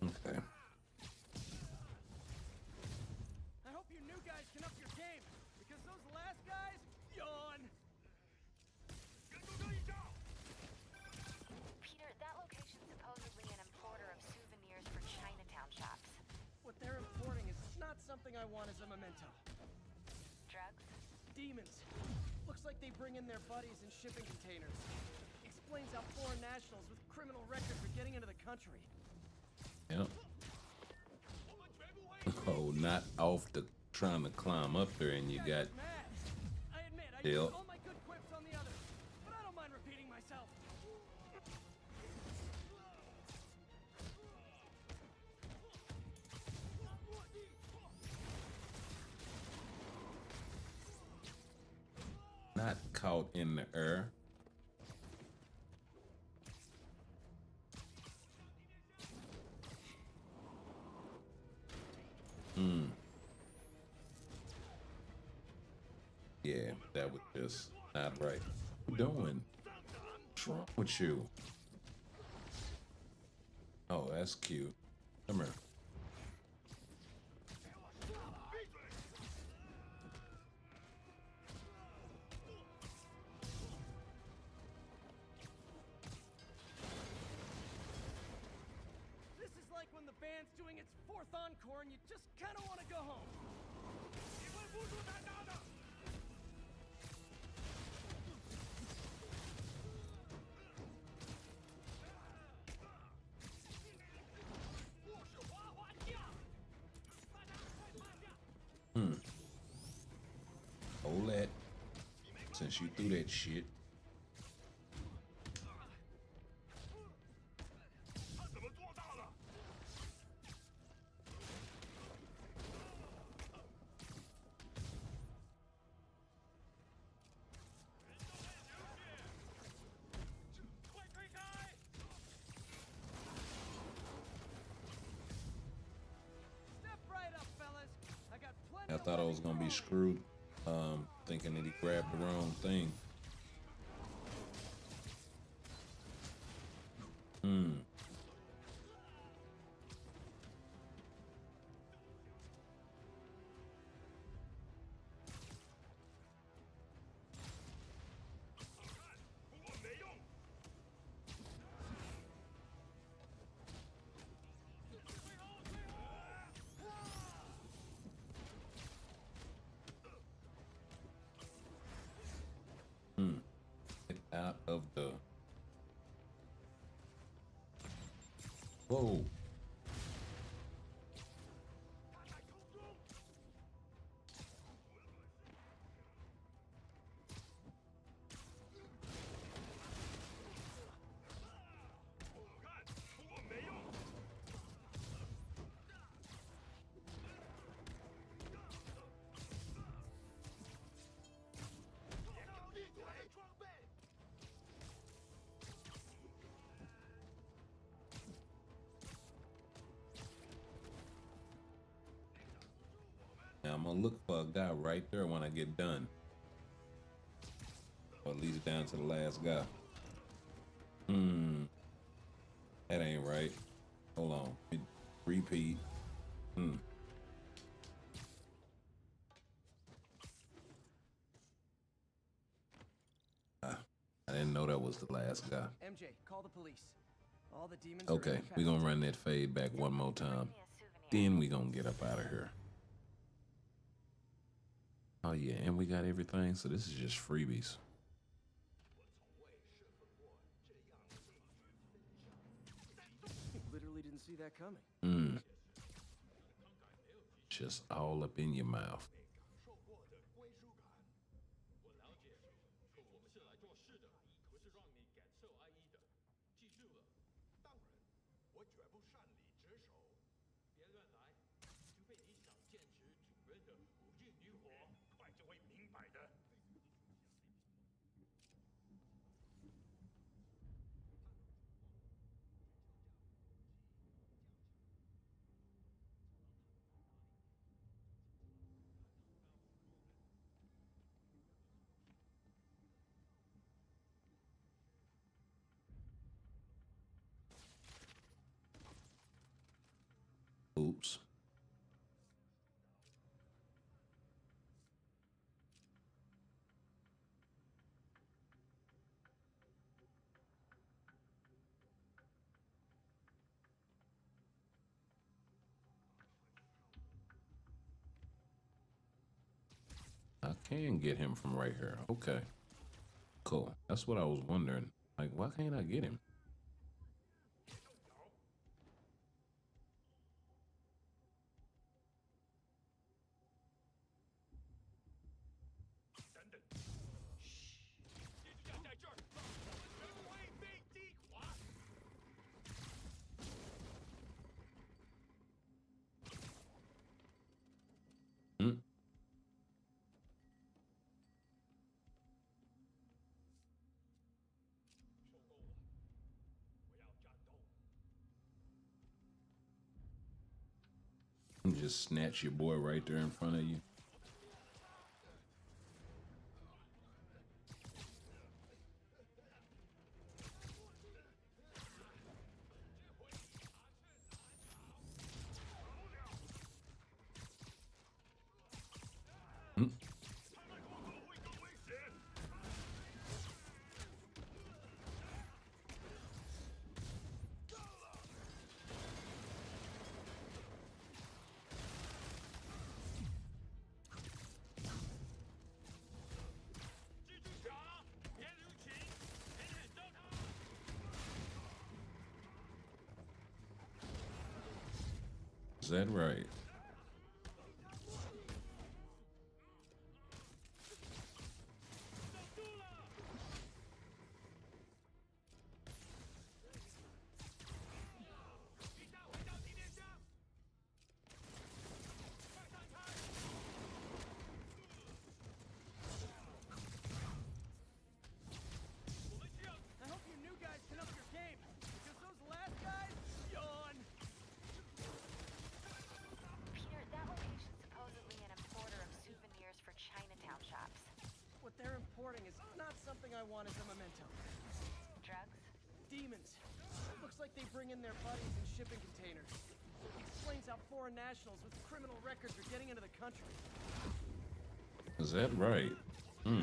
Okay. I hope you new guys can up your game, because those last guys, yawn. Peter, that location's supposedly an importer of souvenirs for Chinatown shops. What they're importing is not something I want as a memento. Drugs? Demons. Looks like they bring in their buddies in shipping containers. Explains how foreign nationals with criminal records are getting into the country. Yep. not off the trying to climb up there and you got I admit, I Dale. used all my good quips on the others, but I don't mind repeating myself. not caught in the air. Yeah, that was just not right. What you doing? What's wrong with you? Oh, that's cute. Come here. This is like when the band's doing its 4th encore and you just kind of want to go home. Hold that. Since you threw that shit. Step right up, fellas. I got plenty I thought I was gonna be screwed, thinking that he grabbed the wrong thing. Get out of the. Whoa. Now I'm gonna look for a guy right there when I get done. Or at least down to the last guy. That ain't right. Hold on. Repeat. I didn't know that was the last guy. MJ, call the police. All the demons Okay, we gonna run that fade back one more time. Then we gonna get up out of here. Oh yeah, and we got everything, so this is just freebies. Literally didn't see that coming. Just all up in your mouth. Oops. I can get him from right here. Okay. Cool. That's what I was wondering. Like, why can't I get him? Just snatch your boy right there in front of you. Is that right? I hope you new guys can up your game, because those last guys, yawn. Peter, that location's supposedly an importer of souvenirs for Chinatown shops. What they're importing is not something I want as a memento. Drugs? Demons. Looks like they bring in their buddies in shipping containers. Explains how foreign nationals with criminal records are getting into the country. Is that right? You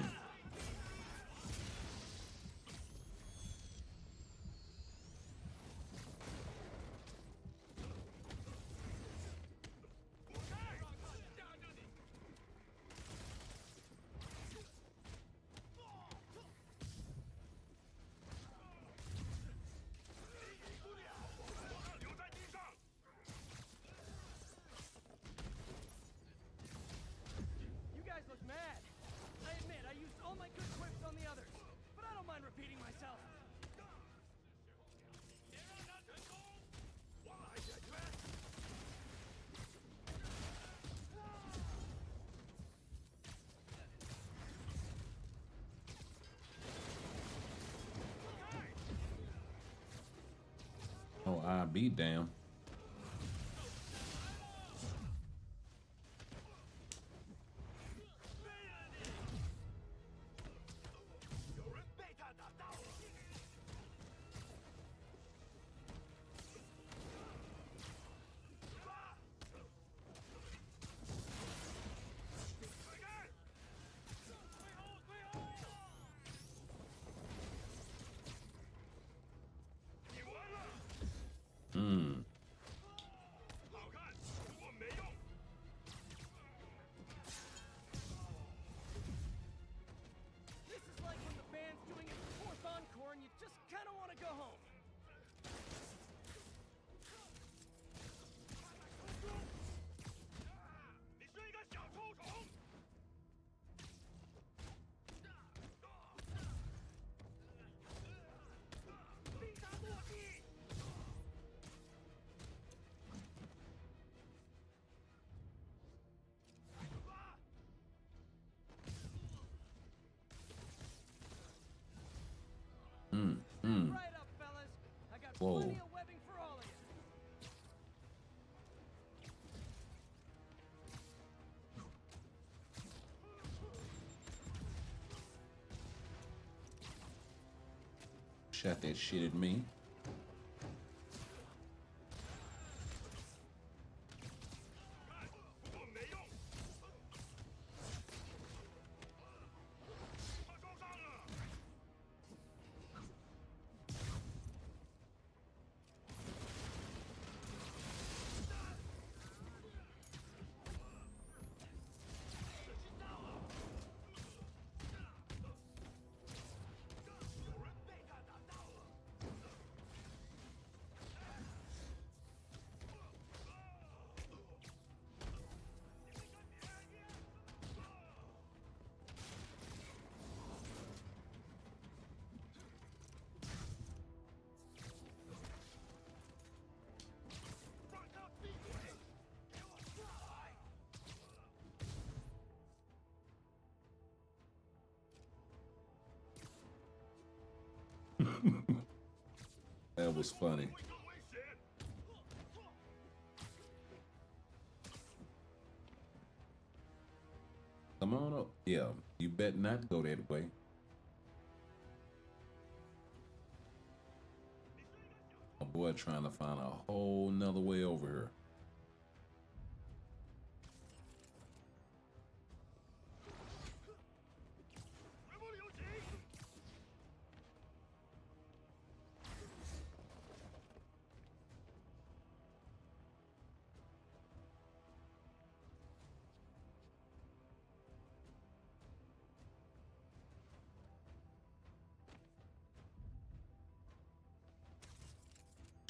guys look mad. I admit, I used all my good quips on the others, but I don't mind repeating myself. Oh, I beat down. This is like when the band's doing its fourth encore and you just kind of want to go home. Right up, fellas. I got Whoa. plenty of webbing for all of you. Shot that shit at me. That was funny. Come on up. Yeah, you bet not go that way. My boy trying to find a whole nother way over here.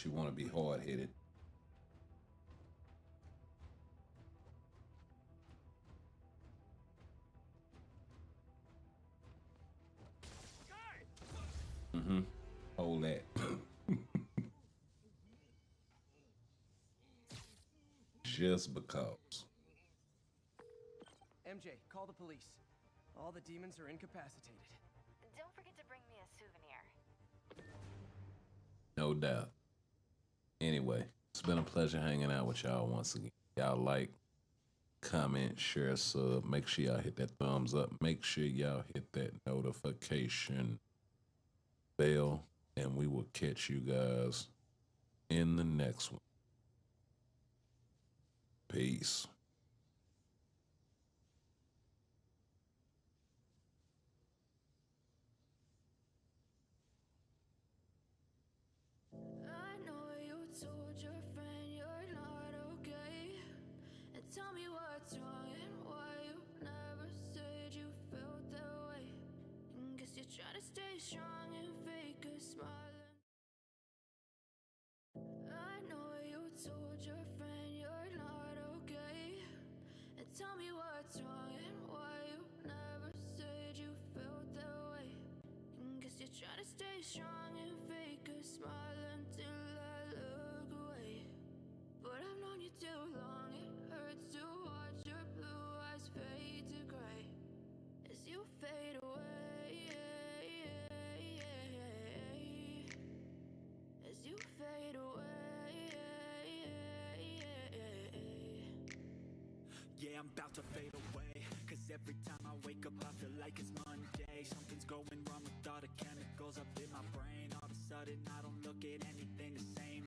You want to be hard-headed. Mm-hmm. Hold that. Just because. MJ, call the police. All the demons are incapacitated. Don't forget to bring me a souvenir. No doubt. Anyway, it's been a pleasure hanging out with y'all once again. Y'all like, comment, share, sub. Make sure y'all hit that thumbs up. Make sure y'all hit that notification bell. And we will catch you guys in the next one. Peace. I know you told your friend you're not okay. And tell me what's wrong and why you never said you felt that way. And guess you're trying to stay strong and fake a smile. I know you told your friend you're not okay. And tell me what's wrong and why you never said you felt that way. And guess you're trying to stay strong and fake a smile until I look away. But I've known you too long, it hurts to watch your blue eyes fade to gray as you fade away. As you fade away. Yeah, I'm about to fade away, cause every time I wake up I feel like it's Monday. Something's going wrong with all the chemicals up in my brain. All of a sudden I don't look at anything the same.